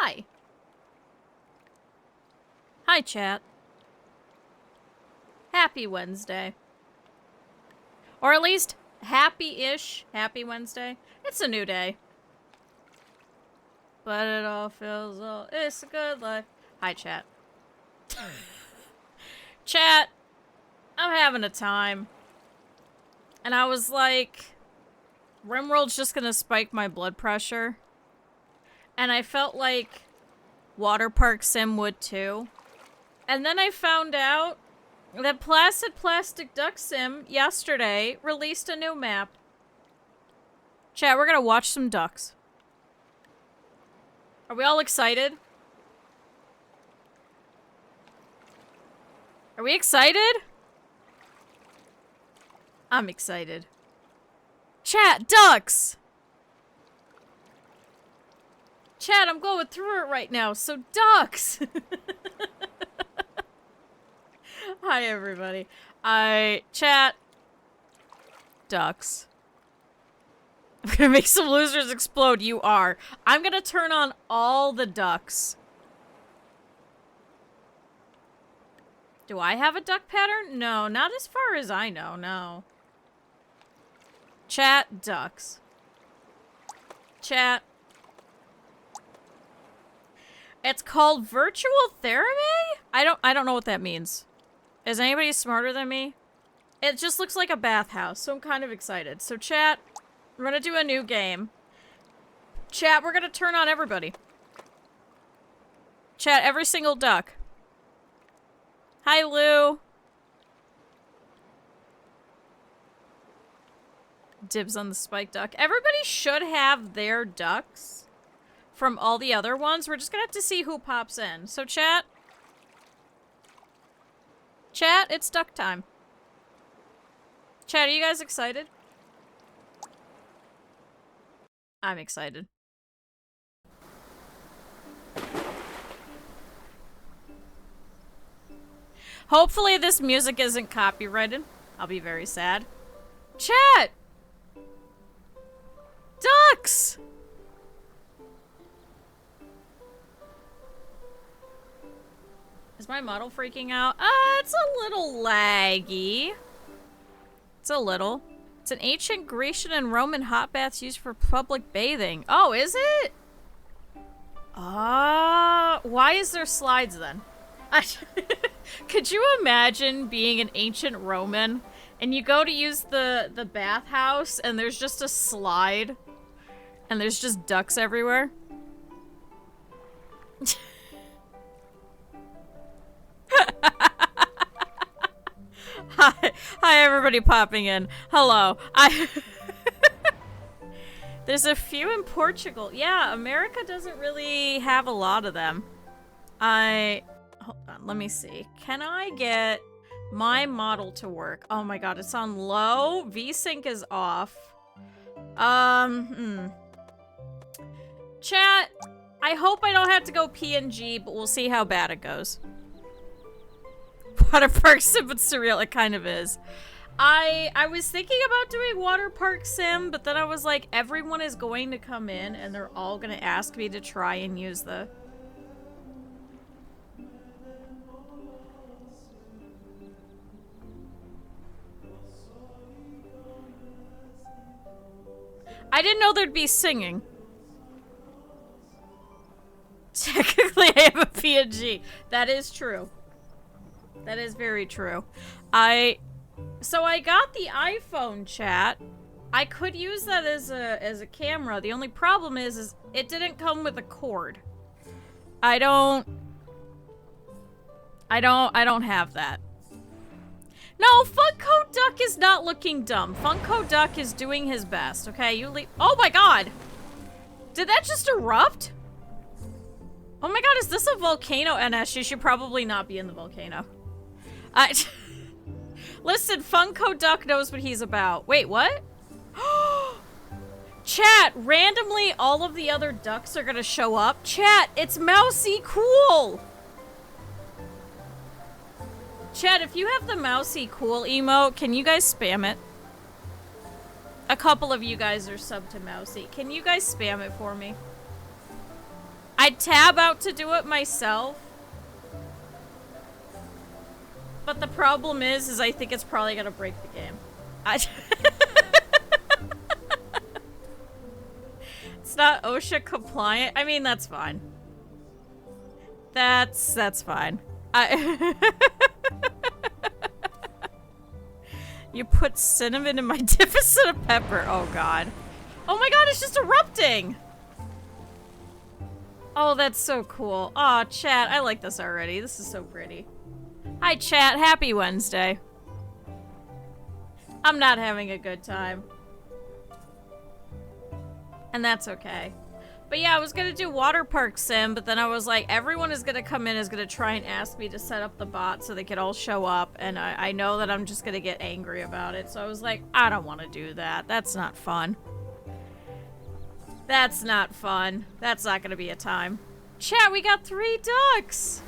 Hi. Hi, chat. Happy Wednesday. Or at least, happy-ish. Happy Wednesday. It's a new day. But it all feels all... It's a good life. Hi, chat. Chat, I'm having a time. And I was like... RimWorld's just gonna spike my blood pressure. And I felt like Water Park Sim would too. And then I found out that Placid Plastic Duck Sim yesterday released a new map. Chat, we're gonna watch some ducks. Are we all excited? Are we excited? I'm excited. Chat, ducks! Chat, I'm going through it right now, so ducks! Hi, everybody. Chat. Ducks. I'm gonna make some losers explode. You are. I'm gonna turn on all the ducks. Do I have a duck pattern? No, not as far as I know, no. Chat, ducks. Chat. It's called virtual therapy? I don't know what that means. Is anybody smarter than me? It just looks like a bathhouse, so I'm kind of excited. So chat, we're gonna do a new game. Chat, we're gonna turn on everybody. Chat, every single duck. Hi, Lou. Dibs on the spike duck. Everybody should have their ducks from all the other ones. We're just gonna have to see who pops in. So chat. Chat, it's duck time. Chat, are you guys excited? I'm excited. Hopefully this music isn't copyrighted. I'll be very sad. Chat! Ducks! Is my model freaking out? It's a little laggy. It's a little. It's an ancient Grecian and Roman hot baths used for public bathing. Oh, is it? Why is there slides then? Could you imagine being an ancient Roman and you go to use the bathhouse and there's just a slide and there's just ducks everywhere? Hi everybody popping in. Hello. There's a few in Portugal. Yeah, America doesn't really have a lot of them. Hold on, let me see. Can I get my model to work? Oh my god, it's on low. VSync is off. Chat, I hope I don't have to go PNG, but we'll see how bad it goes. Water Park Sim, but surreal. It kind of is. I was thinking about doing Water Park Sim, but then I was like, everyone is going to come in and they're all going to ask me to try and use the... I didn't know there'd be singing. Technically, I have a PNG. That is true. That is very true. So I got the iPhone, chat. I could use that as a camera. The only problem is it didn't come with a cord. I don't have that. No, Funko Duck is not looking dumb. Funko Duck is doing his best, okay? You leave- Oh my god! Did that just erupt? Oh my god, is this a volcano, NS? You should probably not be in the volcano. Listen, Funko Duck knows what he's about. Wait, what? Chat, randomly all of the other ducks are gonna show up. Chat, it's Mousy Cool! Chat, if you have the Mousy Cool emote, can you guys spam it? A couple of you guys are subbed to Mousy. Can you guys spam it for me? I'd tab out to do it myself. But the problem is I think it's probably gonna break the game. It's not OSHA compliant. I mean, that's fine. That's fine. You put cinnamon in my deficit of pepper. Oh god. Oh my god, it's just erupting! Oh, that's so cool. Aw, chat, I like this already. This is so pretty. Hi, chat. Happy Wednesday. I'm not having a good time. And that's okay. But yeah, I was gonna do water park sim, but then I was like, everyone is gonna come in, is gonna try and ask me to set up the bot so they could all show up, and I know that I'm just gonna get angry about it, so I was like, I don't want to do that. That's not fun. That's not fun. That's not gonna be a time. Chat, we got 3 ducks!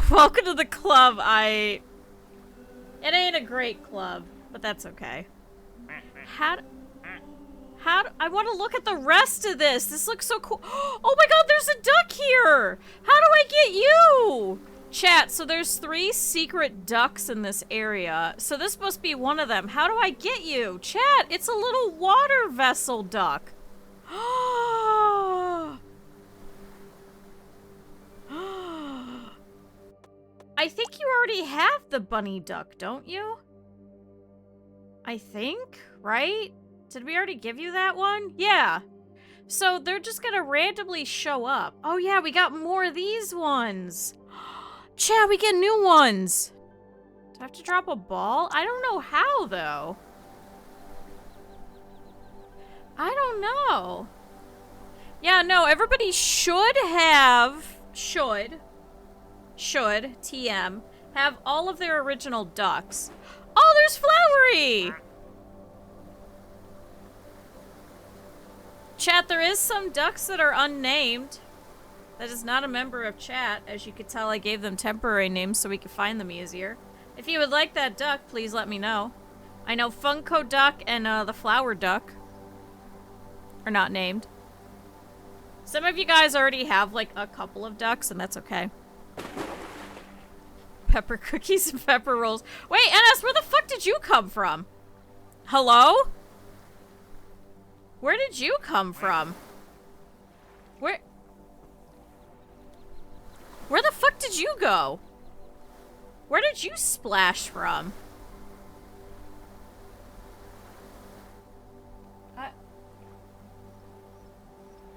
Welcome to the club. It ain't a great club, but that's okay. I want to look at the rest of this. This looks so cool. Oh my god, there's a duck here! How do I get you? Chat, so there's 3 secret ducks in this area. So this must be one of them. How do I get you? Chat, it's a little water vessel duck. I think you already have the bunny duck, don't you? I think, right? Did we already give you that one? Yeah. So they're just gonna randomly show up. Oh yeah, we got more of these ones. Chat, we get new ones. Do I have to drop a ball? I don't know how, though. I don't know. Yeah, no, everybody should have... Should, TM, have all of their original ducks. Oh, there's Flowery! Chat, there is some ducks that are unnamed. That is not a member of chat. As you could tell, I gave them temporary names so we could find them easier. If you would like that duck, please let me know. I know Funko Duck and the Flower Duck are not named. Some of you guys already have, like, a couple of ducks, and that's okay. Pepper cookies and pepper rolls. Wait, NS, where the fuck did you come from? Hello? Where did you come from? Where the fuck did you go? Where did you splash from?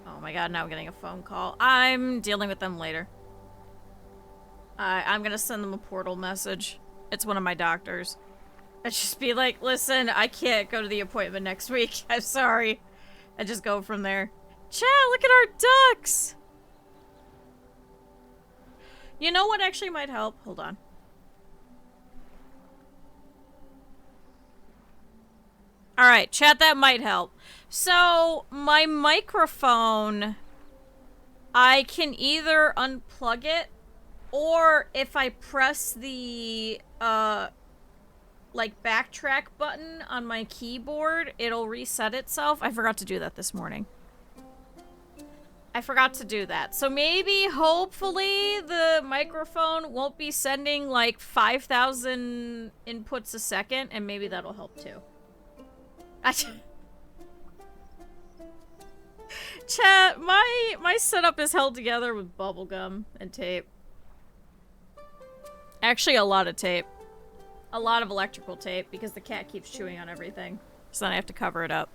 Oh my god, now I'm getting a phone call. I'm dealing with them later. I'm gonna send them a portal message. It's one of my doctors. I just be like, listen, I can't go to the appointment next week. I'm sorry. I just go from there. Chat, look at our ducks! You know what actually might help? Hold on. Alright, chat, that might help. So, my microphone, I can either unplug it, or if I press the, like, backtrack button on my keyboard, it'll reset itself. I forgot to do that this morning. I forgot to do that. So maybe, hopefully, the microphone won't be sending, like, 5,000 inputs a second, and maybe that'll help, too. Chat, my setup is held together with bubblegum and tape. Actually, a lot of tape. A lot of electrical tape, because the cat keeps chewing on everything. So then I have to cover it up.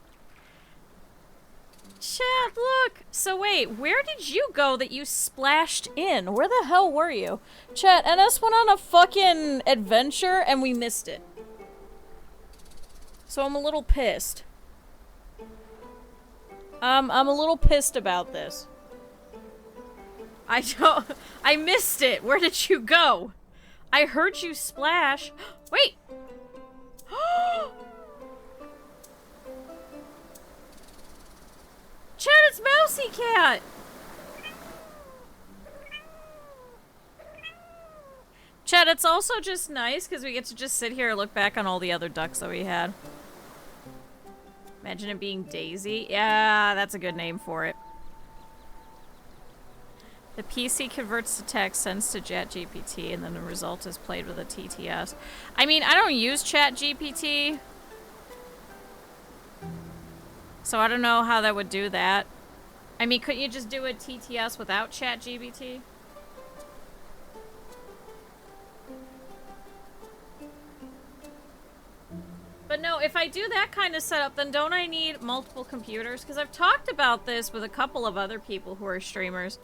Chat, look! So wait, where did you go that you splashed in? Where the hell were you? Chat, NS went on a fucking adventure and we missed it. So I'm a little pissed. I'm a little pissed about this. I missed it! Where did you go? I heard you splash. Wait! Chat, it's Mousy Cat! Chat, it's also just nice because we get to just sit here and look back on all the other ducks that we had. Imagine it being Daisy. Yeah, that's a good name for it. The PC converts to text, sends to ChatGPT, and then the result is played with a TTS. I mean, I don't use ChatGPT, so I don't know how that would do that. I mean, couldn't you just do a TTS without ChatGPT? But no, if I do that kind of setup, then don't I need multiple computers? Because I've talked about this with a couple of other people who are streamers.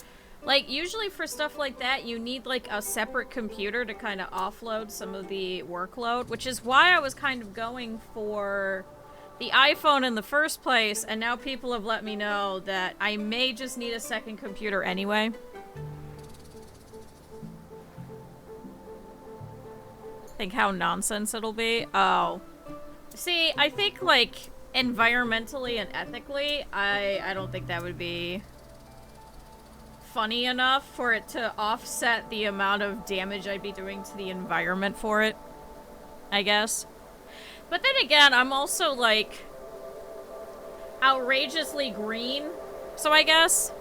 Like, usually for stuff like that, you need, like, a separate computer to kind of offload some of the workload, which is why I was kind of going for the iPhone in the first place, and now people have let me know that I may just need a second computer anyway. Think how nonsense it'll be. Oh. See, I think, like, environmentally and ethically, I don't think that would be funny enough for it to offset the amount of damage I'd be doing to the environment for it, I guess. But then again, I'm also, like, outrageously green, so I guess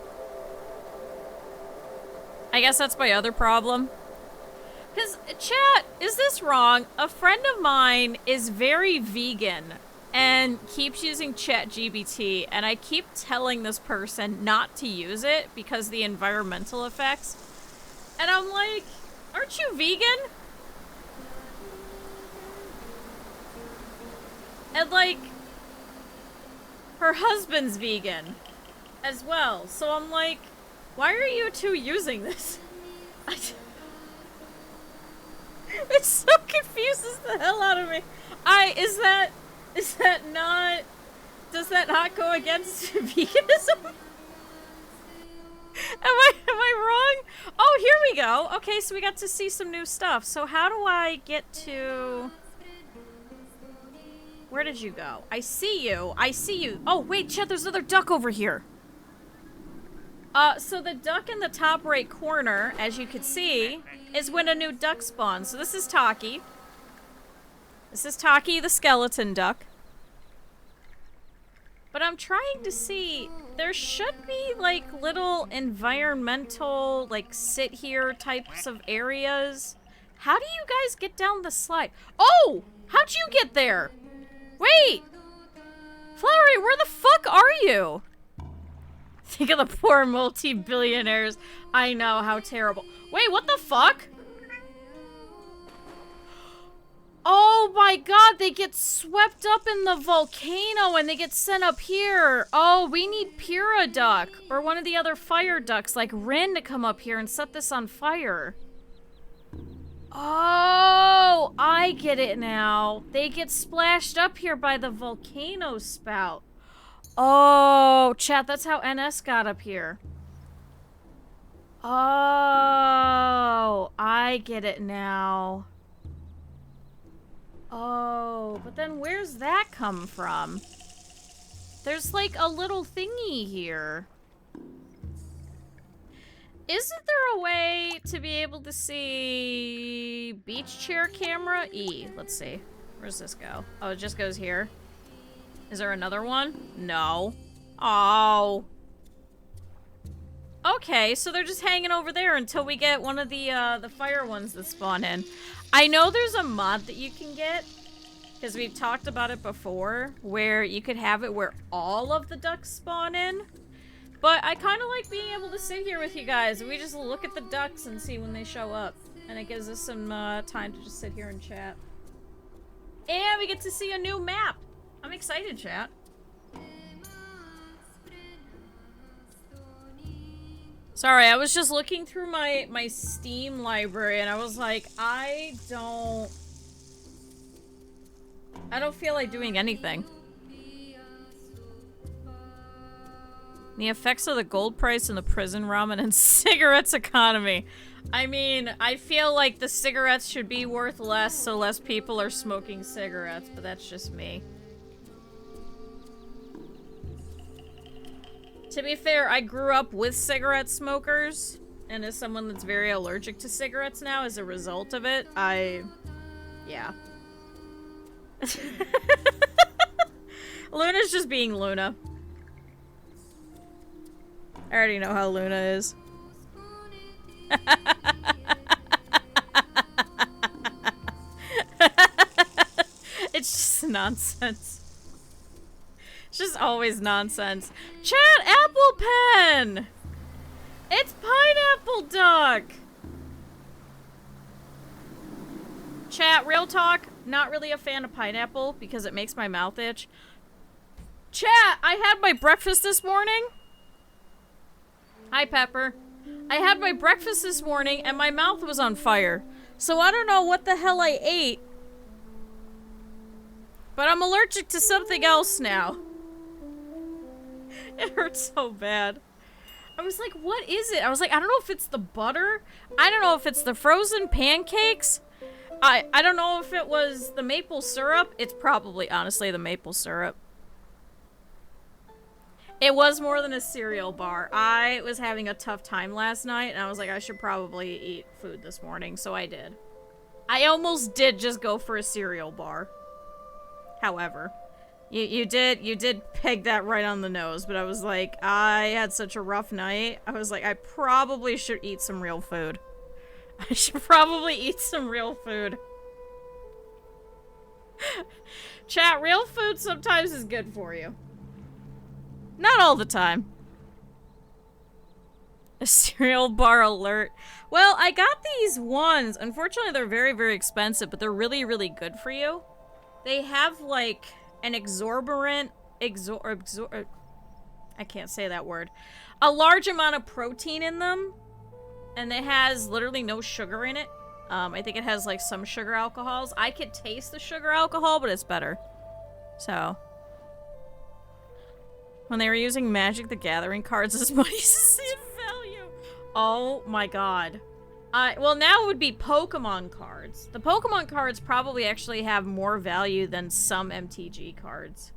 that's my other problem. Because, chat, is this wrong? A friend of mine is very vegan and keeps using ChatGPT, and I keep telling this person not to use it because the environmental effects. And I'm like, aren't you vegan? And, like, her husband's vegan as well. So I'm like, why are you two using this? It so confuses the hell out of me. Is that not, does that not go against veganism? Am I wrong? Oh, here we go. Okay, so we got to see some new stuff. So how do I get to... Where did you go? I see you. I see you. Oh, wait, Chet, there's another duck over here. So the duck in the top right corner, as you can see, is when a new duck spawns. So this is Taki. This is Taki the skeleton duck. But I'm trying to see, there should be, like, little environmental, like, sit here types of areas. How do you guys get down the slide? Oh! How'd you get there? Wait! Flowery, where the fuck are you? Think of the poor multi-billionaires. I know, how terrible. Wait, what the fuck? Oh my god, they get swept up in the volcano and they get sent up here. Oh, we need Pura Duck or one of the other fire ducks like Rin to come up here and set this on fire. Oh, I get it now. They get splashed up here by the volcano spout. Oh, chat, that's how NS got up here. Oh, I get it now. Oh, but then where's that come from? There's like a little thingy here. Isn't there a way to be able to see beach chair camera? E, let's see. Where's this go? Oh, it just goes here. Is there another one? No. Oh. Okay, so they're just hanging over there until we get one of the fire ones that spawn in. I know there's a mod that you can get, because we've talked about it before, where you could have it where all of the ducks spawn in. But I kind of like being able to sit here with you guys, and we just look at the ducks and see when they show up. And it gives us some time to just sit here and chat. And we get to see a new map. I'm excited, chat. Sorry, I was just looking through my Steam library and I was like, I don't feel like doing anything. The effects of the gold price and the prison ramen and cigarettes economy. I mean, I feel like the cigarettes should be worth less so less people are smoking cigarettes, but that's just me. To be fair, I grew up with cigarette smokers, and as someone that's very allergic to cigarettes now, as a result of it, yeah. Luna's just being Luna. I already know how Luna is. It's just nonsense. It's just always nonsense. Chat, Apple Pen! It's Pineapple Duck! Chat, real talk, not really a fan of pineapple because it makes my mouth itch. Chat, I had my breakfast this morning. Hi, Pepper. I had my breakfast this morning and my mouth was on fire. So I don't know what the hell I ate. But I'm allergic to something else now. It hurts so bad. I was like, what is it? I was like, I don't know if it's the butter. I don't know if it's the frozen pancakes. I don't know if it was the maple syrup. It's probably, honestly, the maple syrup. It was more than a cereal bar. I was having a tough time last night, and I was like, I should probably eat food this morning, so I did. I almost did just go for a cereal bar. However, you did peg that right on the nose, but I was like, I had such a rough night. I was like, I probably should eat some real food. I should probably eat some real food. Chat, real food sometimes is good for you. Not all the time. A cereal bar alert. Well, I got these ones. Unfortunately, they're very, very expensive, but they're really, really good for you. They have, like, an exorbitant... I can't say that word. A large amount of protein in them. And it has literally no sugar in it. I think it has, like, some sugar alcohols. I could taste the sugar alcohol, but it's better. So... when they were using Magic the Gathering cards as money in value. Oh my god. Well, now it would be Pokemon cards. The Pokemon cards probably actually have more value than some MTG cards.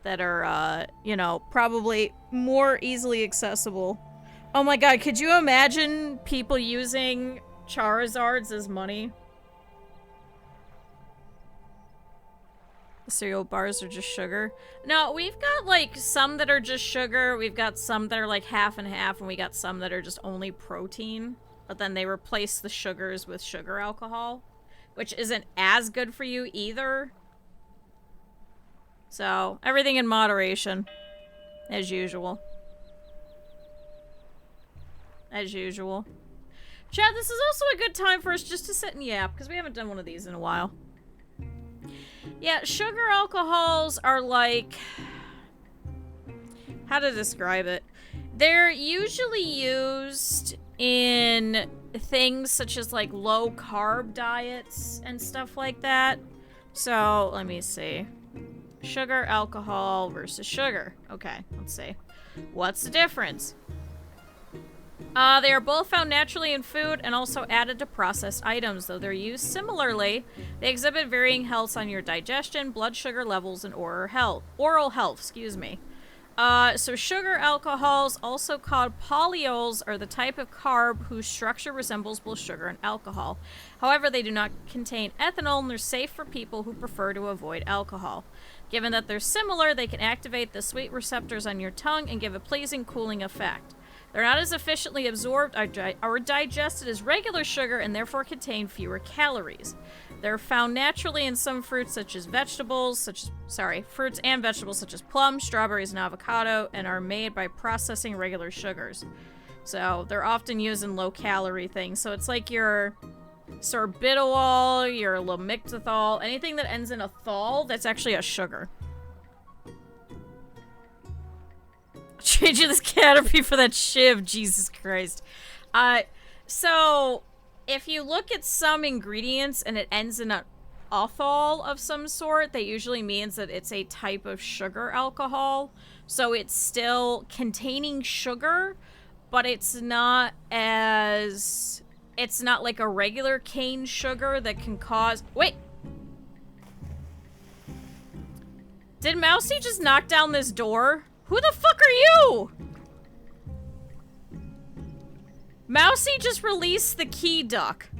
That are, you know, probably more easily accessible. Oh my god, could you imagine people using Charizards as money? The cereal bars are just sugar. No, we've got, like, some that are just sugar. We've got some that are, like, half and half, and we got some that are just only protein. But then they replace the sugars with sugar alcohol, which isn't as good for you either. So, everything in moderation. As usual. As usual. Chad, this is also a good time for us just to sit and yap, because we haven't done one of these in a while. Yeah, sugar alcohols are like... how to describe it? They're usually used in things such as, like, low-carb diets and stuff like that. So, let me see. Sugar, alcohol versus sugar. Okay, let's see. What's the difference? They are both found naturally in food and also added to processed items, though they're used similarly. They exhibit varying healths on your digestion, blood sugar levels, and oral health, excuse me. So sugar alcohols, also called polyols, are the type of carb whose structure resembles both sugar and alcohol. However, they do not contain ethanol and they're safe for people who prefer to avoid alcohol. Given that they're similar, they can activate the sweet receptors on your tongue and give a pleasing cooling effect. They're not as efficiently absorbed or digested as regular sugar and therefore contain fewer calories. They're found naturally in some fruits such as fruits and vegetables such as plums, strawberries, and avocado, and are made by processing regular sugars. So they're often used in low-calorie things. So it's like your sorbitol, your lamictal, anything that ends in a thol, that's actually a sugar. Trade you this canopy for that shiv, Jesus Christ. So if you look at some ingredients and it ends in an alcohol of some sort, that usually means that it's a type of sugar alcohol. So it's still containing sugar, but it's not like a regular cane sugar that can cause... Wait! Did Mousy just knock down this door? Who the fuck are you? Mousy just released the key duck.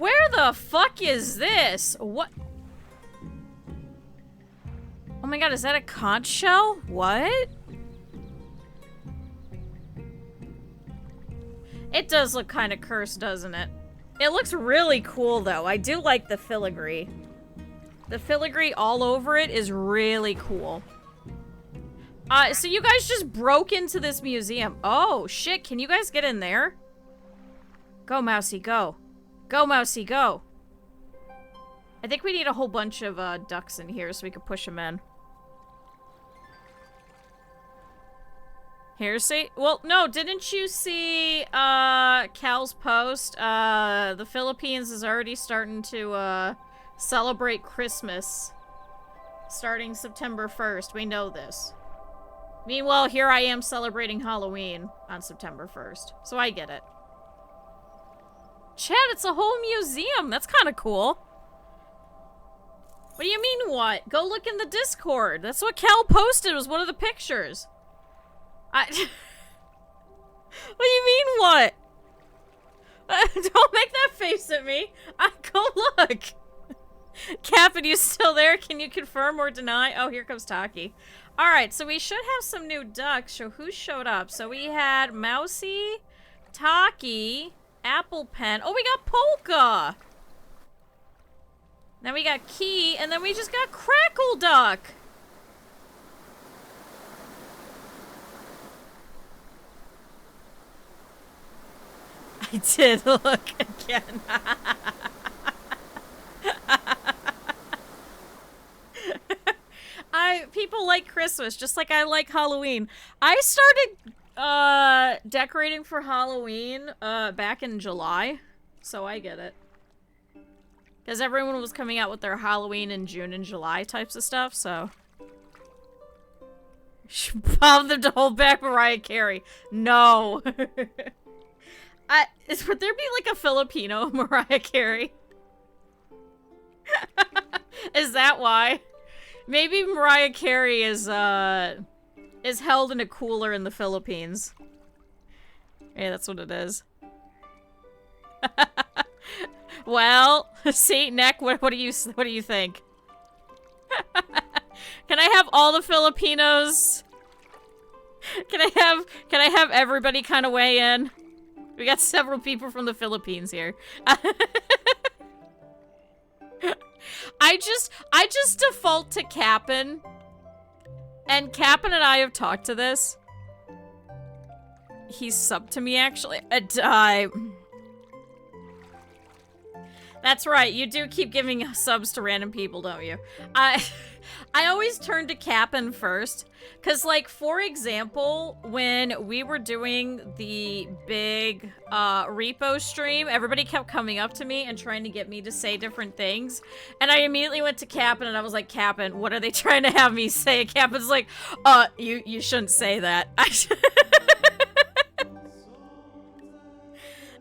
Where the fuck is this? What? Oh my god, is that a conch shell? What? It does look kind of cursed, doesn't it? It looks really cool, though. I do like the filigree. The filigree all over it is really cool. So you guys just broke into this museum. Oh, shit. Can you guys get in there? Go, Mousy, go. Go, Mousy, go. I think we need a whole bunch of ducks in here so we can push them in. Here, see? Well, no, didn't you see Cal's post? The Philippines is already starting to celebrate Christmas starting September 1st. We know this. Meanwhile, here I am celebrating Halloween on September 1st. So I get it. Chad, it's a whole museum. That's kind of cool. What do you mean what? Go look in the Discord. That's what Cal posted, was one of the pictures. What do you mean what? Don't make that face at me. Go look. Cap, are you still there? Can you confirm or deny? Oh, here comes Taki. Alright, so we should have some new ducks. So who showed up? So we had Mousy, Taki, Apple Pen. Oh, we got Polka. Then we got Key, and then we just got Crackle Duck. I did look again. People like Christmas, just like I like Halloween. I started decorating for Halloween back in July, so I get it. Because everyone was coming out with their Halloween in June and July types of stuff, so. Bob them to hold back Mariah Carey. No. Would there be like a Filipino Mariah Carey? Is that why? Maybe Mariah Carey is held in a cooler in the Philippines. Yeah, that's what it is. Well, see, Neck, what do you think? Can I have all the Filipinos? Can I have everybody kind of weigh in? We got several people from the Philippines here. I just default to Cap'n. And Cap'n and I have talked to this. He's subbed to me, actually. That's right, you do keep giving subs to random people, don't you? I always turn to Cap'n first. Because, like, for example, when we were doing the big repo stream, everybody kept coming up to me and trying to get me to say different things. And I immediately went to Cap'n and I was like, Cap'n, what are they trying to have me say? Cap'n's like, you shouldn't say that.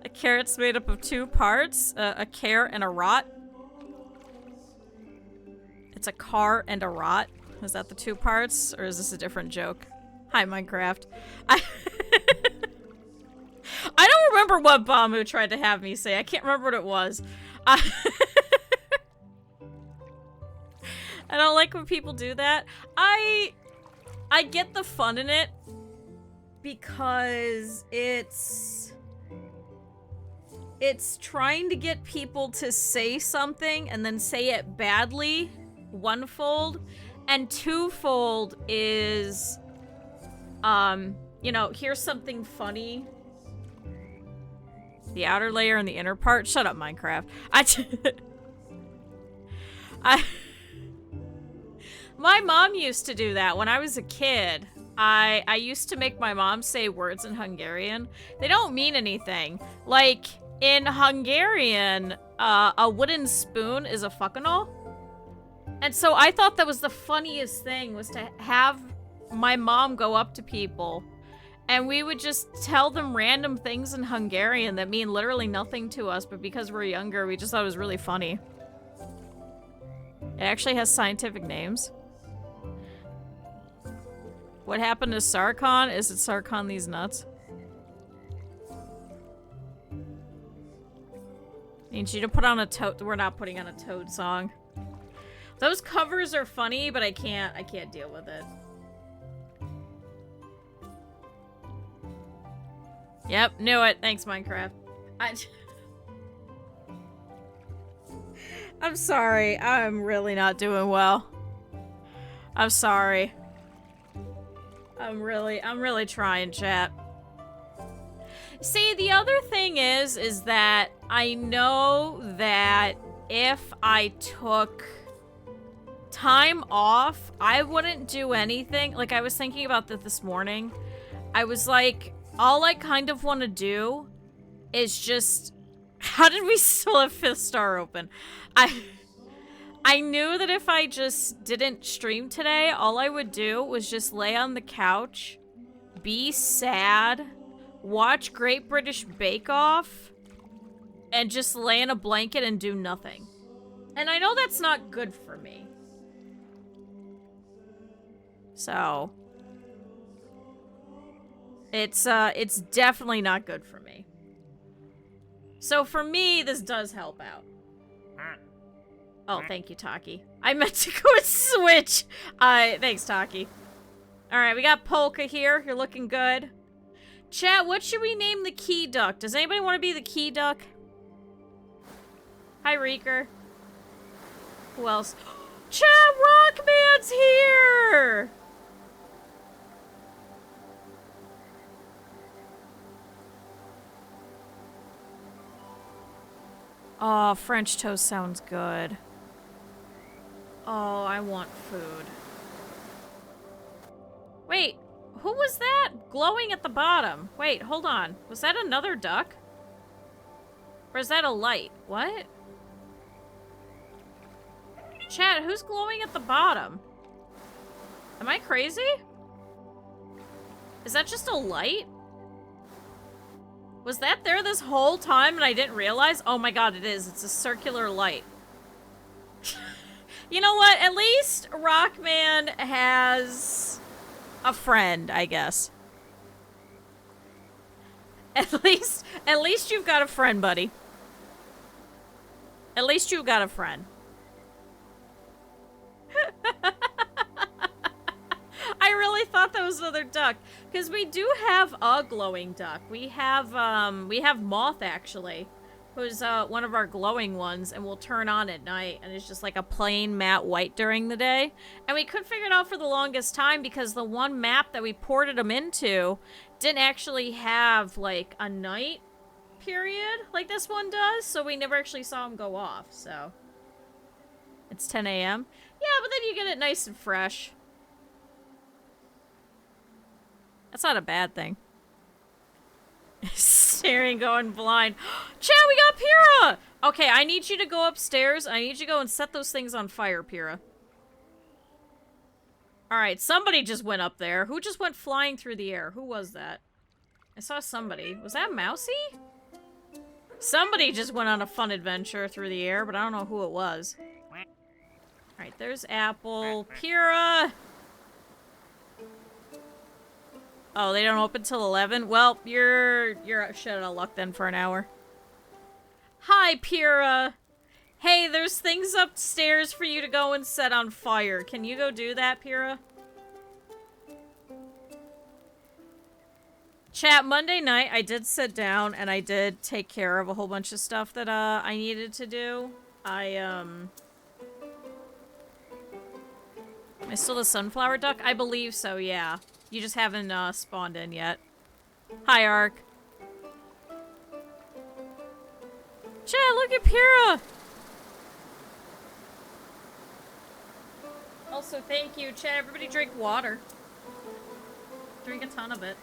A carrot's made up of two parts, a care and a rot. It's a car and a rot. Is that the two parts, or is this a different joke? Hi, Minecraft. I don't remember what Bamu tried to have me say. I can't remember what it was. I don't like when people do that. I get the fun in it because it's trying to get people to say something and then say it badly, onefold, and twofold is, you know, here's something funny. The outer layer and the inner part. Shut up, Minecraft. My mom used to do that when I was a kid. I used to make my mom say words in Hungarian. They don't mean anything. Like, in Hungarian, a wooden spoon is a fucking. And so I thought that was the funniest thing, was to have my mom go up to people and we would just tell them random things in Hungarian that mean literally nothing to us, but because we're younger, we just thought it was really funny. It actually has scientific names. What happened to Sarkon? Is it Sarkon these nuts? Need you to put on a toad. We're not putting on a Toad song. Those covers are funny, but I can't deal with it. Yep, knew it. Thanks, Minecraft. I'm sorry. I'm really not doing well. I'm sorry. I'm really trying, chat. See, the other thing is that I know that if I took time off, I wouldn't do anything. Like, I was thinking about that this morning. I was like, all I kind of want to do is just... How did we still have 5th star open? I knew that if I just didn't stream today, all I would do was just lay on the couch, be sad, watch Great British Bake Off, and just lay in a blanket and do nothing. And I know that's not good for me. So... It's definitely not good for me. So for me, this does help out. Oh, thank you, Taki. I meant to go and switch. Thanks, Taki. Alright, we got Polka here. You're looking good. Chat, what should we name the key duck? Does anybody want to be the key duck? Hi, Reeker. Who else? Chat, Rockman's here! Oh, French toast sounds good. Oh, I want food. Wait, who was that glowing at the bottom? Wait, hold on. Was that another duck? Or is that a light? What? Chat, who's glowing at the bottom? Am I crazy? Is that just a light? Was that there this whole time and I didn't realize? Oh my god, it is. It's a circular light. You know what? At least Rockman has a friend, I guess. At least you've got a friend, buddy. At least you've got a friend. I really thought that was another duck, because we do have a glowing duck. We have Moth, actually, who's one of our glowing ones, and will turn on at night, and it's just like a plain matte white during the day. And we couldn't figure it out for the longest time, because the one map that we ported him into didn't actually have, like, a night period like this one does, so we never actually saw him go off, so. It's 10 a.m. Yeah, but then you get it nice and fresh. That's not a bad thing. Staring, going blind. Chat, we got Pyrrha! Okay, I need you to go upstairs. I need you to go and set those things on fire, Pyrrha. Alright, somebody just went up there. Who just went flying through the air? Who was that? I saw somebody. Was that Mousy? Somebody just went on a fun adventure through the air, but I don't know who it was. Alright, there's Apple. Pyrrha! Oh, they don't open till 11? Well, you're shit out of luck then for an hour. Hi, Pyrrha. Hey, there's things upstairs for you to go and set on fire. Can you go do that, Pyrrha? Chat, Monday night, I did sit down and I did take care of a whole bunch of stuff that I needed to do. I still the sunflower duck? I believe so, yeah. You just haven't spawned in yet. Hi, Ark. Chat, look at Pyrrha! Also, thank you, chat. Everybody drink water. Drink a ton of it.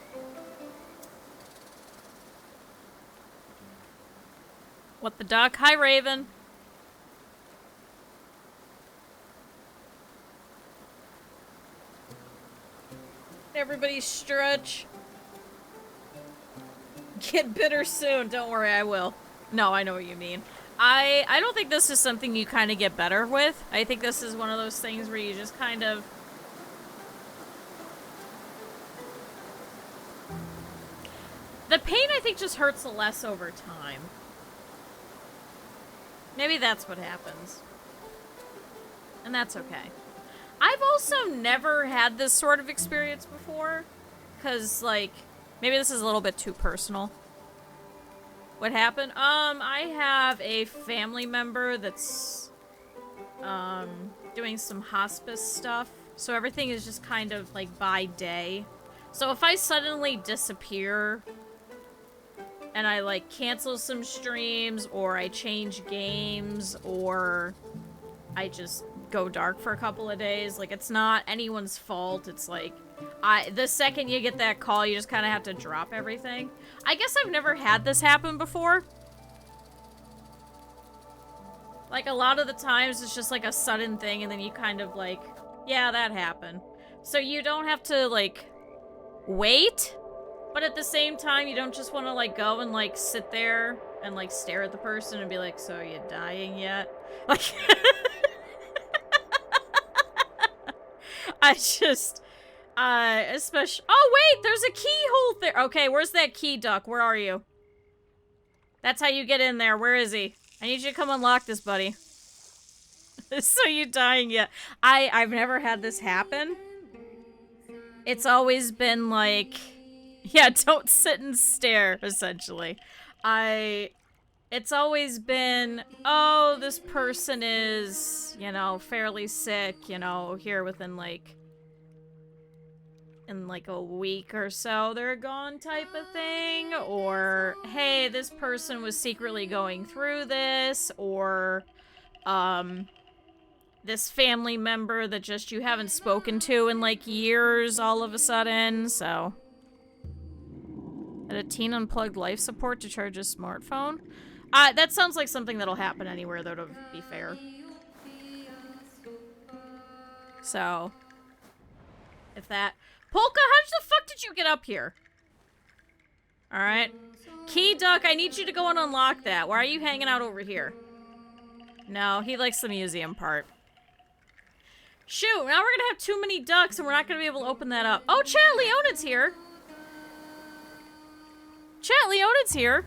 What the duck? Hi, Raven. Everybody stretch. Get bitter soon. Don't worry, I will. No, I know what you mean. I don't think this is something you kind of get better with. I think this is one of those things where you just kind of... The pain, I think, just hurts less over time. Maybe that's what happens. And that's okay. I've also never had this sort of experience before. Because, like, maybe this is a little bit too personal. What happened? I have a family member that's, doing some hospice stuff. So everything is just kind of, like, by day. So if I suddenly disappear and I, like, cancel some streams, or I change games, or I just go dark for a couple of days, like, it's not anyone's fault. It's like, the second you get that call, you just kind of have to drop everything. I guess I've never had this happen before. Like, a lot of the times, it's just, like, a sudden thing, and then you kind of, like, yeah, that happened. So you don't have to, like, wait, but at the same time, you don't just want to, like, go and, like, sit there and, like, stare at the person and be like, so are you dying yet? Like, I just, especially, oh, wait, there's a keyhole there. Okay, where's that key, Duck? Where are you? That's how you get in there. Where is he? I need you to come unlock this, buddy. So you dying yet? I've never had this happen. It's always been like, yeah, don't sit and stare, essentially. It's always been, oh, this person is, you know, fairly sick, you know, here within, like, in, like, a week or so they're gone type of thing. Or, hey, this person was secretly going through this. Or, this family member that just you haven't spoken to in, like, years all of a sudden, so. Had a teen unplugged life support to charge his smartphone? That sounds like something that'll happen anywhere, though, to be fair. So. If that... Polka, how the fuck did you get up here? Alright. Key Duck, I need you to go and unlock that. Why are you hanging out over here? No, he likes the museum part. Shoot, now we're gonna have too many ducks and we're not gonna be able to open that up. Oh, chat, Leonid's here. Chat, Leonid's here.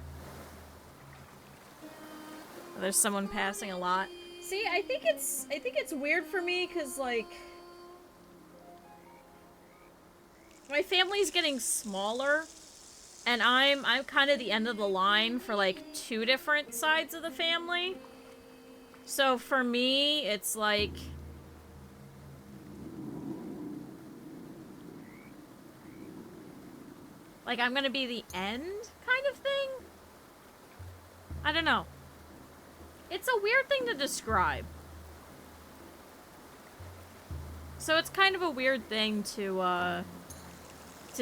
Oh, there's someone passing a lot. See, I think it's weird for me because, like, my family's getting smaller, and I'm kind of the end of the line for, like, 2 different sides of the family. So for me, it's like, I'm gonna be the end kind of thing? I don't know. It's a weird thing to describe. So it's kind of a weird thing to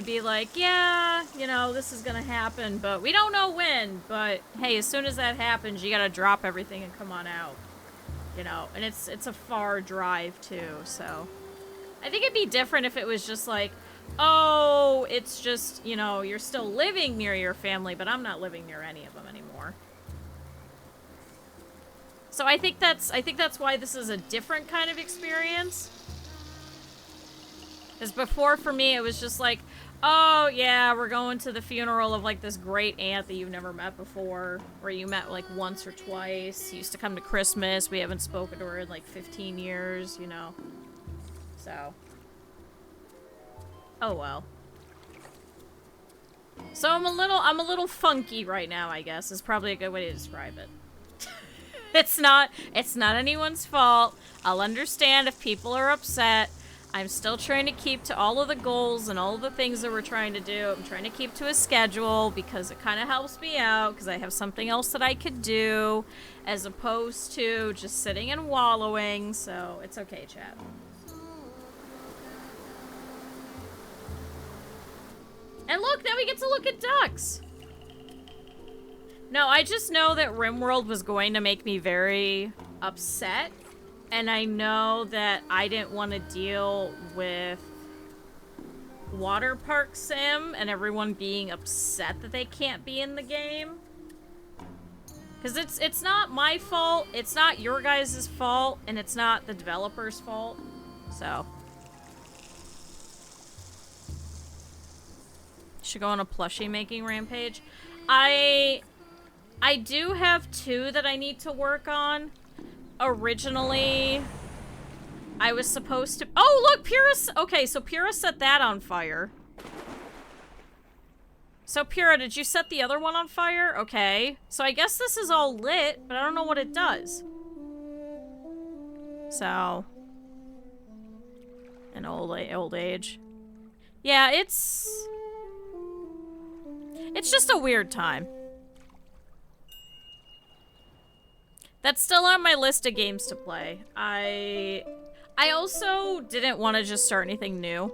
be like, yeah, you know, this is gonna happen, but we don't know when, but hey, as soon as that happens, you gotta drop everything and come on out. You know, and it's a far drive too, so. I think it'd be different if it was just like, oh, it's just, you know, you're still living near your family, but I'm not living near any of them anymore. So I think that's why this is a different kind of experience. Because before, for me, it was just like, oh, yeah, we're going to the funeral of, like, this great aunt that you've never met before, or you met, like, once or twice. Used to come to Christmas. We haven't spoken to her in, like, 15 years, you know. So. Oh, well. So I'm a little funky right now, I guess, is probably a good way to describe it. It's not anyone's fault. I'll understand if people are upset. I'm still trying to keep to all of the goals and all of the things that we're trying to do. I'm trying to keep to a schedule because it kind of helps me out because I have something else that I could do as opposed to just sitting and wallowing. So it's okay, chat. And look, now we get to look at ducks. No, I just know that RimWorld was going to make me very upset. And I know that I didn't want to deal with Water Park Sim and everyone being upset that they can't be in the game. Because it's not my fault, it's not your guys' fault, and it's not the developer's fault. So. Should go on a plushie making rampage. I do have 2 that I need to work on. Originally, I was supposed to... Oh, look, Pyrrha... Okay, so Pyrrha set that on fire. So, Pyrrha, did you set the other one on fire? Okay. So, I guess this is all lit, but I don't know what it does. So... An old age. Yeah, it's just a weird time. That's still on my list of games to play. I also didn't want to just start anything new.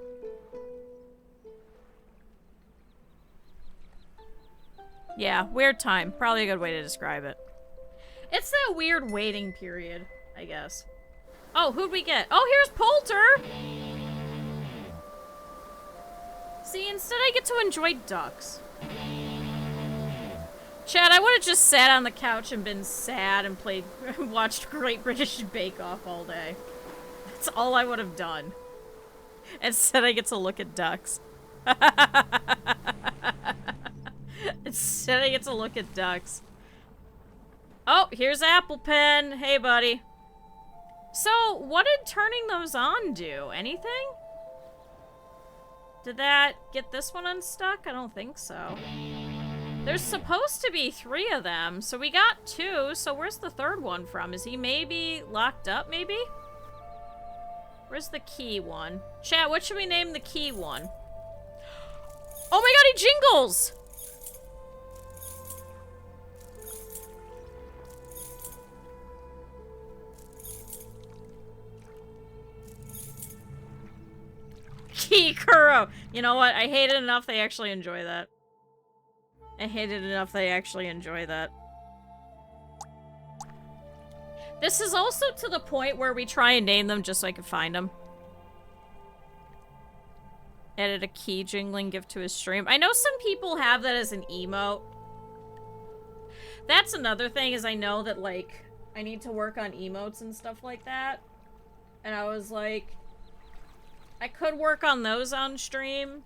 Yeah, weird time. Probably a good way to describe it. It's that weird waiting period, I guess. Oh, who'd we get? Oh, here's Poulter! See, instead I get to enjoy ducks. Chad, I would have just sat on the couch and been sad and watched Great British Bake Off all day. That's all I would have done. Instead I get to look at ducks. Instead I get to look at ducks. Oh, here's Apple Pen. Hey, buddy. So, what did turning those on do? Anything? Did that get this one unstuck? I don't think so. There's supposed to be 3 of them, so we got 2, so where's the 3rd one from? Is he maybe locked up, maybe? Where's the key one? Chat, what should we name the key one? Oh my god, he jingles! KyuuKuro! You know what? I hate it enough they actually enjoy that. I hate it enough they actually enjoy that. This is also to the point where we try and name them just so I can find them. Added a key jingling gift to his stream. I know some people have that as an emote. That's another thing, is I know that, like, I need to work on emotes and stuff like that. And I was like, I could work on those on stream.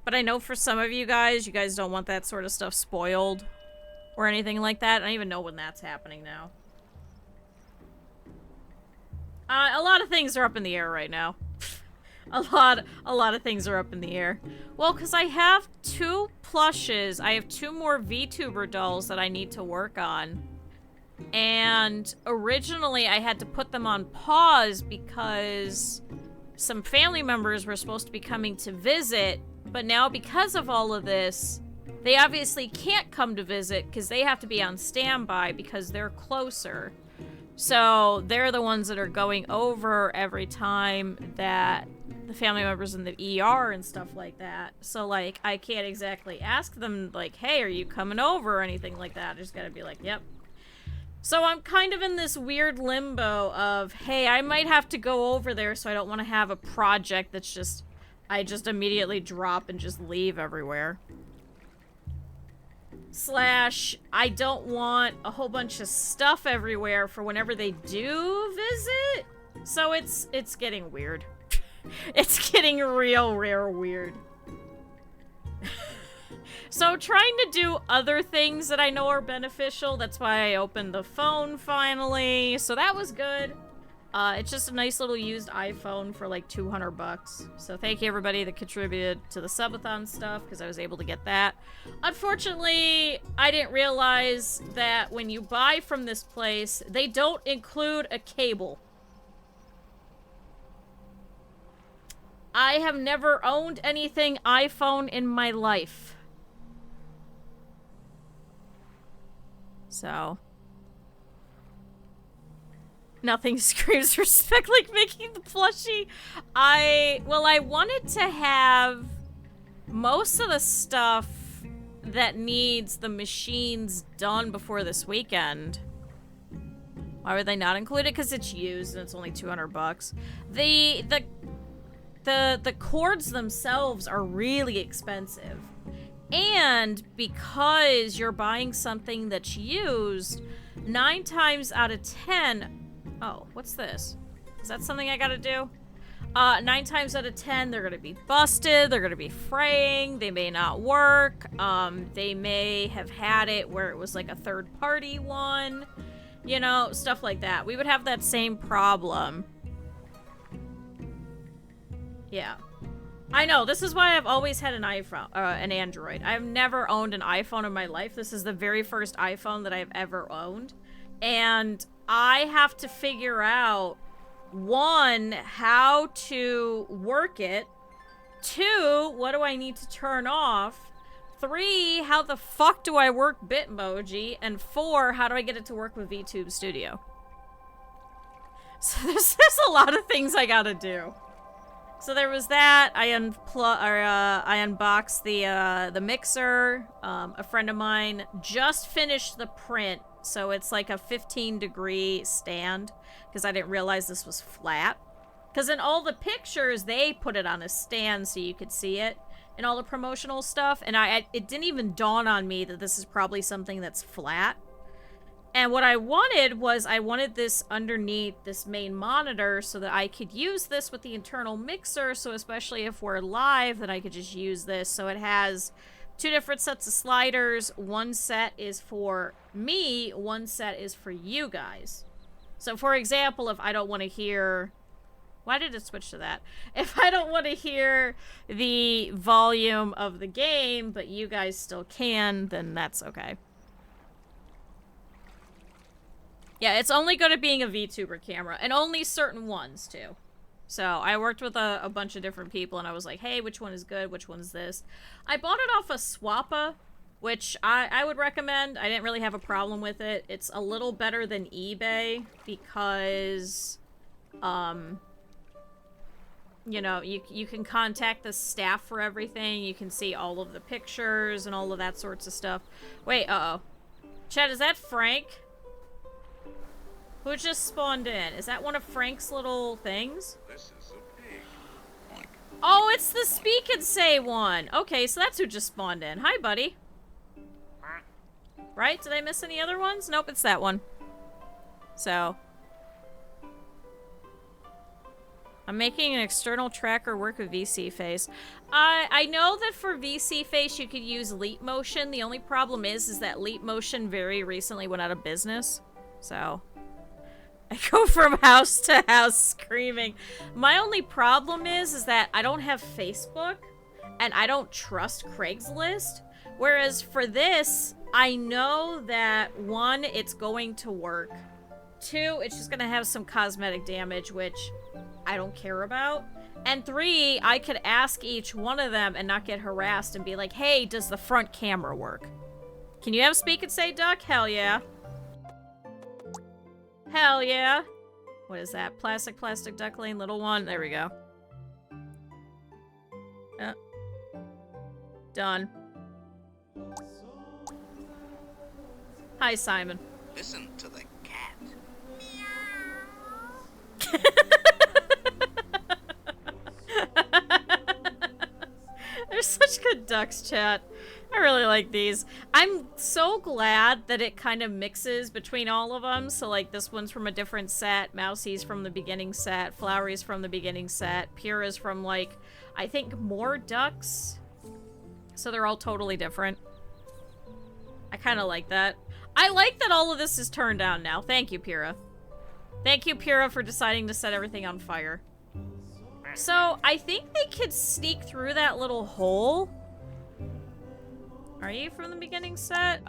But I know for some of you guys don't want that sort of stuff spoiled. Or anything like that. I don't even know when that's happening now. A lot of things are up in the air right now. A lot of things are up in the air. Well, because I have 2 plushes. I have 2 more VTuber dolls that I need to work on. And originally I had to put them on pause because some family members were supposed to be coming to visit. But now because of all of this, they obviously can't come to visit because they have to be on standby because they're closer. So they're the ones that are going over every time that the family members in the ER and stuff like that. So, like, I can't exactly ask them, like, hey, are you coming over or anything like that. I just gotta be like, yep. So I'm kind of in this weird limbo of, hey, I might have to go over there, so I don't want to have a project that's just, I just immediately drop and just leave everywhere. Slash, I don't want a whole bunch of stuff everywhere for whenever they do visit. So it's getting weird. It's getting real weird. So trying to do other things that I know are beneficial. That's why I opened the phone finally. So that was good. It's just a nice little used iPhone for like 200 bucks. So thank you everybody that contributed to the subathon stuff because I was able to get that. Unfortunately, I didn't realize that when you buy from this place, they don't include a cable. I have never owned anything iPhone in my life. So... Nothing screams respect like making the plushie. Well, I wanted to have most of the stuff that needs the machines done before this weekend. Why would they not include it? Because it's used and it's only 200 bucks. The cords themselves are really expensive. And because you're buying something that's used, 9 times out of 10... Oh, what's this? Is that something I gotta do? 9 times out of 10, they're gonna be busted, they're gonna be fraying, they may not work, they may have had it where it was like a third-party one, you know, stuff like that. We would have that same problem. Yeah. I know, this is why I've always had an iPhone, an Android. I've never owned an iPhone in my life. This is the very first iPhone that I've ever owned. And I have to figure out, 1, how to work it. 2, what do I need to turn off? 3, how the fuck do I work Bitmoji? And 4, how do I get it to work with VTube Studio? So there's a lot of things I gotta do. So there was that. I unboxed the mixer. A friend of mine just finished the print, so it's like a 15-degree stand, because I didn't realize this was flat. Because in all the pictures, they put it on a stand so you could see it, and all the promotional stuff, and it didn't even dawn on me that this is probably something that's flat. And what I wanted was, I wanted this underneath this main monitor so that I could use this with the internal mixer, so especially if we're live, that I could just use this. So it has 2 different sets of sliders. 1 set is for me, 1 set is for you guys. So for example, if I don't want to hear... Why did it switch to that? If I don't want to hear the volume of the game, but you guys still can, then that's okay. Yeah, it's only good at being a VTuber camera, and only certain ones, too. So, I worked with a bunch of different people, and I was like, hey, which one is good? Which one's this? I bought it off of Swappa, which I would recommend. I didn't really have a problem with it. It's a little better than eBay, because, you know, you can contact the staff for everything. You can see all of the pictures and all of that sorts of stuff. Wait, uh-oh. Chad, is that Frank? Who just spawned in? Is that one of Frank's little things? This is a pig. Oh, it's the Speak and Say one. Okay, so that's who just spawned in. Hi, buddy. Right? Did I miss any other ones? Nope, it's that one. So. I'm making an external tracker work with VC Face. I know that for VC Face you could use Leap Motion. The only problem is that Leap Motion very recently went out of business. So. I go from house to house screaming. My only problem is that I don't have Facebook, and I don't trust Craigslist. Whereas for this, I know that 1, it's going to work. 2, it's just gonna have some cosmetic damage, which I don't care about. And 3, I could ask each one of them and not get harassed and be like, hey, does the front camera work? Can you have Speak and Say Duck? Hell yeah. Hell yeah. What is that? Plastic duckling, little one. There we go. Done. Hi, Simon. Listen to the cat. They're such good ducks, chat. I really like these. I'm so glad that it kind of mixes between all of them. So, like, this one's from a different set. Mousie's from the beginning set. Flowery's from the beginning set. Pura's from, like, I think more ducks. So they're all totally different. I kind of like that. I like that all of this is turned down now. Thank you, Pura. Thank you, Pura, for deciding to set everything on fire. So, I think they could sneak through that little hole. Are you from the beginning set?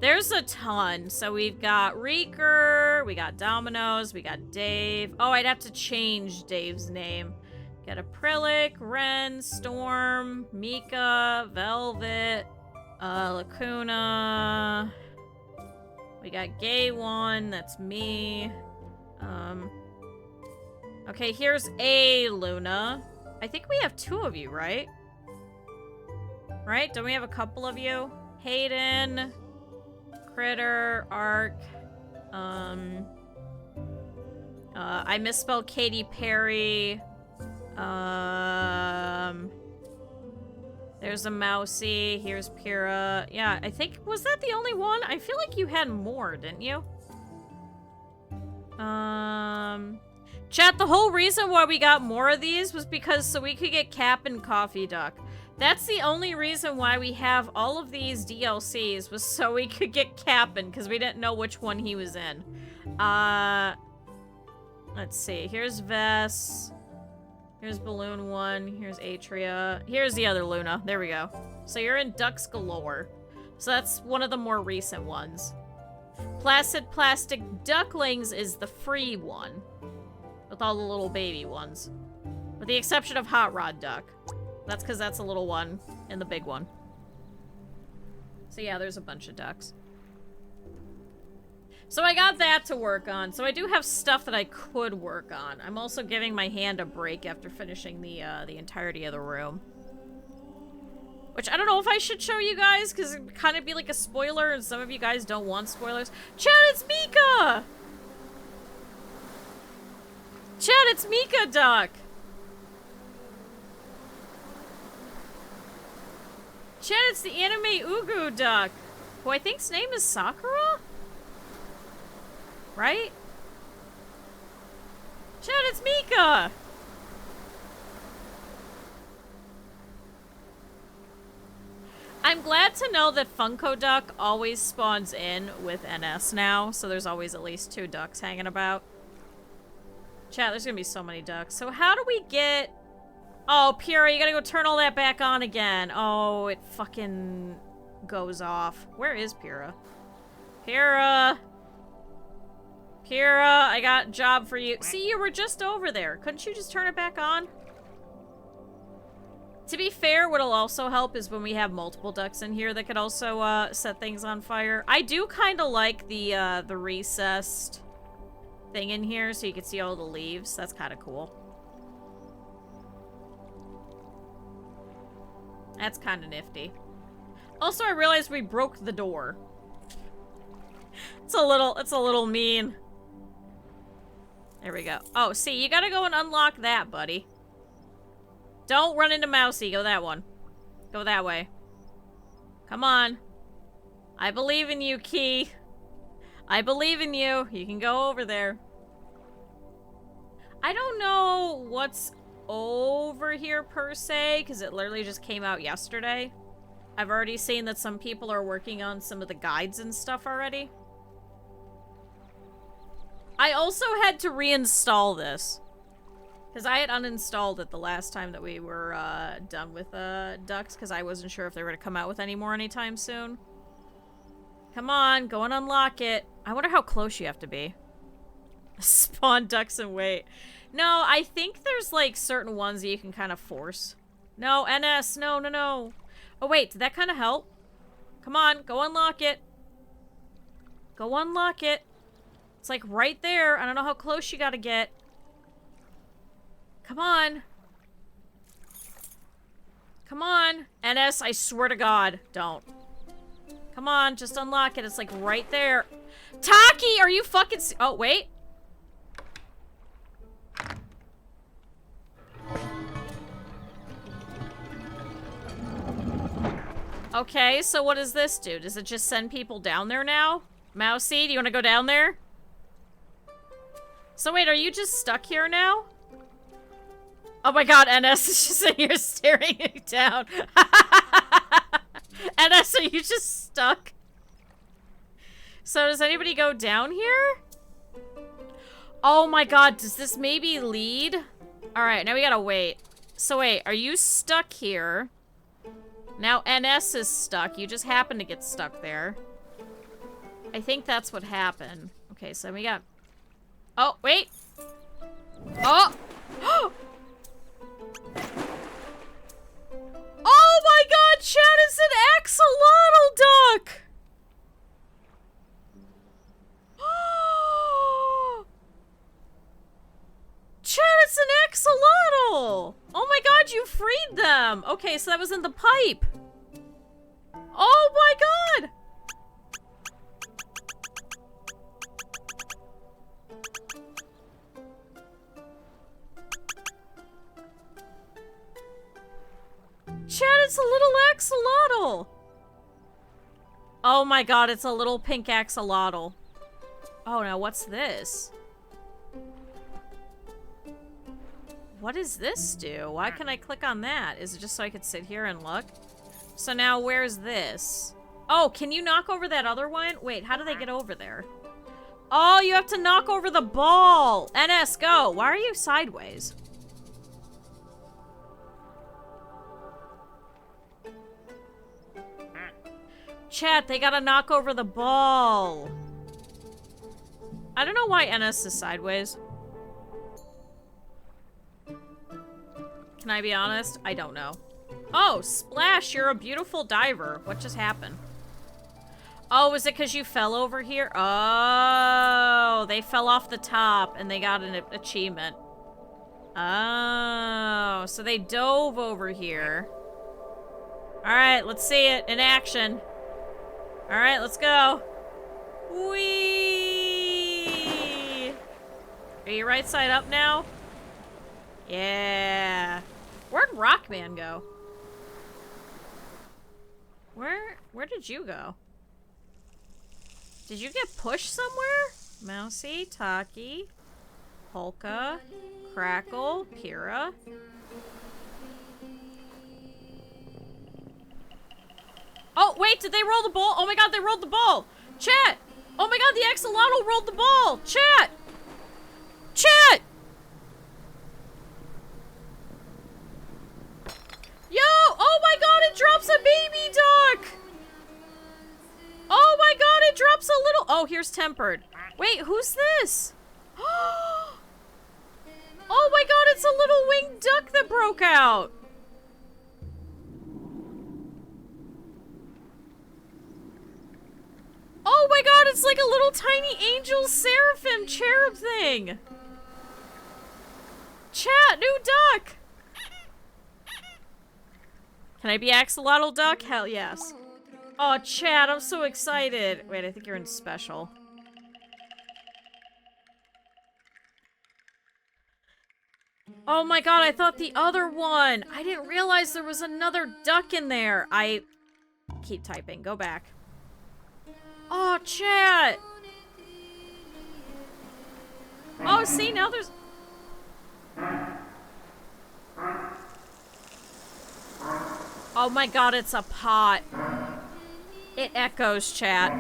There's a ton. So we've got Reeker, we got Dominoes, we got Dave. Oh, I'd have to change Dave's name. Got Acrylic, Ren, Storm, Mika, Velvet, Lacuna. We got Gay One, that's me. Okay, here's a Luna. I think we have 2 of you, right? Right? Don't we have a couple of you? Hayden, Critter, Ark. I misspelled Katy Perry. There's a Mousy. Here's Pura. Yeah, I think, was that the only one? I feel like you had more, didn't you? Chat, the whole reason why we got more of these was because so we could get Cap and Coffee Duck. That's the only reason why we have all of these DLCs, was so we could get Cap'n, because we didn't know which one he was in. Let's see. Here's Vess. Here's Balloon 1. Here's Atria. Here's the other Luna. There we go. So you're in Ducks Galore. So that's one of the more recent ones. Placid Plastic Ducklings is the free one. With all the little baby ones. With the exception of Hot Rod Duck. That's because that's a little one and the big one. So yeah, there's a bunch of ducks. So I got that to work on. So I do have stuff that I could work on. I'm also giving my hand a break after finishing the entirety of the room. Which I don't know if I should show you guys, because it would kind of be like a spoiler, and some of you guys don't want spoilers. Chat, it's Mika! Chat, it's Mika Duck! Chat, it's the anime Ugu Duck, who I think's name is Sakura? Right? Chat, it's Mika! I'm glad to know that Funko Duck always spawns in with NS now, so there's always at least 2 ducks hanging about. Chat, there's gonna be so many ducks. So how do we get... Oh, Pura, you gotta go turn all that back on again. Oh, it fucking goes off. Where is Pura? Pura! Pura, I got a job for you. See, you were just over there. Couldn't you just turn it back on? To be fair, what'll also help is when we have multiple ducks in here that could also set things on fire. I do kind of like the recessed thing in here so you can see all the leaves. That's kind of cool. That's kind of nifty. Also, I realized we broke the door. It's a little mean. There we go. Oh, see, you gotta go and unlock that, buddy. Don't run into Mousy. Go that one. Go that way. Come on. I believe in you, Key. I believe in you. You can go over there. I don't know what's over here per se, because it literally just came out yesterday. I've already seen that some people are working on some of the guides and stuff already. I also had to reinstall this. Because I had uninstalled it the last time that we were done with ducks, because I wasn't sure if they were going to come out with any more anytime soon. Come on, go and unlock it. I wonder how close you have to be. Spawn ducks and wait. No, I think there's like certain ones that you can kind of force. No, NS, no, no, no. Oh wait, did that kind of help? Come on, go unlock it. Go unlock it. It's like right there. I don't know how close you gotta get. Come on. Come on. NS, I swear to God, don't. Come on, just unlock it. It's like right there. Taki, are you fucking... Oh, wait. Okay, so what does this do? Does it just send people down there now? Mousy, do you want to go down there? So wait, are you just stuck here now? Oh my god, NS is just sitting here staring me down. NS, are you just stuck? So does anybody go down here? Oh my god, does this maybe lead? Alright, now we gotta wait. So wait, are you stuck here? Now NS is stuck. You just happened to get stuck there. I think that's what happened. Okay, so we got... Oh, wait! Oh! Oh my god, chat, it's an axolotl duck! Chat, it's an axolotl! Oh my god, you freed them! Okay, so that was in the pipe. Oh my god! Chat, it's a little axolotl! Oh my god, it's a little pink axolotl. Oh, now what's this? what does this do? Why can I click on that? Is it just so I could sit here and look? So now where's this? Oh, can you knock over that other one? Wait, how do they get over there? Oh, you have to knock over the ball. NS, go. Why are you sideways? Chat, they gotta knock over the ball. I don't know why NS is sideways. Can I be honest? I don't know. Oh, Splash, you're a beautiful diver. What just happened? Oh, is it because you fell over here? Oh, they fell off the top and they got an achievement. Oh, so they dove over here. All right, let's see it in action. All right, let's go. Whee! Are you right side up now? Yeah. Where'd Rockman go? Where did you go? Did you get pushed somewhere? Mousy, Taki, Polka, Crackle, Kira. Oh, wait, did they roll the ball? Oh my god, they rolled the ball! Chat! Oh my god, the Axolotl rolled the ball! Chat! Chat! Yo! Oh my god, it drops a baby duck! Oh my god, it drops a little... Oh, here's Tempered. Wait, who's this? Oh my god, it's a little winged duck that broke out! Oh my god, it's like a little tiny angel seraphim cherub thing! Chat, new duck! Can I be Axolotl Duck? Hell yes. Oh, chat, I'm so excited. Wait, I think you're in special. Oh my god, I thought the other one! I didn't realize there was another duck in there. I keep typing. Go back. Oh, chat! Oh, see, now there's... Oh my god, it's a pot. It echoes, chat.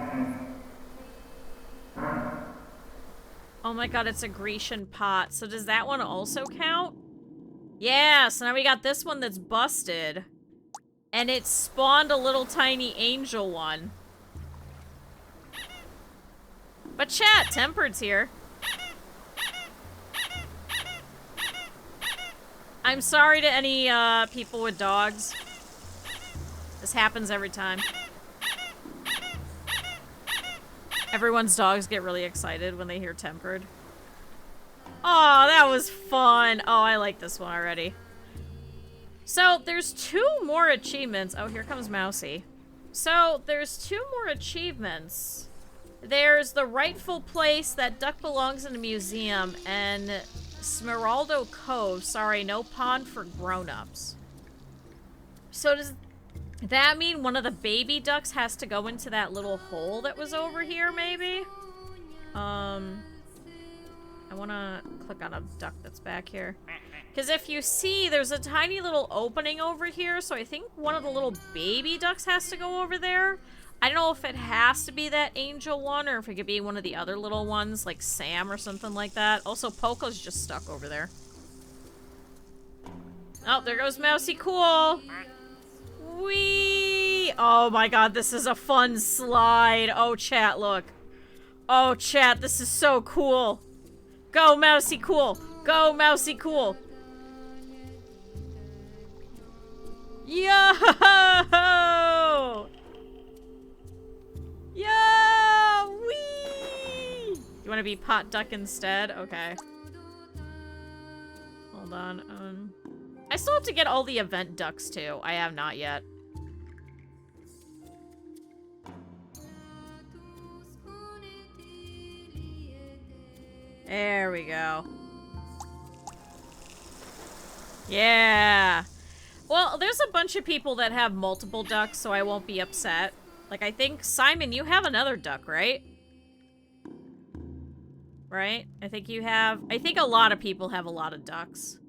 Oh my god, it's a Grecian pot. So does that one also count? Yeah, so now we got this one that's busted. And it spawned a little tiny angel one. But chat, Tempered's here. I'm sorry to any people with dogs. This happens every time. Everyone's dogs get really excited when they hear Tempered. Oh, that was fun. Oh, I like this one already. So, there's 2 more achievements. Oh, here comes Mousy. So, there's 2 more achievements. There's the rightful place that duck belongs in a museum, and Smeraldo Cove. Sorry, no pond for grown-ups. So does that mean one of the baby ducks has to go into that little hole that was over here, maybe? I want to click on a duck that's back here. Because if you see, there's a tiny little opening over here, so I think one of the little baby ducks has to go over there. I don't know if it has to be that angel one or if it could be one of the other little ones, like Sam or something like that. Also, Poco's just stuck over there. Oh, there goes Mousy Cool. Whee! Oh my god, this is a fun slide. Oh, chat, look. Oh, chat, this is so cool. Go, Mousy Cool. Go, Mousy Cool. Yo! Yo! Whee! You want to be pot duck instead? Okay. Hold on. I still have to get all the event ducks too. I have not yet. There we go. Yeah. Well, there's a bunch of people that have multiple ducks, so I won't be upset. Like, I think, Simon, you have another duck, right? Right? I think you have... I think a lot of people have a lot of ducks.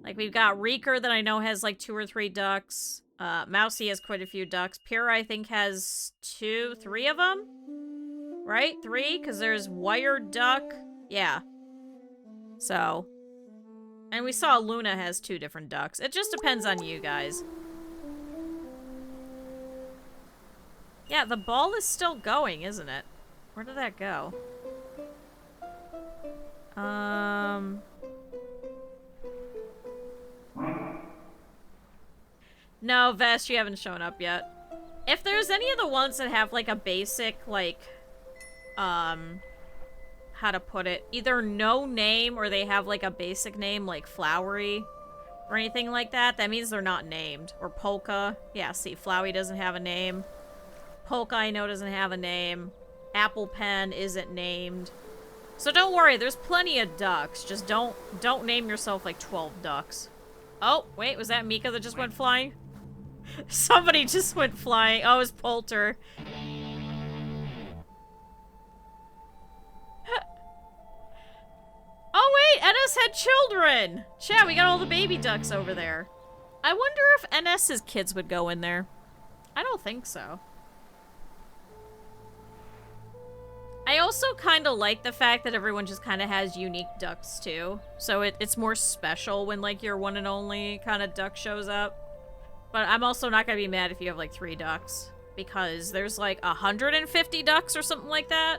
Like, we've got Reeker that I know has, like, 2 or 3 ducks. Mousy has quite a few ducks. Pyrrha, I think, has 2, 3 of them? Right? 3? Because there's Wired Duck. Yeah. So. And we saw Luna has 2 different ducks. It just depends on you guys. Yeah, the ball is still going, isn't it? Where did that go? No, Vest, you haven't shown up yet. If there's any of the ones that have, like, a basic, like, how to put it, either no name or they have, like, a basic name, like Flowery or anything like that, that means they're not named. Or Polka. Yeah, see, Flowey doesn't have a name. Polka, I know, doesn't have a name. Apple Pen isn't named. So don't worry, there's plenty of ducks. Just don't name yourself like 12 ducks. Oh, wait, was that Mika that just went flying? Somebody just went flying. Oh, it was Poulter. Oh wait, NS had children! Chat, we got all the baby ducks over there. I wonder if NS's kids would go in there. I don't think so. I also kind of like the fact that everyone just kind of has unique ducks too. So it's more special when like your one and only kind of duck shows up. But I'm also not going to be mad if you have like 3 ducks. Because there's like 150 ducks or something like that.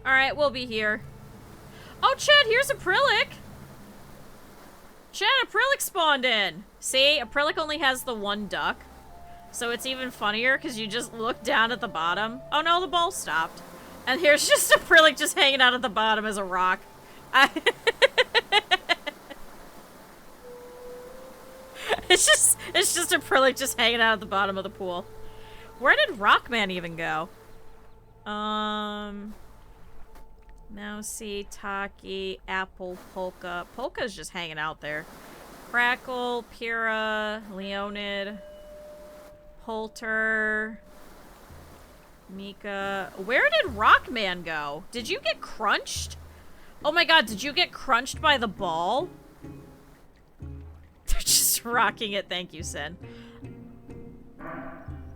Alright, we'll be here. Oh, Chad, here's Acrylic! Chad, Acrylic spawned in! See, Acrylic only has the 1 duck. So it's even funnier because you just look down at the bottom. Oh no, the ball stopped. And here's just Acrylic just hanging out at the bottom as a rock. It's just Acrylic just hanging out at the bottom of the pool. Where did Rockman even go? Mousy, Taki, Apple, Polka. Polka's just hanging out there. Crackle, Pyrrha, Leonid, Poulter, Mika. Where did Rockman go? Did you get crunched? Oh my god, did you get crunched by the ball? They're just rocking it. Thank you, Sin.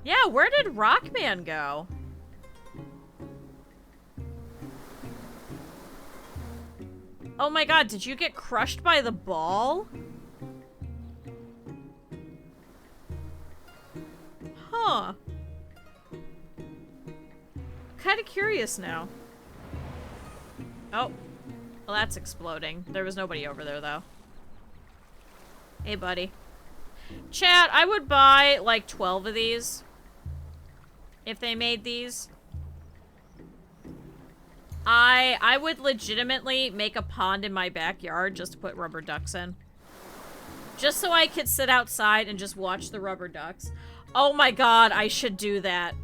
Yeah, where did Rockman go? Oh my god, did you get crushed by the ball? Huh. Kind of curious now. Oh. Well, that's exploding. There was nobody over there, though. Hey, buddy. Chat, I would buy, like, 12 of these. If they made these. I would legitimately make a pond in my backyard just to put rubber ducks in. Just so I could sit outside and just watch the rubber ducks. Oh my god, I should do that.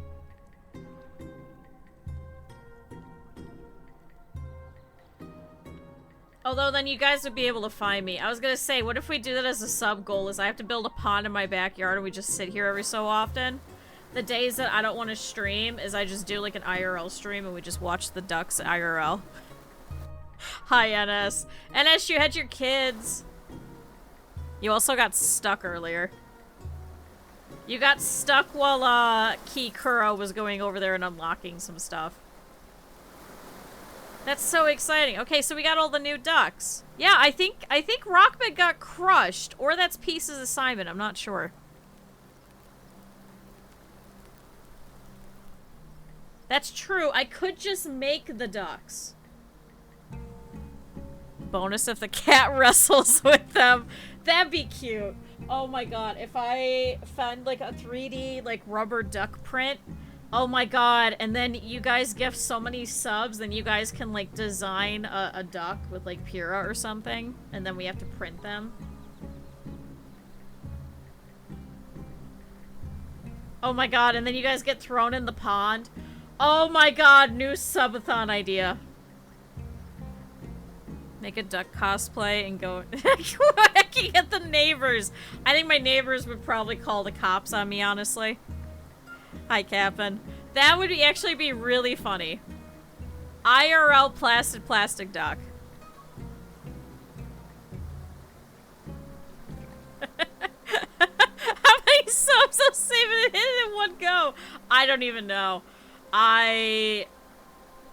Although then you guys would be able to find me. I was gonna say, what if we do that as a sub goal, is I have to build a pond in my backyard and we just sit here every so often? The days that I don't want to stream is I just do like an IRL stream and we just watch the ducks IRL. Hi, NS. NS, you had your kids. You also got stuck earlier. You got stuck while KyuuKuro was going over there and unlocking some stuff. That's so exciting. Okay, so we got all the new ducks. Yeah, I think Rockman got crushed, or that's Peace's assignment. I'm not sure. That's true. I could just make the ducks. Bonus if the cat wrestles with them. That'd be cute. Oh my god. If I found like a 3D like rubber duck print. Oh my god. And then you guys gift so many subs, then you guys can like design a duck with like Pyrrha or something. And then we have to print them. Oh my god. And then you guys get thrown in the pond. Oh my god, new subathon idea. Make a duck cosplay and go hacking at the neighbors. I think my neighbors would probably call the cops on me, honestly. Hi, Captain. That would actually be really funny. IRL Placid plastic duck. so saving it, hit it in one go. I don't even know. I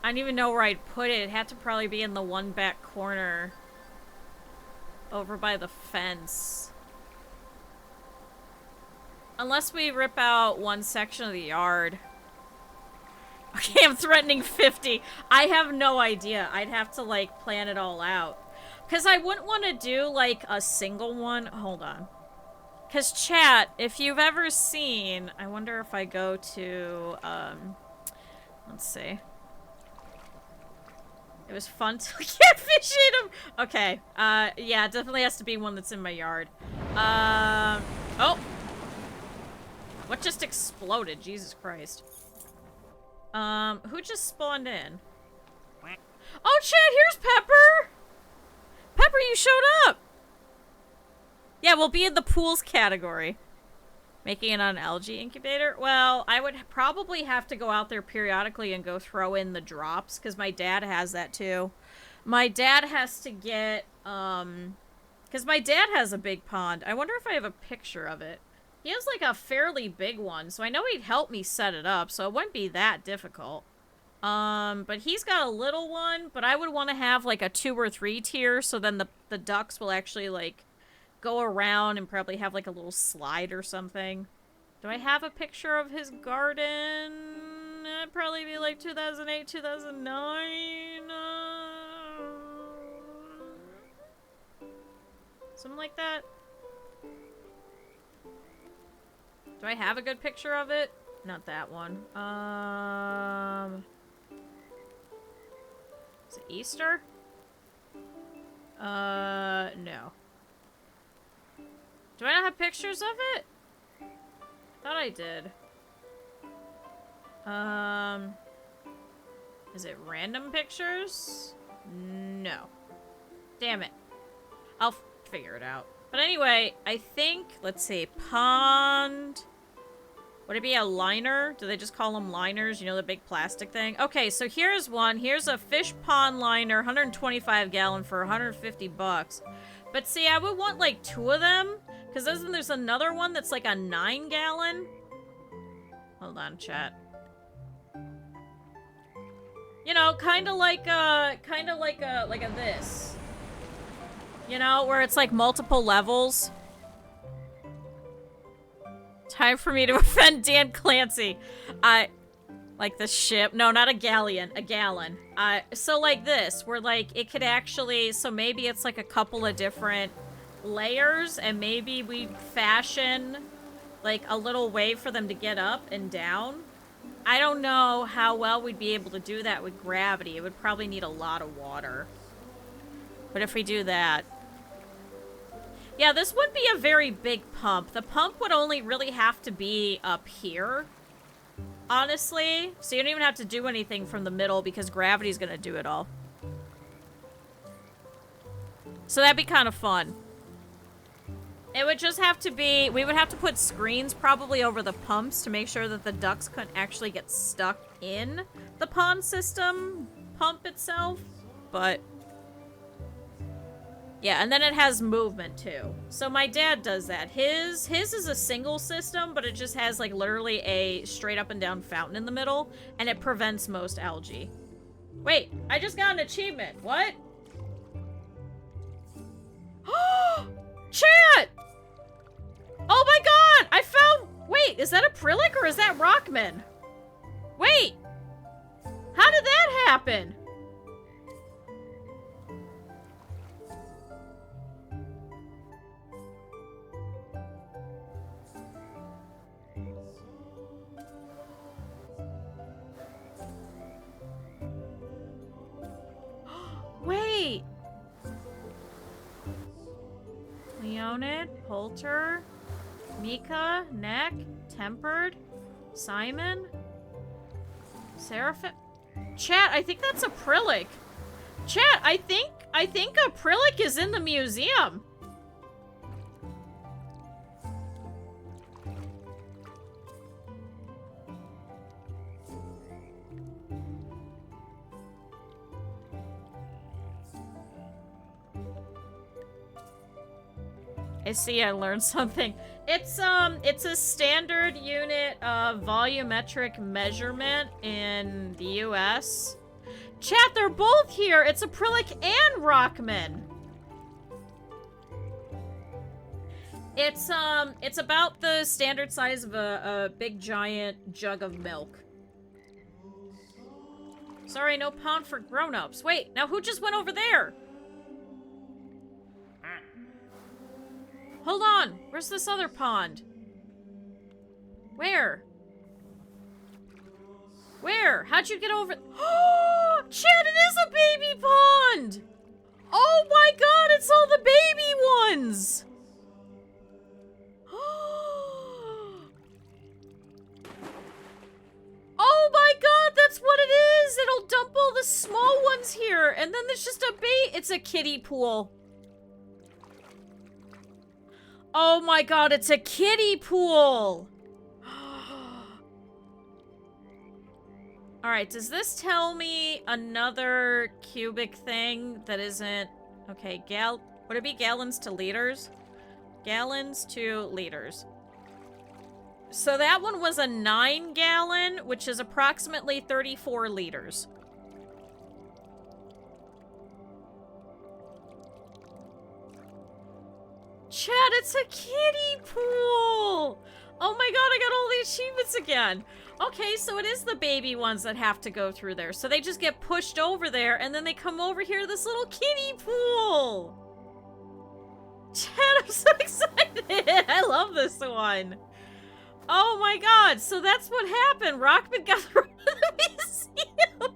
don't even know where I'd put it. It had to probably be in the one back corner. Over by the fence. Unless we rip out one section of the yard. Okay, I'm threatening 50. I have no idea. I'd have to, like, plan it all out. Because I wouldn't want to do, like, a single one. Hold on. Because, chat, if you've ever seen... I wonder if I go to, let's see. It was fun to catfish eat them. Okay. Yeah, it definitely has to be one that's in my yard. Oh! What just exploded? Jesus Christ. Who just spawned in? Oh, chat, here's Pepper! Pepper, you showed up! Yeah, we'll be in the pools category. Making it on an algae incubator? Well, I would probably have to go out there periodically and go throw in the drops, because my dad has that too. My dad has to get, because my dad has a big pond. I wonder if I have a picture of it. He has, like, a fairly big one, so I know he'd help me set it up, so it wouldn't be that difficult. But he's got a little one, but I would want to have, like, a 2 or 3 tier, so then the ducks will actually, like, go around and probably have, like, a little slide or something. Do I have a picture of his garden? It'd probably be, like, 2008, 2009. Something like that. Do I have a good picture of it? Not that one. Is it Easter? No. Do I not have pictures of it? Thought I did. Is it random pictures? No. Damn it. I'll figure it out. But anyway, I think, let's see, pond. Would it be a liner? Do they just call them liners? You know, the big plastic thing? Okay, so here's one. Here's a fish pond liner, 125 gallon for 150 bucks. But see, I would want like 2 of them, because there's another one that's like a 9 gallon. Hold on, chat. You know, kind of like a this. You know, where it's like multiple levels. Time for me to offend Dan Clancy. Like the ship. No, not a galleon. A gallon. So like this, where like it could actually, so maybe it's like a couple of different layers, and maybe we fashion like a little way for them to get up and down. I don't know how well we'd be able to do that with gravity. It would probably need a lot of water. But if we do that... Yeah, this wouldn't be a very big pump. The pump would only really have to be up here, honestly. So you don't even have to do anything from the middle because gravity's gonna do it all. So that'd be kind of fun. It would just have to be... We would have to put screens probably over the pumps to make sure that the ducks couldn't actually get stuck in the pond system pump itself. But... yeah, and then it has movement too. So my dad does that. His is a single system, but it just has like literally a straight up and down fountain in the middle, and it prevents most algae. Wait, I just got an achievement. What? Chat! Oh my god! I found... Wait, is that a Prillic or is that Rockman? Wait! How did that happen? Wait! Leonid, Poulter, Mika, Neck, Tempered, Simon, Seraphim. Chat, I think that's a Prillic. Chat, I think a Prillic is in the museum. I see, I learned something. It's a standard unit of volumetric measurement in the US. Chat, they're both here. It's acrylic and Rockman. It's about the standard size of a big giant jug of milk. Sorry, no pond for grown-ups. Wait, now who just went over there? Hold on, where's this other pond? Where? Where? How'd you get over? Oh, Chad, it is a baby pond! Oh my god, it's all the baby ones! Oh my god, that's what it is! It'll dump all the small ones here, and then there's just a it's a kiddie pool. Oh my god, it's a kiddie pool! Alright, does this tell me another cubic thing that isn't... Okay, would it be gallons to liters? Gallons to liters. So that one was a 9-gallon, which is approximately 34 liters. Chad, it's a kiddie pool! Oh my god, I got all the achievements again. Okay, so it is the baby ones that have to go through there. So they just get pushed over there, and then they come over here to this little kiddie pool. Chad, I'm so excited. I love this one. Oh my god, so that's what happened. Rockman got through the museum.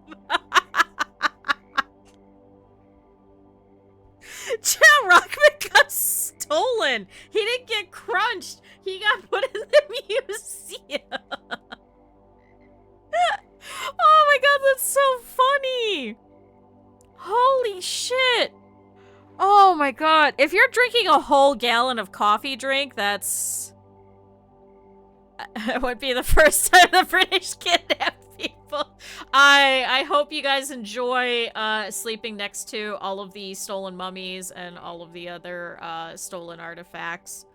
Chad, Rockman got stolen. He didn't get crunched. He got put in the museum. Oh my god, that's so funny. Holy shit. Oh my god. If you're drinking a whole gallon of coffee drink, that's... It would be the first time the British kidnapped people. I hope you guys enjoy sleeping next to all of the stolen mummies and all of the other stolen artifacts.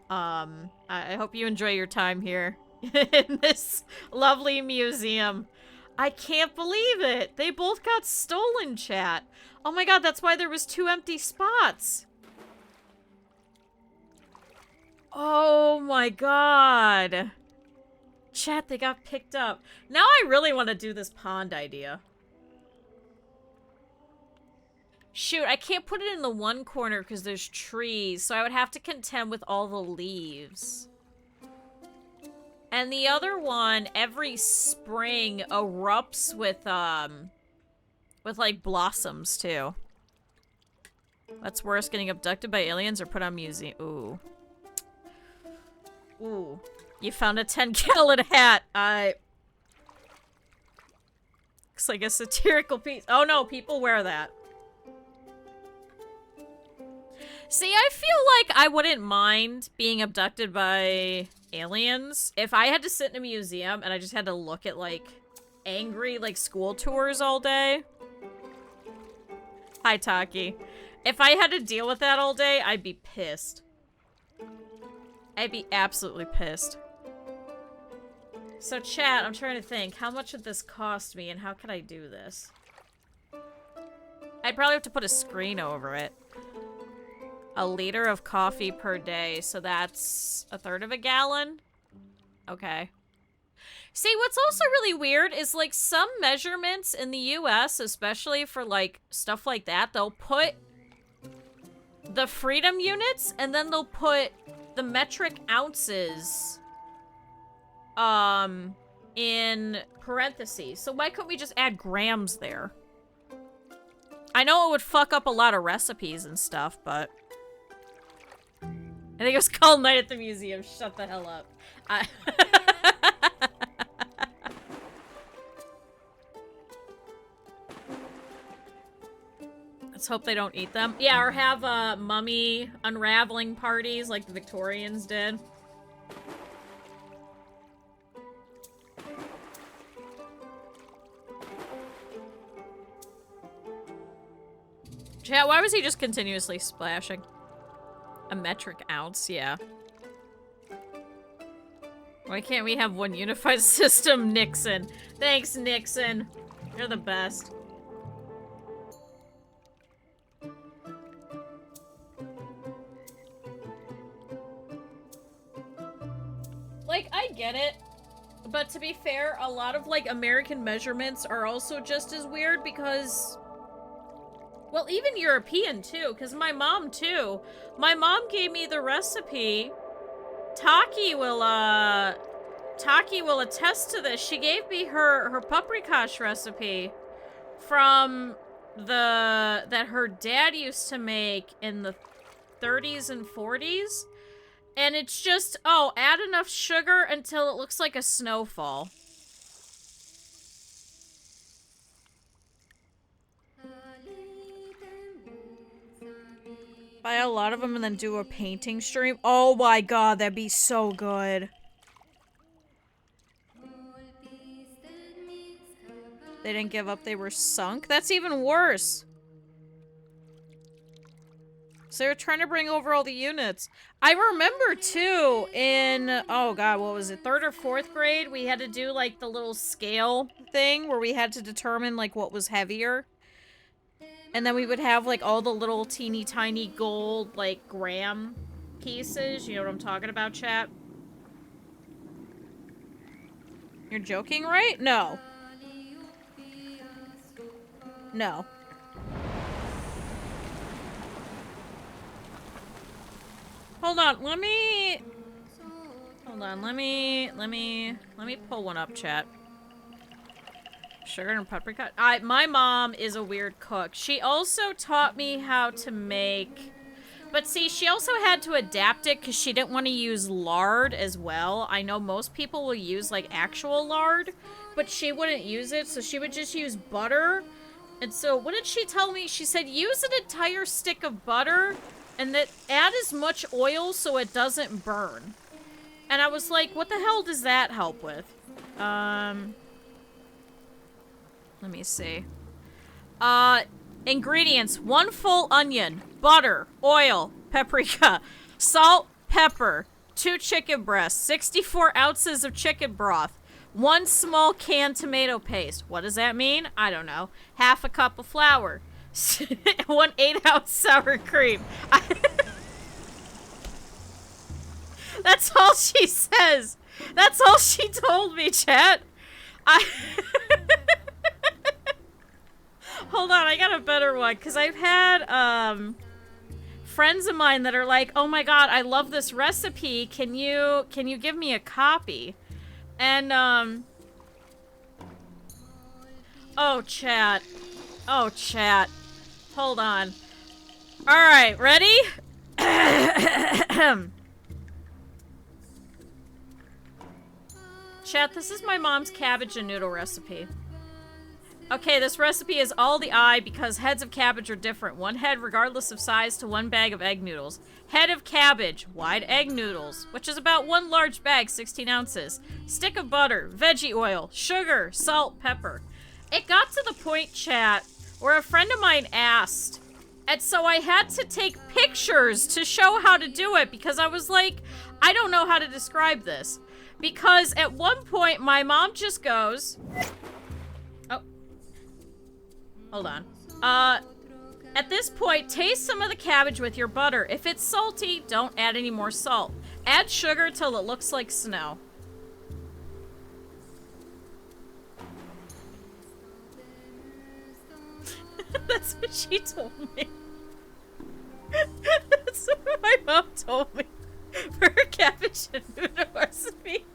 I hope you enjoy your time here in this lovely museum. I can't believe it. They both got stolen, chat. Oh my god, that's why there was 2 empty spots. Oh my god. Chat, they got picked up. Now I really want to do this pond idea. Shoot, I can't put it in the one corner because there's trees, so I would have to contend with all the leaves. And the other one, every spring, erupts with like, blossoms, too. What's worse, getting abducted by aliens or put on museum? Ooh. Ooh. You found a 10-gallon hat. Looks like a satirical piece. Oh no, people wear that. See, I feel like I wouldn't mind being abducted by aliens if I had to sit in a museum and I just had to look at, like, angry, like, school tours all day. Hi, Taki. If I had to deal with that all day, I'd be pissed. I'd be absolutely pissed. So, chat, I'm trying to think. How much would this cost me, and how could I do this? I'd probably have to put a screen over it. A liter of coffee per day, so that's 1/3 of a gallon? Okay. See, what's also really weird is, like, some measurements in the US, especially for, like, stuff like that, they'll put the freedom units, and then they'll put the metric ounces in parentheses. So why couldn't we just add grams there? I know it would fuck up a lot of recipes and stuff, but I think it was called Night at the Museum. Shut the hell up. Let's hope they don't eat them. Yeah, or have mummy unraveling parties like the Victorians did. Chat, why was he just continuously splashing? A metric ounce, yeah. Why can't we have one unified system, Nixon? Thanks, Nixon. You're the best. Like, I get it. But to be fair, a lot of, like, American measurements are also just as weird because... Well, even European, too, because my mom, too. My mom gave me the recipe. Taki will attest to this. She gave me her paprikash recipe from that her dad used to make in the 30s and 40s. And it's just, oh, add enough sugar until it looks like a snowfall. Buy a lot of them and then do a painting stream. Oh my god, that'd be so good. They didn't give up, they were sunk? That's even worse. So they were trying to bring over all the units. I remember too in, oh god, what was it, 3rd or 4th grade? We had to do like the little scale thing where we had to determine like what was heavier. And then we would have like all the little teeny tiny gold like gram pieces. You know what I'm talking about, chat? You're joking, right? No. No. Hold on, let me pull one up, chat. Sugar and paprika. My mom is a weird cook. She also taught me how to make, but see, she also had to adapt it because she didn't want to use lard as well. I know most people will use like actual lard, but she wouldn't use it, so she would just use butter. And so what did she tell me? She said use an entire stick of butter and that add as much oil so it doesn't burn. And I was like, what the hell does that help with? Let me see. Ingredients: 1 full onion, butter, oil, paprika, salt, pepper, 2 chicken breasts, 64 ounces of chicken broth, 1 small canned tomato paste. What does that mean? I don't know. Half a cup of flour, 1 8-ounce sour cream. That's all she says. That's all she told me, chat. Hold on, I got a better one, because I've had, friends of mine that are like, oh my god, I love this recipe, can you give me a copy? And, oh, chat. Oh, chat. Hold on. Alright, ready? Chat, this is my mom's cabbage and noodle recipe. Okay, this recipe is all the eye because heads of cabbage are different. 1 head regardless of size to 1 bag of egg noodles. Head of cabbage, wide egg noodles, which is about 1 large bag, 16 ounces. Stick of butter, veggie oil, sugar, salt, pepper. It got to the point, chat, where a friend of mine asked, and so I had to take pictures to show how to do it because I was like, I don't know how to describe this. Because at one point, my mom just goes... Oh. Hold on. At this point, taste some of the cabbage with your butter. If it's salty, don't add any more salt. Add sugar till it looks like snow. That's what she told me. That's what my mom told me for her cabbage and noodle recipe.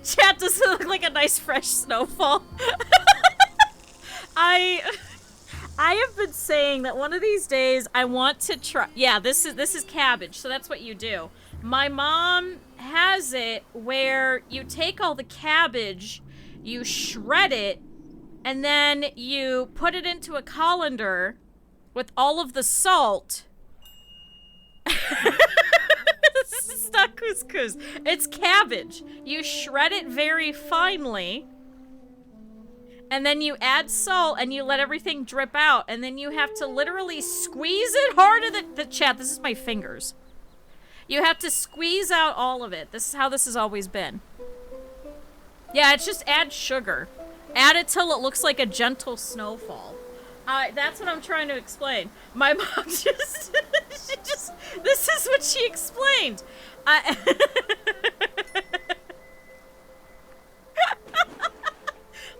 Chat, does it look like a nice fresh snowfall? I have been saying that one of these days I want to try. Yeah, this is cabbage, so that's what you do. My mom has it where you take all the cabbage, you shred it, and then you put it into a colander with all of the salt. This is not couscous. It's cabbage. You shred it very finely, and then you add salt, and you let everything drip out, and then you have to literally squeeze it hard in the chat. This is my fingers. You have to squeeze out all of it. This is how this has always been. Yeah, it's just add sugar. Add it till it looks like a gentle snowfall. That's what I'm trying to explain. My mom just, this is what she explained.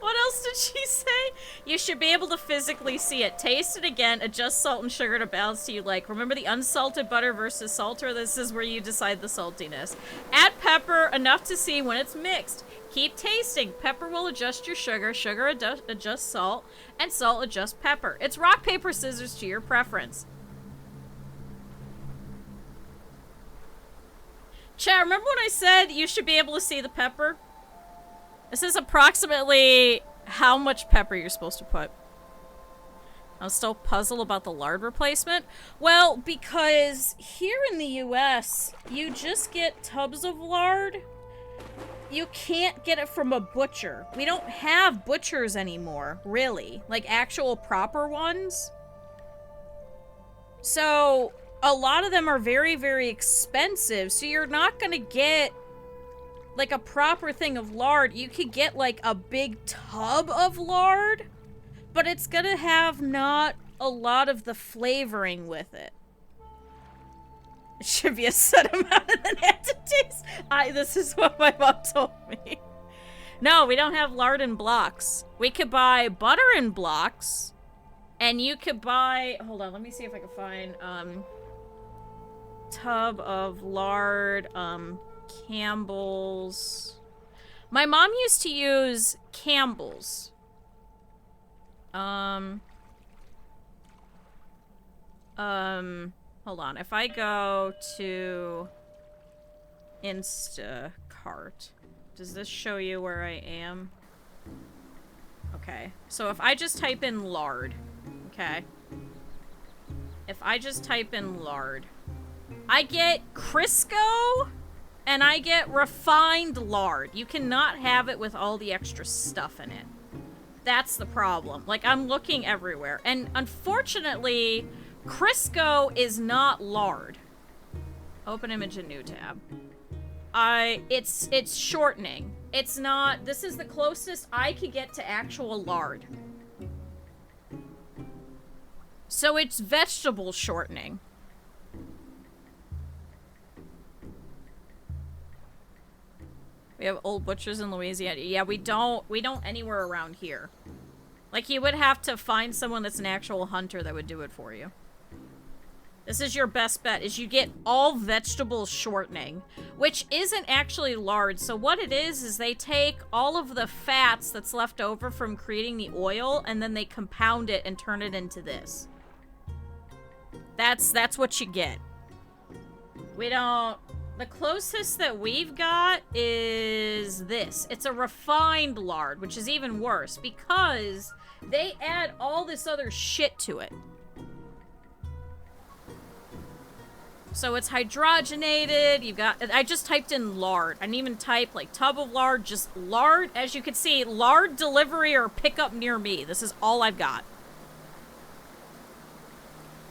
What else did she say? You should be able to physically see it. Taste it again. Adjust salt and sugar to balance to you like. Remember the unsalted butter versus salter? This is where you decide the saltiness. Add pepper enough to see when it's mixed. Keep tasting. Pepper will adjust your sugar. Sugar adjusts salt. And salt adjusts pepper. It's rock, paper, scissors to your preference. Chat, remember when I said you should be able to see the pepper? This is approximately how much pepper you're supposed to put. I'm still puzzled about the lard replacement. Well, because here in the US, you just get tubs of lard. You can't get it from a butcher. We don't have butchers anymore, really. Like actual proper ones. So a lot of them are very, very expensive. So you're not gonna get like a proper thing of lard. You could get like a big tub of lard, but it's gonna have not a lot of the flavoring with it. It should be a set amount and then have to taste. This is what my mom told me. No, we don't have lard in blocks. We could buy butter in blocks, and you could buy, hold on, let me see if I can find, tub of lard, Campbell's. My mom used to use Campbell's. Hold on. If I go to Instacart, does this show you where I am? Okay. So if I just type in lard, okay. If I just type in lard, I get Crisco and I get refined lard. You cannot have it with all the extra stuff in it. That's the problem. Like, I'm looking everywhere. And unfortunately, Crisco is not lard. Open image in new tab. It's shortening. It's not, this is the closest I could get to actual lard. So it's vegetable shortening. We have old butchers in Louisiana. Yeah, we don't anywhere around here. Like, you would have to find someone that's an actual hunter that would do it for you. This is your best bet, is you get all vegetable shortening, which isn't actually lard. So what it is they take all of the fats that's left over from creating the oil, and then they compound it and turn it into this. That's what you get. We don't... The closest that we've got is this. It's a refined lard, which is even worse because they add all this other shit to it. So it's hydrogenated. You've got... I just typed in lard. I didn't even type, like, tub of lard. Just lard. As you can see, lard delivery or pickup near me. This is all I've got.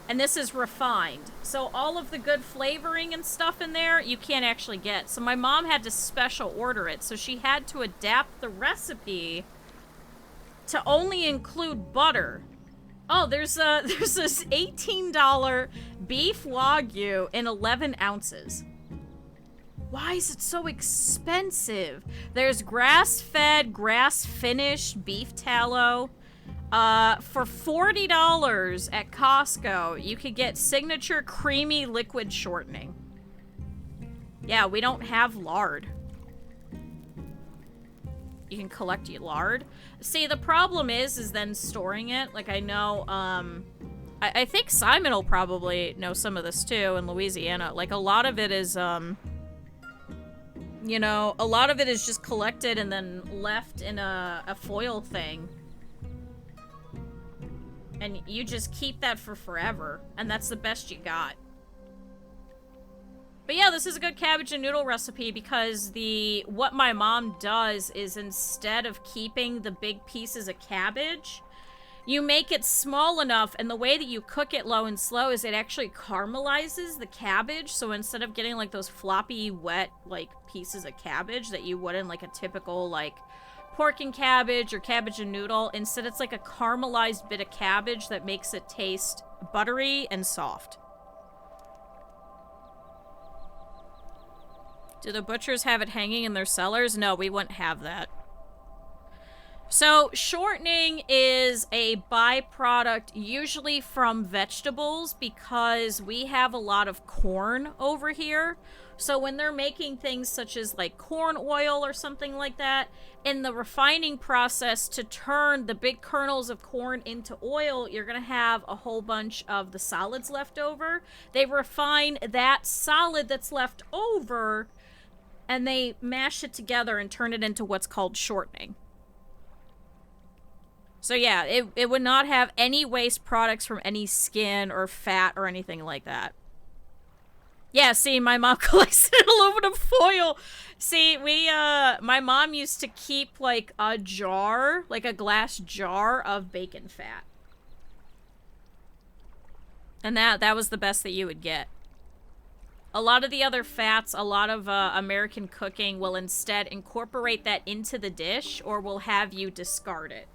And this is refined. So all of the good flavoring and stuff in there, you can't actually get. So my mom had to special order it. So she had to adapt the recipe to only include butter. Oh, there's this $18 beef Wagyu in 11 ounces. Why is it so expensive? There's grass-fed, grass-finished beef tallow. For $40 at Costco, you could get signature creamy liquid shortening. Yeah, we don't have lard. You can collect your lard. See, the problem is then storing it. Like, I know, I think Simon will probably know some of this too in Louisiana. Like, a lot of it is, you know, a lot of it is just collected and then left in a foil thing. And you just keep that for forever. And that's the best you got. But yeah, this is a good cabbage and noodle recipe because what my mom does is instead of keeping the big pieces of cabbage, you make it small enough, and the way that you cook it low and slow is it actually caramelizes the cabbage. So instead of getting like those floppy, wet, like pieces of cabbage that you would in like a typical like pork and cabbage or cabbage and noodle, instead it's like a caramelized bit of cabbage that makes it taste buttery and soft. Do the butchers have it hanging in their cellars? No, we wouldn't have that. So, shortening is a byproduct usually from vegetables because we have a lot of corn over here. So when they're making things such as like corn oil or something like that, in the refining process to turn the big kernels of corn into oil, you're going to have a whole bunch of the solids left over. They refine that solid that's left over and they mash it together and turn it into what's called shortening. So yeah, it would not have any waste products from any skin or fat or anything like that. Yeah, see, my mom collects aluminum foil. See, my mom used to keep, like, a jar, like a glass jar of bacon fat. And that was the best that you would get. A lot of the other fats, a lot of American cooking will instead incorporate that into the dish or will have you discard it.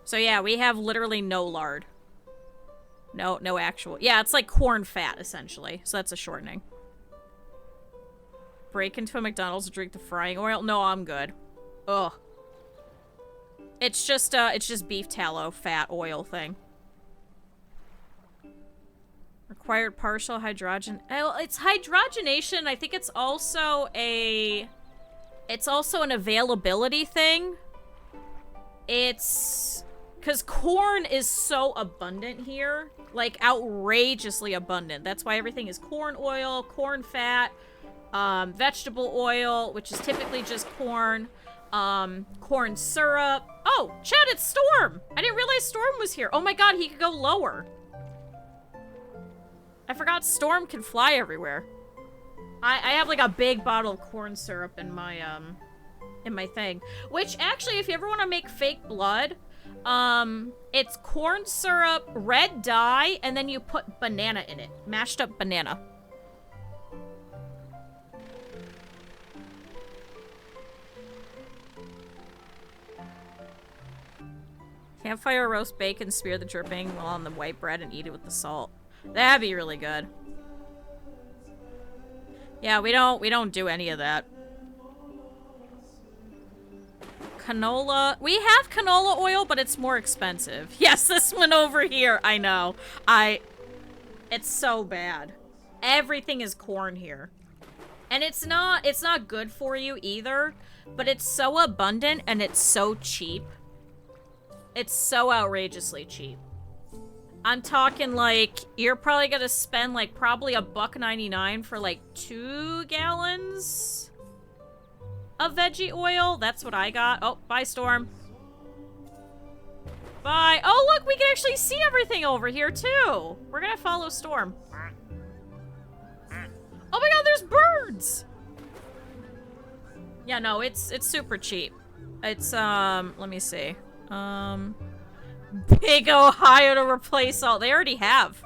So yeah, we have literally no lard. No actual. Yeah, it's like corn fat, essentially. So that's a shortening. Break into a McDonald's to drink the frying oil? No, I'm good. Ugh. It's just beef tallow, fat, oil thing. Required partial hydrogen. Oh, it's hydrogenation. I think it's also an availability thing. It's... because corn is so abundant here. Like, outrageously abundant. That's why everything is corn oil, corn fat, vegetable oil, which is typically just corn, corn syrup. Oh, Chad, it's Storm! I didn't realize Storm was here. Oh my god, he could go lower. I forgot Storm can fly everywhere. I have, like, a big bottle of corn syrup in my thing. Which, actually, if you ever want to make fake blood... it's corn syrup, red dye, and then you put banana in it. Mashed up banana. Campfire roast bacon, smear the dripping while on the white bread and eat it with the salt. That'd be really good. Yeah, we don't do any of that. Canola. We have canola oil, but it's more expensive. Yes, this one over here. I know. It's so bad. Everything is corn here. And it's not good for you either, but it's so abundant and it's so cheap. It's so outrageously cheap. I'm talking like you're probably gonna spend like probably $1.99 for like 2 gallons of veggie oil. That's what I got. Oh, bye, Storm. Bye. Oh, look, we can actually see everything over here, too. We're gonna follow Storm. Oh my god, there's birds! Yeah, no, it's super cheap. It's, let me see. Big Ohio to replace all. They already have.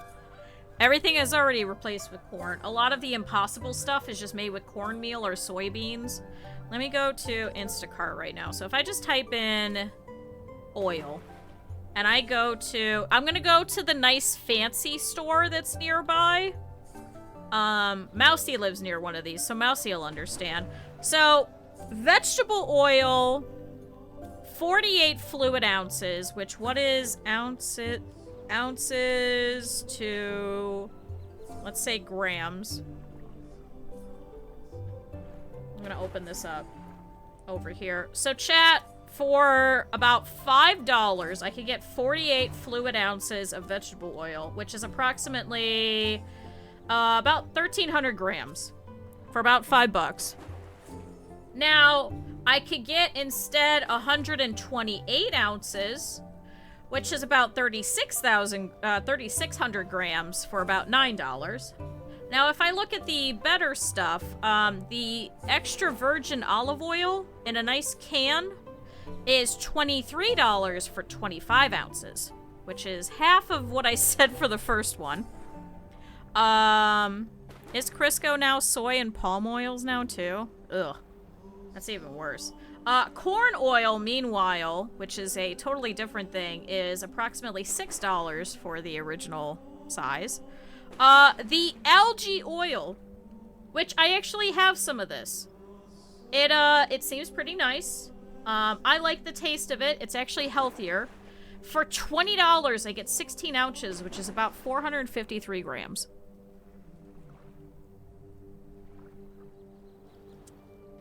Everything is already replaced with corn. A lot of the impossible stuff is just made with cornmeal or soybeans. Let me go to Instacart right now. So if I just type in oil and I go to, I'm gonna go to the nice fancy store that's nearby. Mousy lives near one of these, so Mousy will understand. So vegetable oil, 48 fluid ounces, which what is ounces to, let's say grams. I'm gonna open this up over here. So chat, for about $5, I could get 48 fluid ounces of vegetable oil, which is approximately about 1,300 grams for about $5. Now, I could get instead 128 ounces, which is about 3,600 grams for about $9. Now, if I look at the better stuff, the extra virgin olive oil in a nice can is $23 for 25 ounces, which is half of what I said for the first one. Is Crisco now soy and palm oils now too? Ugh. That's even worse. Corn oil, meanwhile, which is a totally different thing, is approximately $6 for the original size. The algae oil, which I actually have some of this. It seems pretty nice. I like the taste of it. It's actually healthier. For $20, I get 16 ounces, which is about 453 grams.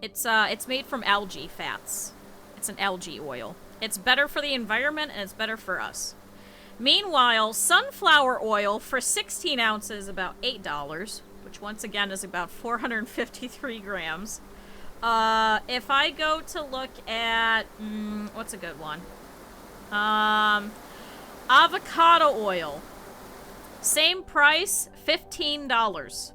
It's made from algae fats. It's an algae oil. It's better for the environment, and it's better for us. Meanwhile, sunflower oil for 16 ounces, about $8, which once again is about 453 grams. If I go to look at, what's a good one? Avocado oil. Same price, $15.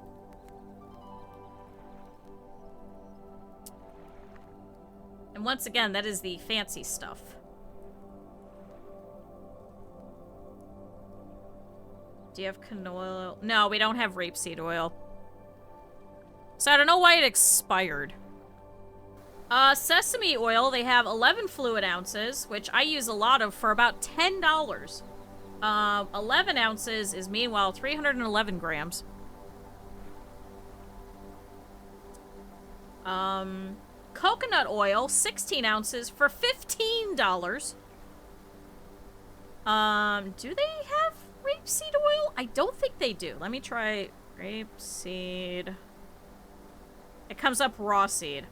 And once again, that is the fancy stuff. Do you have canola oil? No, we don't have rapeseed oil. So I don't know why it expired. Sesame oil, they have 11 fluid ounces, which I use a lot of for about $10. 11 ounces is meanwhile 311 grams. Coconut oil, 16 ounces for $15. Do they have rapeseed oil? I don't think they do. Let me try rapeseed. It comes up raw seed.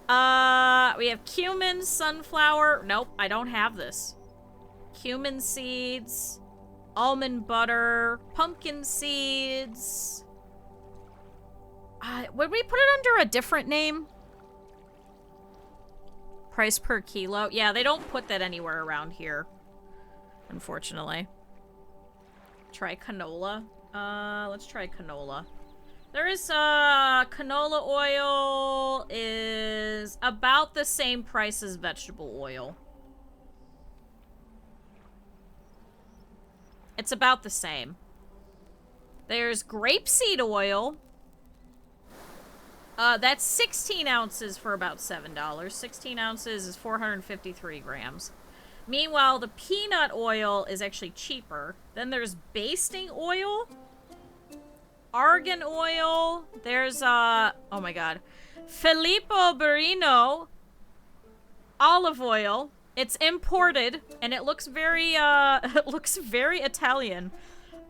We have cumin, sunflower. Nope, I don't have this. Cumin seeds, almond butter, pumpkin seeds. Would we put it under a different name? Price per kilo? Yeah, they don't put that anywhere around here, unfortunately. Try canola. Let's try canola. There is, canola oil is about the same price as vegetable oil. It's about the same. There's grapeseed oil. That's 16 ounces for about $7. 16 ounces is 453 grams. Meanwhile, the peanut oil is actually cheaper. Then there's basting oil. Argan oil. There's, oh my god. Filippo Burino olive oil. It's imported, and it looks very, it looks very Italian.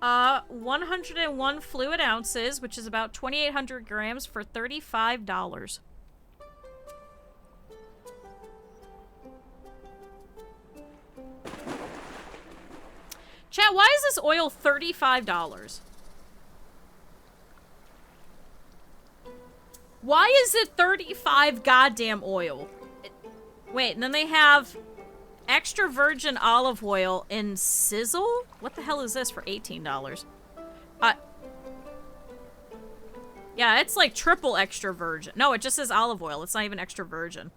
101 fluid ounces, which is about 2,800 grams for $35. Chat, why is this oil $35? Why is it 35 goddamn oil? Wait, and then they have extra virgin olive oil in sizzle? What the hell is this for $18? Yeah, it's like triple extra virgin. No, it just says olive oil. It's not even extra virgin.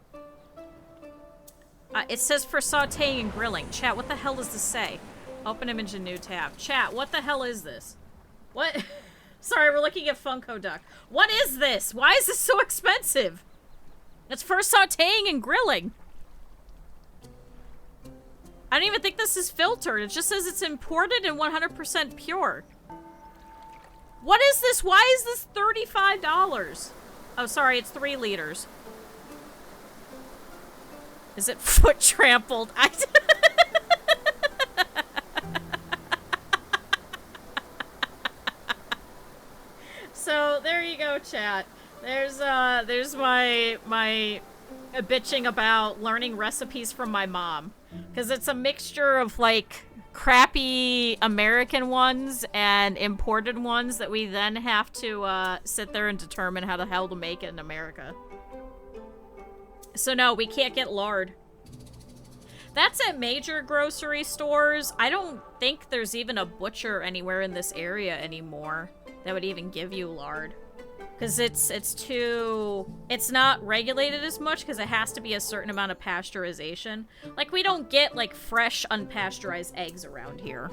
It says for sauteing and grilling. Chat, what the hell does this say? Open image in new tab. Chat, what the hell is this? What? Sorry, we're looking at Funko Duck. What is this? Why is this so expensive? It's for sauteing and grilling. I don't even think this is filtered. It just says it's imported and 100% pure. What is this? Why is this $35? Oh, sorry, it's 3 liters. Is it foot trampled? So, there you go, chat. There's my bitching about learning recipes from my mom. Because it's a mixture of, like, crappy American ones and imported ones that we then have to, sit there and determine how the hell to make it in America. So no, we can't get lard. That's at major grocery stores. I don't think there's even a butcher anywhere in this area anymore that would even give you lard. Because it's not regulated as much because it has to be a certain amount of pasteurization. Like, we don't get, like, fresh, unpasteurized eggs around here.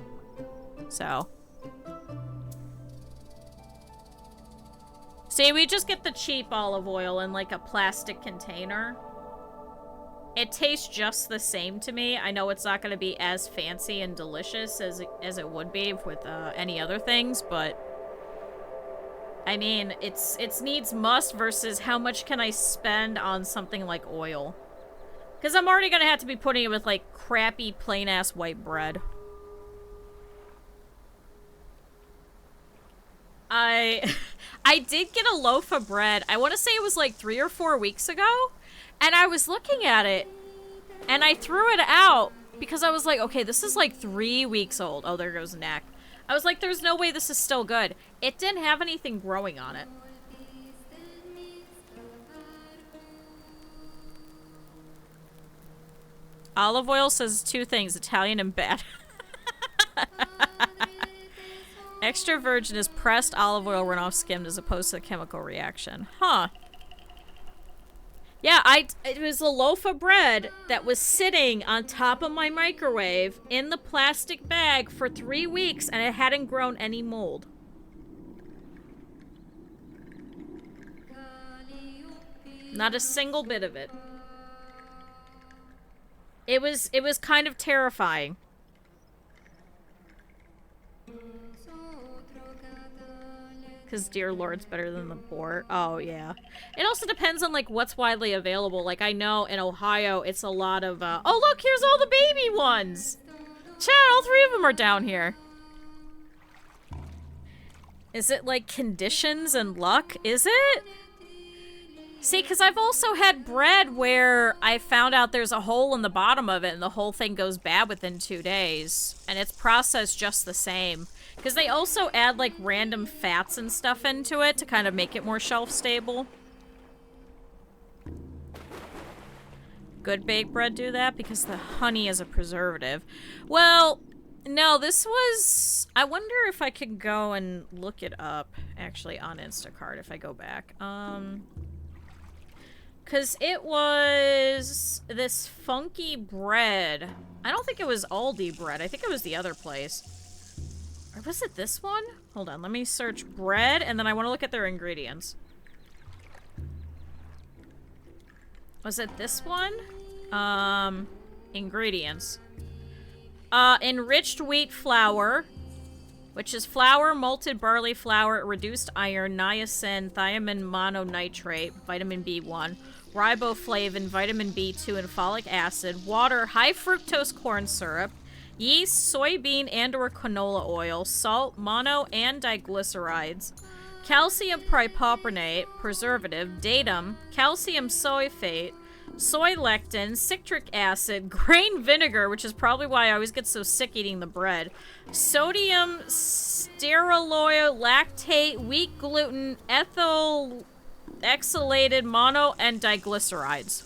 So. See, we just get the cheap olive oil in, like, a plastic container. It tastes just the same to me. I know it's not going to be as fancy and delicious as it would be with any other things, but... I mean, it's needs must versus how much can I spend on something like oil. Because I'm already going to have to be putting it with, like, crappy, plain-ass white bread. I did get a loaf of bread. I want to say it was, like, 3 or 4 weeks ago. And I was looking at it, and I threw it out because I was like, okay, this is, like, 3 weeks old. Oh, there goes Knack. I was like, there's no way this is still good. It didn't have anything growing on it. Olive oil says 2 things, Italian and bad. Extra virgin is pressed olive oil runoff skimmed as opposed to a chemical reaction. Huh. Yeah, it was a loaf of bread that was sitting on top of my microwave in the plastic bag for 3 weeks, and it hadn't grown any mold. Not a single bit of it. It was kind of terrifying. Because Dear Lord's better than the boar. Oh, yeah. It also depends on, like, what's widely available. Like, I know in Ohio, it's a lot of, oh, look, here's all the baby ones! Chat, all 3 of them are down here. Is it, like, conditions and luck? Is it? See, because I've also had bread where I found out there's a hole in the bottom of it and the whole thing goes bad within 2 days. And it's processed just the same. Because they also add, like, random fats and stuff into it to kind of make it more shelf-stable. Good baked bread do that? Because the honey is a preservative. Well, no, this was... I wonder if I could go and look it up, actually, on Instacart if I go back. Because it was this funky bread. I don't think it was Aldi bread. I think it was the other place. Or was it this one? Hold on, let me search bread, and then I want to look at their ingredients. Was it this one? Ingredients. Enriched wheat flour, which is flour, malted barley flour, reduced iron, niacin, thiamine mononitrate, vitamin B1, riboflavin, vitamin B2, and folic acid, water, high fructose corn syrup, yeast, soybean and or canola oil, salt, mono and diglycerides, calcium propionate, preservative, datum, calcium sulfate, soy lectin, citric acid, grain vinegar, which is probably why I always get so sick eating the bread, sodium sterolol lactate, wheat gluten, ethyl ethylated mono and diglycerides.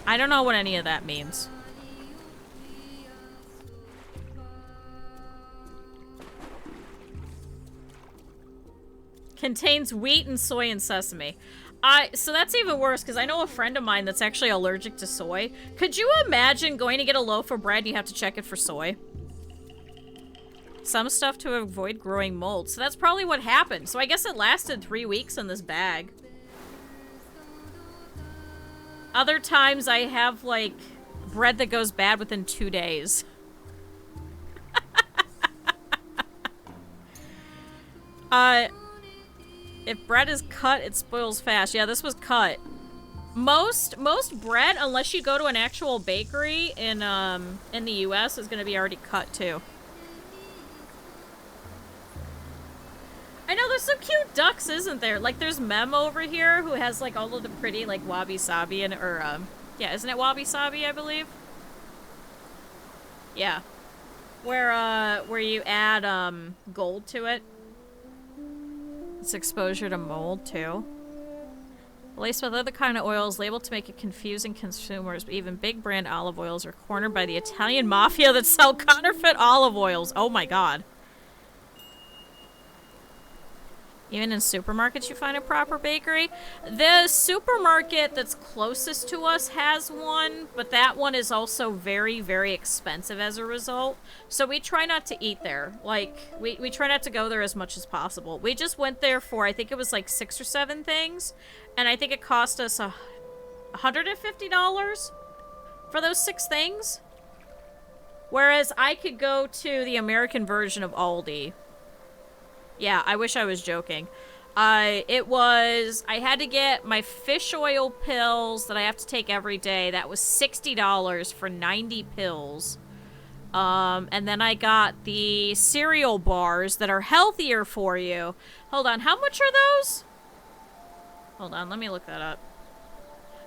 I don't know what any of that means. Contains wheat and soy and sesame. So that's even worse, because I know a friend of mine that's actually allergic to soy. Could you imagine going to get a loaf of bread and you have to check it for soy? Some stuff to avoid growing mold. So that's probably what happened. So I guess it lasted 3 weeks in this bag. Other times I have, like, bread that goes bad within 2 days. If bread is cut, it spoils fast. Yeah, this was cut. Most bread, unless you go to an actual bakery in the US, is gonna be already cut too. I know there's some cute ducks, isn't there? Like there's Mem over here who has like all of the pretty like wabi sabi and yeah, isn't it wabi sabi, I believe? Yeah. Where you add gold to it. It's exposure to mold, too. Laced with other kind of oils, labeled to make it confusing consumers, but even big brand olive oils are cornered by the Italian mafia that sell counterfeit olive oils. Oh my god. Even in supermarkets you find a proper bakery. The supermarket that's closest to us has one, but that one is also very, very expensive as a result. So we try not to eat there. Like, we try not to go there as much as possible. We just went there for, I think it was like 6 or 7 things, and I think it cost us $150 for those 6 things. Whereas I could go to the American version of Aldi. Yeah, I wish I was joking. I had to get my fish oil pills that I have to take every day. That was $60 for 90 pills. And then I got the cereal bars that are healthier for you. Hold on, how much are those? Hold on, let me look that up.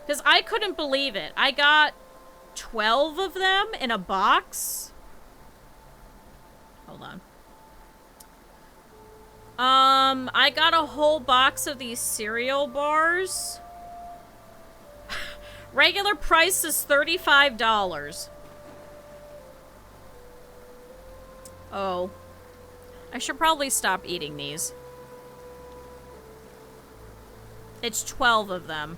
Because I couldn't believe it. I got 12 of them in a box. Hold on. I got a whole box of these cereal bars. Regular price is $35. Oh. I should probably stop eating these. It's 12 of them.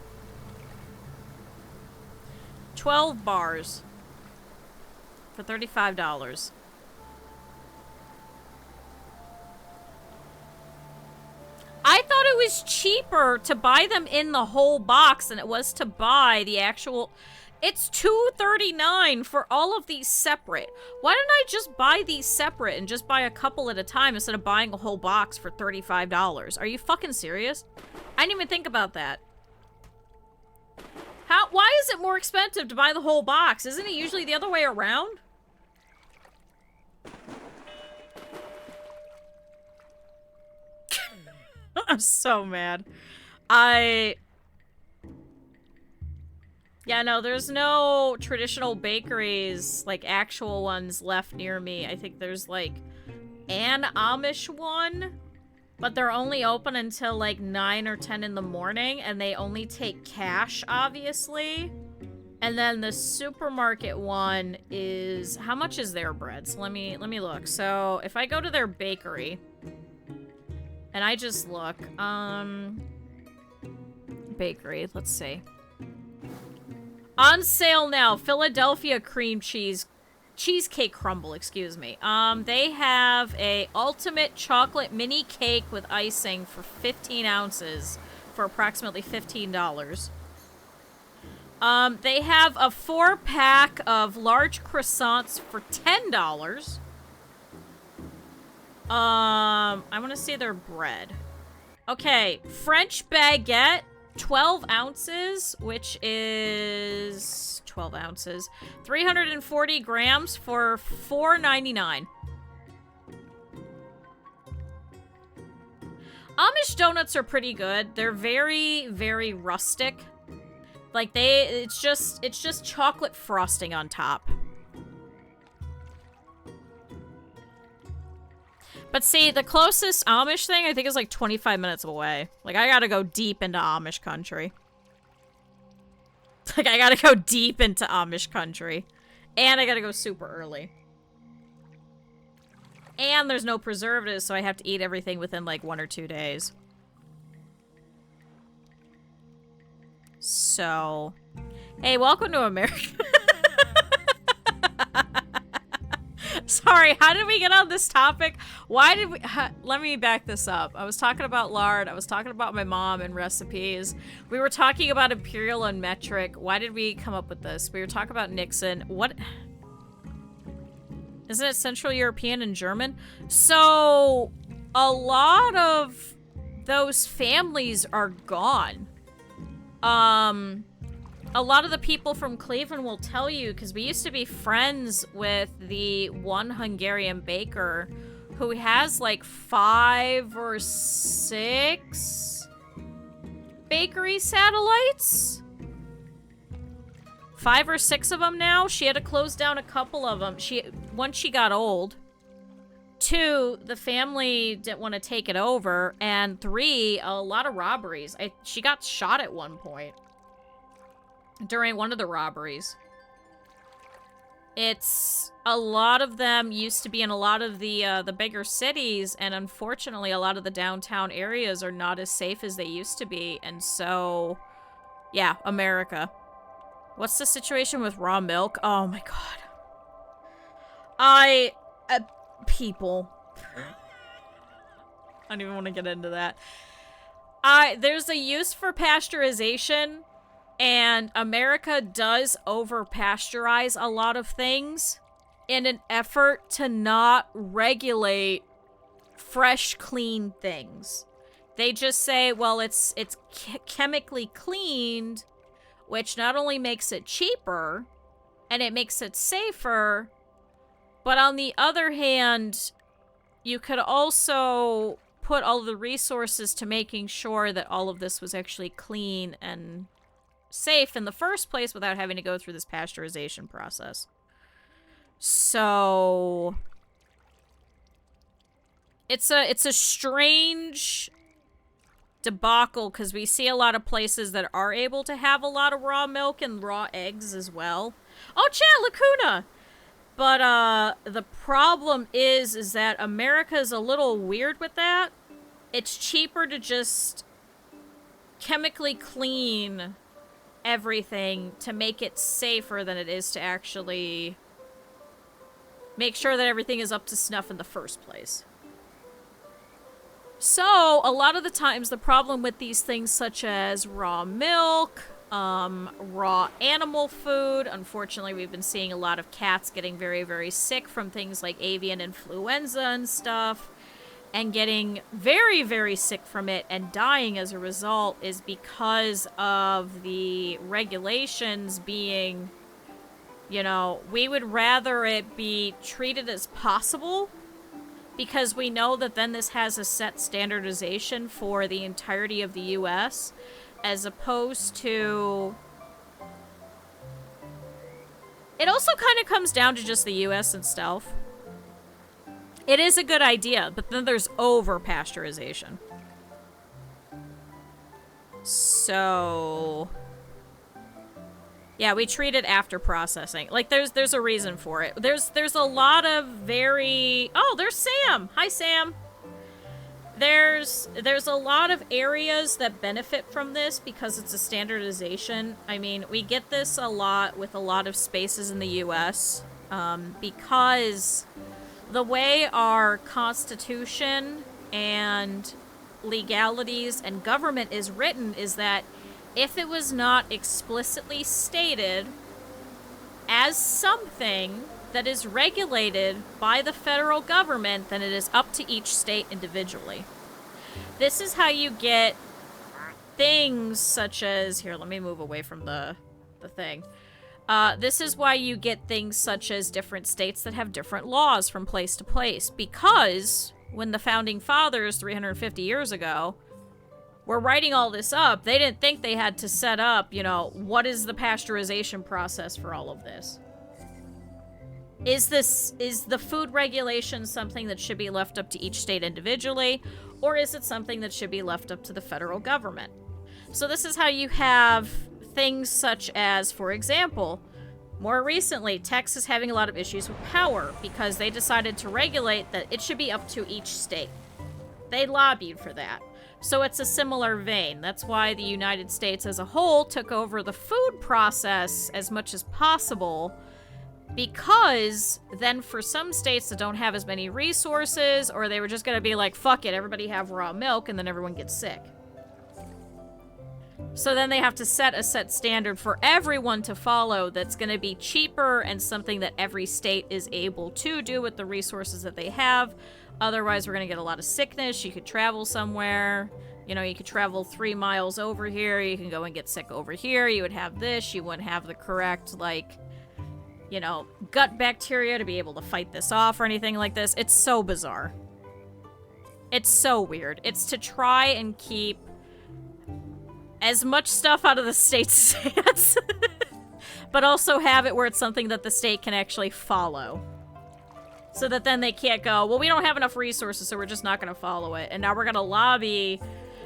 12 bars. For $35. I thought it was cheaper to buy them in the whole box than it was to buy the actual... It's $2.39 for all of these separate. Why didn't I just buy these separate and just buy a couple at a time instead of buying a whole box for $35? Are you fucking serious? I didn't even think about that. Why is it more expensive to buy the whole box? Isn't it usually the other way around? I'm so mad. Yeah, no, there's no traditional bakeries, like actual ones left near me. I think there's like an Amish one, but they're only open until like 9 or 10 in the morning, and they only take cash, obviously. And then the supermarket one is, how much is their bread? So let me look. So if I go to their bakery and I just look, bakery, let's see. On sale now, Philadelphia cream cheesecake crumble, excuse me. They have a ultimate chocolate mini cake with icing for 15 ounces for approximately $15. They have a 4-pack of large croissants for $10. I want to see their bread. Okay, French baguette, 12 ounces, which is 12 ounces, 340 grams for $4.99. Amish donuts are pretty good. They're very, very rustic. Like it's just chocolate frosting on top. But see, the closest Amish thing I think is like 25 minutes away. Like I gotta go deep into Amish country. Like I gotta go deep into Amish country. And I gotta go super early. And there's no preservatives, so I have to eat everything within like 1 or 2 days. So, hey, welcome to America. Sorry, how did we get on this topic? Why did we... let me back this up. I was talking about lard. I was talking about my mom and recipes. We were talking about imperial and metric. Why did we come up with this? We were talking about Nixon. What... Isn't it Central European and German? So, a lot of those families are gone. A lot of the people from Cleveland will tell you, because we used to be friends with the one Hungarian baker who has like 5 or 6 bakery satellites. 5 or 6 of them now. She had to close down a couple of them. Once she got old. 2, the family didn't want to take it over. And 3, a lot of robberies. She got shot at one point. During one of the robberies. It's a lot of them used to be in a lot of the bigger cities, and unfortunately a lot of the downtown areas are not as safe as they used to be, and so yeah, America. What's the situation with raw milk? Oh my god. People. I don't even want to get into that. There's a use for pasteurization, and America does over-pasteurize a lot of things in an effort to not regulate fresh, clean things. They just say, well, it's chemically cleaned, which not only makes it cheaper, and it makes it safer, but on the other hand, you could also put all the resources to making sure that all of this was actually clean and safe in the first place without having to go through this pasteurization process. So it's a strange debacle, because we see a lot of places that are able to have a lot of raw milk and raw eggs as well. Oh, chat, Lacuna! But, the problem is that America's a little weird with that. It's cheaper to just chemically clean everything to make it safer than it is to actually make sure that everything is up to snuff in the first place. So, a lot of the times, the problem with these things such as raw milk, raw animal food. Unfortunately, we've been seeing a lot of cats getting very, very sick from things like avian influenza and stuff, and getting very, very sick from it and dying as a result is because of the regulations being, you know, we would rather it be treated as possible, because we know that then this has a set standardization for the entirety of the US, as opposed to... It also kind of comes down to just the US itself. It is a good idea, but then there's over-pasteurization. So... yeah, we treat it after processing. Like, there's a reason for it. There's a lot of very... Oh, there's Sam! Hi, Sam! There's a lot of areas that benefit from this because it's a standardization. I mean, we get this a lot with a lot of spaces in the US, because the way our Constitution and legalities and government is written is that if it was not explicitly stated as something that is regulated by the federal government, then it is up to each state individually. This is how you get things such as... Here, let me move away from the thing. This is why you get things such as different states that have different laws from place to place. Because when the Founding Fathers, 350 years ago, were writing all this up, they didn't think they had to set up, you know, what is the pasteurization process for all of this? Is the food regulation something that should be left up to each state individually, or is it something that should be left up to the federal government? So this is how you have things such as, for example, more recently, Texas having a lot of issues with power because they decided to regulate that it should be up to each state. They lobbied for that. So it's a similar vein. That's why the United States as a whole took over the food process as much as possible, because then for some states that don't have as many resources, or they were just going to be like, fuck it, everybody have raw milk, and then everyone gets sick. So then they have to set a set standard for everyone to follow that's going to be cheaper and something that every state is able to do with the resources that they have. Otherwise, we're going to get a lot of sickness. You could travel somewhere. You know, you could travel 3 miles over here. You can go and get sick over here. You would have this. You wouldn't have the correct, like, you know, gut bacteria to be able to fight this off or anything like this. It's so bizarre. It's so weird. It's to try and keep as much stuff out of the state's hands, but also have it where it's something that the state can actually follow. So that then they can't go, well, we don't have enough resources, so we're just not going to follow it. And now we're going to lobby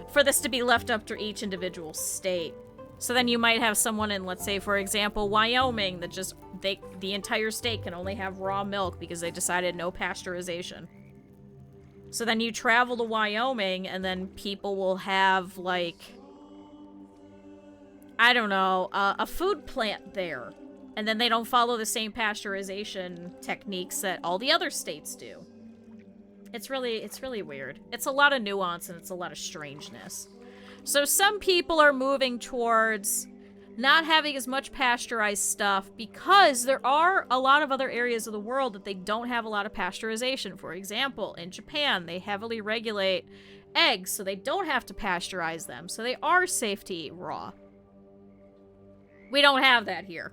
for this to be left up to each individual state. So then you might have someone in, let's say, for example, Wyoming that just the entire state can only have raw milk because they decided no pasteurization. So then you travel to Wyoming, and then people will have, like, I don't know, a food plant there. And then they don't follow the same pasteurization techniques that all the other states do. It's really weird. It's a lot of nuance and it's a lot of strangeness. So some people are moving towards not having as much pasteurized stuff because there are a lot of other areas of the world that they don't have a lot of pasteurization. For example, in Japan, they heavily regulate eggs, so they don't have to pasteurize them, so they are safe to eat raw. We don't have that here.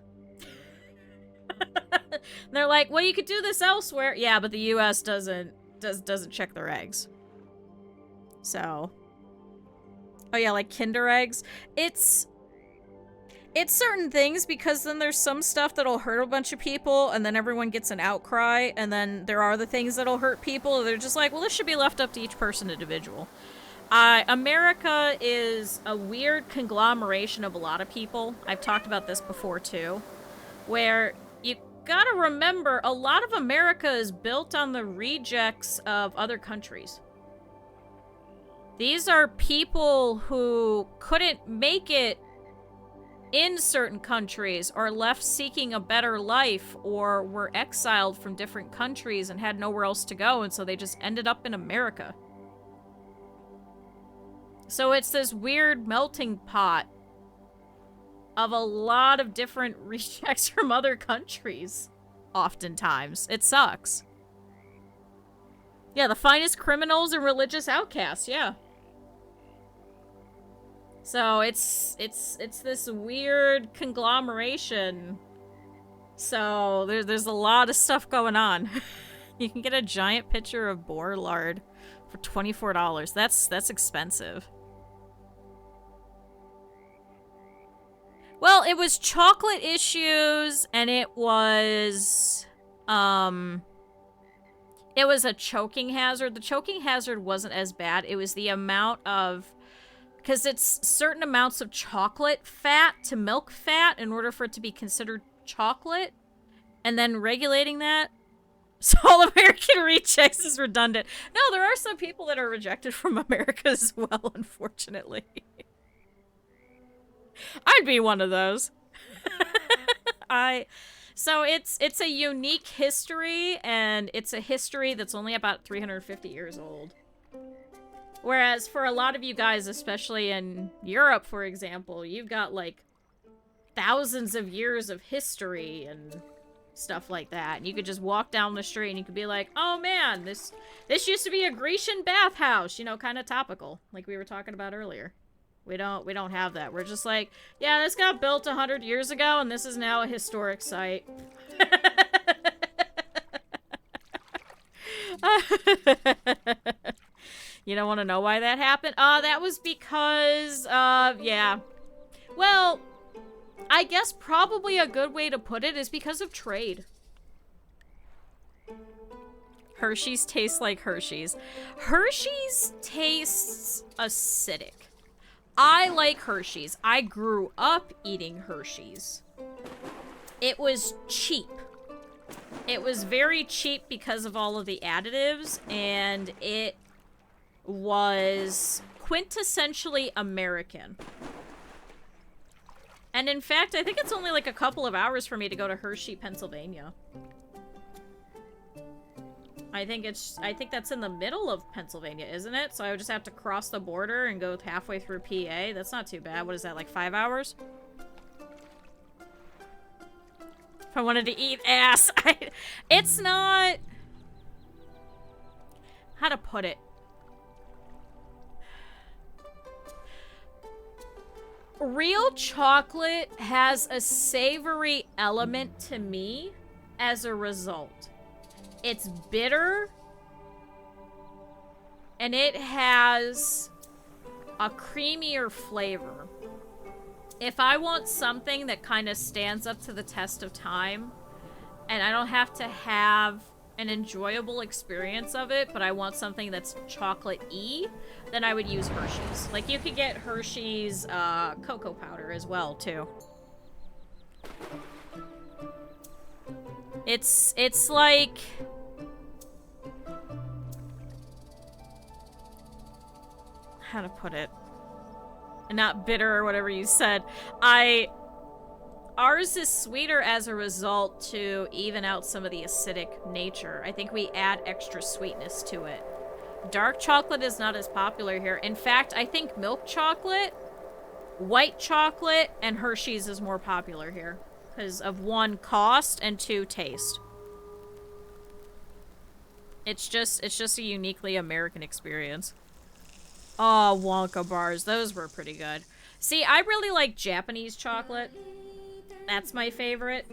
They're like, well, you could do this elsewhere. Yeah, but the US doesn't check their eggs. So, oh yeah, like Kinder eggs. It's certain things, because then there's some stuff that'll hurt a bunch of people and then everyone gets an outcry, and then there are the things that'll hurt people. They're just like, well, this should be left up to each person individual. America is a weird conglomeration of a lot of people. I've talked about this before too, where you gotta remember a lot of America is built on the rejects of other countries. These are people who couldn't make it in certain countries, or left seeking a better life, or were exiled from different countries and had nowhere else to go, and so they just ended up in America. So it's this weird melting pot of a lot of different rejects from other countries, oftentimes. It sucks. Yeah, the finest criminals and religious outcasts, yeah. So it's this weird conglomeration. So there's a lot of stuff going on. You can get a giant pitcher of boar lard for $24. That's expensive. Well, it was chocolate issues, and it was a choking hazard. The choking hazard wasn't as bad. It was the amount of, because it's certain amounts of chocolate fat to milk fat in order for it to be considered chocolate, and then regulating that. So all American rejects is redundant. No, there are some people that are rejected from America as well, unfortunately. I'd be one of those. So it's a unique history, and it's a history that's only about 350 years old. Whereas for a lot of you guys, especially in Europe, for example, you've got like thousands of years of history and stuff like that. And you could just walk down the street and you could be like, oh man, this used to be a Grecian bathhouse, you know, kind of topical, like we were talking about earlier. We don't have that. We're just like, yeah, this got built 100 years ago and this is now a historic site. You don't want to know why that happened? That was because, yeah. Well, I guess probably a good way to put it is because of trade. Hershey's tastes like Hershey's. Hershey's tastes acidic. I like Hershey's. I grew up eating Hershey's. It was cheap. It was very cheap because of all of the additives, and it was quintessentially American. And in fact, I think it's only like a couple of hours for me to go to Hershey, Pennsylvania. I think that's in the middle of Pennsylvania, isn't it? So I would just have to cross the border and go halfway through PA. That's not too bad. What is that, like 5 hours? If I wanted to eat ass. It's not... How to put it? Real chocolate has a savory element to me as a result. It's bitter, and it has a creamier flavor. If I want something that kind of stands up to the test of time, and I don't have to have an enjoyable experience of it, but I want something that's chocolate-y, then I would use Hershey's. Like, you could get Hershey's cocoa powder as well, too. It's like... how to put it? Not bitter or whatever you said. Ours is sweeter as a result to even out some of the acidic nature. I think we add extra sweetness to it. Dark chocolate is not as popular here. In fact, I think milk chocolate, white chocolate, and Hershey's is more popular here. Because of 1, cost, and 2, taste. It's just a uniquely American experience. Oh, Wonka bars. Those were pretty good. See, I really like Japanese chocolate. That's my favorite.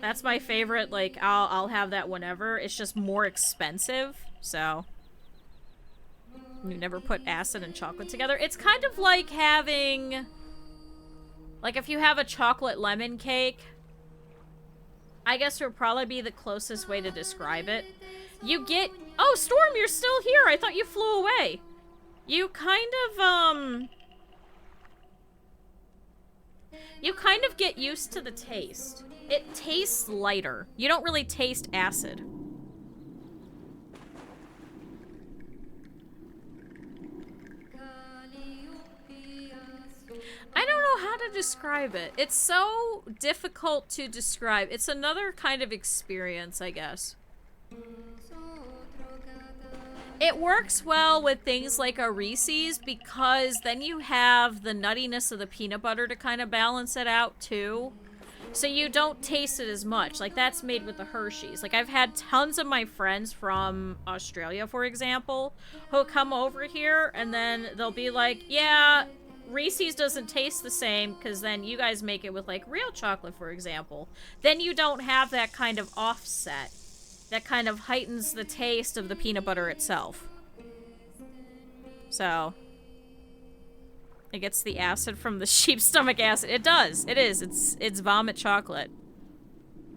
That's my favorite. Like, I'll have that whenever. It's just more expensive, so... you never put acid and chocolate together. It's kind of like having... like, if you have a chocolate lemon cake... I guess it would probably be the closest way to describe it. You get... oh, Storm, you're still here! I thought you flew away! You kind of, you kind of get used to the taste. It tastes lighter. You don't really taste acid. I don't know how to describe it. It's so difficult to describe. It's another kind of experience, I guess. It works well with things like a Reese's because then you have the nuttiness of the peanut butter to kind of balance it out too. So you don't taste it as much. Like, that's made with the Hershey's. Like, I've had tons of my friends from Australia, for example, who come over here and then they'll be like, yeah, Reese's doesn't taste the same because then you guys make it with, like, real chocolate, for example. Then you don't have that kind of offset that kind of heightens the taste of the peanut butter itself. So, it gets the acid from the sheep stomach acid. It does. It is. It's vomit chocolate.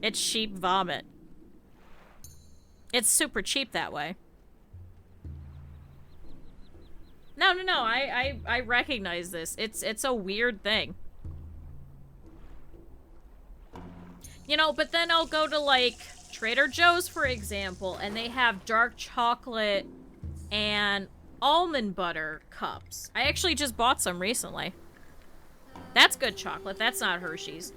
It's sheep vomit. It's super cheap that way. No. I recognize this. It's a weird thing. You know, but then I'll go to, like, Trader Joe's, for example, and they have dark chocolate and almond butter cups. I actually just bought some recently. That's good chocolate. That's not Hershey's.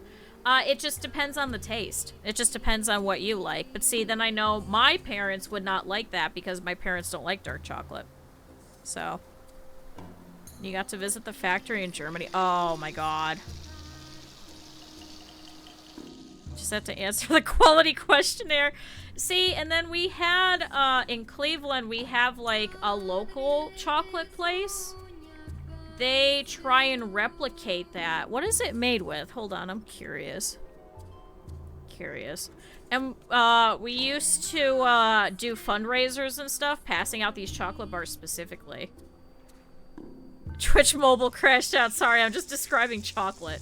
It just depends on the taste. It just depends on what you like. But see, then I know my parents would not like that because my parents don't like dark chocolate. So, you got to visit the factory in Germany. Oh my god. Just have to answer the quality questionnaire. See, and then we had, in Cleveland, we have, like, a local chocolate place. They try and replicate that. What is it made with? Hold on, I'm curious. And, we used to, do fundraisers and stuff, passing out these chocolate bars specifically. Twitch mobile crashed out. Sorry, I'm just describing chocolate.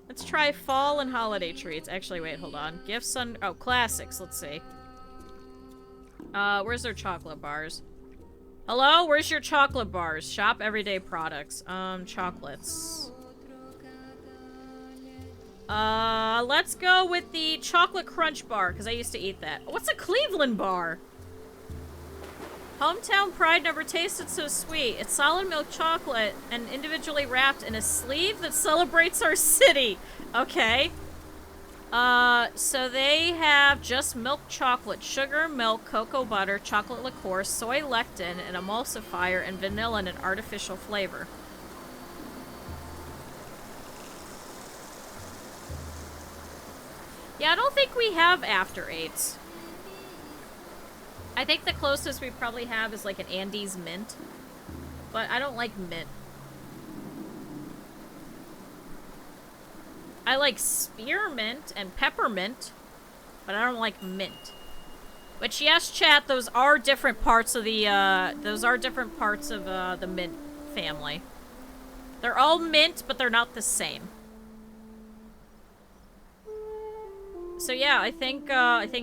Let's try fall and holiday treats. Actually, wait, hold on. Gifts on... oh, classics. Let's see. Where's their chocolate bars? Hello? Where's your chocolate bars? Shop everyday products. Chocolates. Let's go with the chocolate crunch bar, because I used to eat that. What's a Cleveland bar? Hometown pride never tasted so sweet. It's solid milk chocolate and individually wrapped in a sleeve that celebrates our city. Okay. So they have just milk chocolate, sugar, milk, cocoa butter, chocolate liqueur, soy lectin, an emulsifier, and vanilla and an artificial flavor. Yeah, I don't think we have after eights. I think the closest we probably have is like an Andes mint. But I don't like mint. I like spearmint and peppermint, but I don't like mint. Which, yes, chat, those are different parts of the, the mint family. They're all mint, but they're not the same. So yeah, I think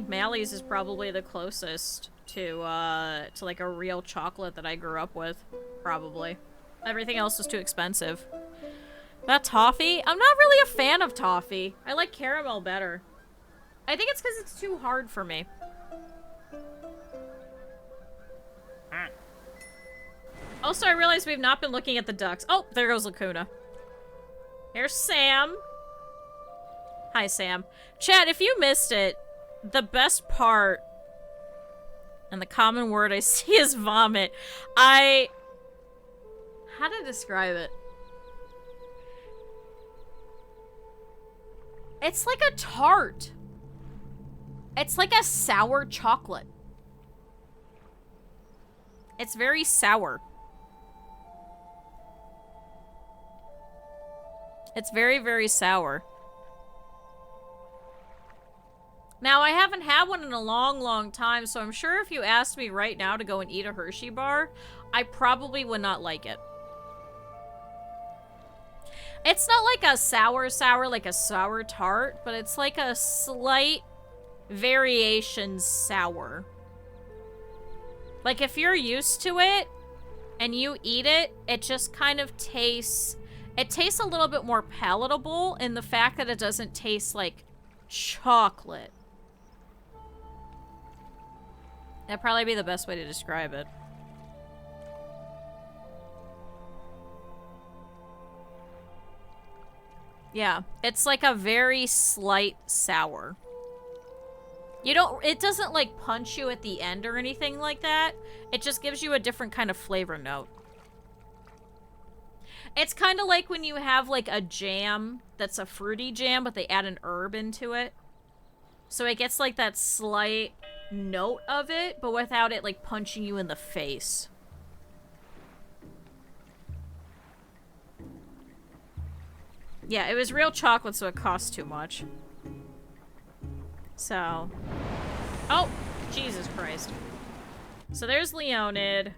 Mally's is probably the closest to like a real chocolate that I grew up with, probably. Everything else is too expensive. That toffee? I'm not really a fan of toffee. I like caramel better. I think it's because it's too hard for me. Also, I realize we've not been looking at the ducks. Oh, there goes Lacuna. Here's Sam. Hi, Sam. Chat, if you missed it, the best part, and the common word I see is vomit. How to describe it? It's like a tart. It's like a sour chocolate. It's very sour. It's very, very sour. Now, I haven't had one in a long, long time, so I'm sure if you asked me right now to go and eat a Hershey bar, I probably would not like it. It's not like a sour, like a sour tart, but it's like a slight variation sour. Like, if you're used to it and you eat it, it just kind of tastes... It tastes a little bit more palatable in the fact that it doesn't taste like chocolate. That'd probably be the best way to describe it. Yeah, it's like a very slight sour. It doesn't like punch you at the end or anything like that. It just gives you a different kind of flavor note. It's kind of like when you have like a jam that's a fruity jam, but they add an herb into it. So it gets like that slight note of it, but without it like punching you in the face. Yeah, it was real chocolate, so it cost too much. So... Oh! Jesus Christ. So there's Leonid.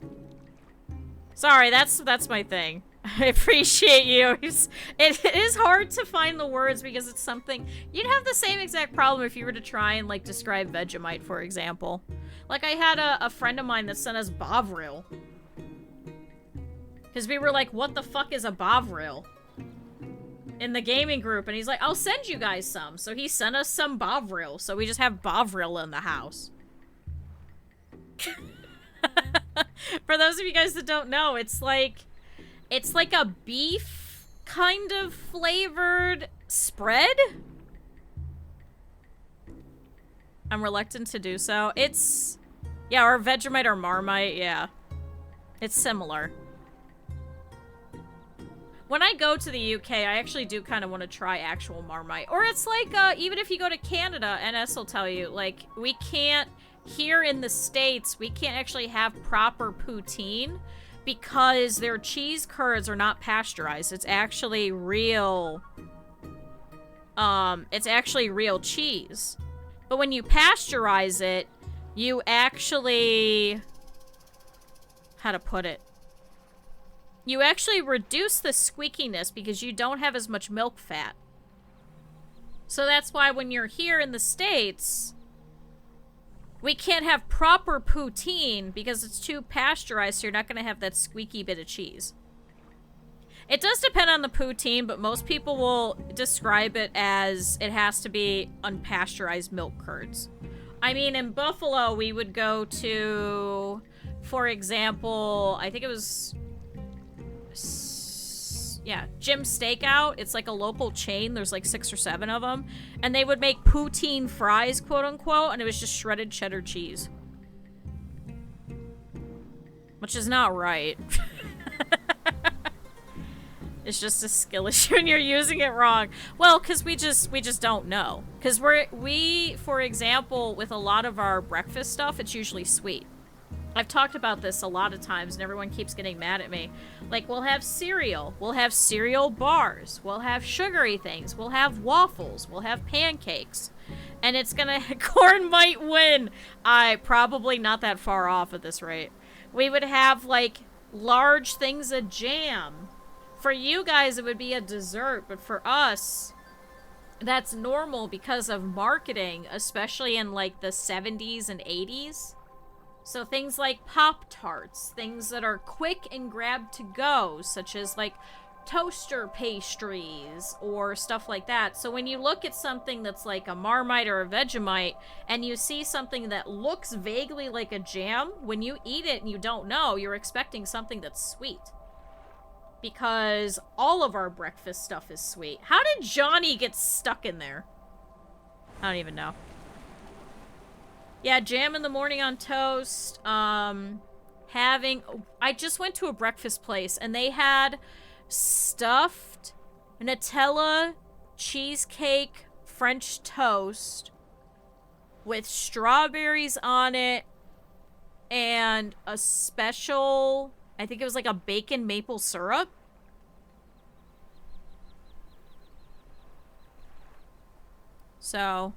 Sorry, that's my thing. I appreciate you. It is hard to find the words because it's something... You'd have the same exact problem if you were to try and, like, describe Vegemite, for example. Like, I had a friend of mine that sent us Bovril. Because we were like, what the fuck is a Bovril? In the gaming group, and he's like, I'll send you guys some. So he sent us some Bovril. So we just have Bovril in the house. For those of you guys that don't know, it's like a beef kind of flavored spread. I'm reluctant to do so. It's, yeah, or Vegemite or Marmite, yeah. It's similar. When I go to the UK, I actually do kind of want to try actual Marmite. Or it's like, even if you go to Canada, NS will tell you, like, we can't, here in the States, we can't actually have proper poutine because their cheese curds are not pasteurized. It's actually real, cheese. But when you pasteurize it, you actually, how to put it? You actually reduce the squeakiness because you don't have as much milk fat. So that's why when you're here in the States, we can't have proper poutine because it's too pasteurized, so you're not going to have that squeaky bit of cheese. It does depend on the poutine, but most people will describe it as it has to be unpasteurized milk curds. I mean, in Buffalo, we would go to, for example, I think it was... yeah, Jim's Steakout. It's like a local chain. There's like 6 or 7 of them. And they would make poutine fries, quote unquote, and it was just shredded cheddar cheese. Which is not right. It's just a skill issue and you're using it wrong. Well, because we just don't know. Because we, for example, with a lot of our breakfast stuff, it's usually sweet. I've talked about this a lot of times and everyone keeps getting mad at me. Like, we'll have cereal bars, we'll have sugary things, we'll have waffles, we'll have pancakes. And it's gonna, corn might win. Probably not that far off at this rate. We would have, like, large things of jam. For you guys, it would be a dessert, but for us, that's normal because of marketing, especially in, like, the 70s and 80s. So things like Pop-Tarts, things that are quick and grab to go, such as like toaster pastries or stuff like that. So when you look at something that's like a Marmite or a Vegemite and you see something that looks vaguely like a jam, when you eat it and you don't know, you're expecting something that's sweet. Because all of our breakfast stuff is sweet. How did Johnny get stuck in there? I don't even know. Yeah, jam in the morning on toast. I just went to a breakfast place and they had stuffed Nutella cheesecake French toast with strawberries on it and a special, I think it was like a bacon maple syrup. So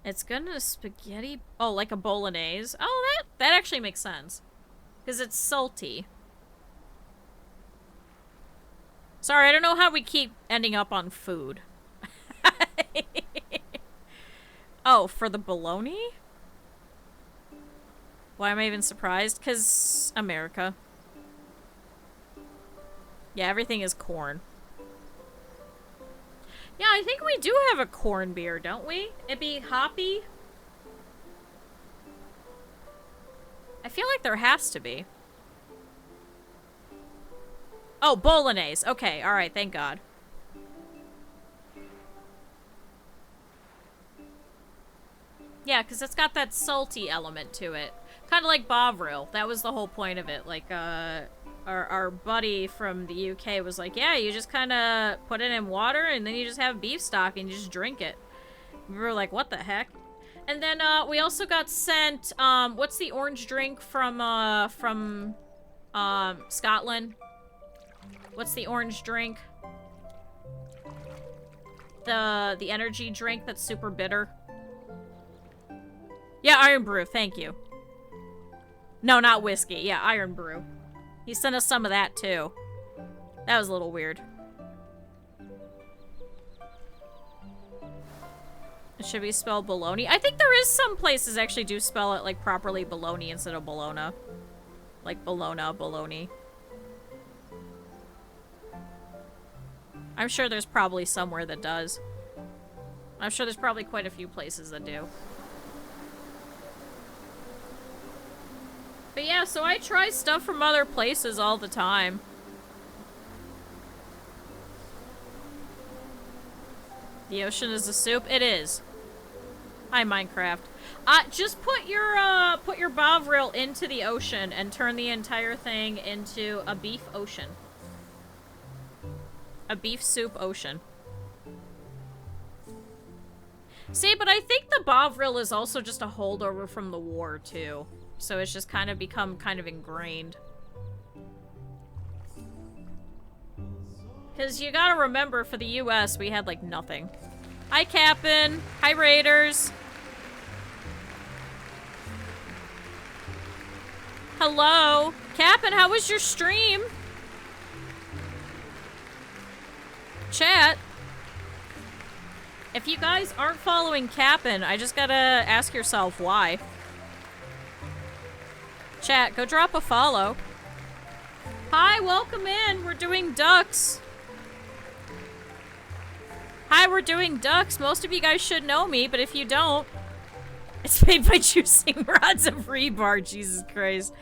it's gonna spaghetti, oh, like a bolognese. Oh, that actually makes sense because it's salty. Sorry, I don't know how we keep ending up on food. Oh, for the bologna? Why am I even surprised? Because America. Yeah, everything is corn. Yeah, I think we do have a corn beer, don't we? It'd be hoppy. I feel like there has to be. Oh, bolognese. Okay, alright, thank God. Yeah, because it's got that salty element to it. Kind of like Bovril. That was the whole point of it. Like, our buddy from the UK was like, yeah, you just kind of put it in water and then you just have beef stock and you just drink it. We were like, what the heck? And then, we also got sent, what's the orange drink from Scotland? What's the orange drink? The energy drink that's super bitter. Yeah, Iron Brew, thank you. No, not whiskey. Yeah, Iron Brew. He sent us some of that, too. That was a little weird. Should we spell bologna? I think there is some places actually do spell it, like, properly bologna instead of Bologna. Like, bologna. I'm sure there's probably somewhere that does. I'm sure there's probably quite a few places that do. But yeah, so I try stuff from other places all the time. The ocean is a soup? It is. Hi, Minecraft. Just put your Bovril into the ocean and turn the entire thing into a beef ocean. A beef soup ocean. See, but I think the Bovril is also just a holdover from the war, too. So it's just kind of become kind of ingrained. Because you gotta remember, for the US, we had, like, nothing. Hi, Cap'n. Hi, Raiders. Hello. Cap'n, how was your stream? Chat. If you guys aren't following Cap'n, I just gotta ask yourself why. Chat, go drop a follow. Hi, welcome in. We're doing ducks. Hi, we're doing ducks. Most of you guys should know me, but if you don't, it's made by choosing rods of rebar. Jesus Christ.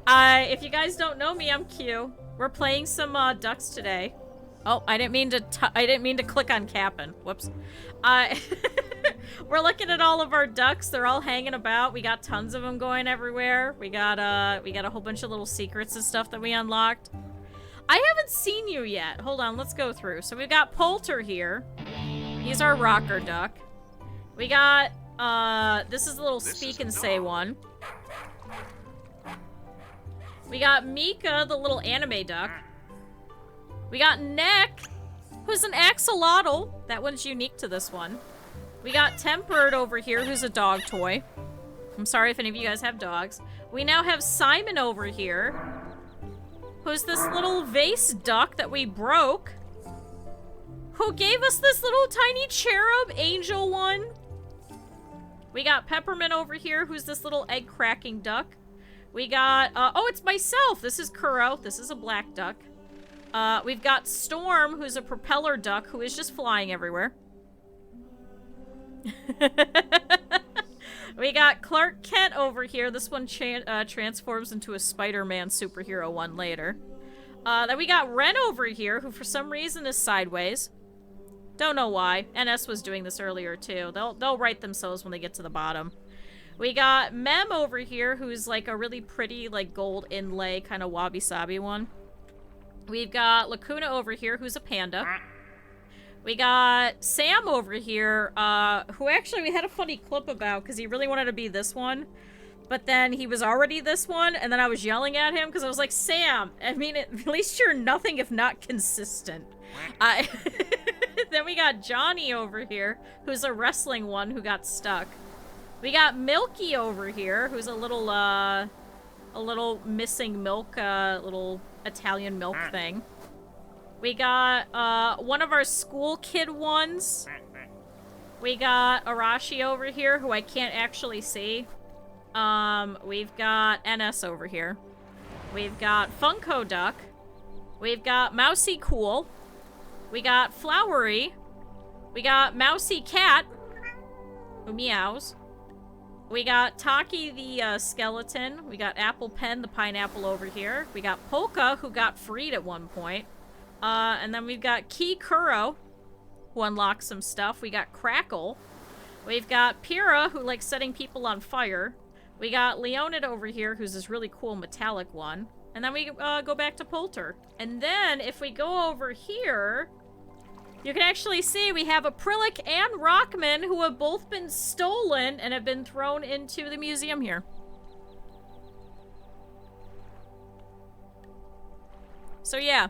If you guys don't know me, I'm Q. We're playing some ducks today. Oh, I didn't mean to click on Cap'n. Whoops. We're looking at all of our ducks. They're all hanging about. We got tons of them going everywhere. We got a whole bunch of little secrets and stuff that we unlocked. I haven't seen you yet. Hold on, let's go through. So we've got Poulter here. He's our rocker duck. We got, this is a little speak and say one. We got Mika, the little anime duck. We got Neck, who's an axolotl. That one's unique to this one. We got Tempered over here, who's a dog toy. I'm sorry if any of you guys have dogs. We now have Simon over here, who's this little vase duck that we broke, who gave us this little tiny cherub angel one. We got Peppermint over here, who's this little egg cracking duck. We got, oh, it's myself. This is Kuro. This is a black duck. We've got Storm, who's a propeller duck who is just flying everywhere. We got Clark Kent over here. This one transforms into a Spider-Man superhero one later. Then we got Ren over here, who for some reason is sideways. Don't know why. NS was doing this earlier too. They'll right themselves when they get to the bottom. We got Mem over here, who's like a really pretty, like, gold inlay kind of wabi-sabi one. We've got Lacuna over here, who's a panda. We got Sam over here, who actually we had a funny clip about because he really wanted to be this one. But then he was already this one, and then I was yelling at him because I was like, Sam, I mean, at least you're nothing if not consistent. Then we got Johnny over here, who's a wrestling one who got stuck. We got Milky over here, who's a little missing milk, little Italian milk thing. We got, one of our school kid ones. We got Arashi over here, who I can't actually see. We've got NS over here. We've got Funko Duck. We've got Mousy Cool. We got Flowery. We got Mousy Cat, who meows. We got Taki the skeleton. We got Apple Pen, the pineapple over here. We got Polka, who got freed at one point. And then we've got KyuuKuro, who unlocks some stuff. We got Crackle. We've got Pyrrha, who likes setting people on fire. We got Leonid over here, who's this really cool metallic one. And then we go back to Polter. And then, if we go over here, you can actually see we have Acrylic and Rockman, who have both been stolen and have been thrown into the museum here. So yeah.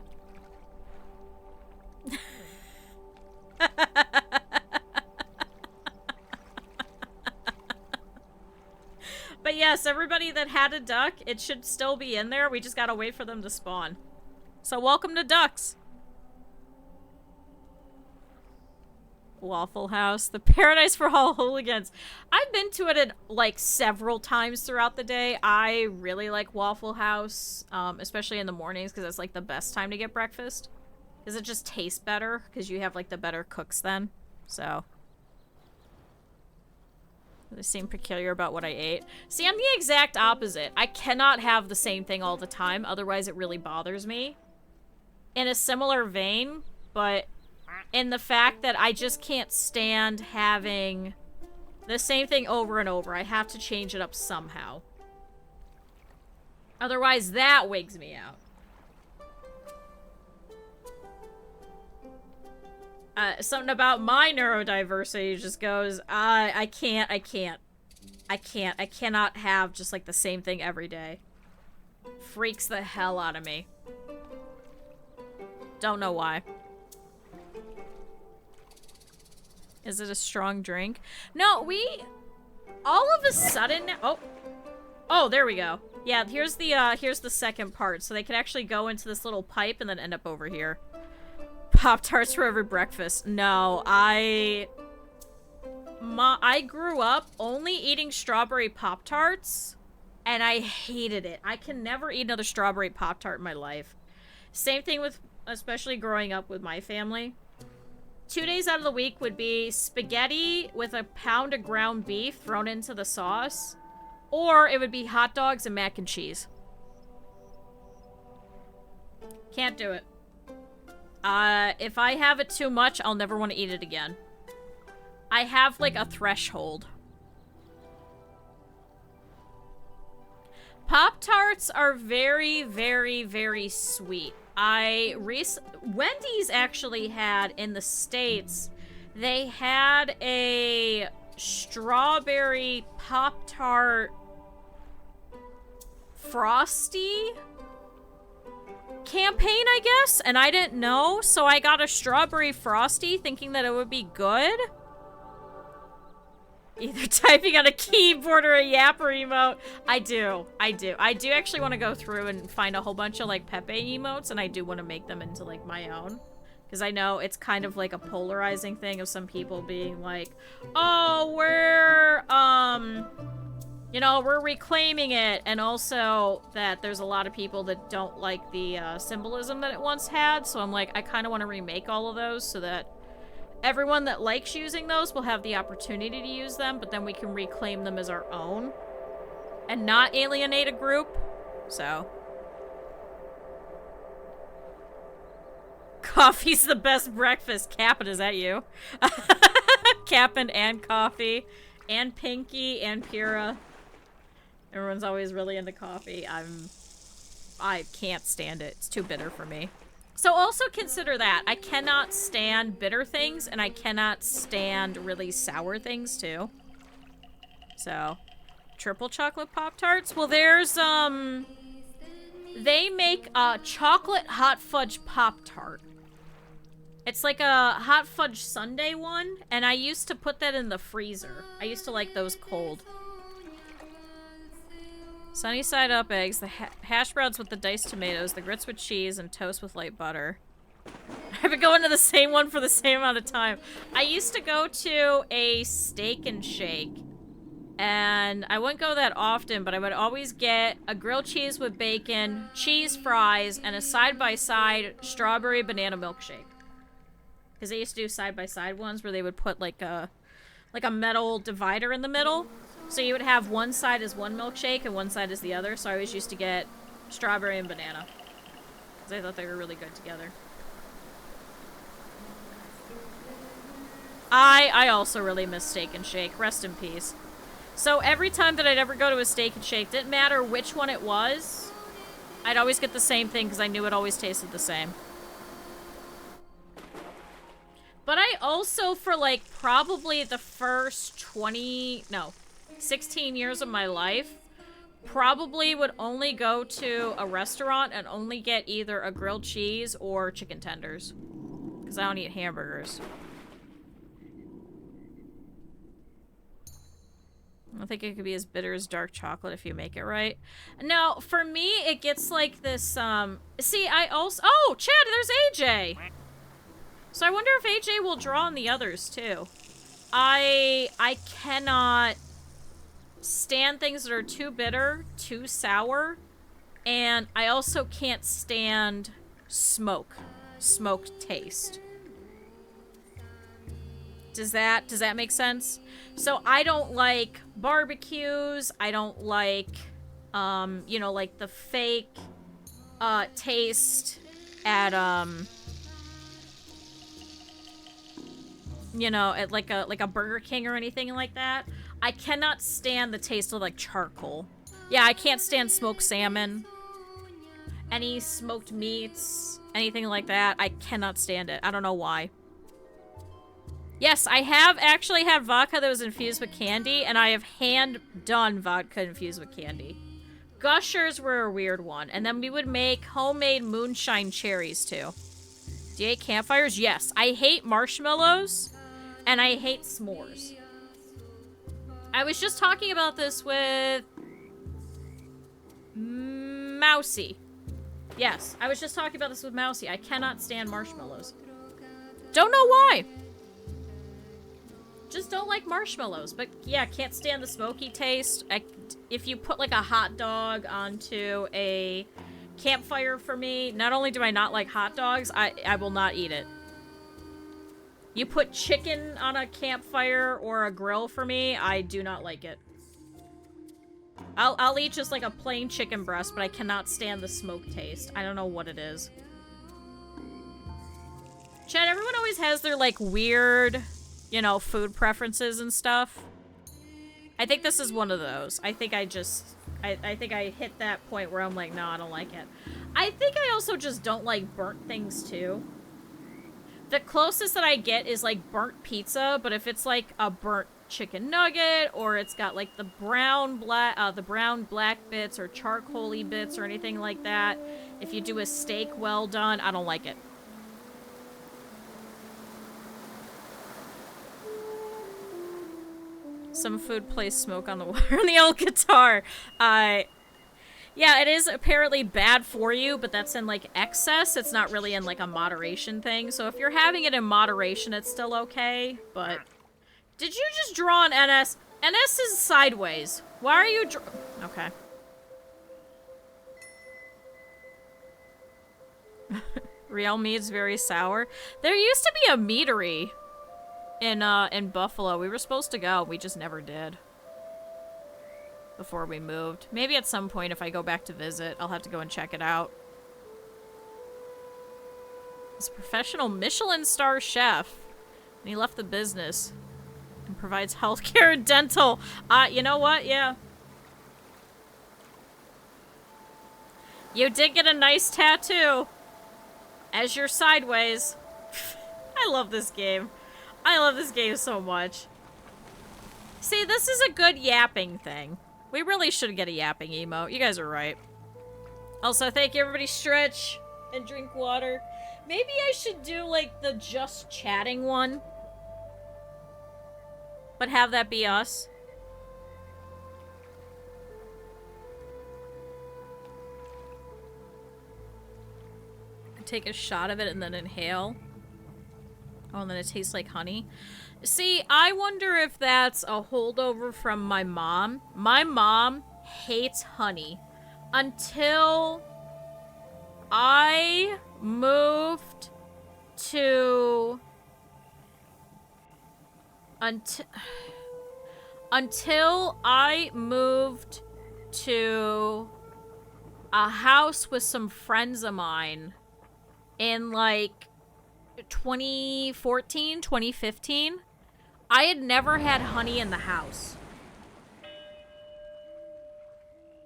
But yes, everybody that had a duck, it should still be in there. We just gotta wait for them to spawn. So welcome to ducks. Waffle House, the paradise for all hooligans. I've been to it like several times throughout the day. I really like Waffle House, especially in the mornings because it's like the best time to get breakfast. Because it just tastes better because you have like the better cooks then. So they seem peculiar about what I ate. See, I'm the exact opposite. I cannot have the same thing all the time, otherwise it really bothers me. In a similar vein, but in the fact that I just can't stand having the same thing over and over. I have to change it up somehow. Otherwise, that wigs me out. Something about my neurodiversity just goes, I cannot have just like the same thing every day. Freaks the hell out of me. Don't know why. Is it a strong drink? No, all of a sudden, oh, there we go. Yeah, here's the second part. So they can actually go into this little pipe and then end up over here. Pop-Tarts for every breakfast. No, I grew up only eating strawberry Pop-Tarts, and I hated it. I can never eat another strawberry Pop-Tart in my life. Same thing with, especially growing up with my family. 2 days out of the week would be spaghetti with a pound of ground beef thrown into the sauce, or it would be hot dogs and mac and cheese. Can't do it. If I have it too much, I'll never want to eat it again. I have, like, a threshold. Pop-Tarts are very, very, very sweet. Wendy's actually had, in the States, they had a strawberry Pop-Tart Frosty campaign, I guess, and I didn't know, so I got a strawberry Frosty thinking that it would be good. Either typing on a keyboard or a yapper emote. I do actually want to go through and find a whole bunch of like Pepe emotes, and I do want to make them into like my own, because I know it's kind of like a polarizing thing of some people being like, oh, we're you know, we're reclaiming it, and also that there's a lot of people that don't like the symbolism that it once had, so I'm like, I kind of want to remake all of those so that everyone that likes using those will have the opportunity to use them, but then we can reclaim them as our own and not alienate a group. So coffee's the best breakfast. Cap'n, is that you? Cap'n and coffee and Pinky and Pura. Everyone's always really into coffee. I can't stand it. It's too bitter for me. So also consider that. I cannot stand bitter things, and I cannot stand really sour things, too. So, triple chocolate Pop-Tarts? Well, there's, they make a chocolate hot fudge Pop-Tart. It's like a hot fudge sundae one, and I used to put that in the freezer. I used to like those cold. Sunny side up eggs, the hash browns with the diced tomatoes, the grits with cheese, and toast with light butter. I've been going to the same one for the same amount of time. I used to go to a Steak and Shake, and I wouldn't go that often, but I would always get a grilled cheese with bacon, cheese fries, and a side-by-side strawberry banana milkshake. Because they used to do side-by-side ones where they would put like a metal divider in the middle. So you would have one side as one milkshake and one side as the other. So I always used to get strawberry and banana. Because I thought they were really good together. I also really miss Steak and Shake. Rest in peace. So every time that I'd ever go to a Steak and Shake, didn't matter which one it was, I'd always get the same thing because I knew it always tasted the same. But I also, for like probably the first 16 years of my life, probably would only go to a restaurant and only get either a grilled cheese or chicken tenders. Because I don't eat hamburgers. I don't think it could be as bitter as dark chocolate if you make it right. Now, for me, it gets like this, see, I also... Oh, Chad, there's AJ! So I wonder if AJ will draw on the others, too. I cannot stand things that are too bitter, too sour, and I also can't stand smoked taste. Does that make sense? So I don't like barbecues. I don't like, you know, like the fake taste at you know, at like a Burger King or anything like that. I cannot stand the taste of like charcoal. Yeah, I can't stand smoked salmon. Any smoked meats, anything like that. I cannot stand it. I don't know why. Yes, I have actually had vodka that was infused with candy, and I have hand-done vodka infused with candy. Gushers were a weird one, and then we would make homemade moonshine cherries, too. Do you hate campfires? Yes. I hate marshmallows, and I hate s'mores. I was just talking about this with... Mousy. Yes, I was just talking about this with Mousy. I cannot stand marshmallows. Don't know why. Just don't like marshmallows. But yeah, can't stand the smoky taste. If you put like a hot dog onto a campfire for me, not only do I not like hot dogs, I will not eat it. You put chicken on a campfire or a grill for me, I do not like it. I'll eat just like a plain chicken breast, but I cannot stand the smoke taste. I don't know what it is. Chad, everyone always has their like weird, you know, food preferences and stuff. I think this is one of those. I think I think I hit that point where I'm like, no, I don't like it. I think I also just don't like burnt things too. The closest that I get is like burnt pizza, but if it's like a burnt chicken nugget, or it's got like the brown black bits or charcoaly bits or anything like that, if you do a steak well done, I don't like it. Some food plays smoke on the water on the old guitar. Yeah, it is apparently bad for you, but that's in like excess. It's not really in like a moderation thing. So if you're having it in moderation, it's still okay. But did you just draw an NS? NS is sideways. Why are you okay. Real meat's very sour. There used to be a meadery in Buffalo. We were supposed to go. We just never did. Before we moved. Maybe at some point if I go back to visit, I'll have to go and check it out. He's a professional Michelin star chef. And he left the business. And provides healthcare and dental. You know what? Yeah. You did get a nice tattoo. As you're sideways. I love this game. I love this game so much. See, this is a good yapping thing. We really should get a yapping emote. You guys are right. Also, thank you, everybody. Stretch and drink water. Maybe I should do, like, the just chatting one. But have that be us. Take a shot of it and then inhale. Oh, and then it tastes like honey. See, I wonder if that's a holdover from my mom. My mom hates honey. Until I moved to... Until I moved to a house with some friends of mine in, like, 2014, 2015, I had never had honey in the house.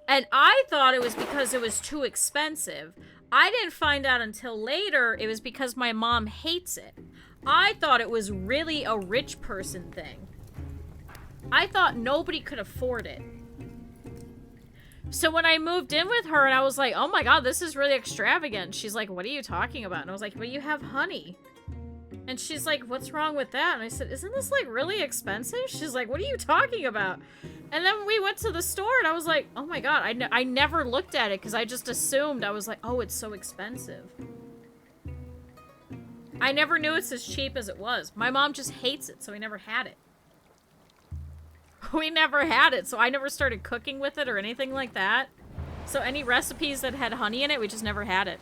And I thought it was because it was too expensive. I didn't find out until later it was because my mom hates it. I thought it was really a rich person thing. I thought nobody could afford it. So when I moved in with her and I was like, oh my god, this is really extravagant. She's like, what are you talking about? And I was like, well, you have honey. And she's like, what's wrong with that? And I said, isn't this like really expensive? She's like, what are you talking about? And then we went to the store and I was like, oh my god, I never looked at it because I just assumed. I was like, oh, it's so expensive. I never knew it's as cheap as it was. My mom just hates it, so we never had it. We never had it, so I never started cooking with it or anything like that. So any recipes that had honey in it, we just never had it.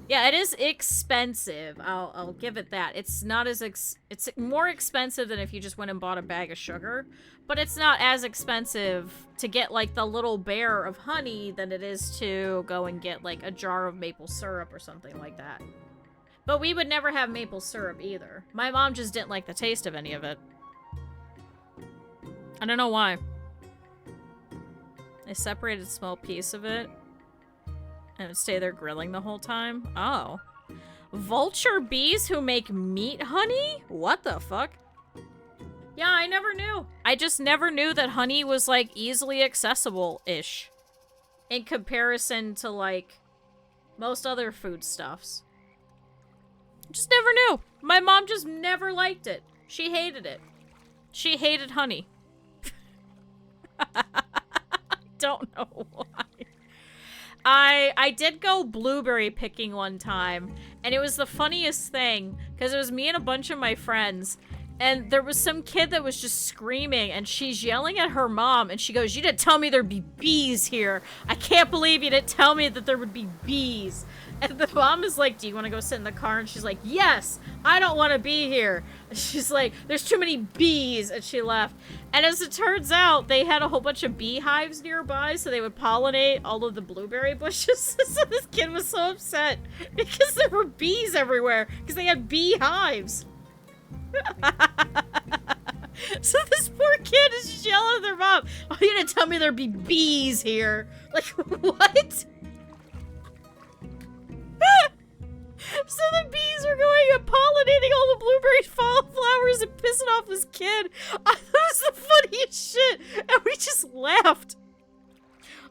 Yeah, it is expensive. I'll give it that. It's not as it's more expensive than if you just went and bought a bag of sugar, but it's not as expensive to get like the little bear of honey than it is to go and get like a jar of maple syrup or something like that. But we would never have maple syrup either. My mom just didn't like the taste of any of it. I don't know why. I separated a small piece of it. And it would stay there grilling the whole time. Oh. Vulture bees who make meat honey? What the fuck? Yeah, I never knew. I just never knew that honey was, like, easily accessible-ish. In comparison to, like, most other foodstuffs. Just never knew. My mom just never liked it. She hated it. She hated honey. I don't know why. I did go blueberry picking one time, and it was the funniest thing, because it was me and a bunch of my friends, and there was some kid that was just screaming, and she's yelling at her mom, and she goes, you didn't tell me there'd be bees here. I can't believe you didn't tell me that there would be bees. And the mom is like, do you want to go sit in the car? And she's like, yes, I don't want to be here. And she's like, there's too many bees. And she left. And as it turns out, they had a whole bunch of beehives nearby, so they would pollinate all of the blueberry bushes. So this kid was so upset because there were bees everywhere because they had beehives. So this poor kid is just yelling at their mom, oh, you didn't tell me there'd be bees here. Like, what? So the bees are going and pollinating all the blueberry flowers and pissing off this kid. I thought it was the funniest shit, and we just laughed.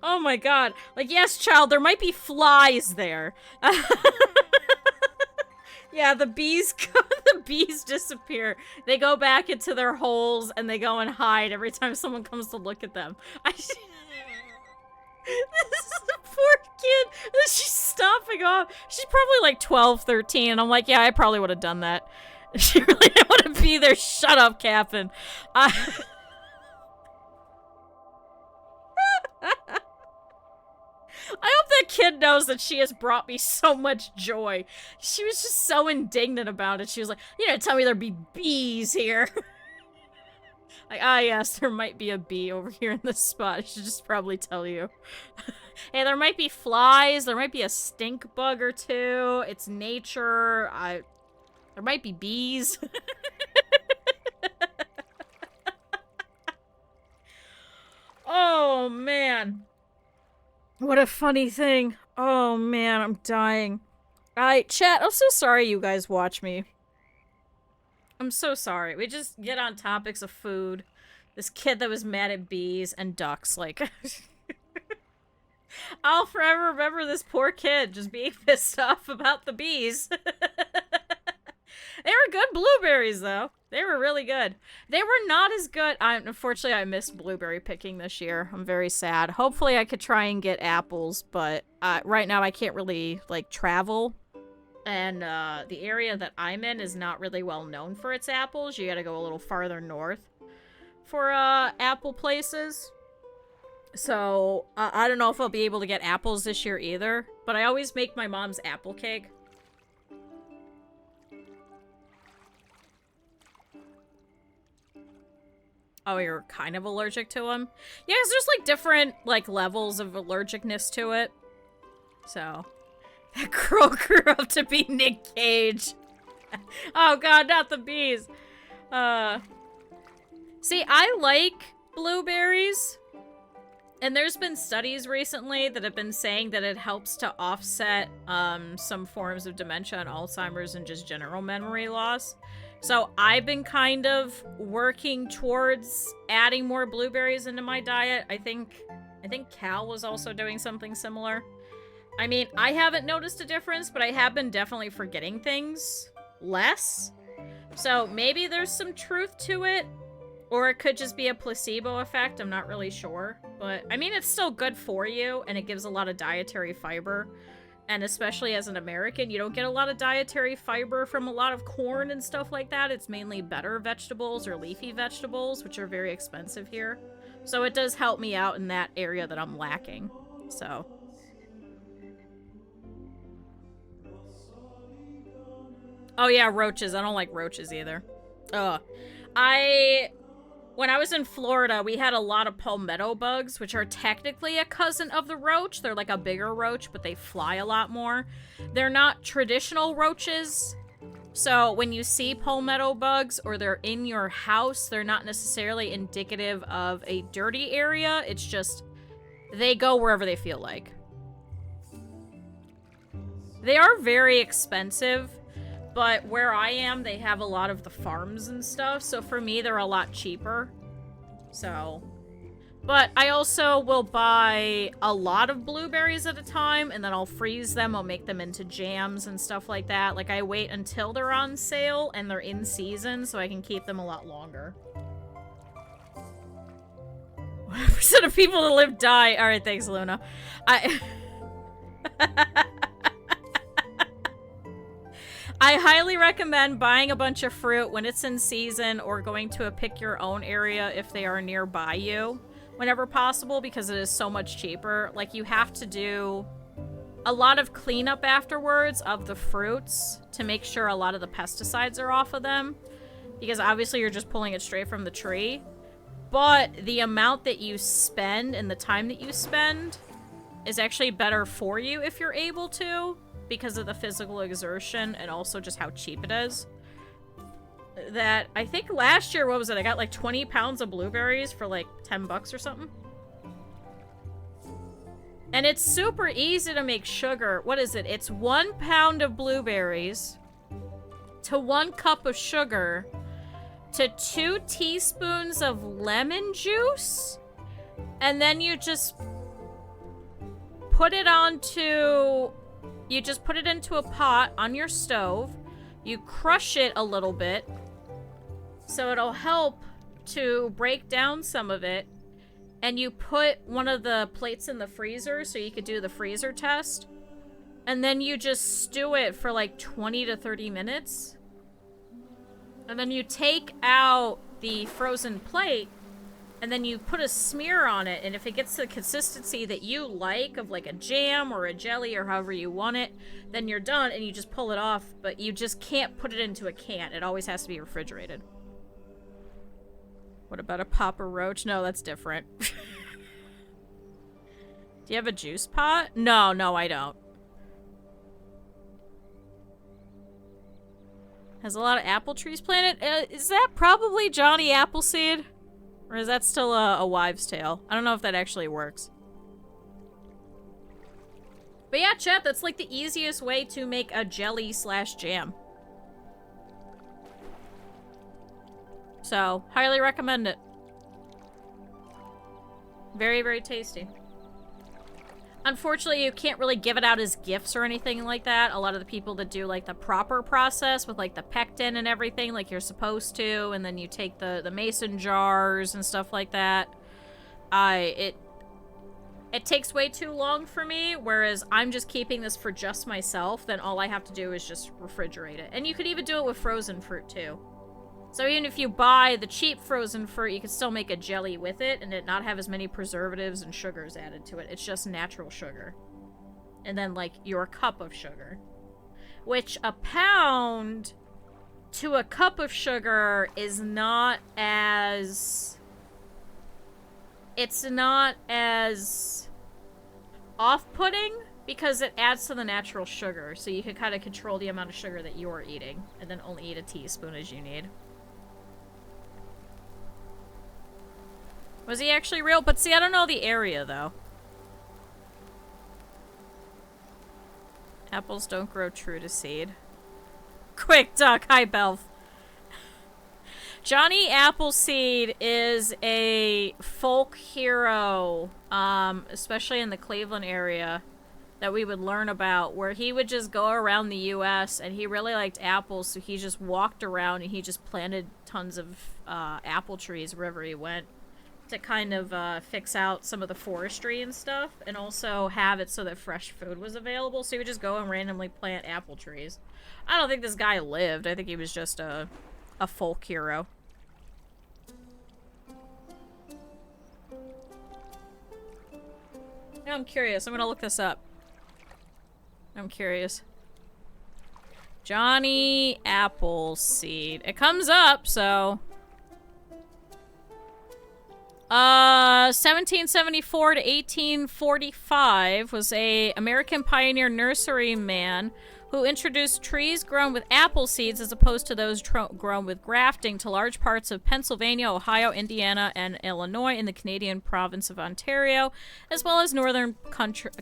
Oh my god. Like, yes, child, there might be flies there. Yeah, the bees disappear. They go back into their holes, and they go and hide every time someone comes to look at them. This is the poor kid. She's stomping off. She's probably like 12, 13. And I'm like, yeah, I probably would have done that. She really didn't want to be there. Shut up, Captain. that kid knows that she has brought me so much joy. She was just so indignant about it. She was like, you didn't tell me there'd be bees here. Like, ah, yes, there might be a bee over here in this spot. I should just probably tell you. Hey, there might be flies. There might be a stink bug or two. It's nature. There might be bees. Oh, man. What a funny thing. Oh, man, I'm dying. Alright, chat, I'm so sorry you guys watch me. I'm so sorry. We just get on topics of food. This kid that was mad at bees and ducks, like... I'll forever remember this poor kid just being pissed off about the bees. They were good blueberries, though. They were really good. They were not as good. Unfortunately, I missed blueberry picking this year. I'm very sad. Hopefully, I could try and get apples, but right now I can't really, like, travel. And the area that I'm in is not really well known for its apples. You gotta go a little farther north for apple places. So, I don't know if I'll be able to get apples this year either. But I always make my mom's apple cake. Oh, you're kind of allergic to them? Yeah, 'cause there's, like, different, like, levels of allergicness to it. So, that girl grew up to be Nick Cage. Oh, God, not the bees. See, I like blueberries. And there's been studies recently that have been saying that it helps to offset, some forms of dementia and Alzheimer's and just general memory loss. So I've been kind of working towards adding more blueberries into my diet. I think Cal was also doing something similar. I mean, I haven't noticed a difference, but I have been definitely forgetting things less. So maybe there's some truth to it, or it could just be a placebo effect. I'm not really sure. But, I mean, it's still good for you, and it gives a lot of dietary fiber. And especially as an American, you don't get a lot of dietary fiber from a lot of corn and stuff like that. It's mainly better vegetables or leafy vegetables, which are very expensive here. So it does help me out in that area that I'm lacking. So. Oh yeah, roaches. I don't like roaches either. Ugh. When I was in Florida, we had a lot of palmetto bugs, which are technically a cousin of the roach. They're like a bigger roach, but they fly a lot more. They're not traditional roaches. So when you see palmetto bugs or they're in your house, they're not necessarily indicative of a dirty area. It's just they go wherever they feel like. They are very expensive. But where I am, they have a lot of the farms and stuff, so for me, they're a lot cheaper. So, but I also will buy a lot of blueberries at a time, and then I'll freeze them, I'll make them into jams and stuff like that. Like, I wait until they're on sale and they're in season, so I can keep them a lot longer. 100% of people that live die. Alright, thanks, Luna. I highly recommend buying a bunch of fruit when it's in season or going to a pick your own area if they are nearby you whenever possible, because it is so much cheaper. Like, you have to do a lot of cleanup afterwards of the fruits to make sure a lot of the pesticides are off of them, because obviously you're just pulling it straight from the tree. But the amount that you spend and the time that you spend is actually better for you if you're able to, because of the physical exertion and also just how cheap it is. That, I think last year, what was it? I got like 20 pounds of blueberries for like 10 bucks or something. And it's super easy to make sugar. What is it? It's 1 pound of blueberries to 1 cup of sugar to 2 teaspoons of lemon juice. And then you just put it onto... You just put it into a pot on your stove. You crush it a little bit, so it'll help to break down some of it. And you put one of the plates in the freezer so you could do the freezer test. And then you just stew it for like 20 to 30 minutes. And then you take out the frozen plate and then you put a smear on it, and if it gets to the consistency that you like, of like a jam or a jelly or however you want it, then you're done and you just pull it off, but you just can't put it into a can. It always has to be refrigerated. What about a Papa Roach? No, that's different. Do you have a juice pot? No, I don't. Has a lot of apple trees planted. Is that probably Johnny Appleseed? Or is that still a wives' tale? I don't know if that actually works. But yeah, chat, that's like the easiest way to make a jelly / jam. So, highly recommend it. Very, very tasty. Unfortunately, you can't really give it out as gifts or anything like that. A lot of the people that do, like, the proper process with, like, the pectin and everything, like you're supposed to, and then you take the mason jars and stuff like that. It takes way too long for me, whereas I'm just keeping this for just myself, then all I have to do is just refrigerate it. And you could even do it with frozen fruit, too. So even if you buy the cheap frozen fruit, you can still make a jelly with it and it not have as many preservatives and sugars added to it. It's just natural sugar. And then, like, your cup of sugar. Which a pound to a cup of sugar is not as... It's not as off-putting because it adds to the natural sugar. So you can kind of control the amount of sugar that you're eating and then only eat a teaspoon as you need. Was he actually real? But see, I don't know the area, though. Apples don't grow true to seed. Quick, Duck. Hi, Belf. Johnny Appleseed is a folk hero, especially in the Cleveland area, that we would learn about, where he would just go around the U.S. and he really liked apples, so he just walked around and he just planted tons of apple trees wherever he went, to kind of fix out some of the forestry and stuff, and also have it so that fresh food was available. So he would just go and randomly plant apple trees. I don't think this guy lived. I think he was just a folk hero. Now I'm curious. I'm gonna look this up. I'm curious. Johnny Appleseed. It comes up, so... 1774 to 1845 was a American pioneer nurseryman who introduced trees grown with apple seeds as opposed to those grown with grafting to large parts of Pennsylvania, Ohio, Indiana, and Illinois in the Canadian province of Ontario, as well as northern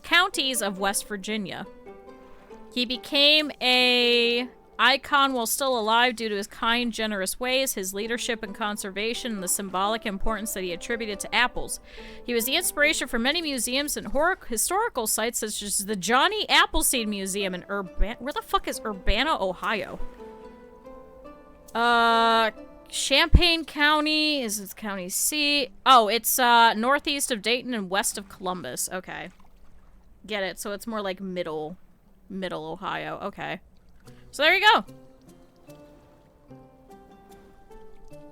counties of West Virginia. He became a icon while still alive due to his kind, generous ways, his leadership in conservation, and the symbolic importance that he attributed to apples. He was the inspiration for many museums and historical sites such as the Johnny Appleseed Museum in where the fuck is Urbana, Ohio? Champaign County is its county seat. Oh, it's northeast of Dayton and west of Columbus. Okay. Get it. So it's more like middle Ohio. Okay. So there you go.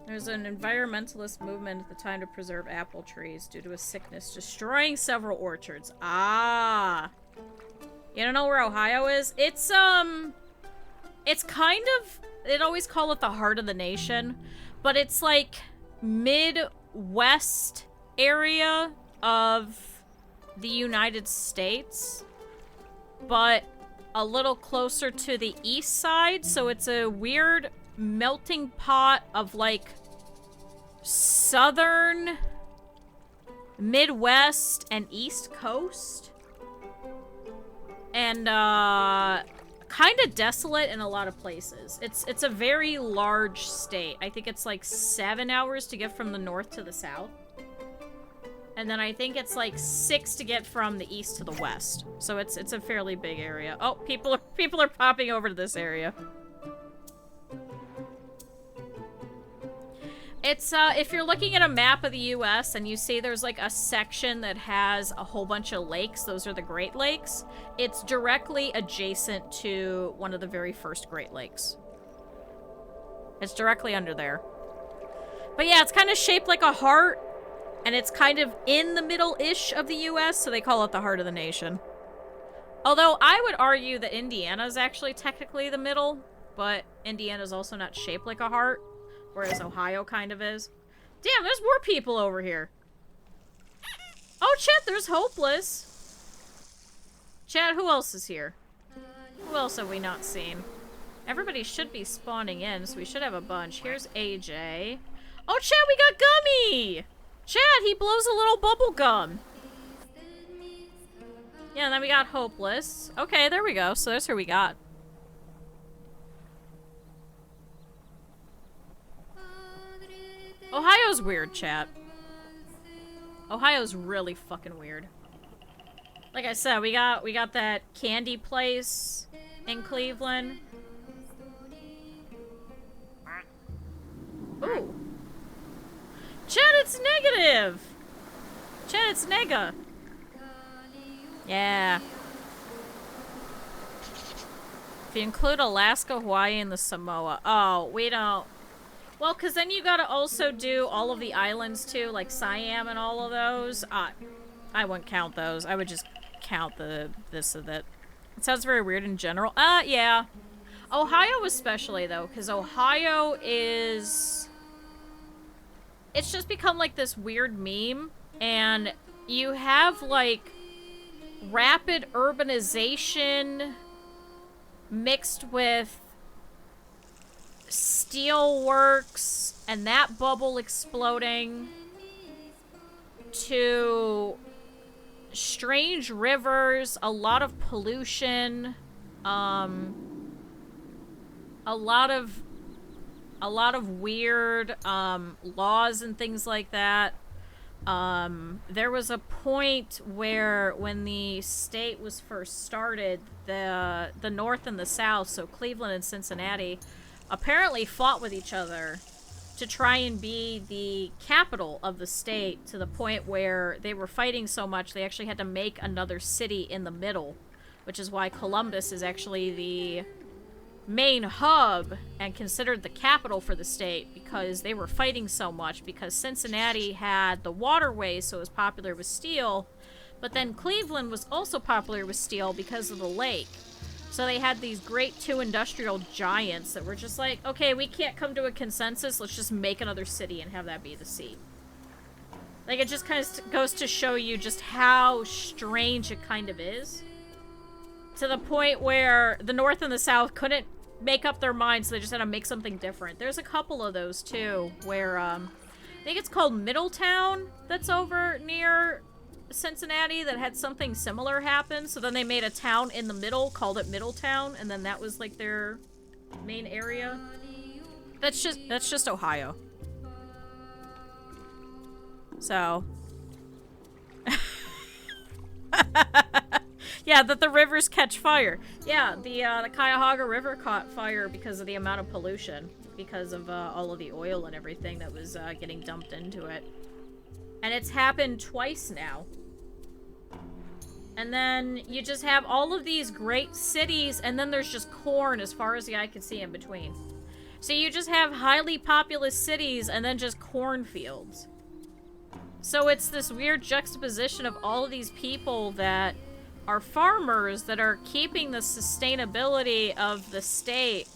There's an environmentalist movement at the time to preserve apple trees due to a sickness destroying several orchards. Ah. You don't know where Ohio is? It's kind of, they'd always call it the heart of the nation, but it's like Midwest area of the United States, but a little closer to the east side, so it's a weird melting pot of like southern, Midwest, and East Coast. And kind of desolate in a lot of places. It's a very large state. I think it's like 7 hours to get from the north to the south. And then I think it's like 6 to get from the east to the west. So it's a fairly big area. Oh, people are popping over to this area. It's if you're looking at a map of the US and you see there's like a section that has a whole bunch of lakes, those are the Great Lakes. It's directly adjacent to one of the very first Great Lakes. It's directly under there. But yeah, it's kind of shaped like a heart. And it's kind of in the middle-ish of the US, so they call it the heart of the nation. Although I would argue that Indiana is actually technically the middle, but Indiana's also not shaped like a heart, whereas Ohio kind of is. Damn, there's more people over here. Oh, chat, there's Hopeless. Chat, who else is here? Who else have we not seen? Everybody should be spawning in, so we should have a bunch. Here's AJ. Oh, chat, we got Gummy! Chat, he blows a little bubble gum. Yeah, and then we got Hopeless. Okay, there we go. So that's who we got. Ohio's weird, chat. Ohio's really fucking weird. Like I said, we got that candy place in Cleveland. Ooh. Chat, it's negative! Chat, it's nega. Yeah. If you include Alaska, Hawaii, and the Samoa. Oh, we don't. Well, because then you gotta also do all of the islands too, like Siam and all of those. I wouldn't count those. I would just count this of that. It sounds very weird in general. Yeah. Ohio especially, though, because Ohio is... It's just become, like, this weird meme, and you have, like, rapid urbanization mixed with steelworks and that bubble exploding to strange rivers, a lot of pollution, a lot of weird laws and things like that. There was a point where when the state was first started, the North and the South, so Cleveland and Cincinnati, apparently fought with each other to try and be the capital of the state, to the point where they were fighting so much they actually had to make another city in the middle, which is why Columbus is actually the main hub and considered the capital for the state, because they were fighting so much, because Cincinnati had the waterways, so it was popular with steel, but then Cleveland was also popular with steel because of the lake. So they had these great two industrial giants that were just like, okay, we can't come to a consensus, let's just make another city and have that be the seat. Like, it just kind of goes to show you just how strange it kind of is. To the point where the North and the South couldn't make up their minds, so they just had to make something different. There's a couple of those, too, where, I think it's called Middletown, that's over near Cincinnati, that had something similar happen. So then they made a town in the middle, called it Middletown, and then that was, like, their main area. That's just Ohio. So... Yeah, that the rivers catch fire. Yeah, the Cuyahoga River caught fire because of the amount of pollution. Because of all of the oil and everything that was getting dumped into it. And it's happened twice now. And then you just have all of these great cities, and then there's just corn as far as the eye can see in between. So you just have highly populous cities, and then just cornfields. So it's this weird juxtaposition of all of these people that are farmers that are keeping the sustainability of the state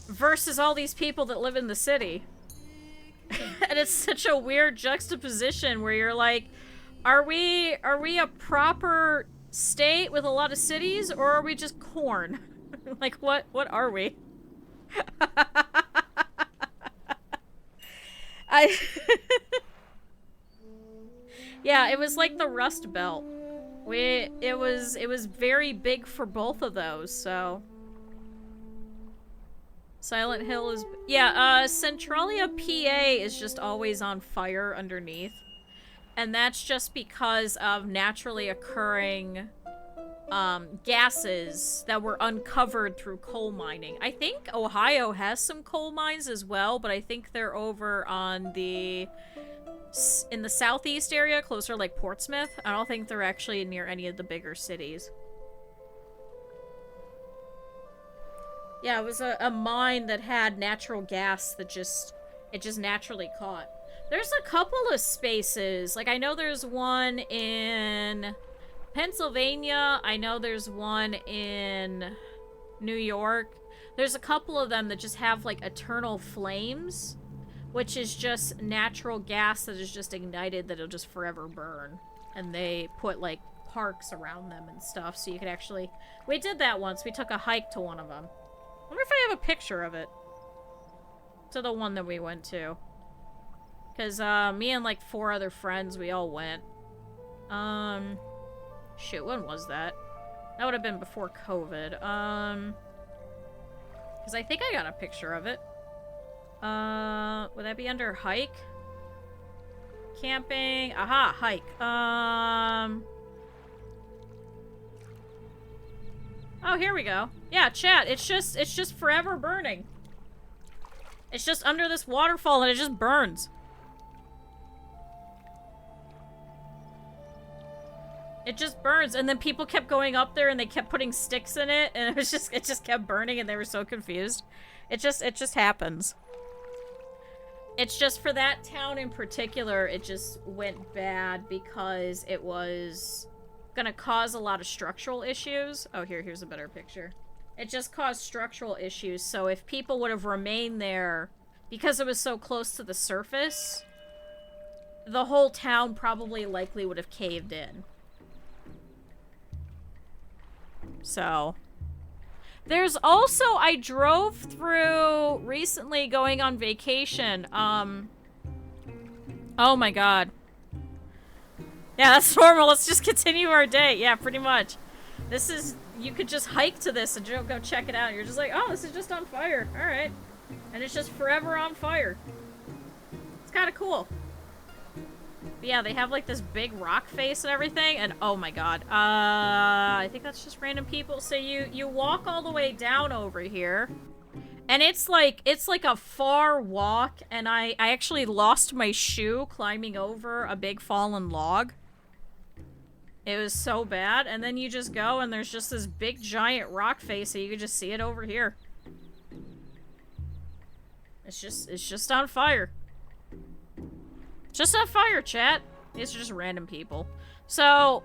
versus all these people that live in the city. And it's such a weird juxtaposition where you're like, are we a proper state with a lot of cities, or are we just corn? Like, what are we? Yeah, it was like the Rust Belt. It was very big for both of those, so... Silent Hill is... Yeah, Centralia, PA is just always on fire underneath. And that's just because of naturally occurring gases that were uncovered through coal mining. I think Ohio has some coal mines as well, but I think they're over on in the southeast area, closer like Portsmouth. I don't think they're actually near any of the bigger cities. Yeah, it was a mine that had natural gas that it just naturally caught. There's a couple of spaces. Like, I know there's one in Pennsylvania. I know there's one in New York. There's a couple of them that just have, like, eternal flames, which is just natural gas that is just ignited that it'll just forever burn. And they put, like, parks around them and stuff, so you could actually... We did that once. We took a hike to one of them. I wonder if I have a picture of it. To the one that we went to. Because, me and, like, 4 other friends, we all went. Shoot, when was that? That would have been before COVID. Because I think I got a picture of it. Would that be under hike? Camping. Aha, hike. Oh, here we go. Yeah, chat. It's just forever burning. It's just under this waterfall and it just burns. It just burns, and then people kept going up there and they kept putting sticks in it, and it just kept burning, and they were so confused. It just happens. It's just for that town in particular, it just went bad because it was gonna cause a lot of structural issues. Oh, here's a better picture. It just caused structural issues, so if people would have remained there, because it was so close to the surface, the whole town probably likely would have caved in. So, there's also, I drove through recently going on vacation, oh my god. Yeah, that's normal, let's just continue our day, yeah, pretty much. This is, you could just hike to this and go check it out, you're just like, oh, this is just on fire, alright. And it's just forever on fire. It's kinda cool. But yeah, they have like this big rock face and everything, and oh my god. I think that's just random people. So you walk all the way down over here, and it's like a far walk, and I actually lost my shoe climbing over a big fallen log. It was so bad, and then you just go, and there's just this big giant rock face, so you can just see it over here. It's just on fire. Just on fire, chat. It's just random people. So,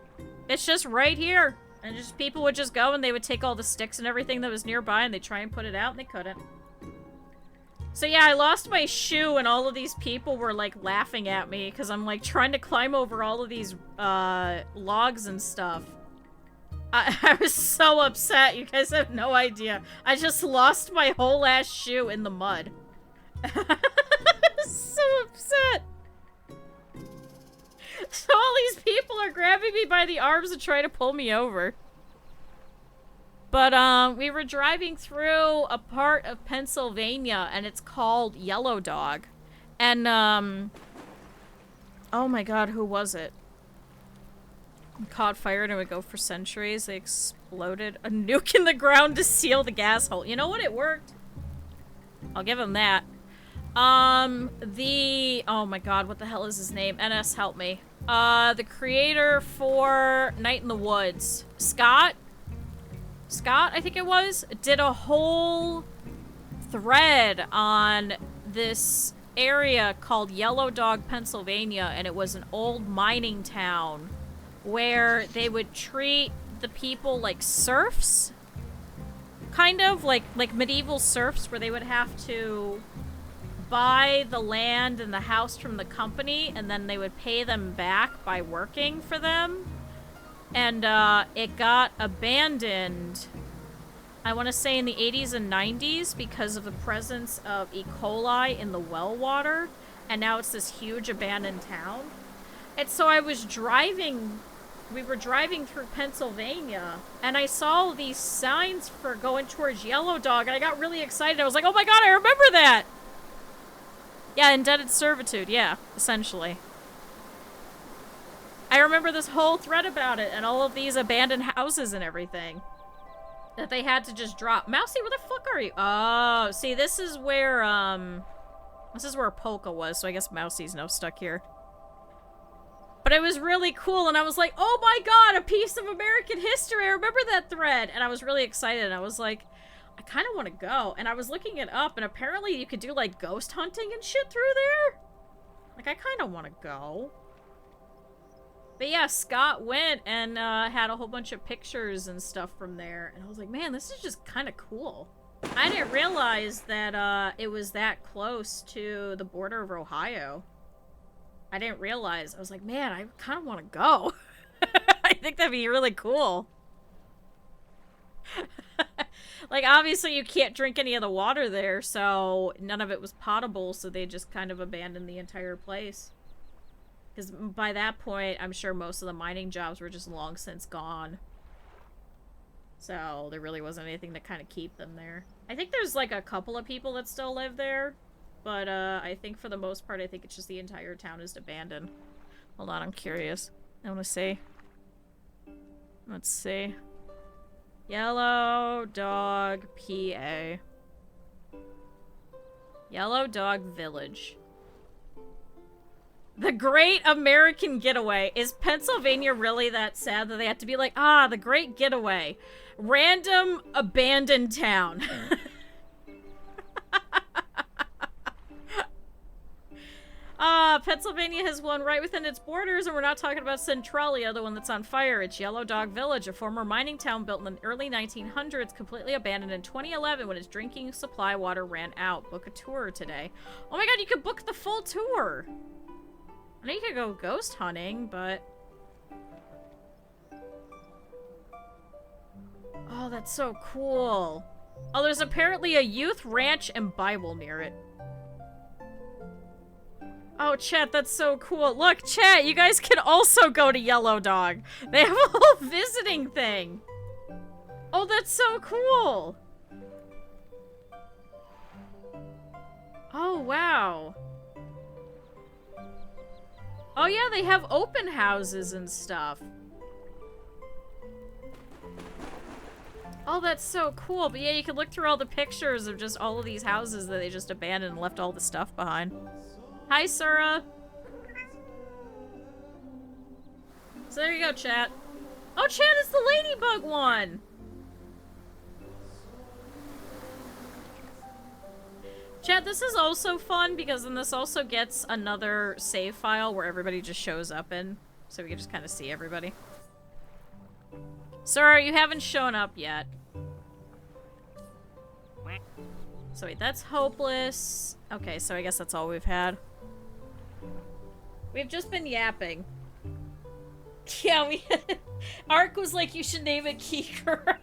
it's just right here. And just people would just go and they would take all the sticks and everything that was nearby and they'd try and put it out and they couldn't. So yeah, I lost my shoe and all of these people were like laughing at me because I'm like trying to climb over all of these logs and stuff. I was so upset. You guys have no idea. I just lost my whole ass shoe in the mud. I was so upset. So all these people are grabbing me by the arms and trying to pull me over. But, we were driving through a part of Pennsylvania, and it's called Yellow Dog. And, oh my god, who was it? Caught fire and it would go for centuries. They exploded a nuke in the ground to seal the gas hole. You know what? It worked. I'll give him that. Oh my god, what the hell is his name? NS, help me. The creator for Night in the Woods. Scott, I think it was, did a whole thread on this area called Yellow Dog, Pennsylvania, and it was an old mining town where they would treat the people like serfs. Kind of, like medieval serfs, where they would have to buy the land and the house from the company, and then they would pay them back by working for them. And, it got abandoned, I want to say in the 80s and 90s, because of the presence of E. coli in the well water, and now it's this huge abandoned town. And so I was driving, we were driving through Pennsylvania, and I saw these signs for going towards Yellow Dog, and I got really excited. I was like, oh my god, I remember that! Yeah, indented servitude, yeah, essentially. I remember this whole thread about it, and all of these abandoned houses and everything. That they had to just drop. Mousy, where the fuck are you? Oh, see, this is where Polka was, so I guess Mousy's now stuck here. But it was really cool, and I was like, oh my god, a piece of American history! I remember that thread! And I was really excited, and I was like, I kind of want to go. And I was looking it up, and apparently you could do, like, ghost hunting and shit through there? Like, I kind of want to go. But yeah, Scott went and had a whole bunch of pictures and stuff from there. And I was like, man, this is just kind of cool. I didn't realize that it was that close to the border of Ohio. I didn't realize. I was like, man, I kind of want to go. I think that'd be really cool. Like, obviously you can't drink any of the water there, so none of it was potable, so they just kind of abandoned the entire place. Because by that point, I'm sure most of the mining jobs were just long since gone. So there really wasn't anything to kind of keep them there. I think there's like a couple of people that still live there, but I think for the most part, I think it's just the entire town is abandoned. Hold on, I'm curious. I want to see. Let's see. Yellow Dog, PA. Yellow Dog Village. The Great American Getaway. Is Pennsylvania really that sad that they have to be like, ah, the Great Getaway. Random abandoned town. Pennsylvania has one right within its borders, and we're not talking about Centralia, the one that's on fire. It's Yellow Dog Village, a former mining town built in the early 1900s, completely abandoned in 2011 when its drinking supply water ran out. Book a tour today. Oh my god, you could book the full tour! I know you could go ghost hunting, but... Oh, that's so cool. Oh, there's apparently a youth ranch and Bible near it. Oh, chat, that's so cool. Look, chat, you guys can also go to Yellow Dog. They have a whole visiting thing. Oh, that's so cool. Oh, wow. Oh, yeah, they have open houses and stuff. Oh, that's so cool. But yeah, you can look through all the pictures of just all of these houses that they just abandoned and left all the stuff behind. Hi, Sura. So there you go, chat. Oh, chat, it's the ladybug one. Chat, this is also fun because then this also gets another save file where everybody just shows up in. So we can just kind of see everybody. Sir, you haven't shown up yet. So wait, that's hopeless. Okay, so I guess that's all we've had. We've just been yapping. Yeah, we Ark was like, you should name it KyuuKuro.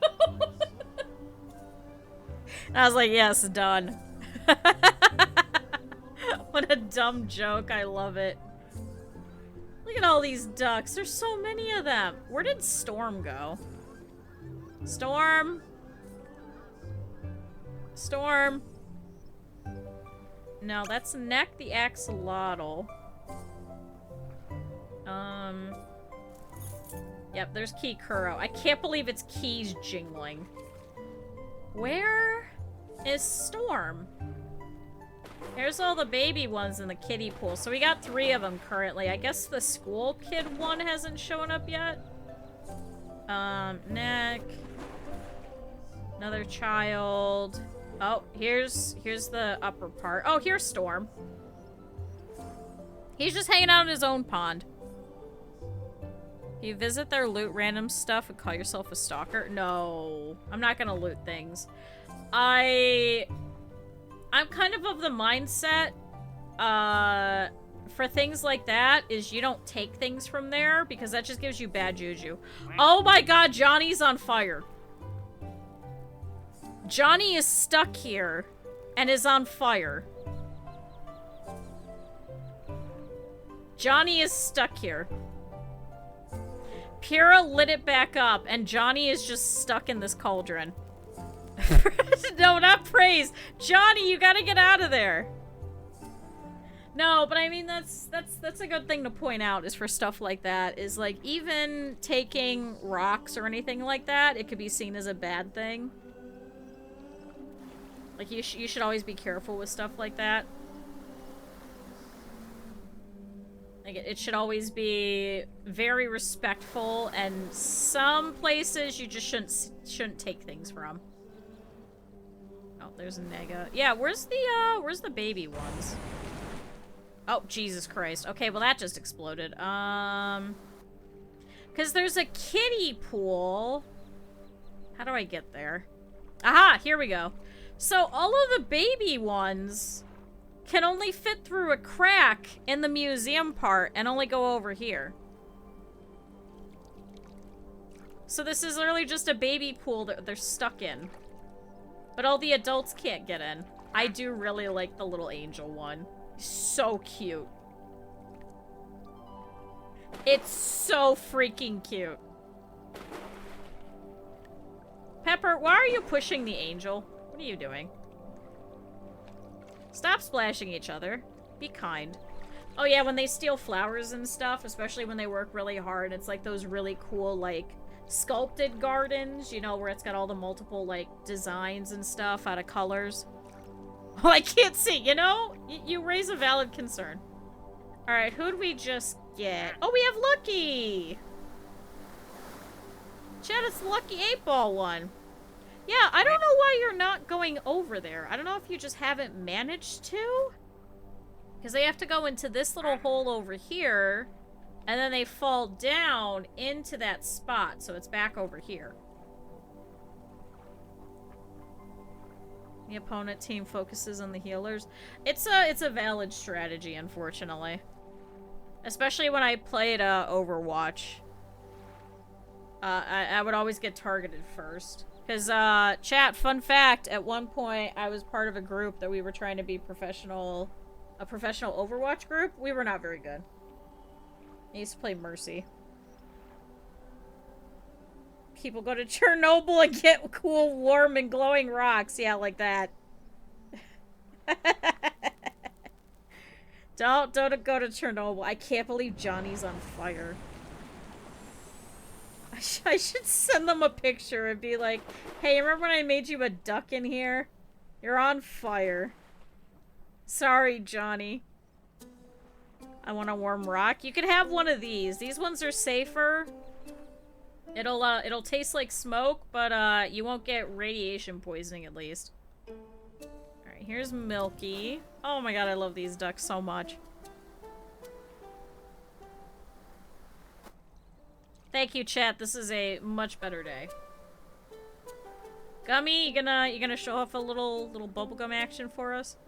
I was like, yes, done. What a dumb joke. I love it. Look at all these ducks. There's so many of them. Where did Storm go? Storm. Storm. No, that's Neck the Axolotl. Yep, there's KyuuKuro. I can't believe its keys jingling. Where is Storm? Here's all the baby ones in the kiddie pool. So we got 3 of them currently. I guess the school kid one hasn't shown up yet. Neck. Another child. Oh, here's the upper part. Oh, here's Storm. He's just hanging out in his own pond. You visit their loot random stuff and call yourself a stalker? No, I'm not gonna loot things. I'm kind of the mindset, for things like that, is you don't take things from there, because that just gives you bad juju. Oh my god, Johnny's on fire. Johnny is stuck here, and is on fire. Johnny is stuck here. Pyrrha lit it back up, and Johnny is just stuck in this cauldron. No, not praise. Johnny, you gotta get out of there. No, but I mean, that's a good thing to point out, is for stuff like that, is like, even taking rocks or anything like that, it could be seen as a bad thing. Like, you should always be careful with stuff like that. Like, it should always be very respectful, and some places you just shouldn't take things from. Oh, there's a Nega. Yeah, where's the baby ones? Oh, Jesus Christ. Okay, well that just exploded. Because there's a kiddie pool. How do I get there? Aha, here we go. So all of the baby ones can only fit through a crack in the museum part and only go over here. So this is literally just a baby pool that they're stuck in. But all the adults can't get in. I do really like the little angel one. So cute. It's so freaking cute. Pepper, why are you pushing the angel? What are you doing? Stop splashing each other. Be kind. Oh yeah, when they steal flowers and stuff, especially when they work really hard, it's like those really cool, like, sculpted gardens, you know, where it's got all the multiple, like, designs and stuff out of colors. Oh, I can't see, you know? You raise a valid concern. Alright, who'd we just get? Oh, we have Lucky! Chad, it's the Lucky 8-ball one. Yeah, I don't know why you're not going over there. I don't know if you just haven't managed to? Because they have to go into this little hole over here, and then they fall down into that spot, so it's back over here. The opponent team focuses on the healers. It's a valid strategy, unfortunately. Especially when I played Overwatch. I would always get targeted first. Because, chat, fun fact, at one point I was part of a group that we were trying to be a professional Overwatch group. We were not very good. I used to play Mercy. People go to Chernobyl and get cool, warm, and glowing rocks. Yeah, like that. Don't go to Chernobyl. I can't believe Johnny's on fire. I should send them a picture and be like, hey, remember when I made you a duck in here? You're on fire. Sorry, Johnny. I want a warm rock. You could have one of these. These ones are safer. It'll taste like smoke, but you won't get radiation poisoning at least. Alright, here's Milky. Oh my god, I love these ducks so much. Thank you, chat. This is a much better day. Gummy, you gonna show off a little bubblegum action for us?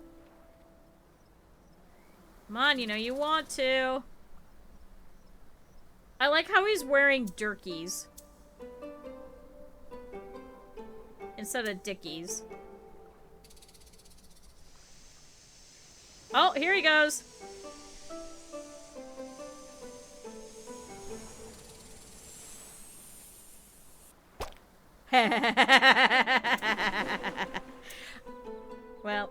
Come on, you know you want to. I like how he's wearing Durkees instead of Dickies. Oh, here he goes. Well.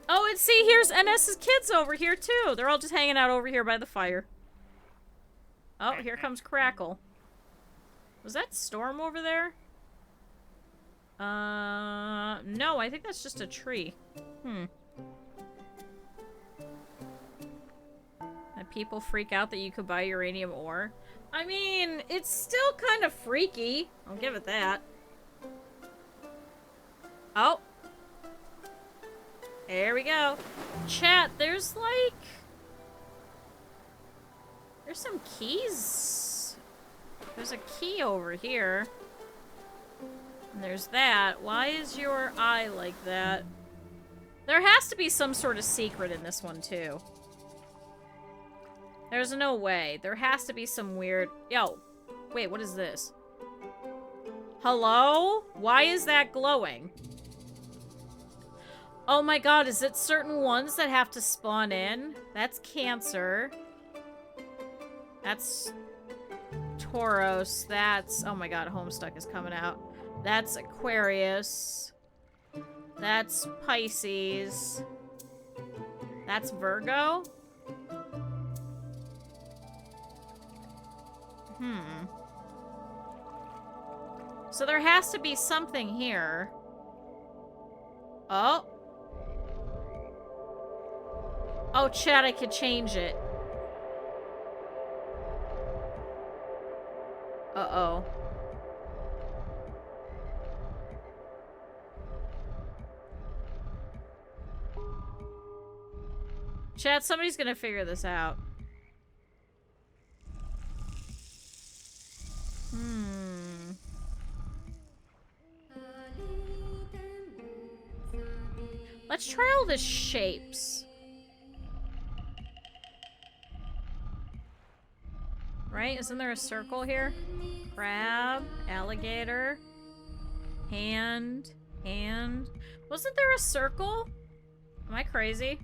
Oh, and see, here's NS's kids over here, too. They're all just hanging out over here by the fire. Oh, here comes Crackle. Was that Storm over there? No, I think that's just a tree. And people freak out that you could buy uranium ore. I mean, it's still kind of freaky. I'll give it that. Oh. There we go. Chat, there's like... There's some keys. There's a key over here. And there's that. Why is your eye like that? There has to be some sort of secret in this one, too. There's no way. There has to be some weird... Yo. Wait, what is this? Hello? Why is that glowing? Oh my god, is it certain ones that have to spawn in? That's Cancer. That's Tauros. That's... Oh my god, Homestuck is coming out. That's Aquarius. That's Pisces. That's Virgo? So there has to be something here. Oh. Oh, chat, I could change it. Uh-oh. Chat, somebody's gonna figure this out. Let's try all the shapes. Right? Isn't there a circle here? Crab, alligator, hand. Wasn't there a circle? Am I crazy?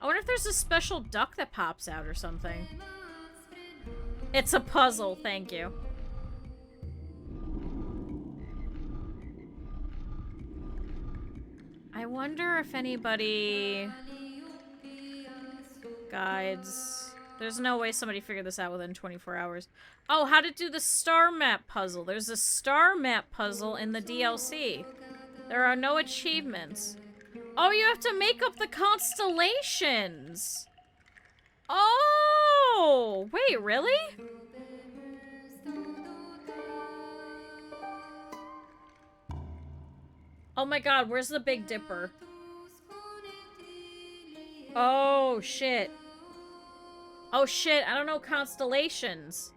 I wonder if there's a special duck that pops out or something. It's a puzzle, thank you. I wonder if anybody... guides... There's no way somebody figured this out within 24 hours. Oh, how to do the star map puzzle. There's a star map puzzle in the DLC. There are no achievements. Oh, you have to make up the constellations. Oh, wait, really? Oh my god, where's the Big Dipper? Oh, shit. Oh, shit, I don't know constellations.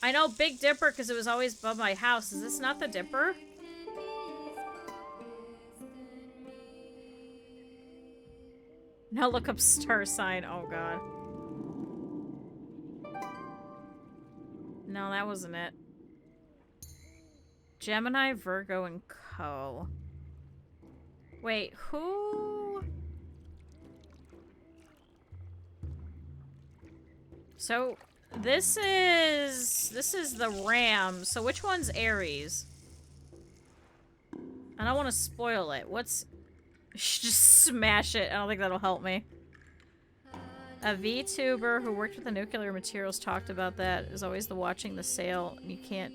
I know Big Dipper because it was always above my house. Is this not the Dipper? Now look up star sign. Oh, God. No, that wasn't it. Gemini, Virgo, and Co. Wait, who? So, this is the Ram. So which one's Aries? I don't want to spoil it. What's... Just smash it. I don't think that'll help me. A VTuber who worked with the nuclear materials talked about that. Is always the watching the sale. You can't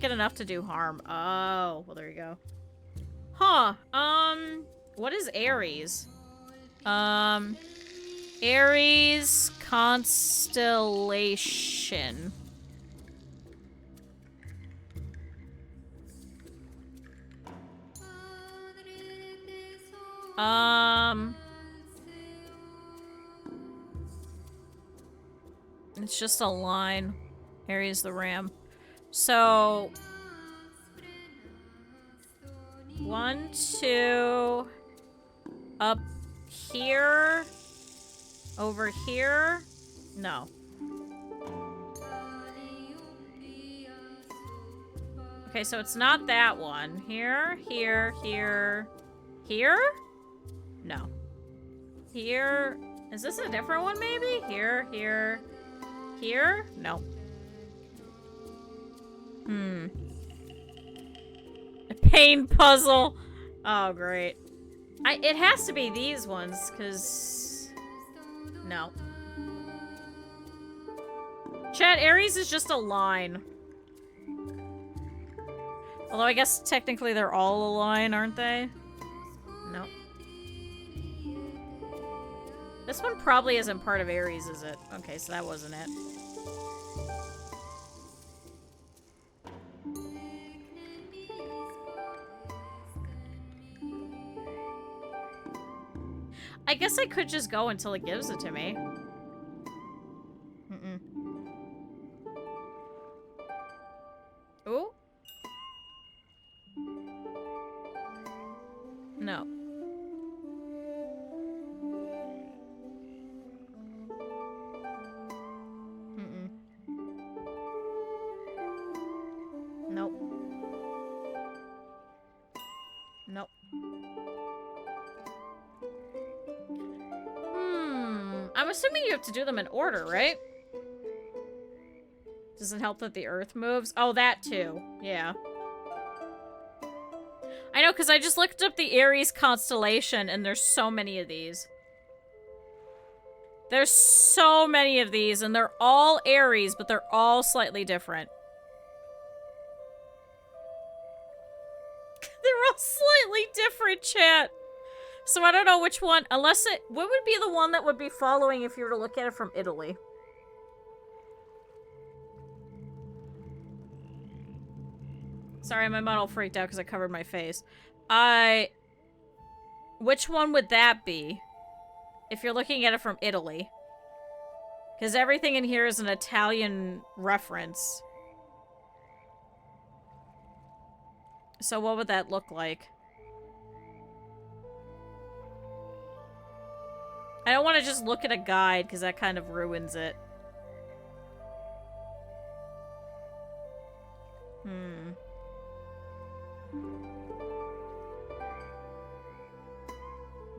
get enough to do harm. Oh, well there you go. Huh. What is Aries? Aries constellation. It's just a line. Aries the Ram. So 1, 2 up here, over here. No. Okay, so it's not that one. Here, here, here, here? No. Here. Is this a different one, maybe? Here, here, here? No. A pain puzzle. Oh, great. It has to be these ones, because... No. Chat, Aries is just a line. Although I guess technically they're all a line, aren't they? No. This one probably isn't part of Aries, is it? Okay, so that wasn't it. I guess I could just go until it gives it to me. Ooh? No. Nope. Nope. I'm assuming you have to do them in order, right? Does it help that the Earth moves? Oh, that too. Yeah. I know, because I just looked up the Aries constellation, and there's so many of these. There's so many of these, and they're all Aries, but they're all slightly different. They're all slightly different, chat. So I don't know which one, unless it... What would be the one that would be following if you were to look at it from Italy? Sorry, my model freaked out because I covered my face. Which one would that be? If you're looking at it from Italy. Because everything in here is an Italian reference. So what would that look like? I don't want to just look at a guide because that kind of ruins it.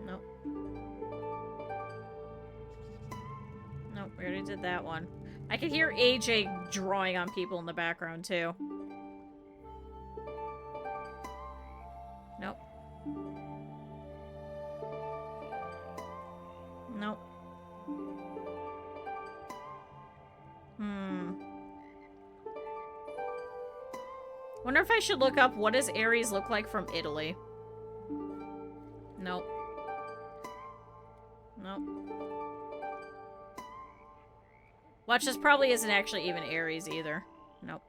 Nope. Nope, we already did that one. I could hear AJ drawing on people in the background too. Nope. Nope. Wonder if I should look up what does Aries look like from Italy. Nope. Nope. Watch, this probably isn't actually even Aries either. Nope.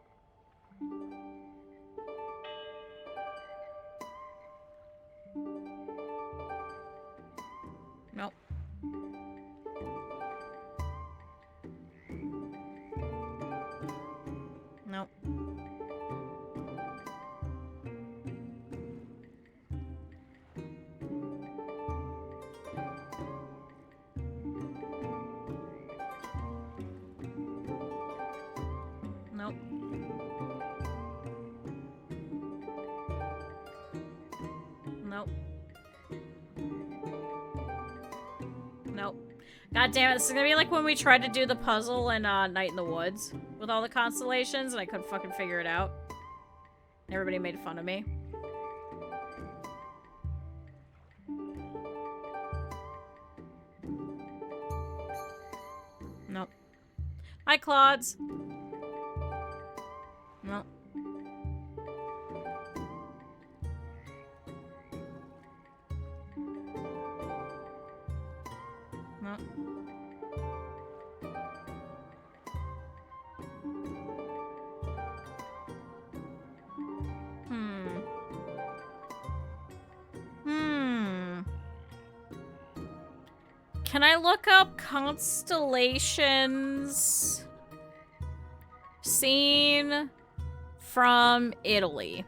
Nope. Nope. Nope. Nope. Nope. God damn it, this is gonna be like when we tried to do the puzzle in Night in the Woods with all the constellations and I couldn't fucking figure it out. Everybody made fun of me. Nope. Hi, Claudes. Nope. Nope. Can I look up constellations seen from Italy?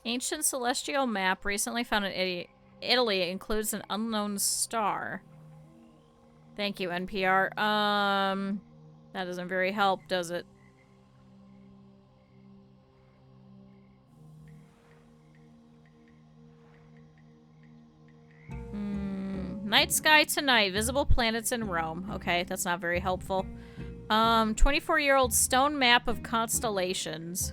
Ancient celestial map recently found in Italy includes an unknown star. Thank you, NPR. That doesn't very help, does it? Night sky tonight. Visible planets in Rome. Okay, that's not very helpful. 24-year-old stone map of constellations.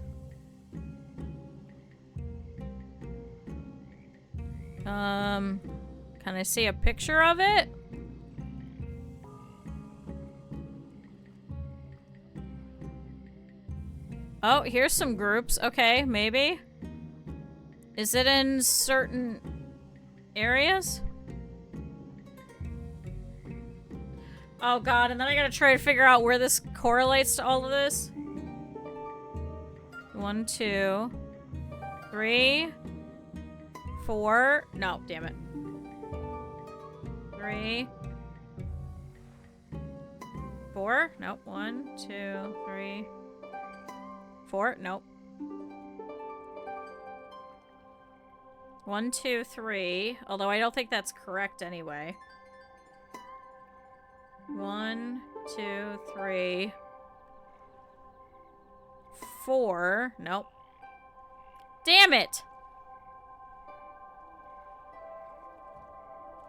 Can I see a picture of it? Oh, here's some groups. Okay, maybe. Is it in certain areas? Oh god, and then I gotta try to figure out where this correlates to all of this. 1, 2, 3, 4. No, damn it. 3, 4. Nope. 1, 2, 3, 4. Nope. 1, 2, 3. Although I don't think that's correct anyway. 1, 2, 3, 4. Nope. Damn it!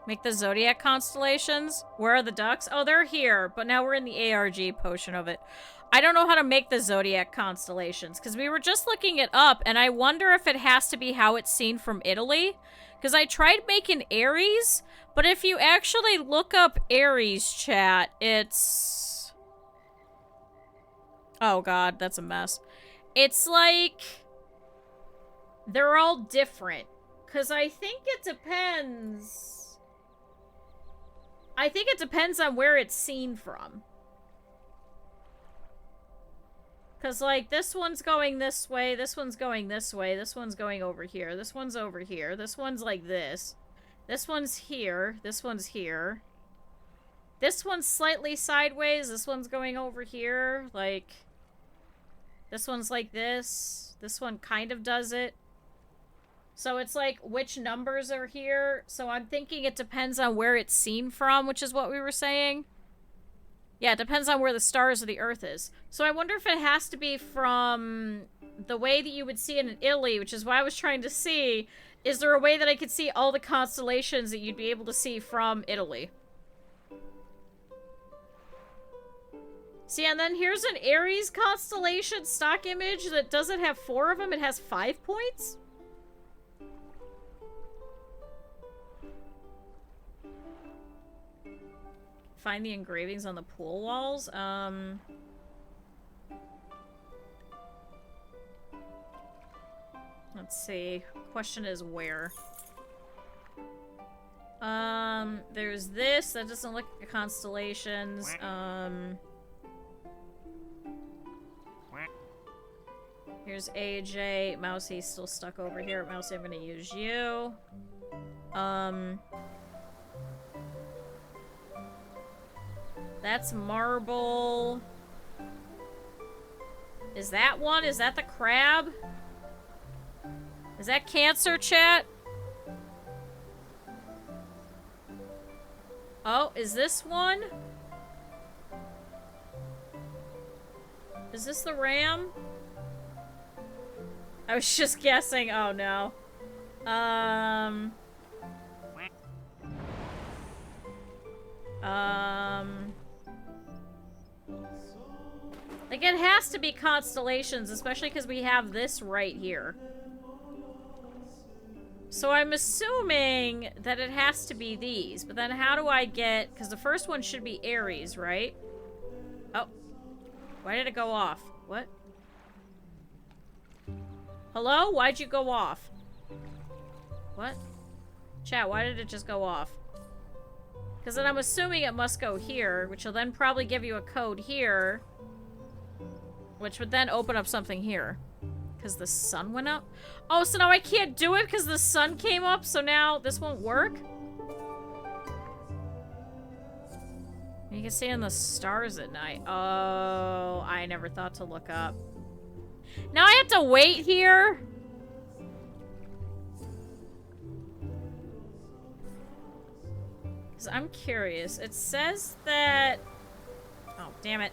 Make the zodiac constellations. Where are the ducks? Oh, they're here, but now we're in the ARG portion of it. I don't know how to make the zodiac constellations, because we were just looking it up, and I wonder if it has to be how it's seen from Italy. Because I tried making Aries, but if you actually look up Aries, chat, it's... Oh god, that's a mess. It's like... They're all different. Because I think it depends... I think it depends on where it's seen from. Because, like, this one's going this way, this one's going this way, this one's going over here, this one's over here, this one's like this. This one's here, this one's here. This one's slightly sideways, this one's going over here, like... This one's like this. This one kind of does it. So it's like, which numbers are here? So I'm thinking it depends on where it's seen from, which is what we were saying. Yeah, it depends on where the stars of the Earth is. So I wonder if it has to be from the way that you would see it in Italy, which is what I was trying to see. Is there a way that I could see all the constellations that you'd be able to see from Italy? See, and then here's an Aries constellation stock image that doesn't have 4 of them. It has 5 points? Find the engravings on the pool walls. Let's see. Question is where? There's this. That doesn't look like constellations. Here's AJ. Mousie's still stuck over here. Mousie, I'm gonna use you. That's marble. Is that one? Is that the crab? Is that Cancer, chat? Oh, is this one? Is this the ram? I was just guessing. Oh, no. Like, it has to be constellations, especially because we have this right here. So I'm assuming that it has to be these. But then how do I get... Because the first one should be Aries, right? Oh. Why did it go off? What? Hello? Why'd you go off? What? Chat, why did it just go off? Because then I'm assuming it must go here, which will then probably give you a code here. Which would then open up something here. Because the sun went up? Oh, so now I can't do it because the sun came up, so now this won't work? You can see in the stars at night. Oh, I never thought to look up. Now I have to wait here? Because I'm curious. It says that... Oh, damn it.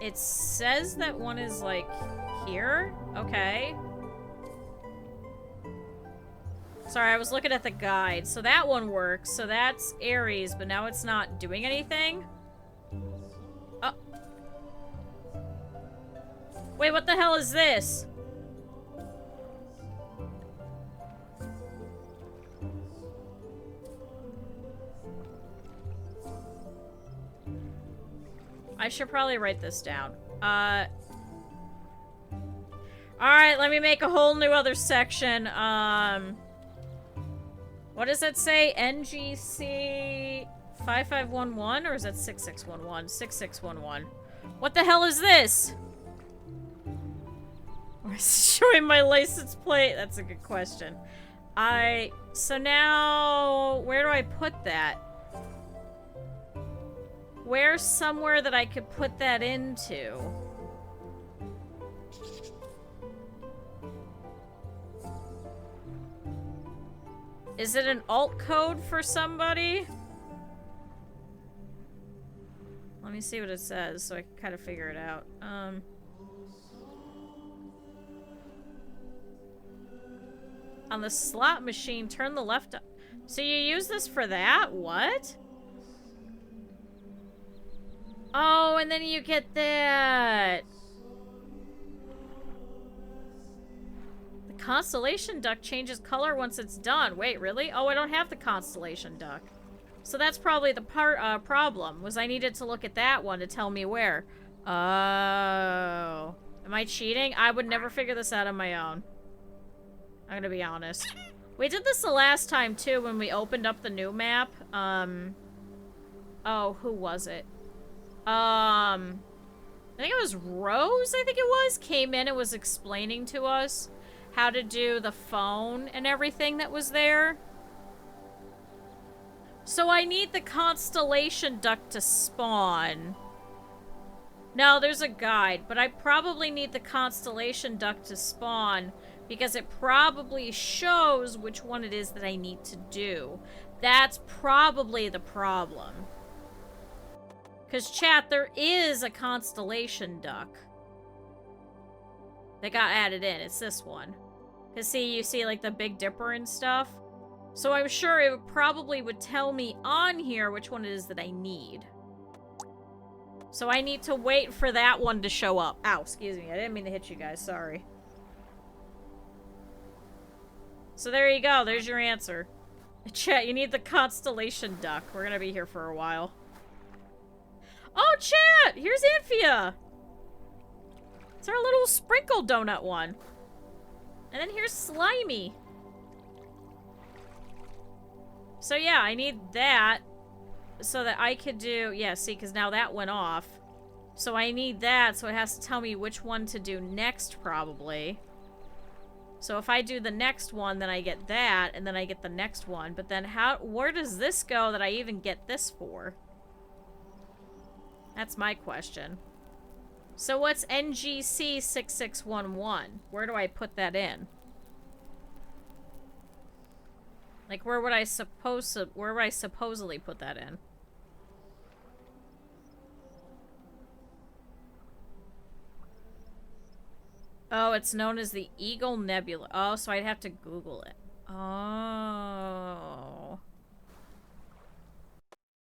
It says that one is, like, here? Okay. Sorry, I was looking at the guide. So that one works. So that's Aries, but now it's not doing anything? Oh. Wait, what the hell is this? I should probably write this down. Alright, let me make a whole new other section. What does that say? NGC 5511? Or is that 6611? 6611. What the hell is this? Where's showing my license plate? That's a good question. So now, where do I put that? Where's somewhere that I could put that into? Is it an alt code for somebody? Let me see what it says so I can kind of figure it out. On the slot machine, turn the left up. So you use this for that? What? Oh, and then you get that. The constellation duck changes color once it's done. Wait, really? Oh, I don't have the constellation duck. So that's probably the problem, was I needed to look at that one to tell me where. Oh. Am I cheating? I would never figure this out on my own. I'm gonna be honest. We did this the last time, too, when we opened up the new map. Oh, who was it? I think it was Rose, I think it was, came in and was explaining to us how to do the phone and everything that was there. So I need the constellation duck to spawn. No, there's a guide, but I probably need the constellation duck to spawn because it probably shows which one it is that I need to do. That's probably the problem. Because, chat, there is a constellation duck that got added in. It's this one. Because, see, you see, like, the Big Dipper and stuff. So I'm sure it probably would tell me on here which one it is that I need. So I need to wait for that one to show up. Ow, excuse me. I didn't mean to hit you guys. Sorry. So there you go. There's your answer. Chat, you need the constellation duck. We're gonna be here for a while. Oh, chat! Here's Anphia! It's our little sprinkle donut one. And then here's Slimy. So yeah, I need that so that I could do... Yeah, see, because now that went off. So I need that, so it has to tell me which one to do next, probably. So if I do the next one, then I get that, and then I get the next one. But then where does this go that I even get this for? That's my question. So what's NGC 6611? Where do I put that in? Like, where would I supposedly put that in? Oh, it's known as the Eagle Nebula. Oh, so I'd have to Google it. Oh.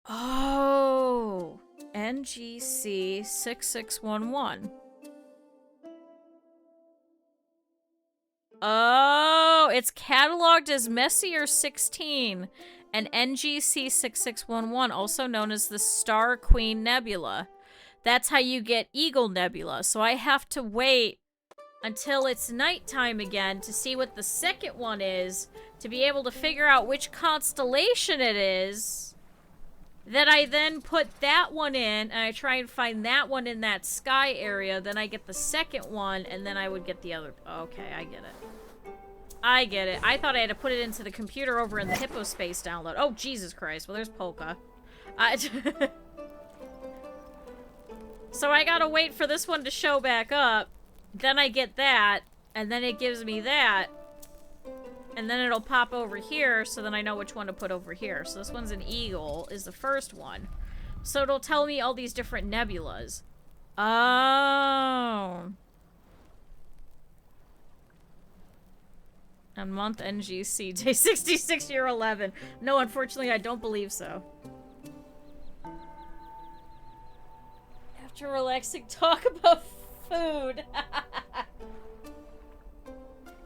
Oh. NGC 6611. Oh, it's cataloged as Messier 16 and NGC 6611, also known as the Star Queen Nebula. That's how you get Eagle Nebula. So I have to wait until it's nighttime again to see what the second one is, to be able to figure out which constellation it is. Then I then put that one in, and I try and find that one in that sky area. Then I get the second one, and then I would get the other. Okay, I get it. I get it. I thought I had to put it into the computer over in the Hippospace download. Oh, Jesus Christ. Well, there's Polka. So I gotta wait for this one to show back up. Then I get that, and then it gives me that. And then it'll pop over here, so then I know which one to put over here. So this one's an eagle, is the first one. So it'll tell me all these different nebulas. Oh. And month NGC, day 66, year 11. No, unfortunately, I don't believe so. After relaxing, talk about food.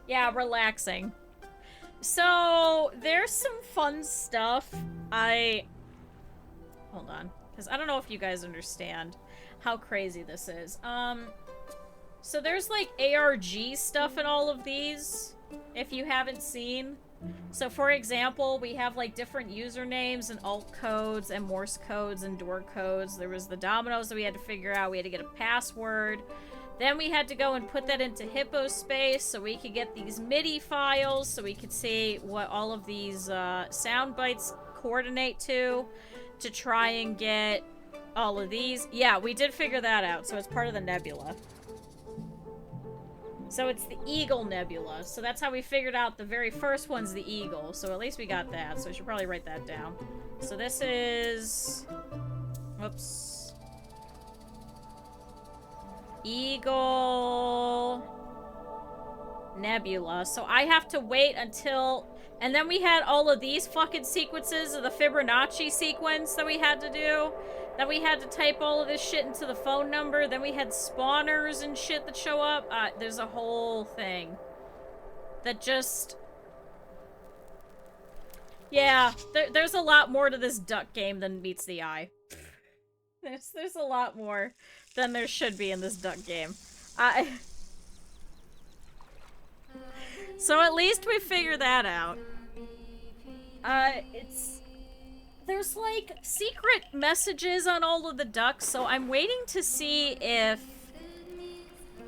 Yeah, relaxing. So, there's some fun stuff. Hold on. Because I don't know if you guys understand how crazy this is. So there's, like, ARG stuff in all of these, if you haven't seen. So, for example, we have, like, different usernames and alt codes and Morse codes and door codes. There was the dominoes that we had to figure out. We had to get a password. Then we had to go and put that into Hippospace so we could get these MIDI files so we could see what all of these sound bites coordinate to try and get all of these. Yeah, we did figure that out, so it's part of the nebula. So it's the Eagle Nebula. So that's how we figured out the very first one's the Eagle. So at least we got that, so I should probably write that down. So this is... Whoops. Eagle Nebula. So I have to wait until... And then we had all of these fucking sequences of the Fibonacci sequence that we had to do. Then we had to type all of this shit into the phone number. Then we had spawners and shit that show up. There's a whole thing that just... Yeah, there's a lot more to this duck game than meets the eye. There's a lot more than there should be in this duck game. So at least we figured that out. It's there's like secret messages on all of the ducks, so I'm waiting to see if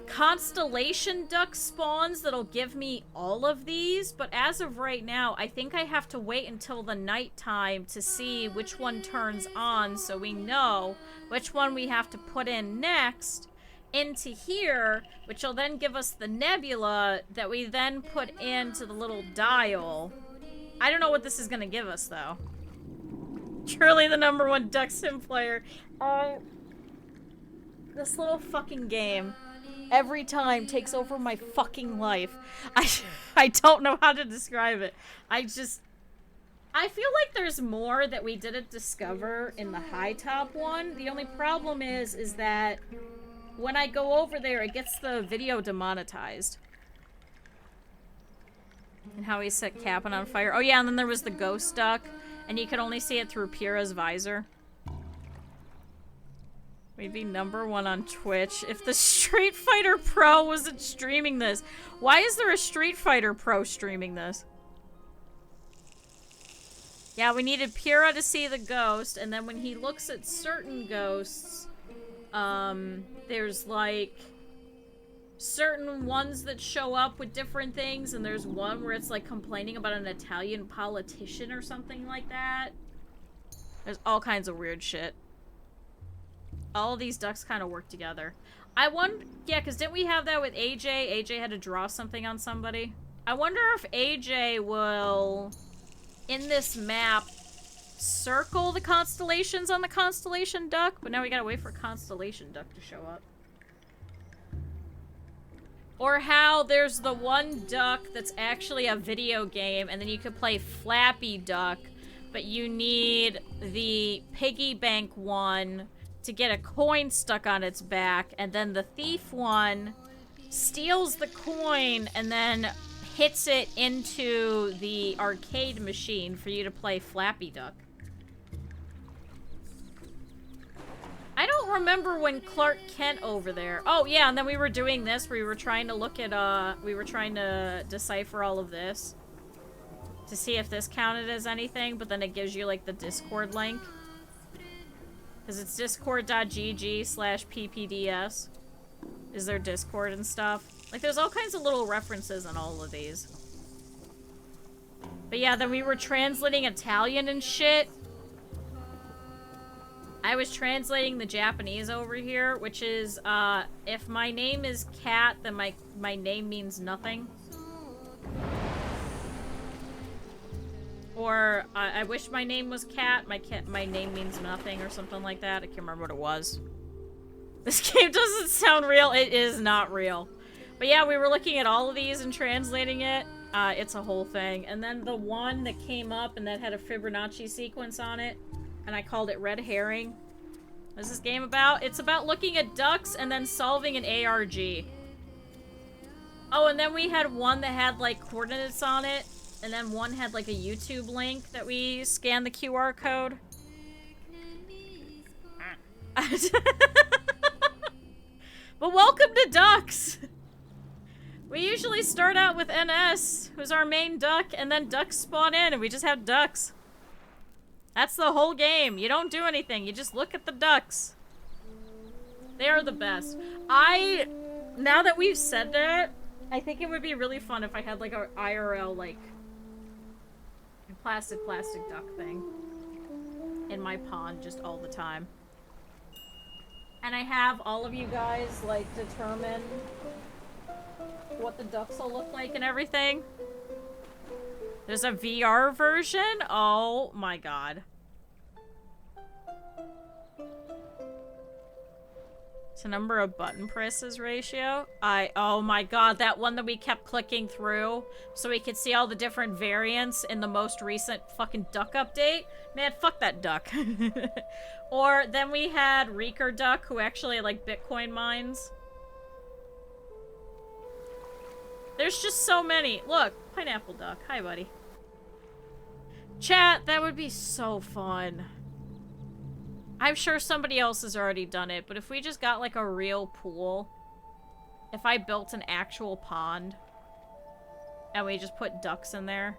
constellation duck spawns that'll give me all of these, but as of right now, I think I have to wait until the nighttime to see which one turns on so we know which one we have to put in next into here, which will then give us the nebula that we then put into the little dial. I don't know what this is gonna give us, though. Truly the #1 Duck Sim player. This little fucking game every time takes over my fucking life. I don't know how to describe it. I feel like there's more that we didn't discover in the high top one. The only problem is that when I go over there, it gets the video demonetized. And how he set Cap'n on fire. Oh yeah, and then there was the ghost duck, and you could only see it through Pyrrha's visor. We'd be #1 on Twitch if the Street Fighter Pro wasn't streaming this. Why is there a Street Fighter Pro streaming this? Yeah, we needed Pyrrha to see the ghost, and then when he looks at certain ghosts, there's like certain ones that show up with different things, and there's one where it's like complaining about an Italian politician or something like that. There's all kinds of weird shit. All of these ducks kind of work together. Yeah, because didn't we have that with AJ? AJ had to draw something on somebody. I wonder if AJ will, in this map, circle the constellations on the constellation duck, but now we gotta wait for constellation duck to show up. Or how there's the one duck that's actually a video game, and then you could play Flappy Duck, but you need the piggy bank one to get a coin stuck on its back, and then the thief one steals the coin and then hits it into the arcade machine for you to play Flappy Duck. I don't remember when Clark Kent over there. Oh yeah, and then we were doing this, we were trying to look at, we were trying to decipher all of this to see if this counted as anything, but then it gives you like the Discord link. Because it's discord.gg/ppds is their Discord and stuff. Like, there's all kinds of little references on all of these. But yeah, then we were translating Italian and shit. I was translating the Japanese over here, which is, if my name is Cat, then my name means nothing. Or, I wish my name was Cat, my name means nothing, or something like that. I can't remember what it was. This game doesn't sound real. It is not real. But yeah, we were looking at all of these and translating it. It's a whole thing. And then the one that came up and that had a Fibonacci sequence on it, and I called it Red Herring. What's this game about? It's about looking at ducks and then solving an ARG. Oh, and then we had one that had, like, coordinates on it. And then one had like a YouTube link that we scanned the QR code. But welcome to ducks! We usually start out with NS, who's our main duck, and then ducks spawn in and we just have ducks. That's the whole game. You don't do anything, you just look at the ducks. They are the best. Now that we've said that, I think it would be really fun if I had like a IRL, like, plastic duck thing in my pond just all the time. And I have all of you guys, like, determine what the ducks will look like and everything. There's a VR version? Oh my god. To number of button presses ratio. Oh my god, that one that we kept clicking through so we could see all the different variants in the most recent fucking duck update. Man, fuck that duck. Or then we had Reeker Duck, who actually like Bitcoin mines. There's just so many. Look, Pineapple Duck. Hi, buddy. Chat, that would be so fun. I'm sure somebody else has already done it, but if we just got like a real pool, if I built an actual pond, and we just put ducks in there.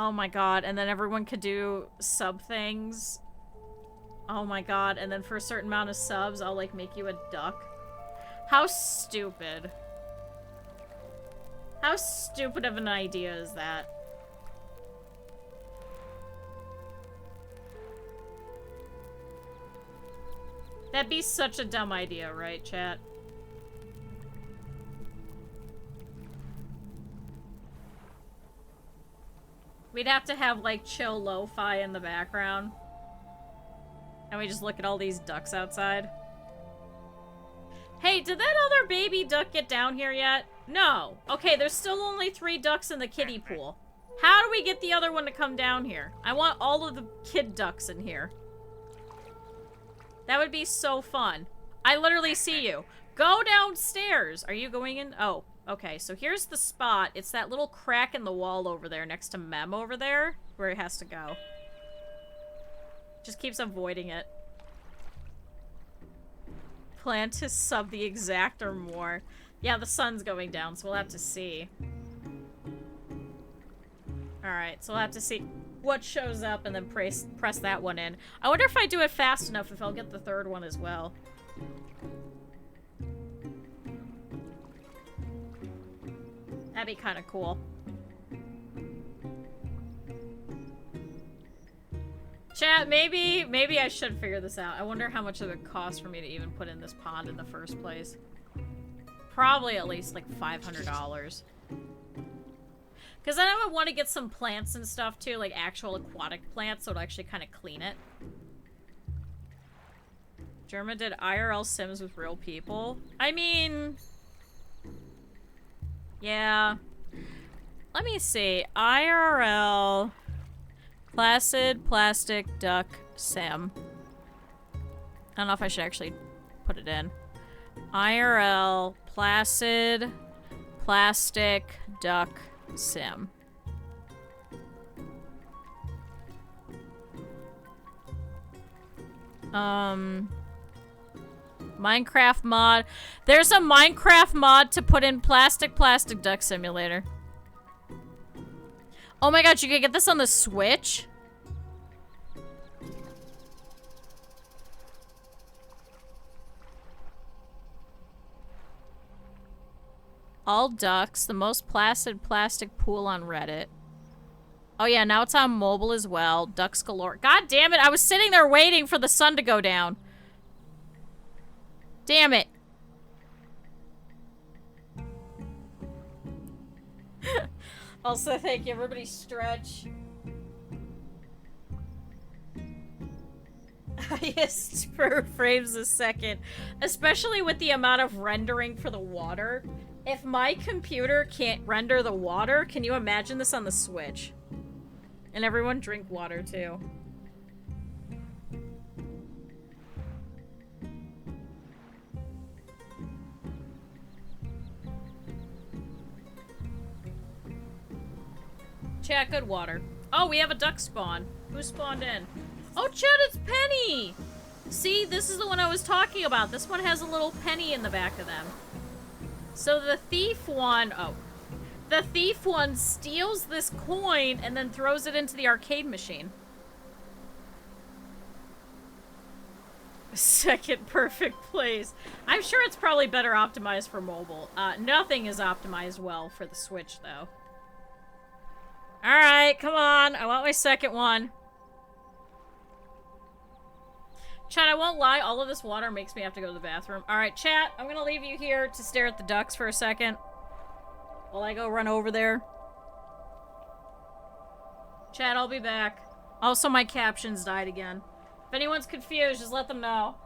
Oh my god, and then everyone could do sub things. Oh my god, and then for a certain amount of subs, I'll like make you a duck. How stupid. How stupid of an idea is that? That'd be such a dumb idea, right, chat? We'd have to have, like, chill lo-fi in the background. And we just look at all these ducks outside. Hey, did that other baby duck get down here yet? No. Okay, there's still only 3 ducks in the kiddie pool. How do we get the other one to come down here? I want all of the kid ducks in here. That would be so fun. I literally see you. Go downstairs. Are you going in? Oh, okay. So here's the spot. It's that little crack in the wall over there next to Mem over there where it has to go. Just keeps avoiding it. Plan to sub the exact or more. Yeah, the sun's going down, so we'll have to see. Alright, so we'll have to see what shows up and then press that one in. I wonder if I do it fast enough if I'll get the 3rd one as well. That'd be kind of cool. Chat, maybe I should figure this out. I wonder how much it would cost for me to even put in this pond in the first place. Probably at least like $500. Because then I would want to get some plants and stuff too, like actual aquatic plants, so it'll actually kind of clean it. Germa did IRL Sims with real people. I mean... yeah. Let me see. IRL... Placid, plastic, duck, sim. I don't know if I should actually put it in. IRL, placid, plastic, duck, sim. Minecraft mod. There's a Minecraft mod to put in plastic duck simulator. Oh my god, you can get this on the Switch? All ducks, the most placid plastic pool on Reddit. Oh yeah, now it's on mobile as well. Ducks galore. God damn it, I was sitting there waiting for the sun to go down. Damn it. Also, thank you, everybody stretch. Highest per frames a second. Especially with the amount of rendering for the water. If my computer can't render the water, can you imagine this on the Switch? And everyone drink water too. Chat, good water. Oh, we have a duck spawn. Who spawned in? Oh, chat, it's Penny! See, this is the one I was talking about. This one has a little penny in the back of them. So the thief one... oh. The thief one steals this coin and then throws it into the arcade machine. Second perfect place. I'm sure it's probably better optimized for mobile. Nothing is optimized well for the Switch, though. Alright, come on. I want my second one. Chat, I won't lie. All of this water makes me have to go to the bathroom. Alright, chat. I'm gonna leave you here to stare at the ducks for a second. While I go run over there. Chat, I'll be back. Also, my captions died again. If anyone's confused, just let them know.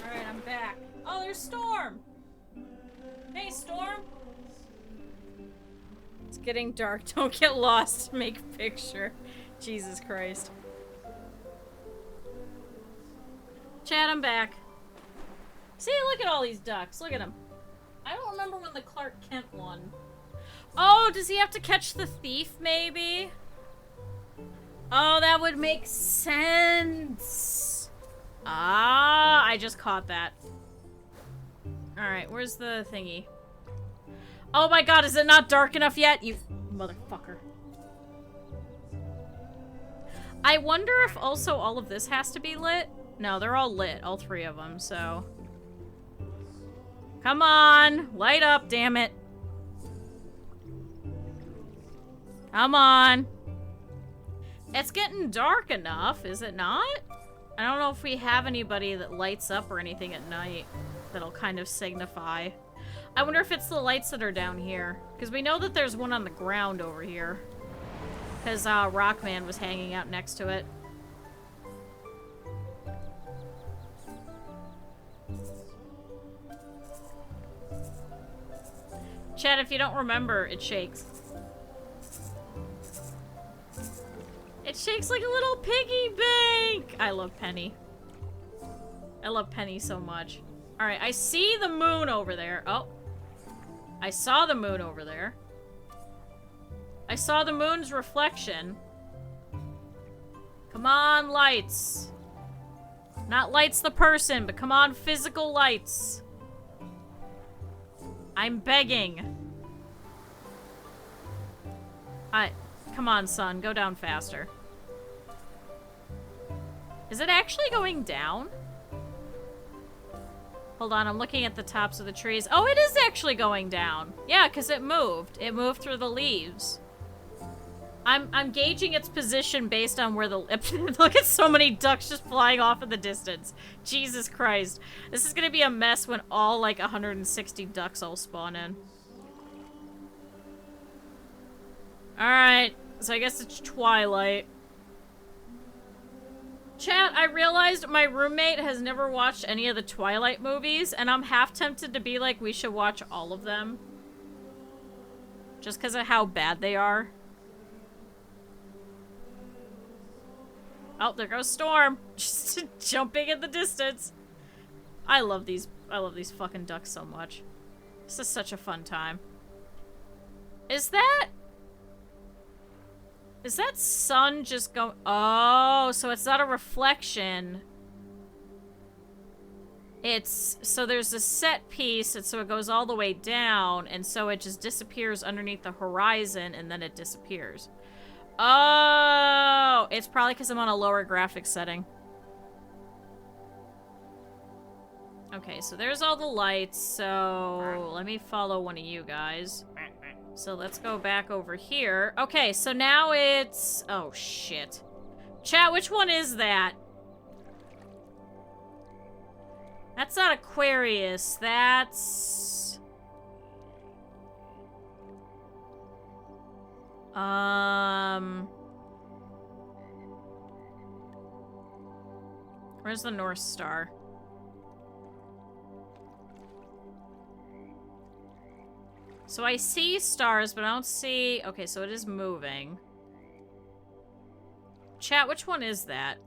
Alright, I'm back. Oh, there's Storm! Hey, Storm! It's getting dark. Don't get lost. Make a picture. Jesus Christ. Chad, I'm back. See, look at all these ducks. Look at them. I don't remember when the Clark Kent one. Oh, does he have to catch the thief, maybe? Oh, that would make sense. Ah, I just caught that. Alright, where's the thingy? Oh my god, is it not dark enough yet? You motherfucker. I wonder if also all of this has to be lit? No, they're all lit, all three of them, so... Come on! Light up, damn it. Come on. It's getting dark enough, is it not? I don't know if we have anybody that lights up or anything at night that'll kind of signify. I wonder if it's the lights that are down here. Because we know that there's one on the ground over here. Because Rockman was hanging out next to it. Chad, if you don't remember, it shakes. It shakes like a little piggy bank! I love Penny. I love Penny so much. Alright, I see the moon over there. Oh. I saw the moon over there. I saw the moon's reflection. Come on, lights. Not lights the person, but come on, physical lights. I'm begging. Come on, son. Go down faster. Is it actually going down? Hold on, I'm looking at the tops of the trees. Oh, it is actually going down. Yeah, because it moved. It moved through the leaves. I'm gauging its position based on where the... Look at so many ducks just flying off in the distance. Jesus Christ. This is going to be a mess when all, like, 160 ducks all spawn in. Alright, so I guess it's twilight. Chat, I realized my roommate has never watched any of the Twilight movies, and I'm half tempted to be like, we should watch all of them. Just because of how bad they are. Oh, there goes Storm. Just jumping in the distance. I love these fucking ducks so much. This is such a fun time. Is that sun just going... Oh, so it's not a reflection. It's... So there's a set piece, and so it goes all the way down, and so it just disappears underneath the horizon, and then it disappears. Oh! It's probably because I'm on a lower graphics setting. Okay, so there's all the lights, so... Let me follow one of you guys. So let's go back over here. Okay, so now it's... Oh, shit. Chat, which one is that? That's not Aquarius. That's... Where's the North Star? So I see stars, but I don't see... Okay, so it is moving. Chat, which one is that?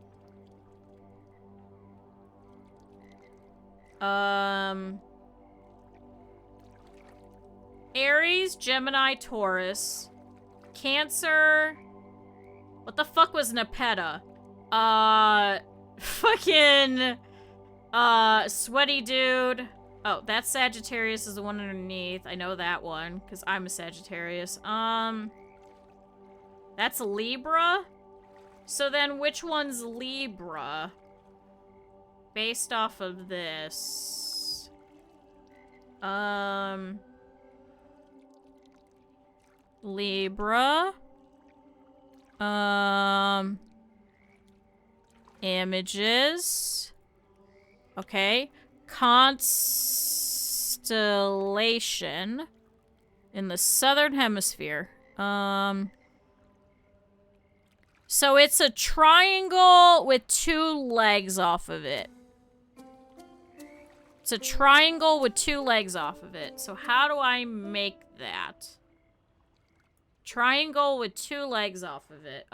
Aries, Gemini, Taurus. Cancer... What the fuck was Nepeta? Fucking... Sweaty dude. Oh, that's Sagittarius is the one underneath. I know that one, because I'm a Sagittarius. That's Libra? So then which one's Libra? Based off of this. Libra. Images. Okay. Constellation in the southern hemisphere. So it's a triangle with 2 legs off of it. It's a triangle with 2 legs off of it. So how do I make that? Triangle with 2 legs off of it.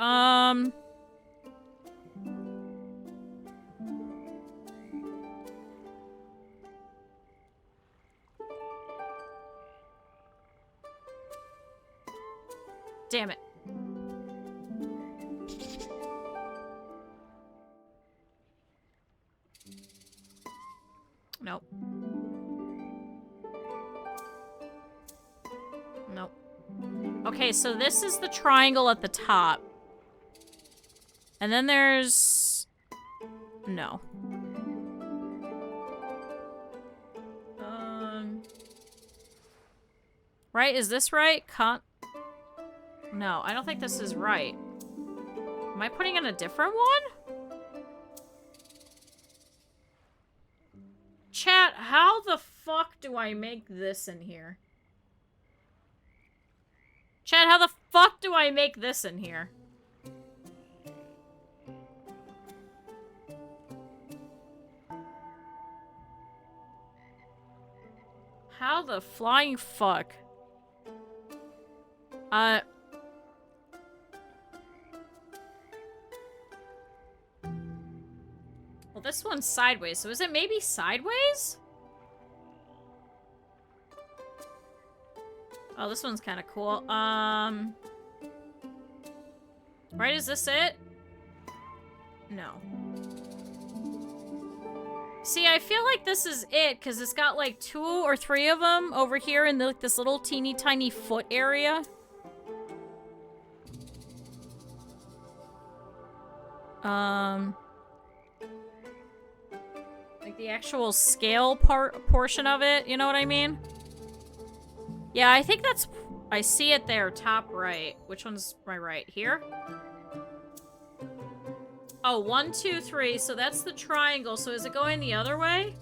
Damn it. Nope. Nope. Okay, so this is the triangle at the top. And then there's... No. Right? Is this right? No, I don't think this is right. Am I putting in a different one? Chat, how the fuck do I make this in here? Chat, how the fuck do I make this in here? How the flying fuck? Well, this one's sideways, so is it maybe sideways? Oh, this one's kind of cool. Right, is this it? No. See, I feel like this is it, because it's got like 2 or 3 of them over here in this little teeny tiny foot area. Like the actual scale portion of it, you know what I mean? Yeah, I think that's... I see it there, top right. Which one's my right? Here? Oh, 1, 2, 3. So that's the triangle. So is it going the other way?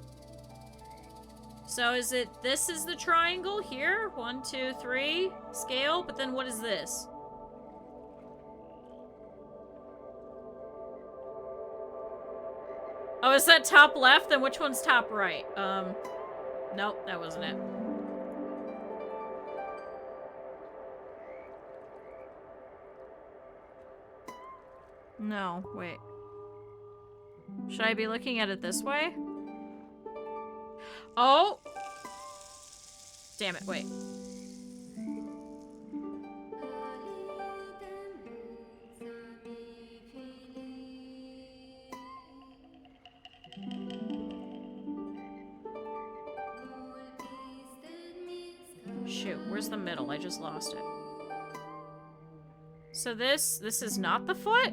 So is it... This is the triangle here? 1, 2, 3. Scale. But then what is this? Oh, is that top left? Then which one's top right? Nope, that wasn't it. No, wait. Should I be looking at it this way? Oh! Damn it, wait. Shoot, where's the middle? I just lost it. So this is not the foot?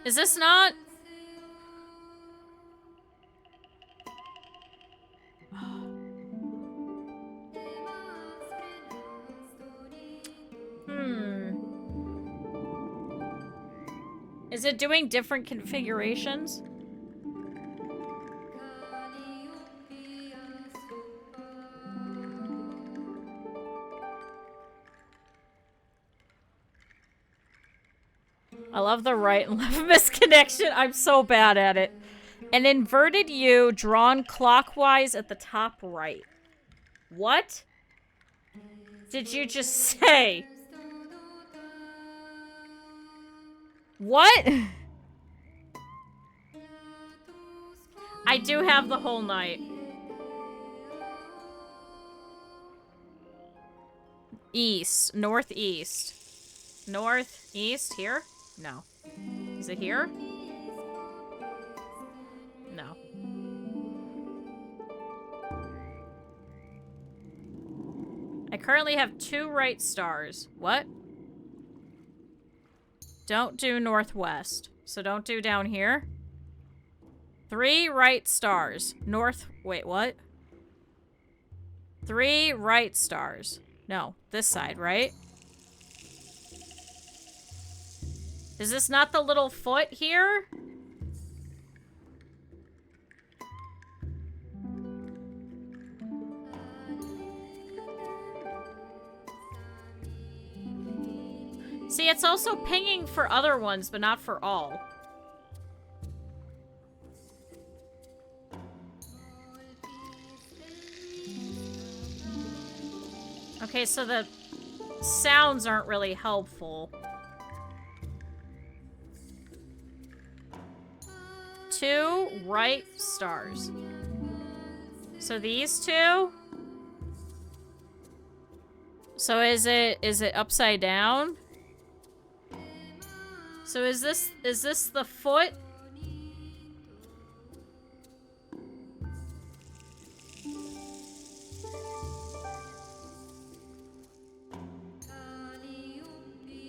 Is this not? Is it doing different configurations? I love the right and left misconnection. I'm so bad at it. An inverted U drawn clockwise at the top right. What did you just say? What? I do have the whole night. East. Northeast. Northeast? Here? No. Is it here? No. I currently have 2 right stars. What? Don't do northwest. So don't do down here. 3 right stars. North... Wait, what? 3 right stars. No, this side, right? Is this not the little foot here? See, it's also pinging for other ones, but not for all. Okay, so the sounds aren't really helpful. 2 right stars. So these 2? So is it upside down? So is this the foot?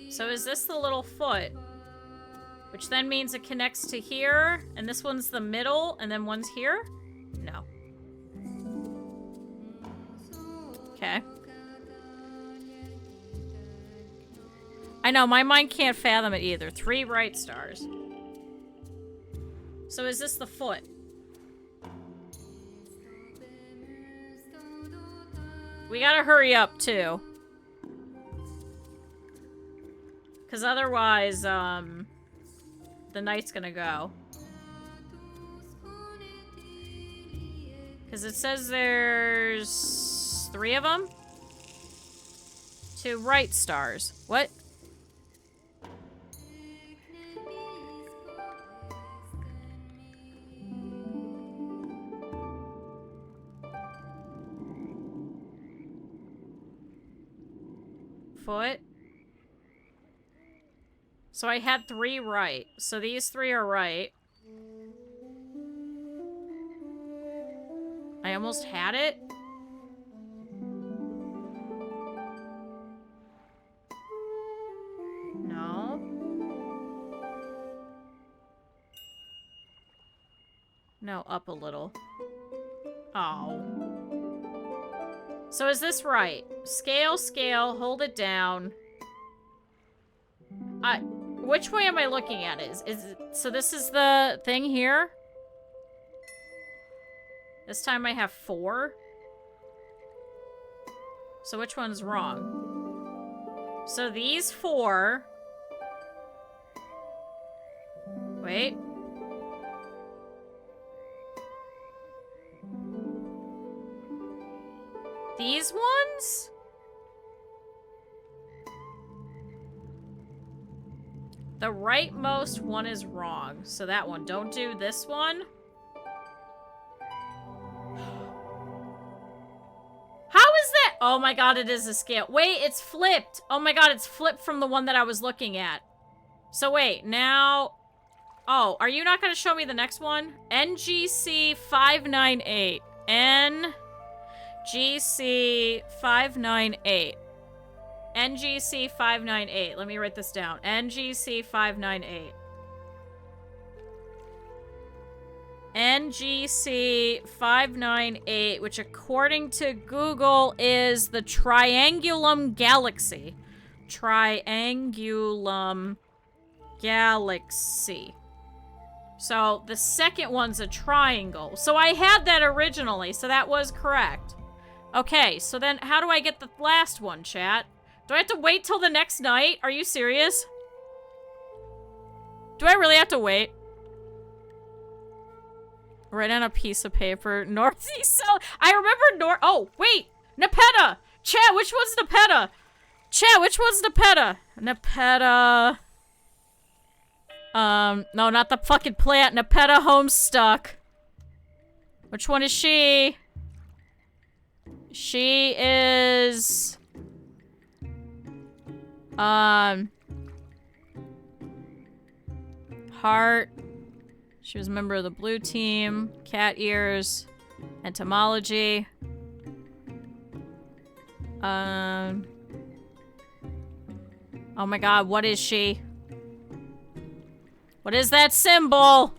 So is this the little foot? Which then means it connects to here, and this one's the middle, and then one's here? No. Okay. I know, my mind can't fathom it either. 3 right stars. So is this the foot? We gotta hurry up, too. Because otherwise, the night's gonna go. Because it says there's 3 of them? 2 right stars. What? Foot. So I had 3 right. So these 3 are right. I almost had it. No. No, up a little. Oh. So is this right? Scale, scale, hold it down. Which way am I looking at? So this is the thing here? This time I have 4. So which one's wrong? So these 4... Wait. These ones? The rightmost one is wrong. So that one. Don't do this one. How is that? Oh my god, it is a scale. Wait, it's flipped. Oh my god, it's flipped from the one that I was looking at. So wait, now... Oh, are you not going to show me the next one? NGC 598. NGC 598. NGC 598. Let me write this down. NGC 598. NGC 598, which according to Google is the Triangulum Galaxy. Triangulum Galaxy. So the second one's a triangle. So I had that originally, so that was correct. Okay, so then how do I get the last one, chat? Do I have to wait till the next night? Are you serious? Do I really have to wait? Write on a piece of paper. Northeast South. I remember Oh, wait! Nepeta! Chat, which one's Nepeta? Chat, which one's Nepeta? Nepeta. No, not the fucking plant. Nepeta Homestuck. Which one is she? She is... Heart. She was a member of the blue team. Cat ears. Entomology. Oh my god, what is she? What is that symbol?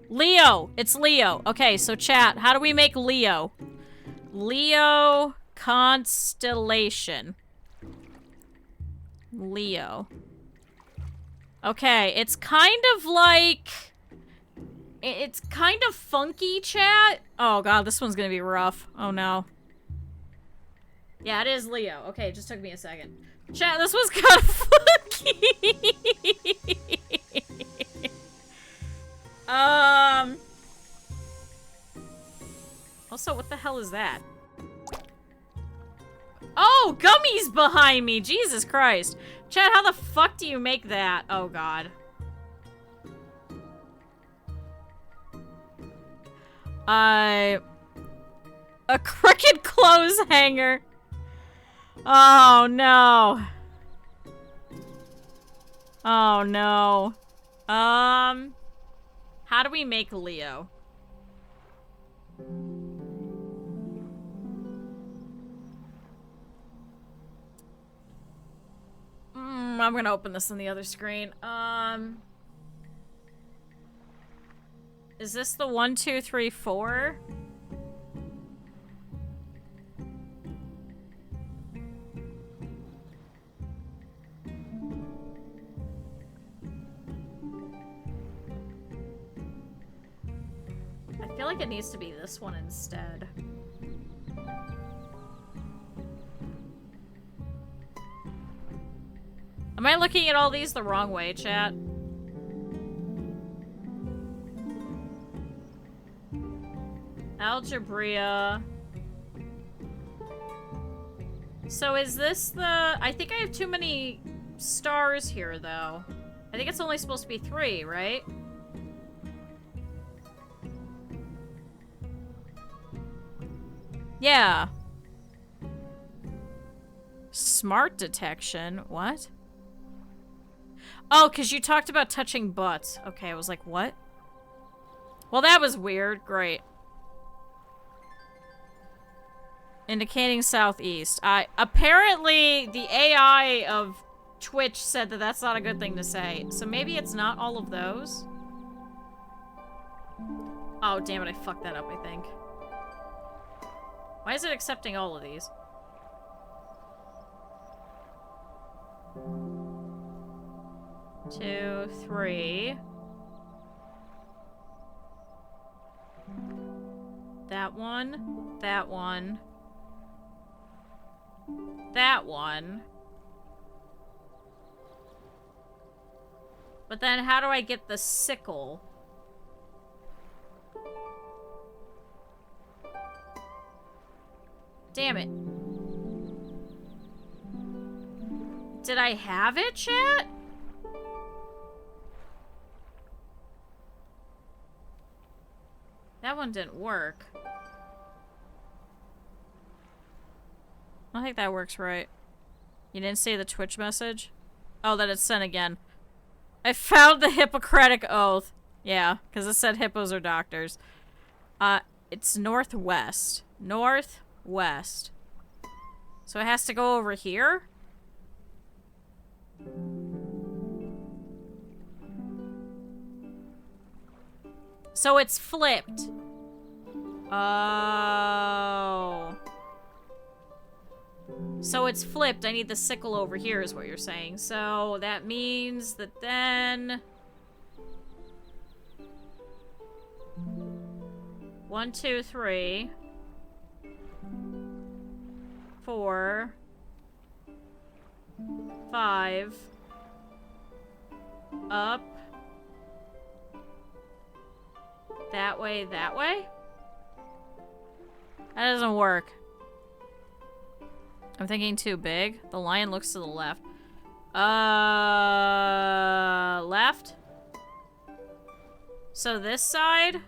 Leo. It's Leo. Okay, so chat, how do we make Leo? Leo constellation. Leo. Okay, it's kind of like... It's kind of funky, chat. Oh god, this one's gonna be rough. Oh no. Yeah, it is Leo. Okay, it just took me a second. Chat, this was kind of funky. Also, what the hell is that? Oh, gummies behind me! Jesus Christ. Chat, how the fuck do you make that? Oh god. A crooked clothes hanger. Oh no. Oh no. How do we make Leo? I'm gonna open this on the other screen. Is this the 1, 2, 3, 4? I feel like it needs to be this one instead. Am I looking at all these the wrong way, chat? Algebria. So is this the... I think I have too many stars here, though. I think it's only supposed to be 3, right? Yeah. Smart detection? What? Oh, because you talked about touching butts. Okay, I was like, what? Well, that was weird. Great. Indicating southeast. Apparently, the AI of Twitch said that that's not a good thing to say. So maybe it's not all of those? Oh, damn it, I fucked that up, I think. Why is it accepting all of these? Two, 3. That one. That one. That one. But then how do I get the sickle? Damn it. Did I have it, chat? That one didn't work. I don't think that works right. You didn't see the Twitch message? Oh, that it's sent again. I found the Hippocratic Oath. Yeah, because it said hippos are doctors. It's northwest. Northwest. So it has to go over here? So it's flipped. Oh. So it's flipped. I need the sickle over here is what you're saying. So that means that then... 1, 2, 3. 4. 5. Up. That way, that way? That doesn't work. I'm thinking too big. The lion looks to the left. Left? So this side?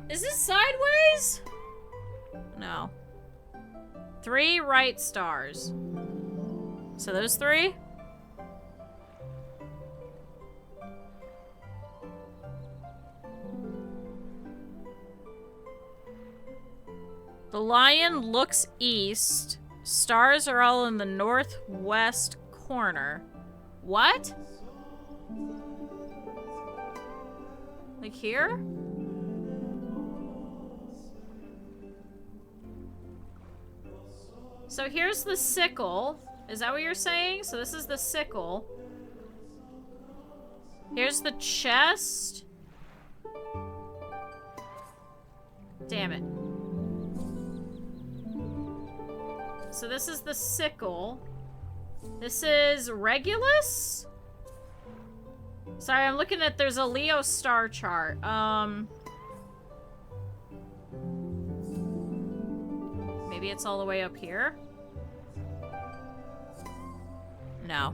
Is this sideways? No. 3 right stars. So those 3? The lion looks east. Stars are all in the northwest corner. What? Like here? So here's the sickle. Is that what you're saying? So this is the sickle. Here's the chest. Damn it. So this is the sickle. This is Regulus? Sorry, I'm looking at, there's a Leo star chart. Maybe it's all the way up here? No.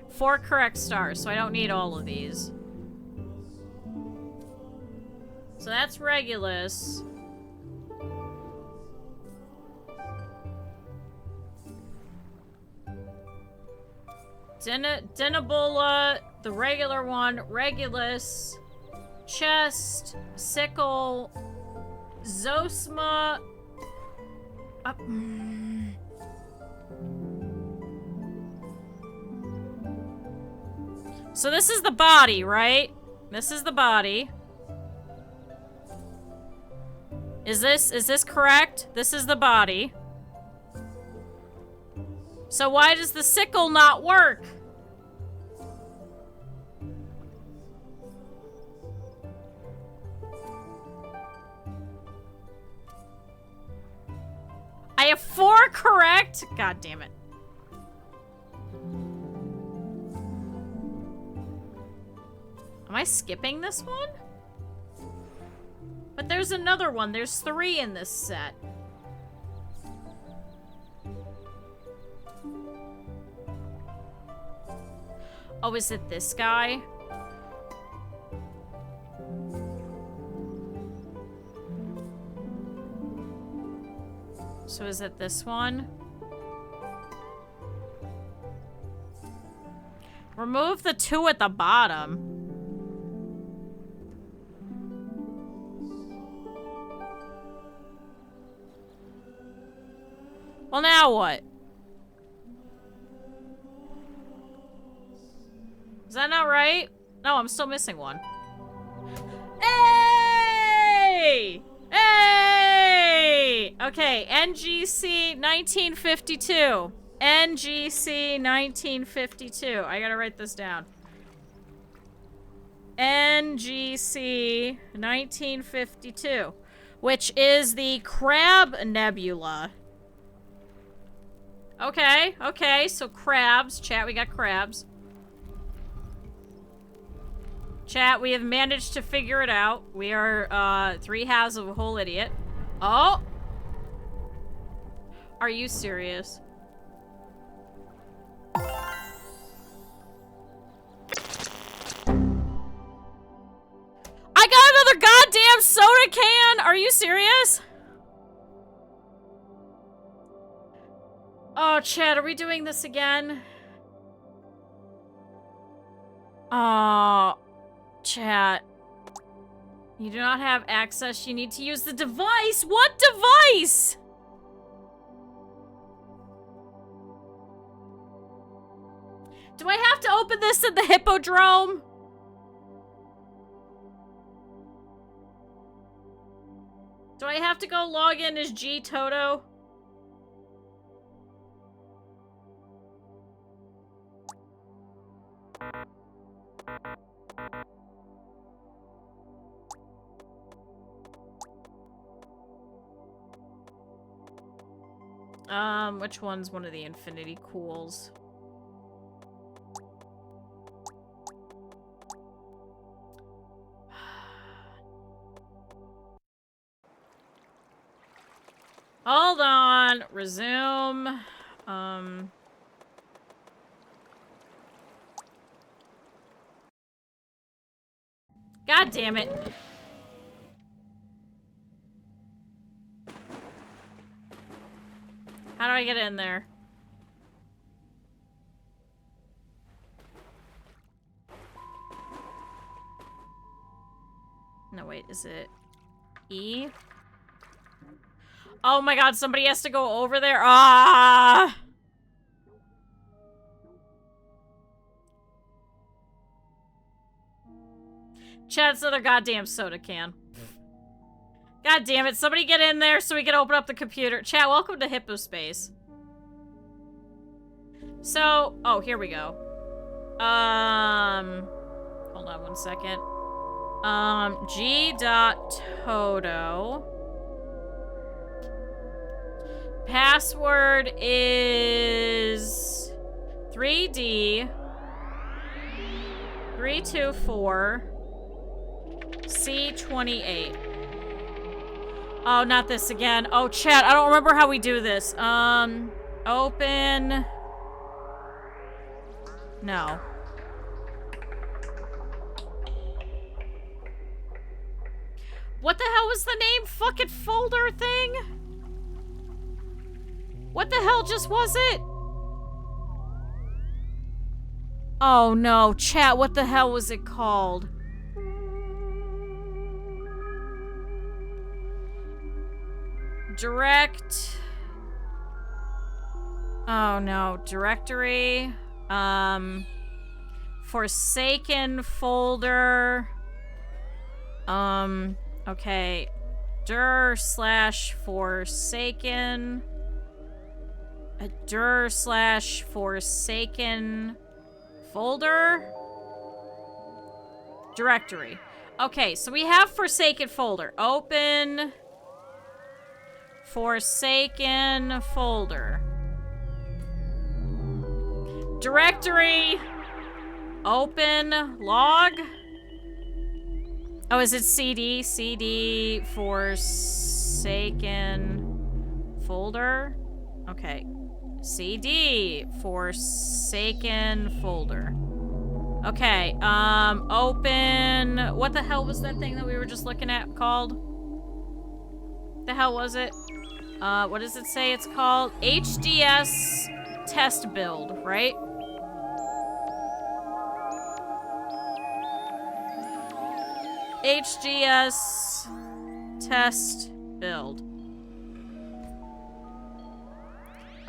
4 correct stars, so I don't need all of these. So that's Regulus. Dinabola, the regular one, Regulus, chest, sickle, Zosma. Up. So this is the body, right? This is the body. Is this correct? This is the body. So why does the sickle not work? I have 4 correct? God damn it. Am I skipping this one? But there's another one. There's 3 in this set. Oh, is it this guy? So is it this one? Remove the 2 at the bottom. Well, now what? Is that not right? No, I'm still missing one. Hey! Hey! Okay, NGC 1952. NGC 1952. I gotta write this down. NGC 1952, which is the Crab Nebula. Okay, okay, so crabs. Chat, we got crabs. Chat, we have managed to figure it out. We are, 3 halves of a whole idiot. Oh! Are you serious? I got another goddamn soda can! Are you serious? Oh, chat, are we doing this again? Oh, chat. You do not have access. You need to use the device. What device? Do I have to open this at the Hippodrome? Do I have to go log in as G Toto? Which one's one of the infinity cools? Hold on. Resume. God damn it. How do I get in there? No, wait, is it E? Oh my god, somebody has to go over there. Ah! Chad, it's another goddamn soda can. God damn it, somebody get in there so we can open up the computer. Chat, welcome to Hippospace. So, oh, here we go. Hold on one second. G.Toto. Password is 3D 324 C28. Oh, not this again. Oh, chat, I don't remember how we do this. Open. No. What the hell was the name fucking folder thing? What the hell just was it? Oh no, chat, what the hell was it called? Direct. Oh no, directory. Forsaken folder. Okay. dir/forsaken. dir/forsaken folder. Directory. Okay, so we have forsaken folder. Open forsaken folder. Directory. Open log. Oh, is it CD? CD forsaken folder? Okay. CD forsaken folder. Okay, open... What the hell was that thing that we were just looking at called? The hell was it? What does it say it's called? HDS test build, right? HDS test build.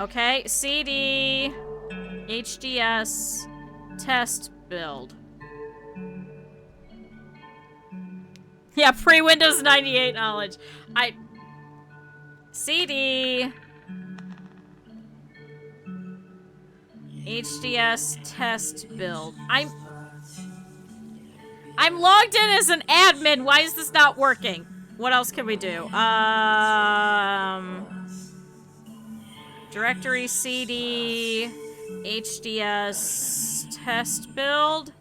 Okay, CD HDS test build. Yeah, pre-Windows 98 knowledge. CD HDS test build. I'm logged in as an admin. Why is this not working? What else can we do? Directory CD HDS test build.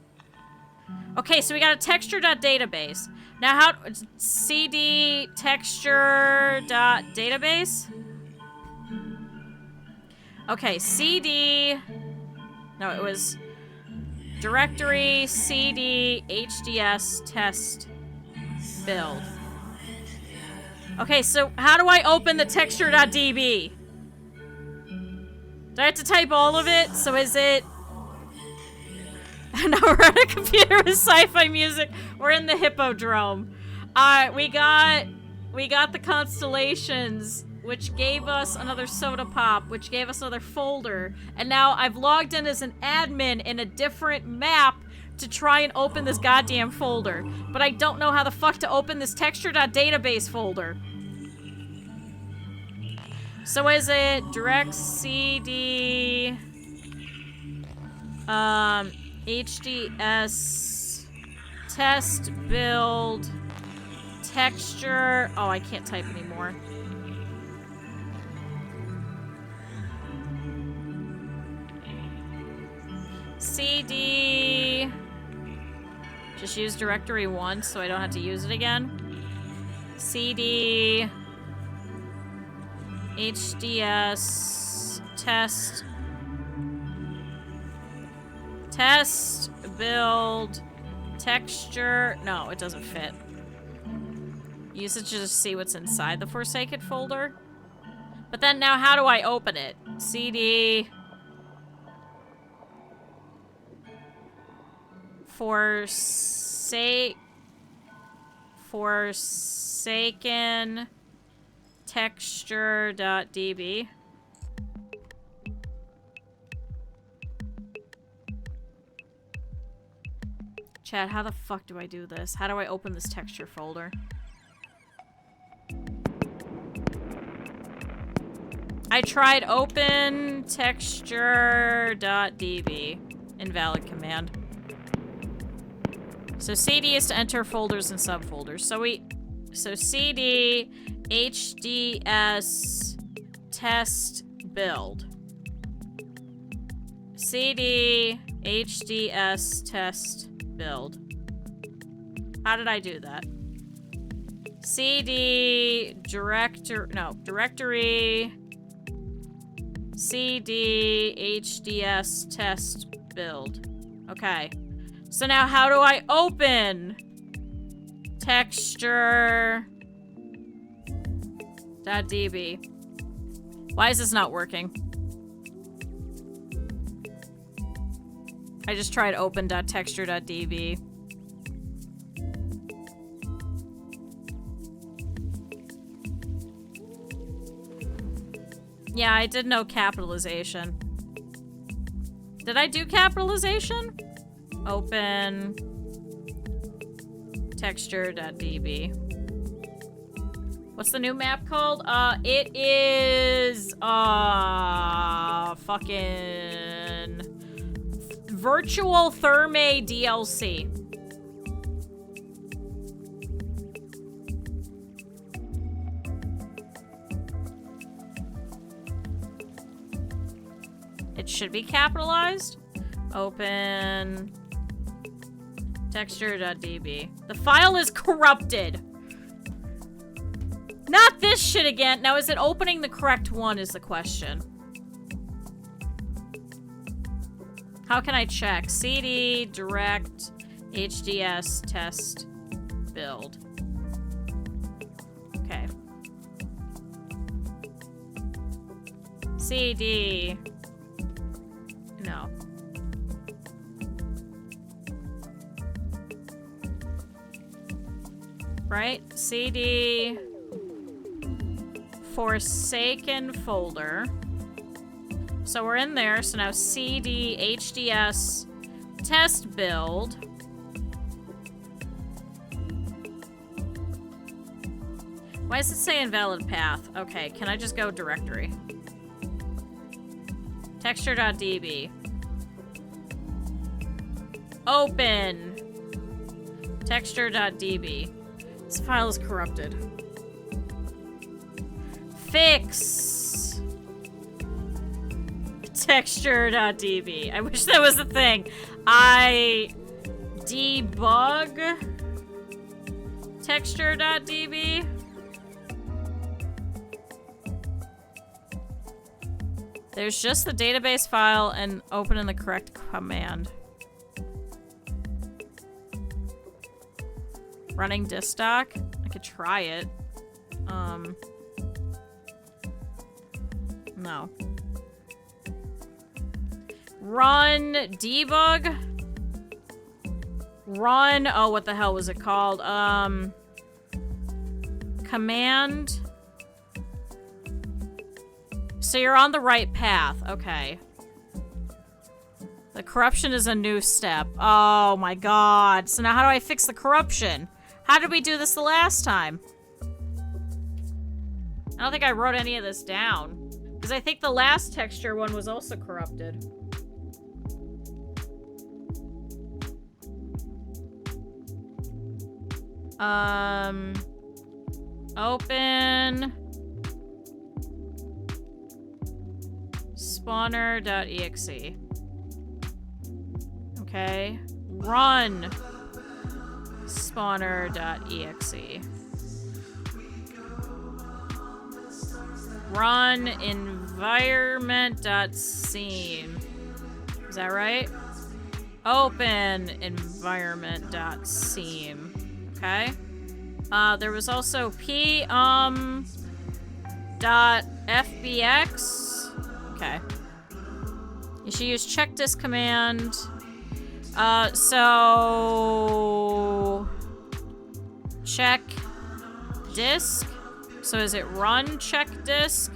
Okay, so we got a texture.database. Now how CD texture.database? Okay, CD. No, it was directory CD HDS test build. Okay, so how do I open the texture.db? Do I have to type all of it? So is it... No, we're at a computer with sci-fi music. We're in the Hippodrome. We got the constellations, which gave us another soda pop, which gave us another folder. And now I've logged in as an admin in a different map to try and open this goddamn folder. But I don't know how the fuck to open this texture.database folder. So is it direct CD HDS test build texture? Oh, I can't type anymore. CD. Just use directory once so I don't have to use it again. CD. HDS. Test. Test. Build. Texture. No, it doesn't fit. Use it to just see what's inside the Forsaken folder. But then now how do I open it? CD. Forsaken texture.db. Chat, how the fuck do I do this? How do I open this texture folder? I tried open texture.db. Invalid command. So CD is to enter folders and subfolders. So CD HDS test build. CD HDS test build. How did I do that? CD directory CD HDS test build. Okay. So now how do I open texture.db? Why is this not working? I just tried open.texture.db. Yeah, I did no capitalization. Did I do capitalization? Open texture.db. What's the new map called? It is fucking Virtual Thermae DLC. It should be capitalized. Open texture.db. The file is corrupted. Not this shit again. Now, is it opening the correct one is the question. How can I check? CD direct HDS test build. Okay. CD. No. Right? CD Forsaken folder. So we're in there. So now CD HDS test build. Why does it say invalid path? Okay, can I just go directory? Texture.db. Open. Texture.db. This file is corrupted. Fix. Texture.db. I wish that was a thing. I debug texture.db. There's just the database file and open in the correct command. Running diskdoc? I could try it. No. Run debug? Run, oh, what the hell was it called? Command. So you're on the right path. Okay. The corruption is a new step. Oh my god. So now how do I fix the corruption? How did we do this the last time? I don't think I wrote any of this down. Because I think the last texture one was also corrupted. Open spawner.exe. Okay. Run spawner.exe. Run environment.scene. Is that right? Open environment.scene. Okay. There was also .fbx. Okay. You should use check disk command. So check disk. So is it run check disk?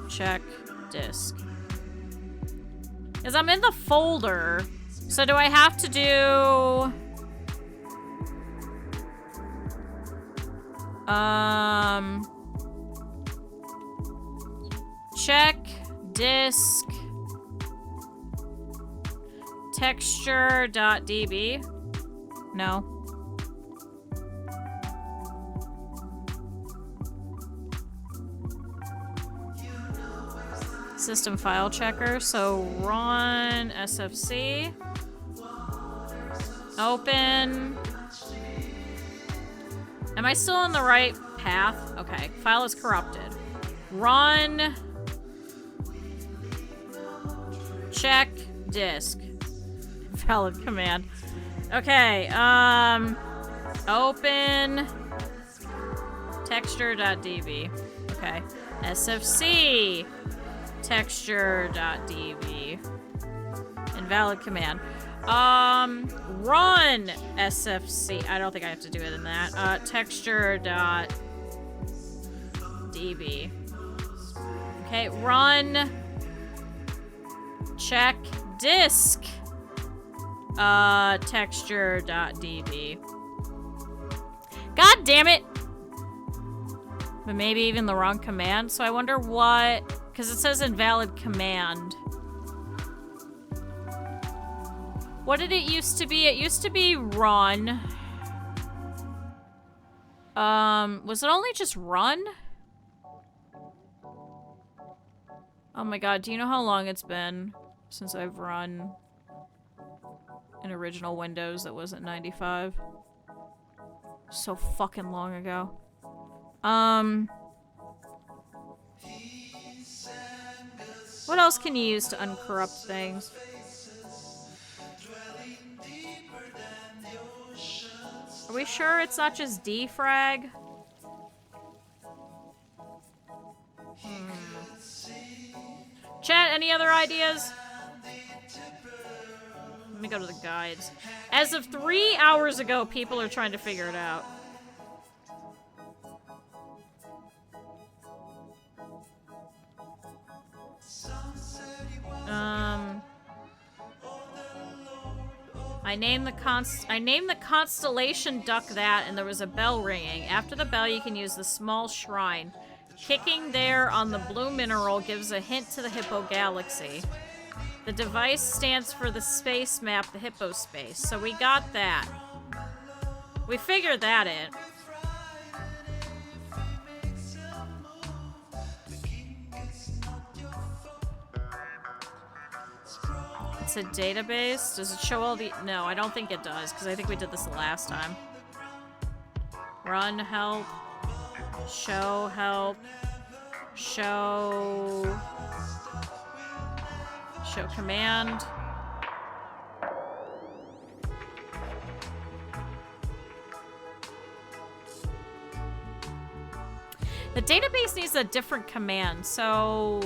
Check disk. Because I'm in the folder. So do I have to do... check disk texture.db? No. System file checker, so run sfc, open. Am I still on the right path? Okay, file is corrupted. Run check disk. Valid command. Okay, open texture.db. Okay, sfc texture.db. Invalid command. Run sfc. I don't think I have to do it in that. Texture.db. Okay, run check disk texture.db. God damn it! But maybe even the wrong command, so I wonder what... Because it says invalid command. What did it used to be? It used to be run. Was it only just run? Oh my god, do you know how long it's been since I've run an original Windows that wasn't 95? So fucking long ago. What else can you use to uncorrupt things? Are we sure it's not just defrag? Chat, any other ideas? Let me go to the guides. As of 3 hours ago, people are trying to figure it out. I named the constellation duck that, and there was a bell ringing. After the bell, you can use the small shrine. Kicking there on the blue mineral gives a hint to the Hippo Galaxy. The device stands for the space map, the Hippo space. So we got that. We figured that in. It's a database. Does it show all the... No, I don't think it does, because I think we did this last time. Run, help. Show, help. Show... Show command. The database needs a different command, so...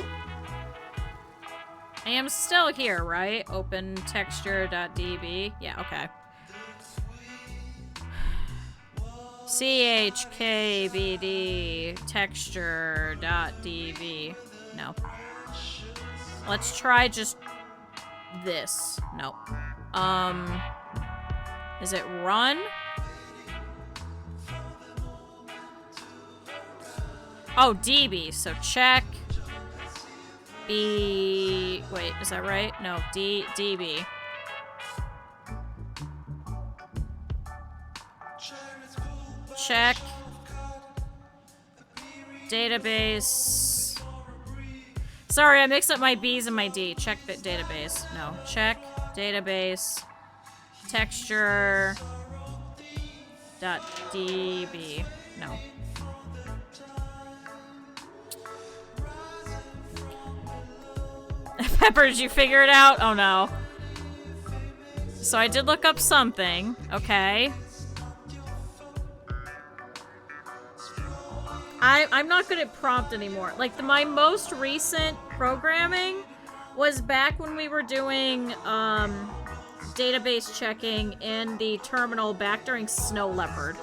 I am still here, right? Open texture.db. Yeah, okay. chkbd texture.db. No. Let's try just this. Nope. Is it run? Oh, db. So check. B... Wait, is that right? No, db. Check. Database. Sorry, I mixed up my B's and my D. Check the database. No. Check database. Texture. .db. No. Pepper, did you figure it out? Oh no. So I did look up something. Okay. I'm not good at prompt anymore. Like, my most recent programming was back when we were doing, database checking in the terminal back during Snow Leopard.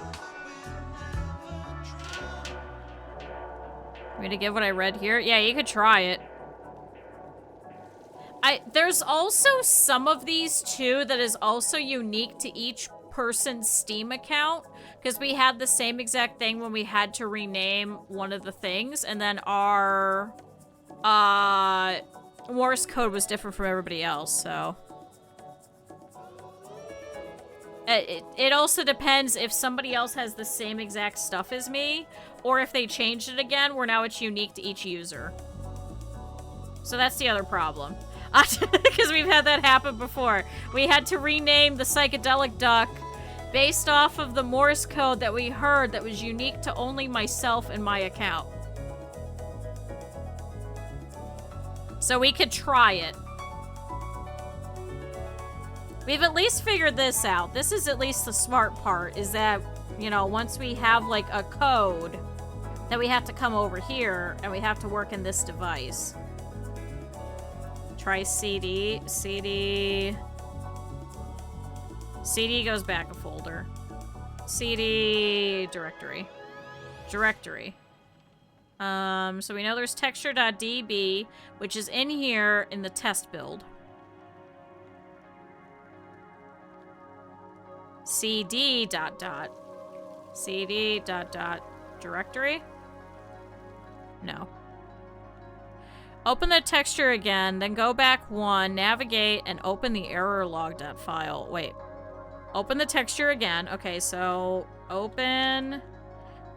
Want me to give what I read here? Yeah, you could try it. There's also some of these, too, that is also unique to each person's Steam account. Because we had the same exact thing when we had to rename one of the things. And then our, Morse code was different from everybody else, so... It also depends if somebody else has the same exact stuff as me, or if they changed it again, where now it's unique to each user. So that's the other problem. Because we've had that happen before. We had to rename the psychedelic duck based off of the Morse code that we heard that was unique to only myself and my account. So we could try it. We've at least figured this out. This is at least the smart part, is that, you know, once we have, like, a code, that we have to come over here, and we have to work in this device. Try CD. CD goes back a folder. CD directory. Directory. So we know there's texture.db, which is in here in the test build. CD ... CD ... directory? No. Open the texture again, then go back one, navigate, and open the error log.file. Wait. Open the texture again. Okay, so open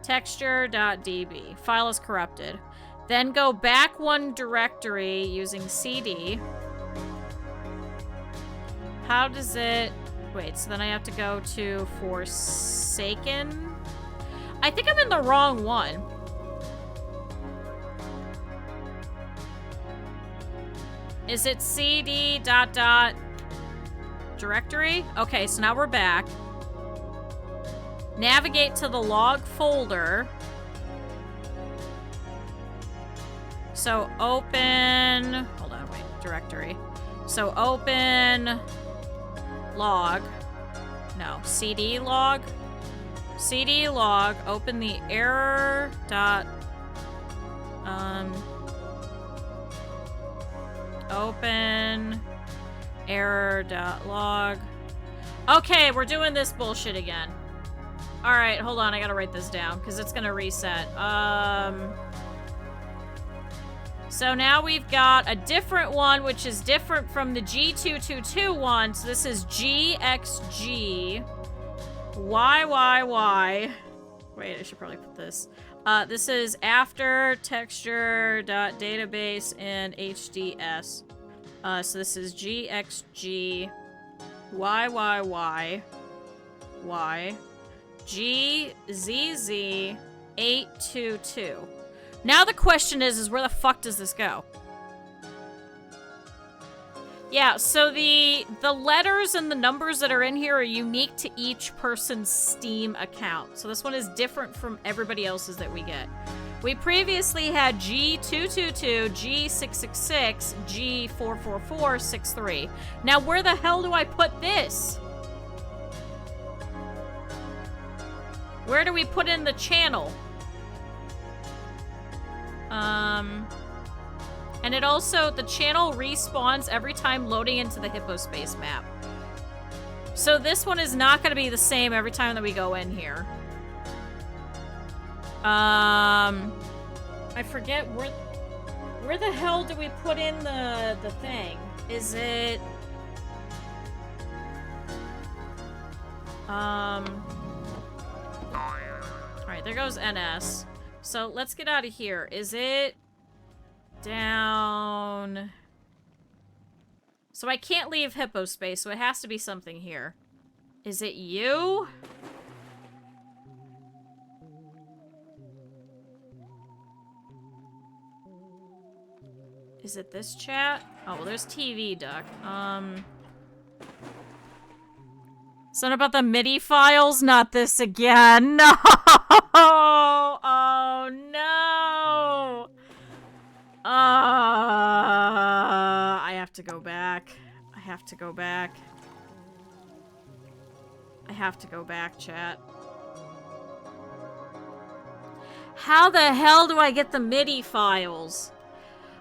texture.db. File is corrupted. Then go back one directory using CD. How does it... Wait, so then I have to go to Forsaken? I think I'm in the wrong one. Is it CD ... directory? Okay, so now we're back. Navigate to the log folder. So open... Hold on, wait. Directory. So open... log. No, CD log. CD log. Open the error dot... Open error.log. Okay, we're doing this bullshit again. Alright, hold on, I gotta write this down, because it's gonna reset. So now we've got a different one, which is different from the G222 one. So this is GXG YYY. Wait, I should probably put this. This is after texture.database and HDS. So this is GXG YYY Y GZZ 822. Now the question is where the fuck does this go? Yeah, so the letters and the numbers that are in here are unique to each person's Steam account. So this one is different from everybody else's that we get. We previously had G222, G666, G44463. Now where the hell do I put this? Where do we put in the channel? And it also, the channel respawns every time loading into the Hippospace map. So this one is not going to be the same every time that we go in here. I forget where the hell do we put in the thing? Is it... Alright, there goes NS. So let's get out of here. Is it... Down. So I can't leave hypospace, so it has to be something here. Is it you? Is it this chat? Oh, well, there's TV, Duck. Something about the MIDI files? Not this again. No! Oh, no! I have to go back. I have to go back. I have to go back, chat. How the hell do I get the MIDI files?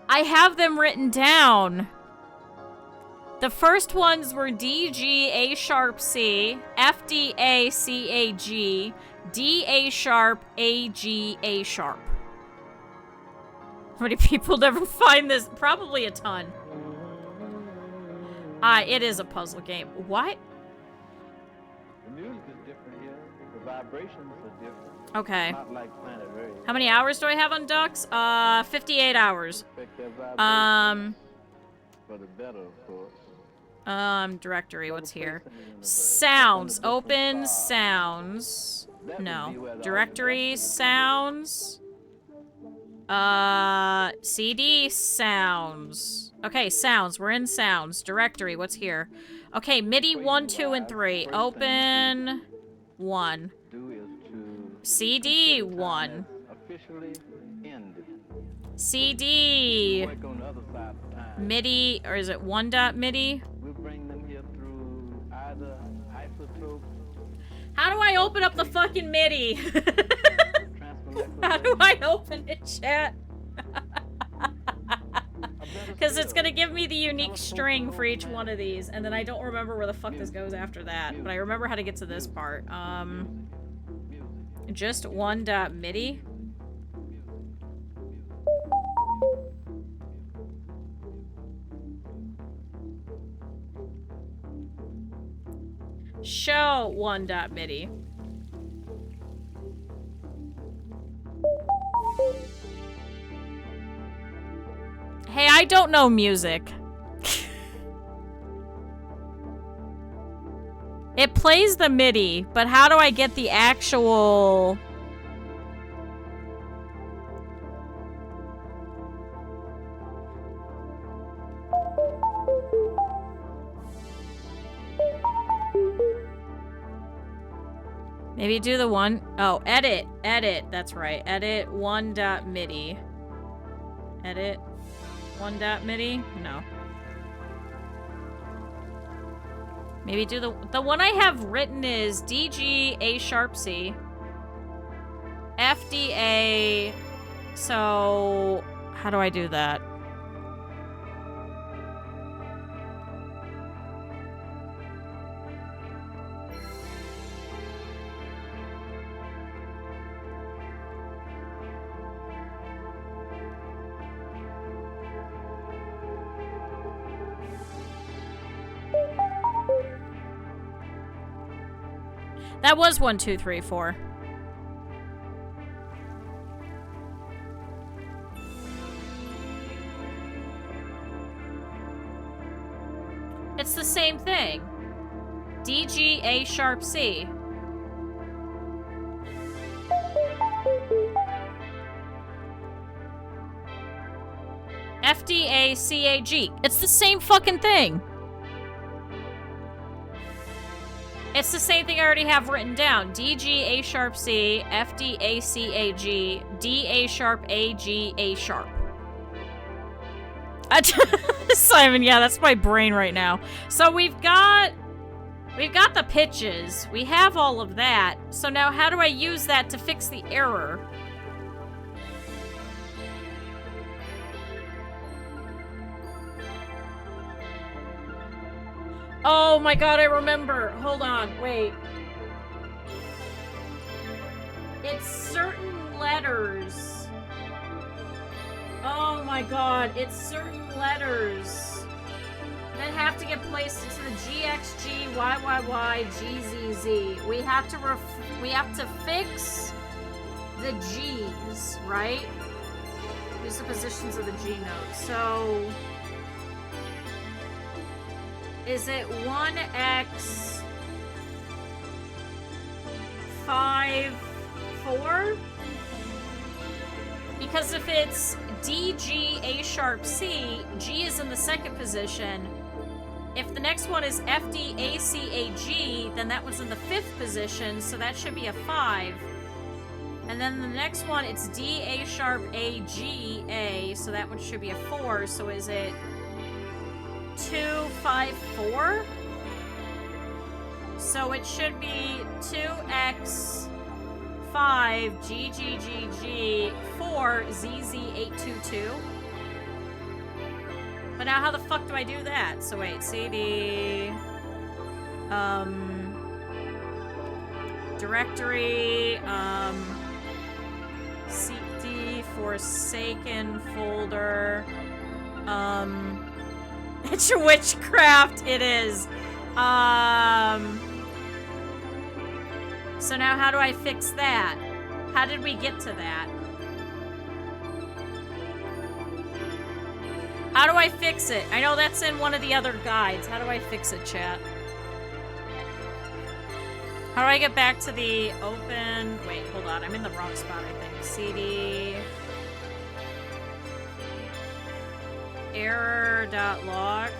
I have them written down. The first ones were D, G, A sharp, C, F, D, A, C, A, G, D, A sharp, A, G, A sharp. How many people never find this? Probably a ton. It is a puzzle game. What? The music is different here. The vibrations are different. Okay. Not like Planet Earth. How many hours do I have on Ducks? 58 hours. Affect their vibrations for the better, of course. Directory, what's here? Sounds, open, sounds. No. Directory, sounds. CD, sounds. Okay, sounds, we're in sounds. Directory, what's here? Okay, MIDI 1, 2, and 3. Open 1. CD 1. Officially ended. CD. Work on the other side of time. MIDI, or is it 1.MIDI? We'll bring them here through either isotope. How do I open up the fucking MIDI? How do I open it, chat? Because it's gonna give me the unique string for each one of these, and then I don't remember where the fuck this goes after that. But I remember how to get to this part. Just 1.MIDI. Show 1.MIDI. Hey, I don't know music. It plays the MIDI, but how do I get the actual... Maybe do the one... Oh, edit. Edit. That's right. Edit 1.MIDI. Edit 1.MIDI? No. Maybe do the one I have written is D, G, A sharp, C. F, D, A. So, how do I do that? That was 1, 2, 3, 4. It's the same thing. D, G, A sharp, C. F, D, A, C, A, G. It's the same fucking thing. It's the same thing I already have written down. D, G, A sharp, C, F, D, A, C, A, G, D, A sharp, A, G, A sharp. Simon, yeah, that's my brain right now. So we've got the pitches. We have all of that. So now how do I use that to fix the error? Oh my god, I remember. Hold on, wait. It's certain letters. Oh my god, it's certain letters that have to get placed into the GXG, YYY, GZZ. We have to fix the G's, right? Use the positions of the G node. So is it 1x 5 4? Because if it's D G A sharp C, G is in the second position. If the next one is F D A C A G, then that one's in the fifth position, so that should be a 5. And then the next one, it's D A sharp A G A, so that one should be a 4. So is it 2 5 4? So it should be 2x 5 G G G G 4 ZZ 822. But now how the fuck do I do that? So wait, CD directory CD Forsaken folder it's witchcraft, it is. So now how do I fix that? How did we get to that? How do I fix it? I know that's in one of the other guides. How do I fix it, chat? How do I get back to the open... Wait, hold on. I'm in the wrong spot, I think. CD... error.log.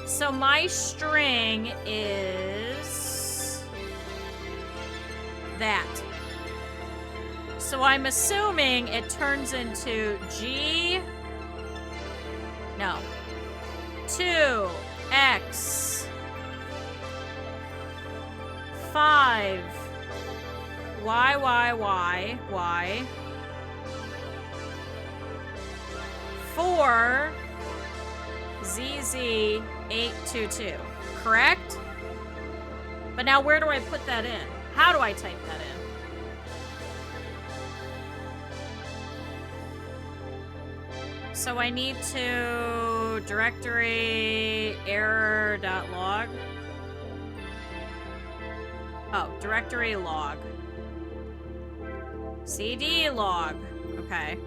So my string is... that. So I'm assuming it turns into G... No. 2x 5 y 4 ZZ 822. Correct? But now where do I put that in? How do I type that in? So I need to directory error.log. Oh, directory log. CD log. Okay.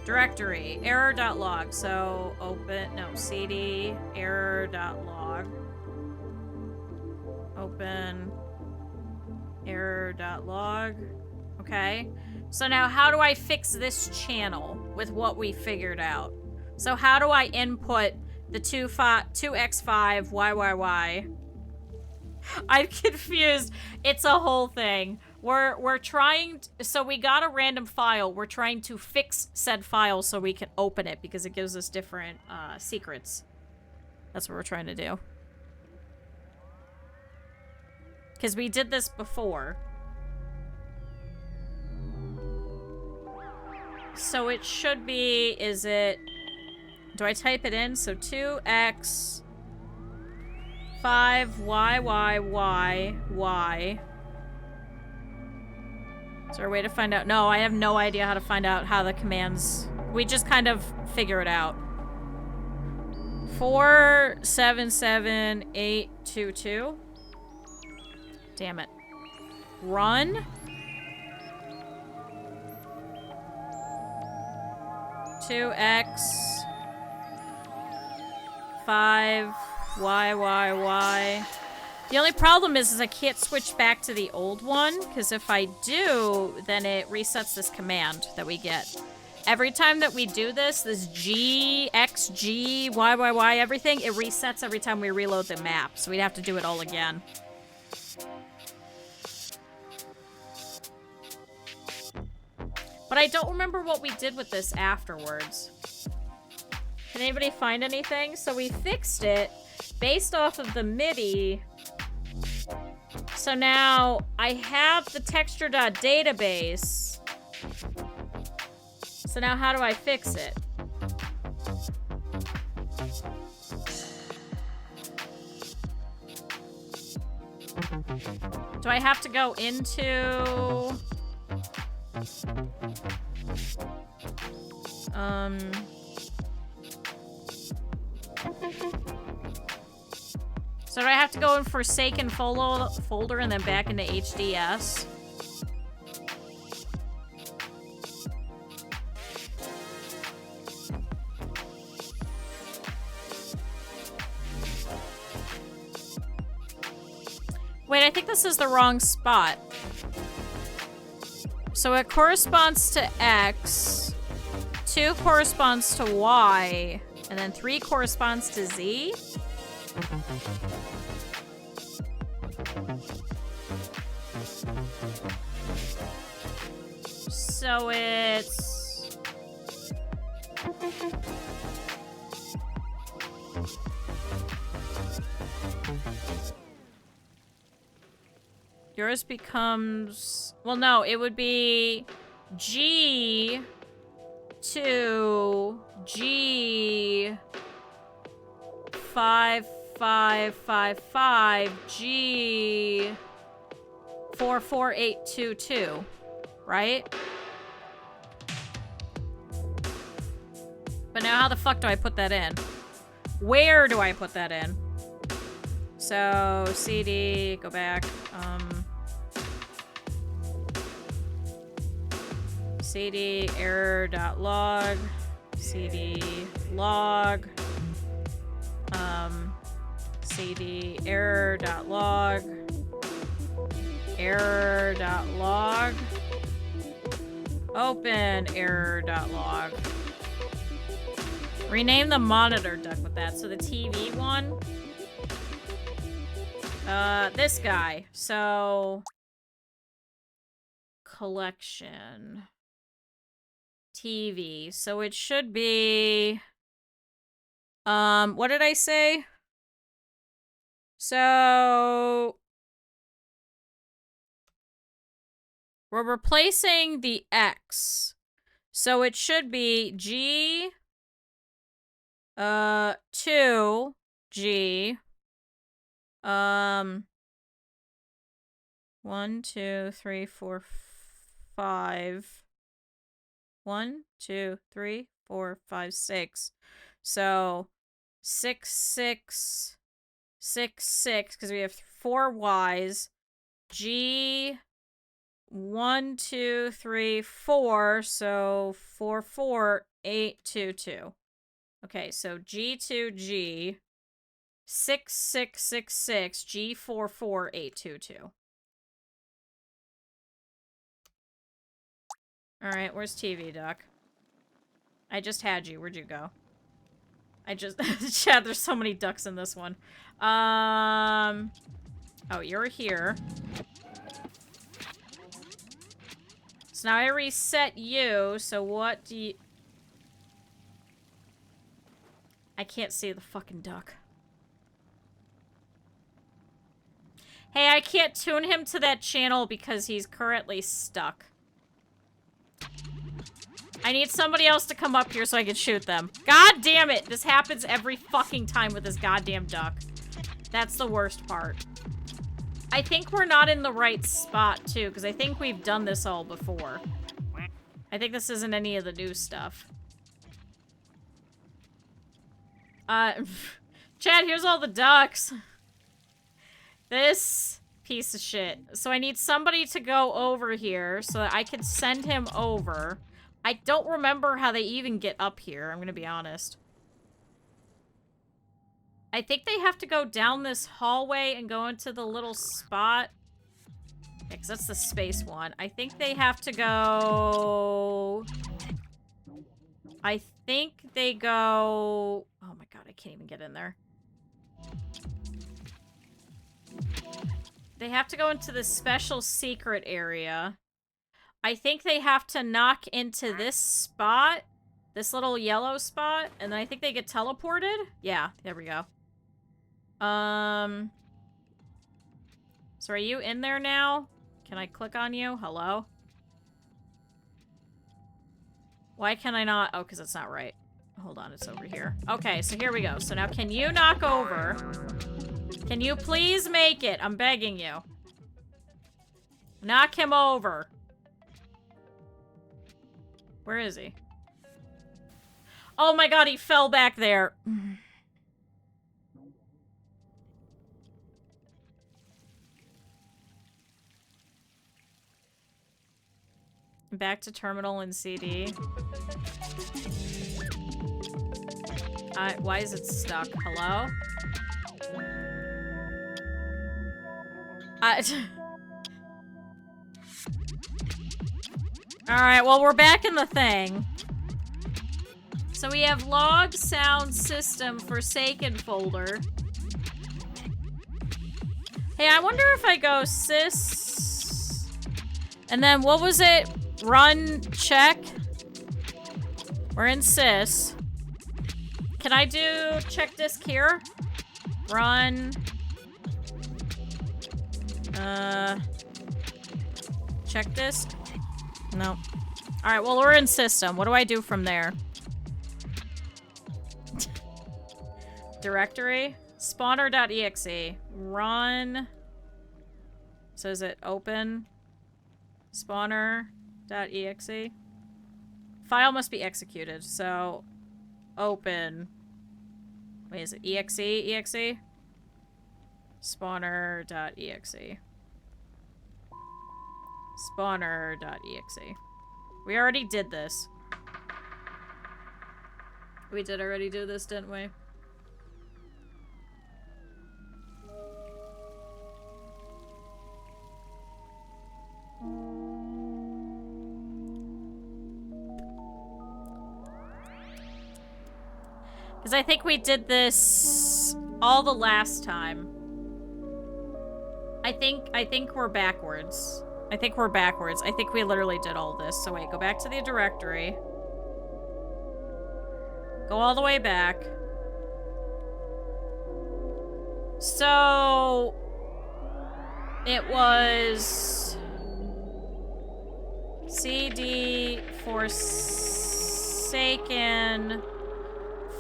Directory error.log. So open, no, CD error.log. Open error.log. Okay. So now how do I fix this channel with what we figured out? So how do I input the 2x5 YYY? I'm confused. It's a whole thing. We're trying so we got a random file. We're trying to fix said file so we can open it because it gives us different secrets. That's what we're trying to do. Because we did this before. So it should be, is it, do I type it in? So 2x 5 YYYY. Is there a way to find out? No, I have no idea how to find out how the commands, we just kind of figure it out. 477822. Damn it. Run. 2x 5 YYY. The only problem is I can't switch back to the old one, because if I do, then it resets this command that we get. Every time that we do this G, X, G, Y, Y, Y, everything, it resets every time we reload the map, so we'd have to do it all again. But I don't remember what we did with this afterwards. Can anybody find anything? So we fixed it based off of the MIDI. So now I have the texture.database. So now how do I fix it? Do I have to go into... So do I have to go in Forsaken folder and then back into HDS? I think this is the wrong spot. So it corresponds to X, 2 corresponds to Y, and then 3 corresponds to Z? So it's... Yours becomes... Well, no, it would be G to G 5555 G 44822, right? But now how the fuck do I put that in? Where do I put that in? So, CD, go back, CD error.log, CD log, CD error.log, error.log, open error.log. Rename the monitor duck with that. So the TV one. This guy. So collection. TV. So it should be what did I say? So we're replacing the X. So it should be G 2G 1 2 3 4 5 1 2 3 4 5 6. So 6 6 6 6 because we have 4 Y's. G 1 2 3 4, so 4 4 8 2 2. Okay, so G2G 6666 G44822. Alright, where's TV, Duck? I just had you. Where'd you go? I just... Chad, there's so many ducks in this one. Oh, you're here. So now I reset you, so what do you... I can't see the fucking duck. Hey, I can't tune him to that channel because he's currently stuck. I need somebody else to come up here so I can shoot them. God damn it! This happens every fucking time with this goddamn duck. That's the worst part. I think we're not in the right spot, too, because I think we've done this all before. I think this isn't any of the new stuff. Chad, here's all the ducks. This piece of shit. So I need somebody to go over here so that I can send him over. I don't remember how they even get up here, I'm gonna be honest. I think they have to go down this hallway and go into the little spot. Yeah, 'cause that's the space one. I think they have to go... I think they go... Oh my god, I can't even get in there. They have to go into the special secret area. I think they have to knock into this spot. This little yellow spot. And then I think they get teleported. Yeah, there we go. So are you in there now? Can I click on you? Hello? Why can I not? Oh, because it's not right. Hold on, it's over here. Okay, so here we go. So now can you knock over? Can you please make it? I'm begging you. Knock him over. Where is he? Oh my god, he fell back there. Back to terminal and CD. Why is it stuck? Hello? Alright, well, we're back in the thing. So we have log sound system Forsaken folder. Hey, I wonder if I go sys... And then what was it? Run check? We're in sys. Can I do check disk here? Run. Check disk? No. Alright, well, we're in system. What do I do from there? Directory? Spawner.exe. Run. So is it open? Spawner.exe. File must be executed, so open. Wait, is it exe? Exe? Spawner.exe. Spawner.exe. We already did this. We did already do this, didn't we? Because I think we did this all the last time. I think we're backwards. I think we're backwards. I think we literally did all this. So wait, go back to the directory. Go all the way back. So it was CD Forsaken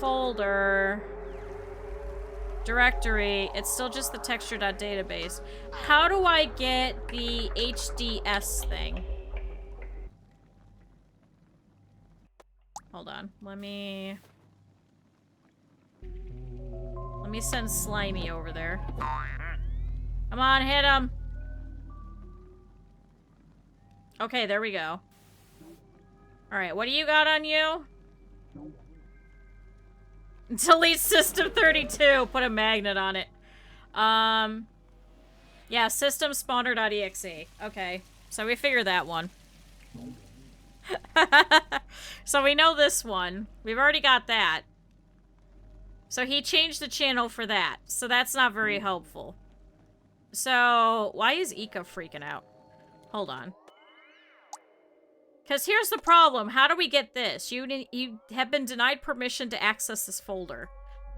folder directory. It's still just the texture.database. How do I get the HDS thing? Hold on. Let me send Slimy over there. Come on, hit him. Okay, there we go. Alright, what do you got on you? Delete system 32. Put a magnet on it. Yeah, system spawner.exe. Okay, so we figured that one. So we know this one. We've already got that. So he changed the channel for that. So that's not very helpful. So why is Ika freaking out? Hold on. Because here's the problem. How do we get this? You have been denied permission to access this folder.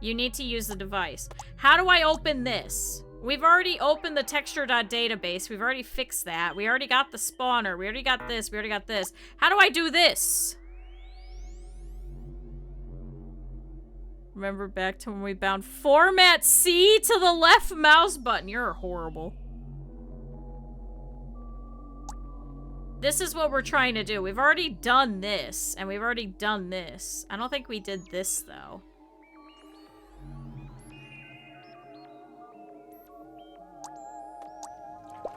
You need to use the device. How do I open this? We've already opened the texture.database. We've already fixed that. We already got the spawner. We already got this. We already got this. How do I do this? Remember back to when we bound format C to the left mouse button. You're horrible. This is what we're trying to do. We've already done this, and we've already done this. I don't think we did this, though.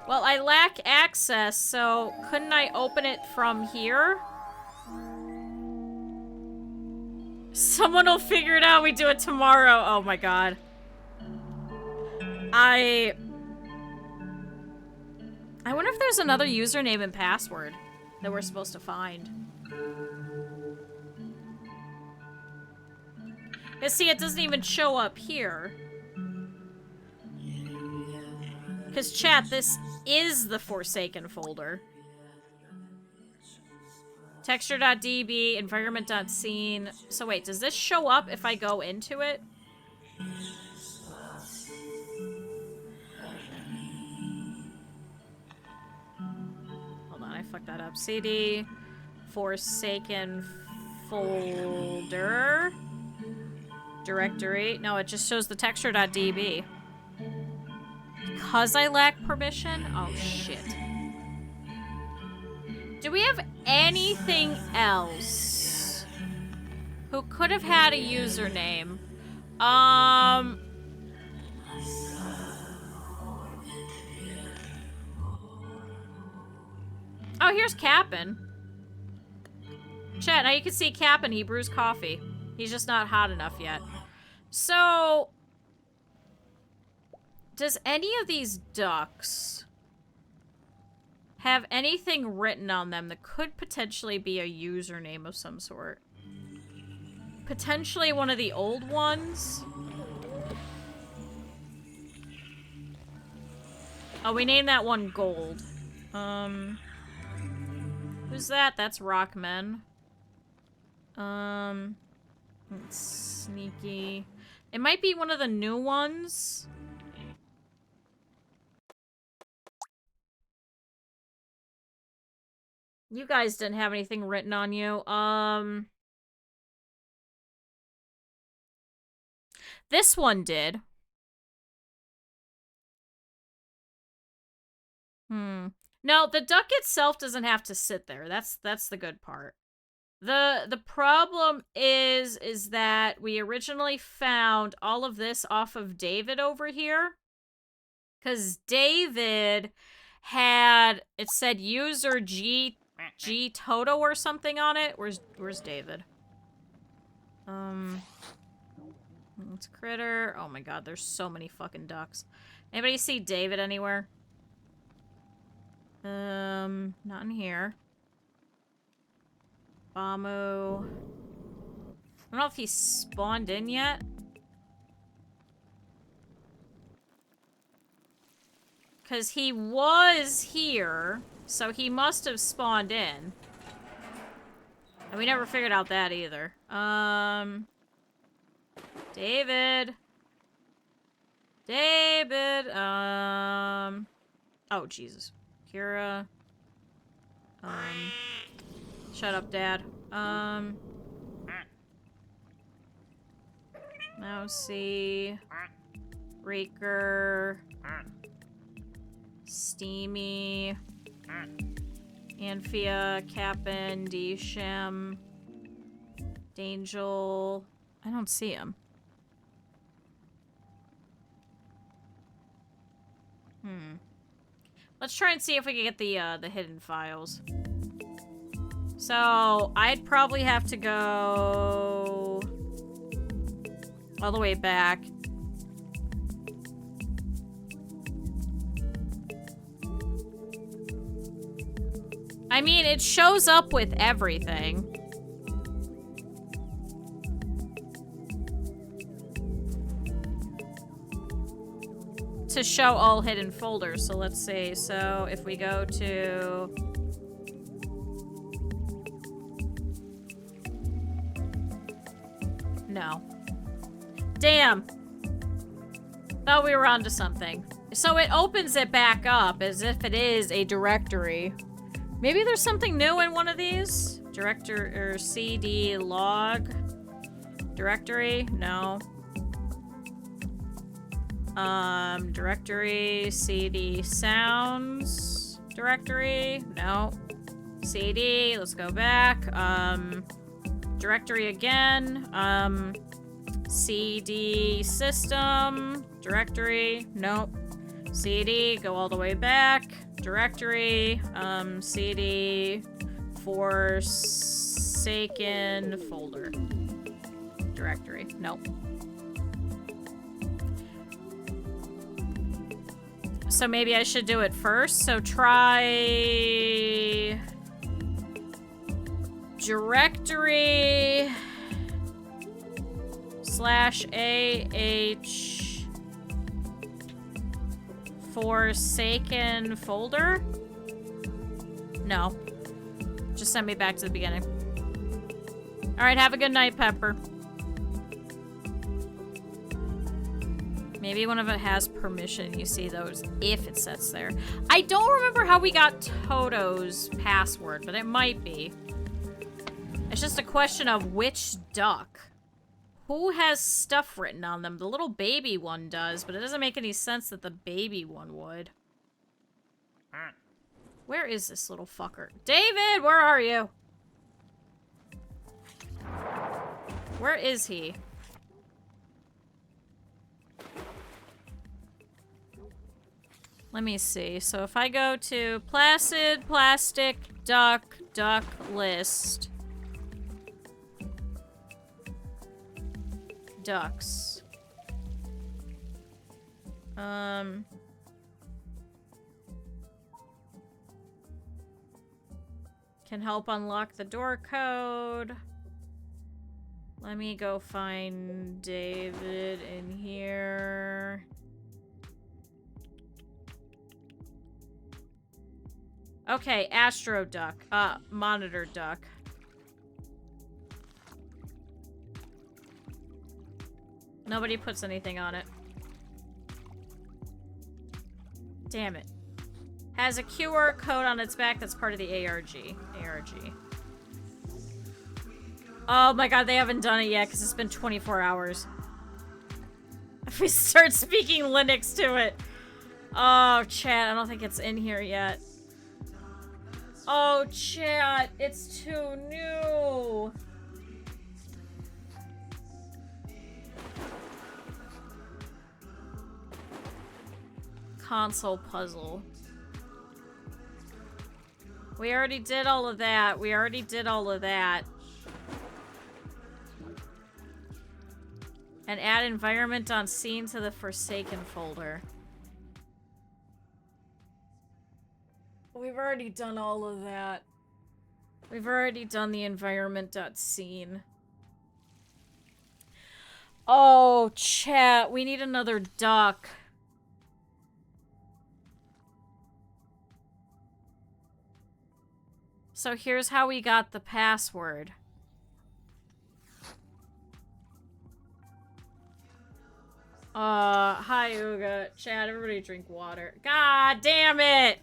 Well, I lack access, so couldn't I open it from here? Someone will figure it out. We do it tomorrow. Oh my god. I wonder if there's another username and password that we're supposed to find. Because see, it doesn't even show up here. Because chat, this is the Forsaken folder. Texture.db, environment.scene. So wait, does this show up if I go into it? Hold on, I fucked that up. CD, Forsaken folder, directory. No, it just shows the texture.db. Because I lack permission? Oh, shit. Do we have anything else who could have had a username? Oh, here's Cap'n. Chat, now you can see Cap'n. He brews coffee. He's just not hot enough yet. So, Does any of these ducks have anything written on them that could potentially be a username of some sort? Potentially one of the old ones? Oh, we named that one Gold. Who's that? That's Rockman. It's sneaky. It might be one of the new ones. You guys didn't have anything written on you. This one did. No, the duck itself doesn't have to sit there. That's the good part. The problem is that we originally found all of this off of David over here. Cause David had, it said user G Toto or something on it. Where's David? It's Critter. Oh my god, there's so many fucking ducks. Anybody see David anywhere? Not in here. Bamu. I don't know if he's spawned in yet. Because he was here, so he must have spawned in. And we never figured out that either. David. David, oh, Jesus. Kira. Shut up, Dad. Mousy. Raker. Steamy. Anphia, Cap'n, D-Shem. Dangel. I don't see him. Let's try and see if we can get the hidden files. So, I'd probably have to go all the way back. I mean, it shows up with everything. To show all hidden folders. So let's see. So if we go to... No. Damn. Thought we were onto something. So it opens it back up as if it is a directory. Maybe there's something new in one of these? Director or CD log directory? No. Directory, CD sounds directory. No. CD, let's go back. Directory again. CD system directory. Nope. CD, go all the way back. Directory, CD Forsaken folder. Directory. Nope. So maybe I should do it first. So try directory /AH Forsaken folder? No. Just send me back to the beginning. Alright, have a good night, Pepper. Maybe one of it has permission. You see those if it sets there. I don't remember how we got Toto's password, but it might be. It's just a question of which duck. Who has stuff written on them? The little baby one does, but it doesn't make any sense that the baby one would. Where is this little fucker? David, where are you? Where is he? Let me see. So if I go to Placid, Plastic, Duck, Duck List. Ducks. Can help unlock the door code. Let me go find David in here. Okay, Astro Duck. Monitor Duck. Nobody puts anything on it. Damn it. Has a QR code on its back that's part of the ARG. Oh my god, they haven't done it yet because it's been 24 hours. If we start speaking Linux to it. Oh, chat, I don't think it's in here yet. Oh, chat, it's too new. Console puzzle. We already did all of that. And add environment on scene to the Forsaken folder. We've already done all of that. We've already done the environment.scene. Oh, chat, we need another duck. So here's how we got the password. Hi, Uga. Chat, everybody drink water. God damn it!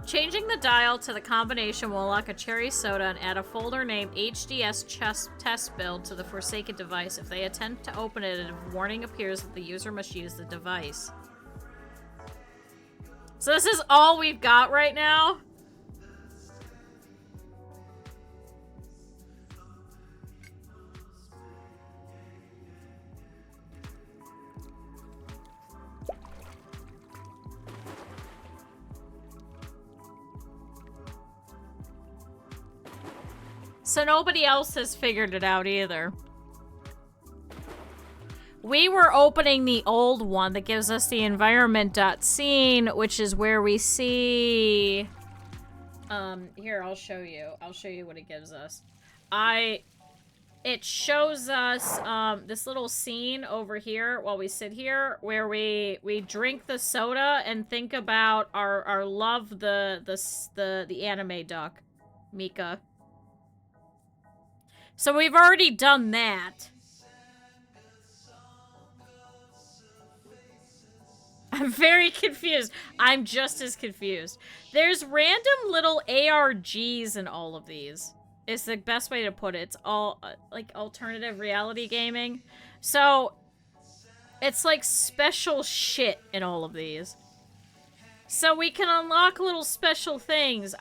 Changing the dial to the combination will unlock a cherry soda and add a folder named HDS test build to the Forsaken device. If they attempt to open it, a warning appears that the user must use the device. So this is all we've got right now? So nobody else has figured it out either. We were opening the old one that gives us the environment.scene, which is where we see... here, I'll show you. I'll show you what it gives us. It shows us, this little scene over here while we sit here, where we drink the soda and think about our love, the anime duck, Mika. So we've already done that. I'm very confused. I'm just as confused. There's random little ARGs in all of these. It's the best way to put it. It's all, like, alternative reality gaming. So, it's like special shit in all of these. So we can unlock little special things.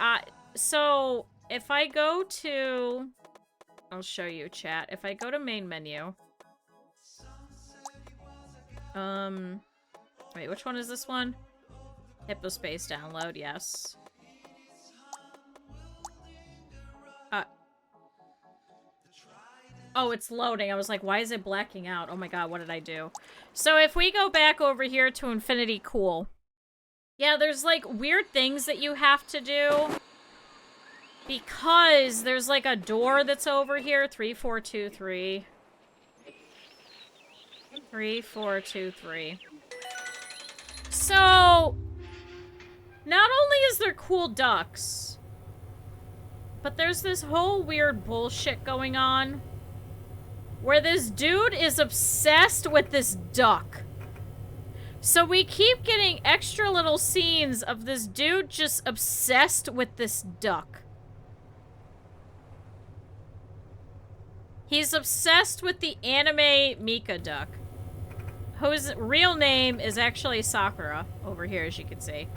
So, if I go to... I'll show you, chat. If I go to main menu... Wait, which one is this one? Hypnospace download, yes. Oh, it's loading. I was like, why is it blacking out? Oh my god, what did I do? So if we go back over here to Infinity Cool... Yeah, there's like weird things that you have to do. Because there's like a door that's over here. 3423. 3423. So, not only is there cool ducks, but there's this whole weird bullshit going on where this dude is obsessed with this duck. So we keep getting extra little scenes of this dude just obsessed with this duck. He's obsessed with the anime Mika duck, whose real name is actually Sakura, over here, as you can see.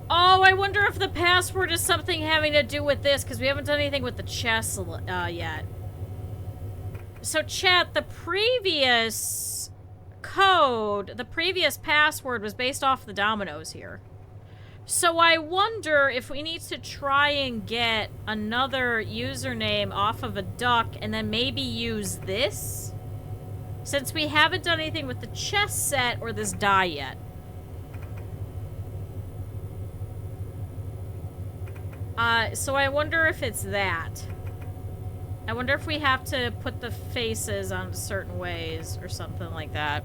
Oh, I wonder if the password is something having to do with this, because we haven't done anything with the chest yet. So chat, the previous code, the previous password was based off the dominoes here. So I wonder if we need to try and get another username off of a duck and then maybe use this? Since we haven't done anything with the chess set or this die yet. So I wonder if it's that. I wonder if we have to put the faces on certain ways or something like that.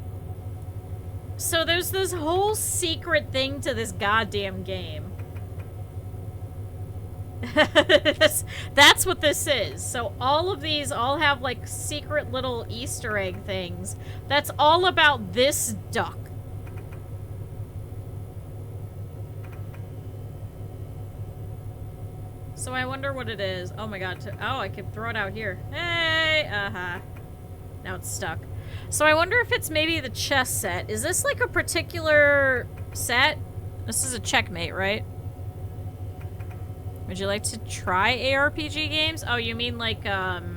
So there's this whole secret thing to this goddamn game. That's what this is. So all of these all have like secret little Easter egg things. That's all about this duck. So I wonder what it is. Oh my god. Oh, I could throw it out here. Hey! Uh-huh. Now it's stuck. So I wonder if it's maybe the chess set. Is this like a particular set? This is a checkmate, right? Would you like to try ARPG games? Oh, you mean like, right?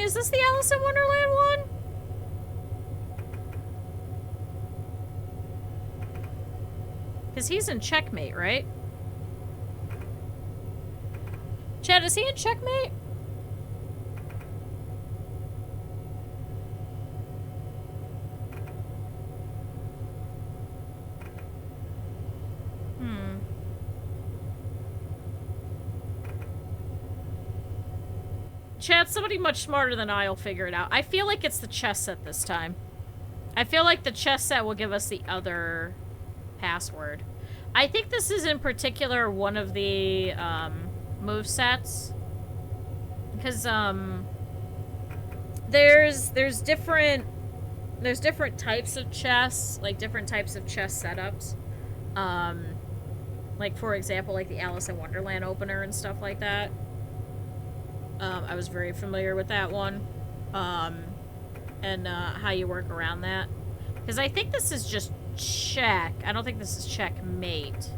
Is this the Alice in Wonderland one? Because he's in Checkmate, right? Chad, is he in Checkmate? Chad, somebody much smarter than I will figure it out. I feel like it's the chess set this time. I feel like the chess set will give us the other password. I think this is in particular one of the move sets. Because there's different types of chess, like different types of chess setups. Like for example, like the Alice in Wonderland opener and stuff like that. I was very familiar with that one. And how you work around that. Because I think this is just check. I don't think this is checkmate.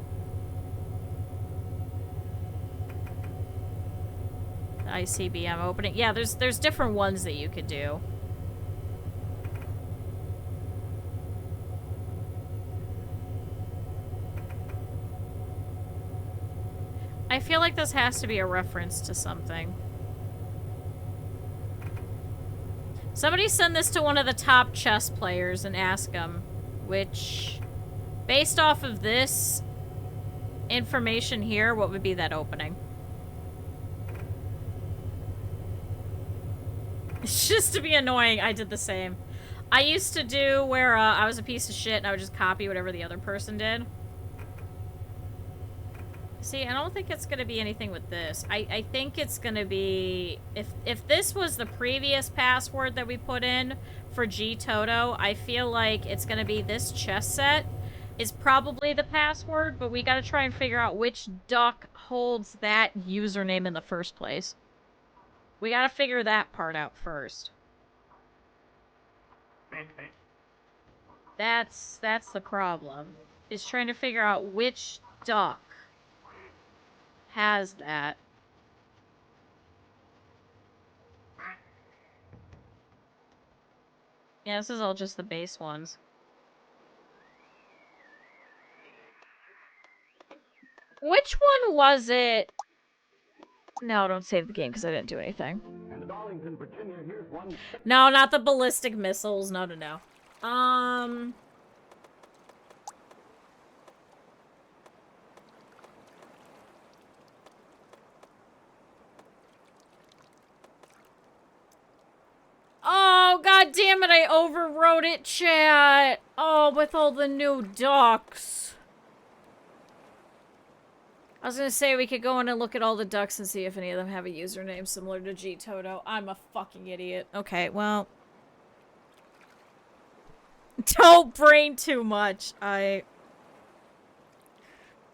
The ICBM opening. Yeah, there's different ones that you could do. I feel like this has to be a reference to something. Somebody send this to one of the top chess players and ask them which, based off of this information here, what would be that opening? It's just to be annoying. I did the same. I used to do where I was a piece of shit and I would just copy whatever the other person did. See, I don't think it's going to be anything with this. I think it's going to be... If this was the previous password that we put in for G Toto, I feel like it's going to be this chess set is probably the password, but we got to try and figure out which duck holds that username in the first place. We got to figure that part out first. That's the problem. Is trying to figure out which duck has that. Yeah, this is all just the base ones. Which one was it? No, don't save the game because I didn't do anything. No, not the ballistic missiles. No, no, no. Oh, god damn it, I overwrote it, chat. Oh, with all the new ducks. I was gonna say we could go in and look at all the ducks and see if any of them have a username similar to G Toto. I'm a fucking idiot. Okay, well. Don't brain too much. Damn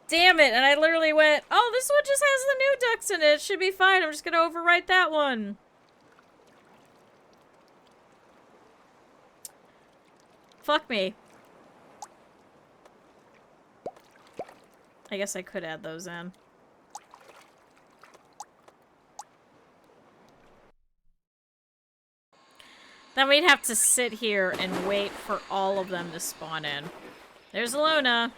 it, and I literally went, oh, this one just has the new ducks in it. It should be fine. I'm just gonna overwrite that one. Fuck me. I guess I could add those in. Then we'd have to sit here and wait for all of them to spawn in. There's Luna.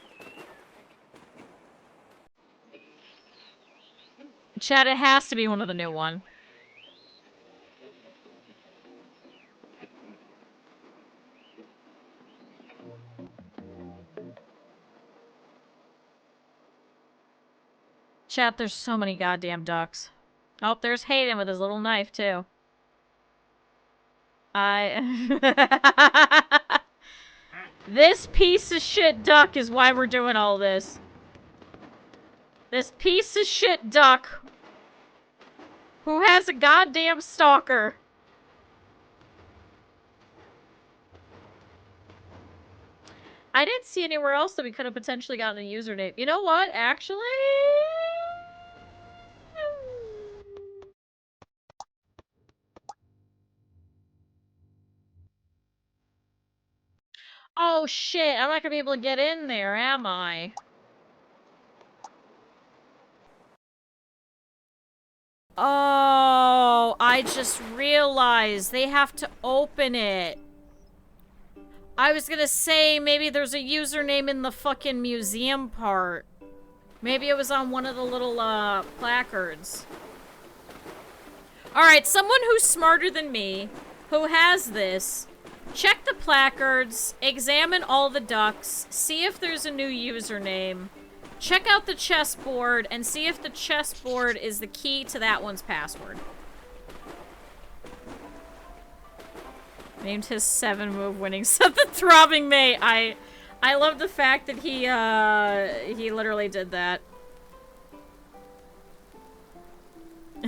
Chat, it has to be one of the new one. Chat, there's so many goddamn ducks. Oh, there's Hayden with his little knife, too. This piece of shit duck is why we're doing all this. This piece of shit duck who has a goddamn stalker. I didn't see anywhere else that we could have potentially gotten a username. You know what? Actually... Oh shit, I'm not gonna be able to get in there, am I? Oh, I just realized they have to open it. I was gonna say maybe there's a username in the fucking museum part. Maybe it was on one of the little, placards. Alright, someone who's smarter than me, who has this, check the placards, examine all the ducks, see if there's a new username, check out the chessboard, and see if the chessboard is the key to that one's password. Named his 7-move winning set the throbbing mate. I love the fact that he literally did that.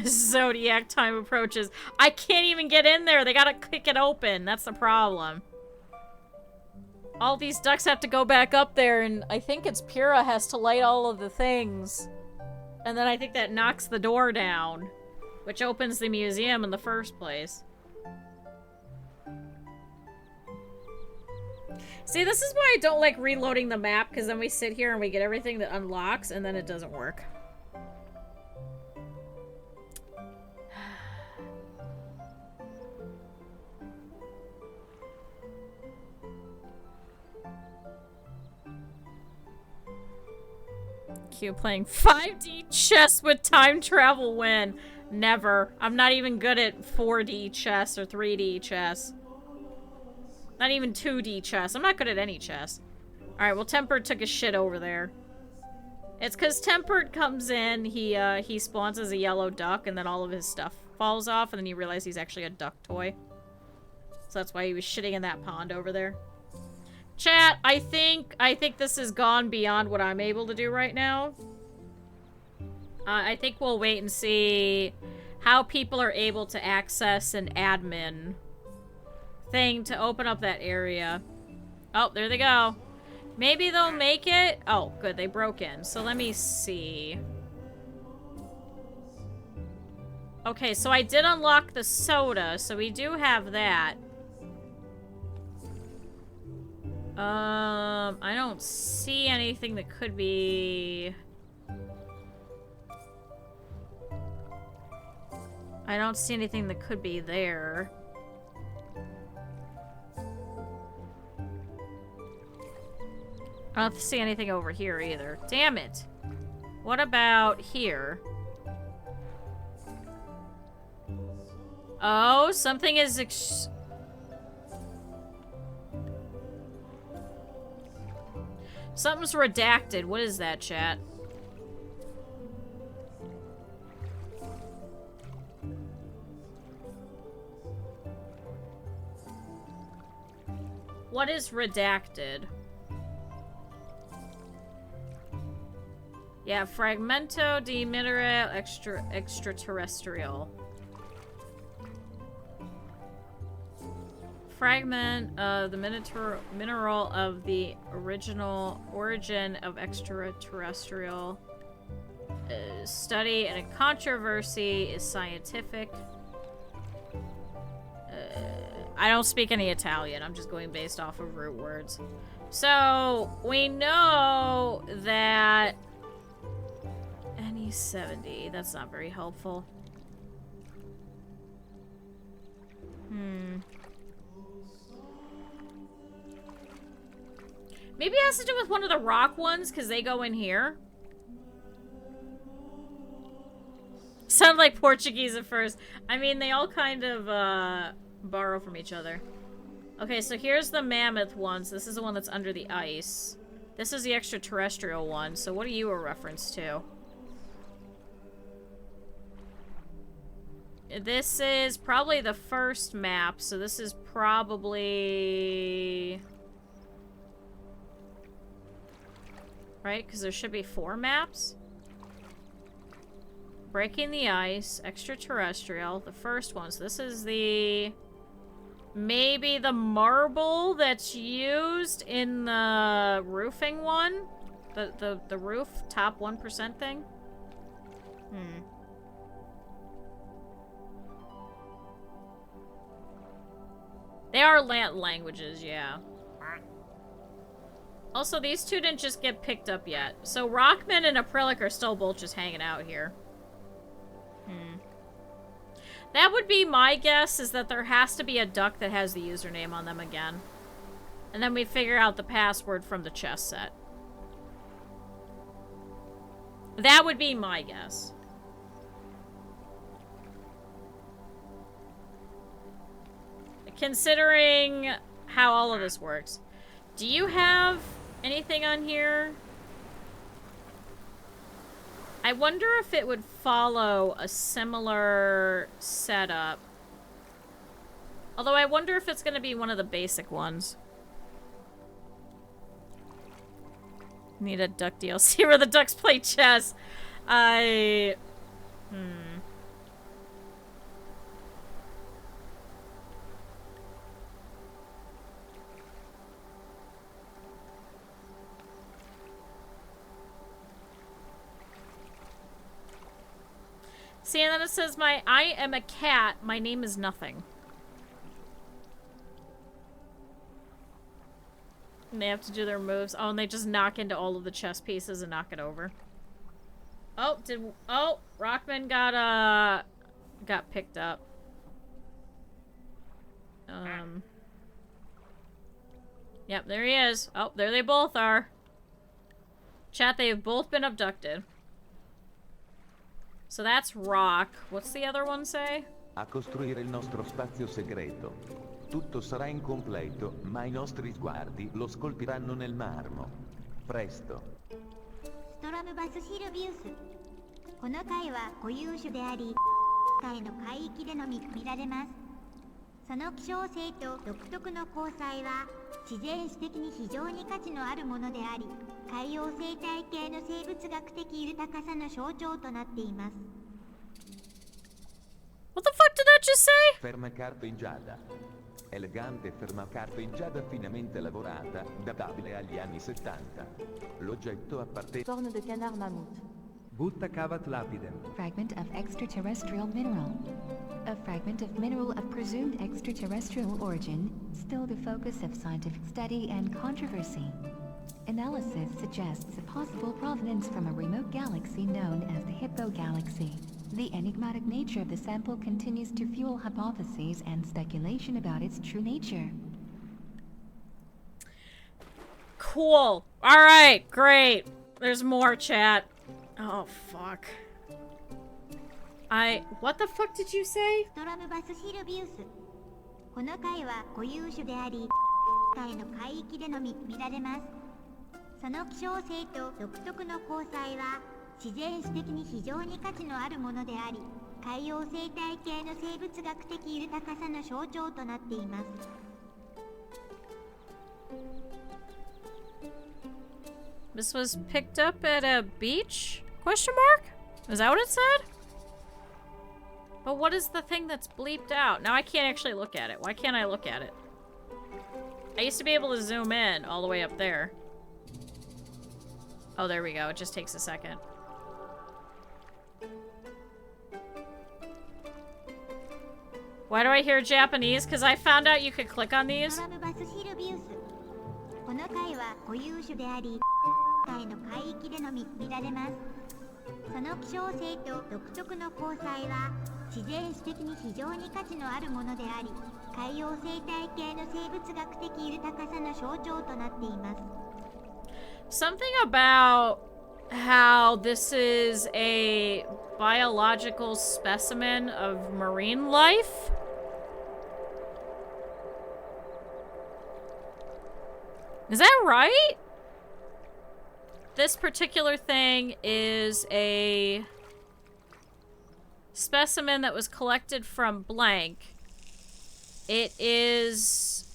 Zodiac time approaches. I can't even get in there. They gotta kick it open. That's the problem. All these ducks have to go back up there, and I think it's Pyrrha has to light all of the things. And then I think that knocks the door down, which opens the museum in the first place. See, this is why I don't like reloading the map, because then we sit here and we get everything that unlocks, and then it doesn't work. Q playing 5D chess with time travel win. Never. I'm not even good at 4D chess or 3D chess. Not even 2D chess. I'm not good at any chess. Alright, well, Tempered took a shit over there. It's because Tempered comes in, he spawns as a yellow duck, and then all of his stuff falls off, and then you realize he's actually a duck toy. So that's why he was shitting in that pond over there. Chat, I think this has gone beyond what I'm able to do right now. I think we'll wait and see how people are able to access an admin thing to open up that area. Oh, there they go. Maybe they'll make it. Oh, good, they broke in. So let me see. Okay, so I did unlock the soda, so we do have that. I don't see anything that could be... I don't see anything that could be there. I don't see anything over here either. Damn it. What about here? Oh, something is something's redacted. What is that, chat? What is redacted? Yeah, fragmento de mineral extraterrestrial. Fragment of the mineral of the original origin of extraterrestrial. Study and a controversy is scientific. I don't speak any Italian. I'm just going based off of root words. So, we know that... NE70. That's not very helpful. Maybe it has to do with one of the rock ones, because they go in here. Sound like Portuguese at first. I mean, they all kind of, borrow from each other. Okay, so here's the mammoth ones. This is the one that's under the ice. This is the extraterrestrial one. So what are you a reference to? This is probably the first map, so this is probably... Right? Because there should be 4 maps. Breaking the ice, extraterrestrial, the first one. So this is the... Maybe the marble that's used in the roofing one? The roof top 1% thing? They are languages, yeah. Also, these two didn't just get picked up yet. So Rockman and Acrylic are still both just hanging out here. That would be my guess, is that there has to be a duck that has the username on them again. And then we figure out the password from the chess set. That would be my guess. Considering how all of this works. Do you have anything on here? I wonder if it would follow a similar setup. Although I wonder if it's going to be one of the basic ones. Need a duck DLC where the ducks play chess. See, and then it says, I am a cat, my name is nothing. And they have to do their moves. Oh, and they just knock into all of the chess pieces and knock it over. Oh, Rockman got picked up. Yep, there he is. Oh, there they both are. Chat, they've both been abducted. So that's rock. What's the other one say? A costruire il nostro spazio segreto. Tutto sarà incompleto, ma i nostri sguardi lo scolpiranno nel marmo. Presto. ストロムバスシルビウス。この貝は固有種であり、海の海域でのみ見られます。その希少性と独特の光彩は自然史的に非常に価値のあるものであり、海洋生態系の生物学的豊かさの象徴となっています。 What the fuck did that just say? Fermacarta in giada. Elegante fermacarta in giada finemente lavorata, databile agli anni 70. L'oggetto appartiene... Corne de canard mammouth. Buttakavat lapidem. Fragment of extraterrestrial mineral. A fragment of mineral of presumed extraterrestrial origin, still the focus of scientific study and controversy. Analysis suggests a possible provenance from a remote galaxy known as the Hippo Galaxy. The enigmatic nature of the sample continues to fuel hypotheses and speculation about its true nature. Cool. Alright, great. There's more, chat. Oh, fuck. What the fuck did you say? ストロムバスシルビウス。この貝は固有種であり、海の海域でのみ見られます。その希少性と独特の光彩は自然史的に非常に価値のあるものであり、海洋生態系の生物学的豊かさの象徴となっています。 This was picked up at a beach? Question mark? Is that what it said? But what is the thing that's bleeped out? Now I can't actually look at it. Why can't I look at it? I used to be able to zoom in all the way up there. Oh, there we go. It just takes a second. Why do I hear Japanese? Because I found out you could click on these. この貝は固有種であり、海の海域でのみ見られます。その希少性と独特の光彩は自然史的に非常に価値のあるものであり、海洋生態系の生物学的豊かさの象徴となっています。Something about how this is a biological specimen of marine life. Is that right? This particular thing is a specimen that was collected from blank. It is...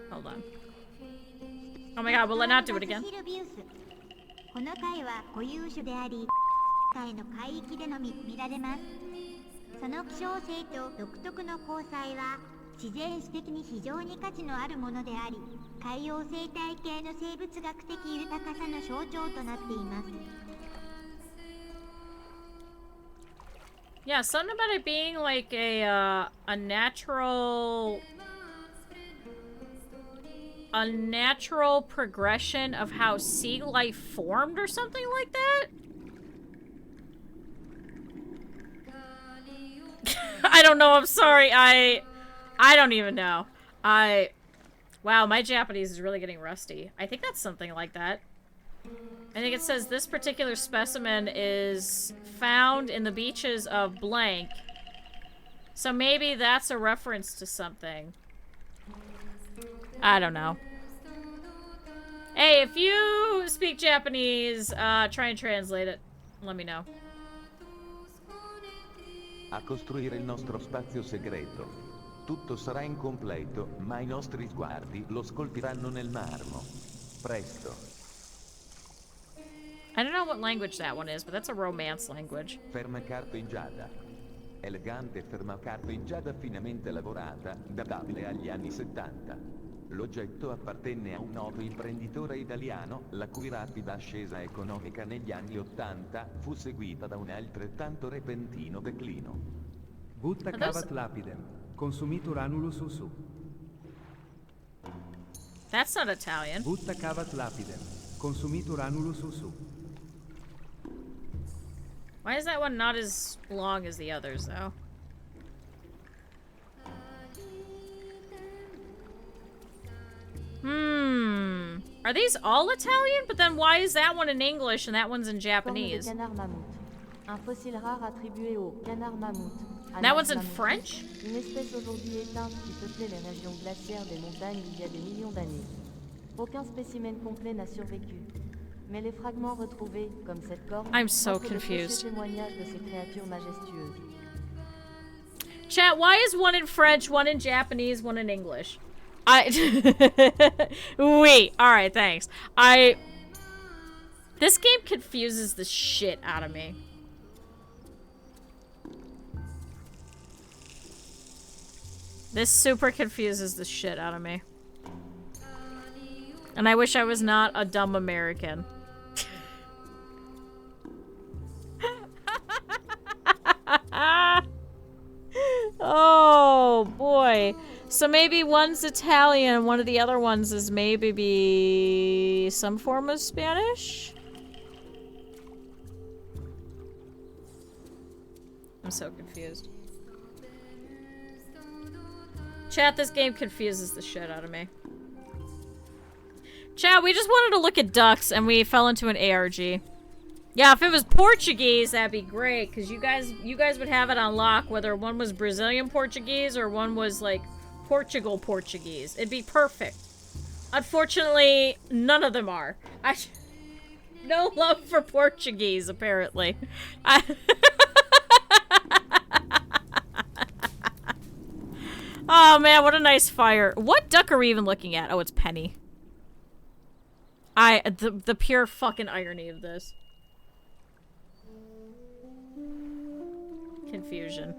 Hold on. Oh my god, will it not do it again? この貝は固有種であり、海の海域でのみ見られます。その希少性と独特の光彩は自然史的に非常に価値のあるものであり、海洋生態系の生物学的豊かさの象徴となっています。 Yeah, something about it being like a natural progression of how sea life formed or something like that. I don't know, I'm sorry. I don't even know. Wow, my Japanese is really getting rusty. I think that's something like that. I think it says this particular specimen is found in the beaches of blank. So maybe that's a reference to something. I don't know. Hey, if you speak Japanese, try and translate it. Let me know. A costruire il nostro spazio segreto. Tutto sarà incompleto, ma i nostri sguardi lo scolpiranno nel marmo. Presto. I don't know what language that one is, but that's a romance language. Fermacarta in giada. Elegante fermacarta in giada finemente lavorata, databile agli anni 70. L'oggetto appartenne a un noto imprenditore italiano, la cui rapida ascesa economica negli anni 80 fu seguita da un altrettanto repentino declino. Butta cavat lapidem, consumitur annulus usu. That's not Italian. Butta cavat lapidem, consumitur annulus usu. Why is that one not as long as the others, though? Are these all Italian? But then why is that one in English and that one's in Japanese? Canard mammouth. Un fossile rare attribué au canard mammouth. That one's in French? Une espèce aujourd'hui éteinte qui peuplait les régions glaciaires des montagnes il y a des millions d'années. Aucun spécimen complet n'a survécu. Mais les fragments retrouvés, comme cette corne, I'm so montrent de confused. précieux témoignages de ces créatures majestueuses. Chat, why is one in French, one in Japanese, one in English? Wait, alright, thanks. This game confuses the shit out of me. This super confuses the shit out of me. And I wish I was not a dumb American. Oh, boy. So maybe one's Italian and one of the other ones is maybe some form of Spanish? I'm so confused. Chat, this game confuses the shit out of me. Chat, we just wanted to look at ducks and we fell into an ARG. Yeah, if it was Portuguese, that'd be great, because you guys would have it on lock, whether one was Brazilian Portuguese or one was, like, Portugal Portuguese. It'd be perfect. Unfortunately, none of them are. No love for Portuguese, apparently. Oh, man, what a nice fire. What duck are we even looking at? Oh, it's Penny. The pure fucking irony of this. Confusion.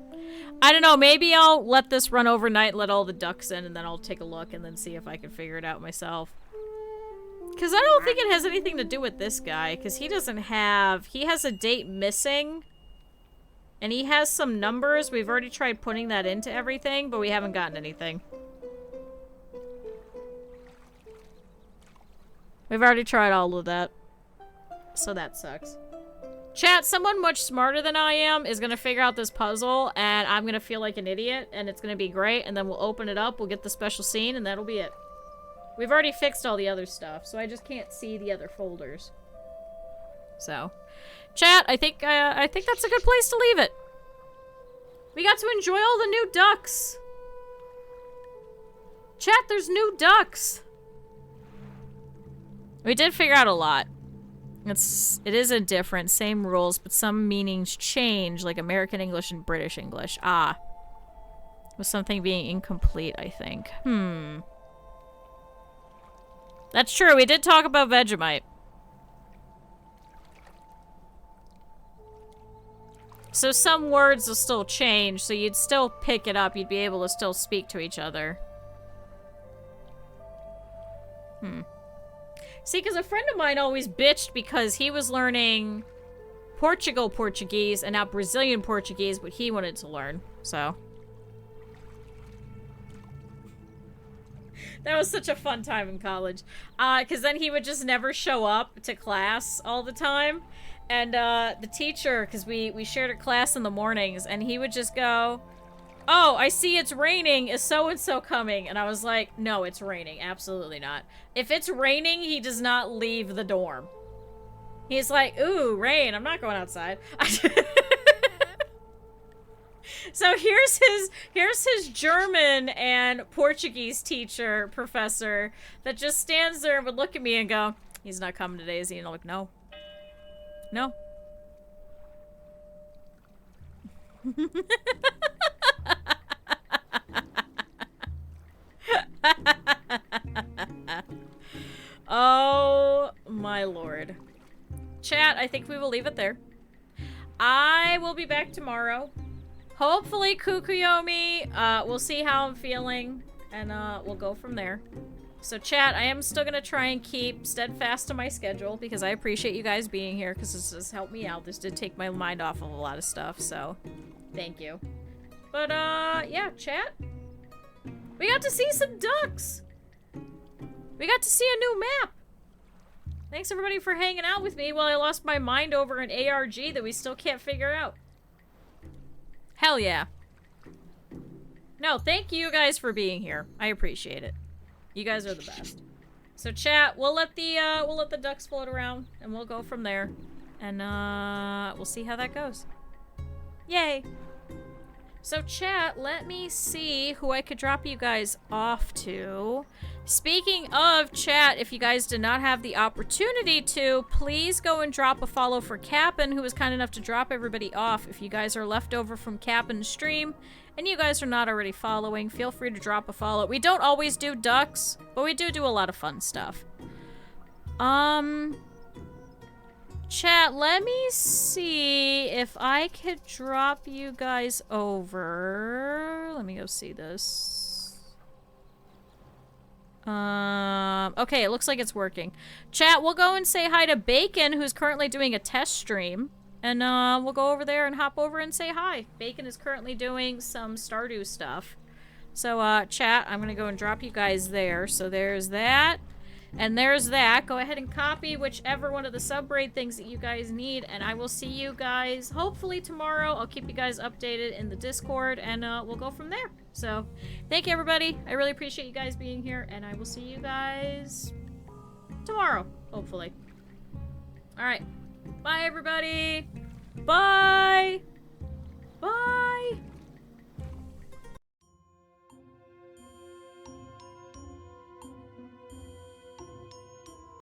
I don't know, maybe I'll let this run overnight, let all the ducks in, and then I'll take a look and then see if I can figure it out myself. Because I don't think it has anything to do with this guy, because he doesn't have... He has a date missing, and he has some numbers. We've already tried putting that into everything, but we haven't gotten anything. We've already tried all of that. So that sucks. Chat, someone much smarter than I am is gonna figure out this puzzle, and I'm gonna feel like an idiot, and it's gonna be great, and then we'll open it up, we'll get the special scene, and that'll be it. We've already fixed all the other stuff, so I just can't see the other folders. So, chat, I think that's a good place to leave it. We got to enjoy all the new ducks. Chat, there's new ducks. We did figure out a lot. It is indifferent, same rules, but some meanings change, like American English and British English. Ah. With something being incomplete, I think. That's true, we did talk about Vegemite. So some words will still change, so you'd still pick it up, you'd be able to still speak to each other. See, because a friend of mine always bitched because he was learning Portuguese and not Brazilian Portuguese, but he wanted to learn, so. That was such a fun time in college. Because then he would just never show up to class all the time. And the teacher, because we shared a class in the mornings, and he would just go, "Oh, I see it's raining. Is so-and-so coming?" And I was like, "No, it's raining. Absolutely not." If it's raining, he does not leave the dorm. He's like, "Ooh, rain. I'm not going outside." So here's his German and Portuguese teacher, professor, that just stands there and would look at me and go, "He's not coming today, is he?" And I'm like, "No. No." Oh my lord. Chat, I think we will leave it there. I will be back tomorrow. Hopefully Kukuyomi. We'll see how I'm feeling, and we'll go from there. So chat, I am still gonna try and keep steadfast to my schedule because I appreciate you guys being here because this has helped me out. This did take my mind off of a lot of stuff, so thank you. But yeah, chat. We got to see some ducks. We got to see a new map. Thanks everybody for hanging out with me while I lost my mind over an ARG that we still can't figure out. Hell yeah. No, thank you guys for being here. I appreciate it. You guys are the best. So chat, we'll let the ducks float around and we'll go from there. And we'll see how that goes. Yay. So chat, let me see who I could drop you guys off to. Speaking of chat, if you guys did not have the opportunity to, please go and drop a follow for Cap'n, who was kind enough to drop everybody off. If you guys are left over from Cap'n's stream, and you guys are not already following, feel free to drop a follow. We don't always do ducks, but we do a lot of fun stuff. Chat, let me see if I could drop you guys over. Let me go see this. Okay, it looks like it's working. Chat, we'll go and say hi to Bacon, who's currently doing a test stream. And we'll go over there and hop over and say hi. Bacon is currently doing some Stardew stuff. So, chat, I'm gonna go and drop you guys there. So there's that. And there's that. Go ahead and copy whichever one of the sub-raid things that you guys need. And I will see you guys hopefully tomorrow. I'll keep you guys updated in the Discord. And we'll go from there. So, thank you everybody. I really appreciate you guys being here. And I will see you guys tomorrow, hopefully. Alright. Bye everybody. Bye.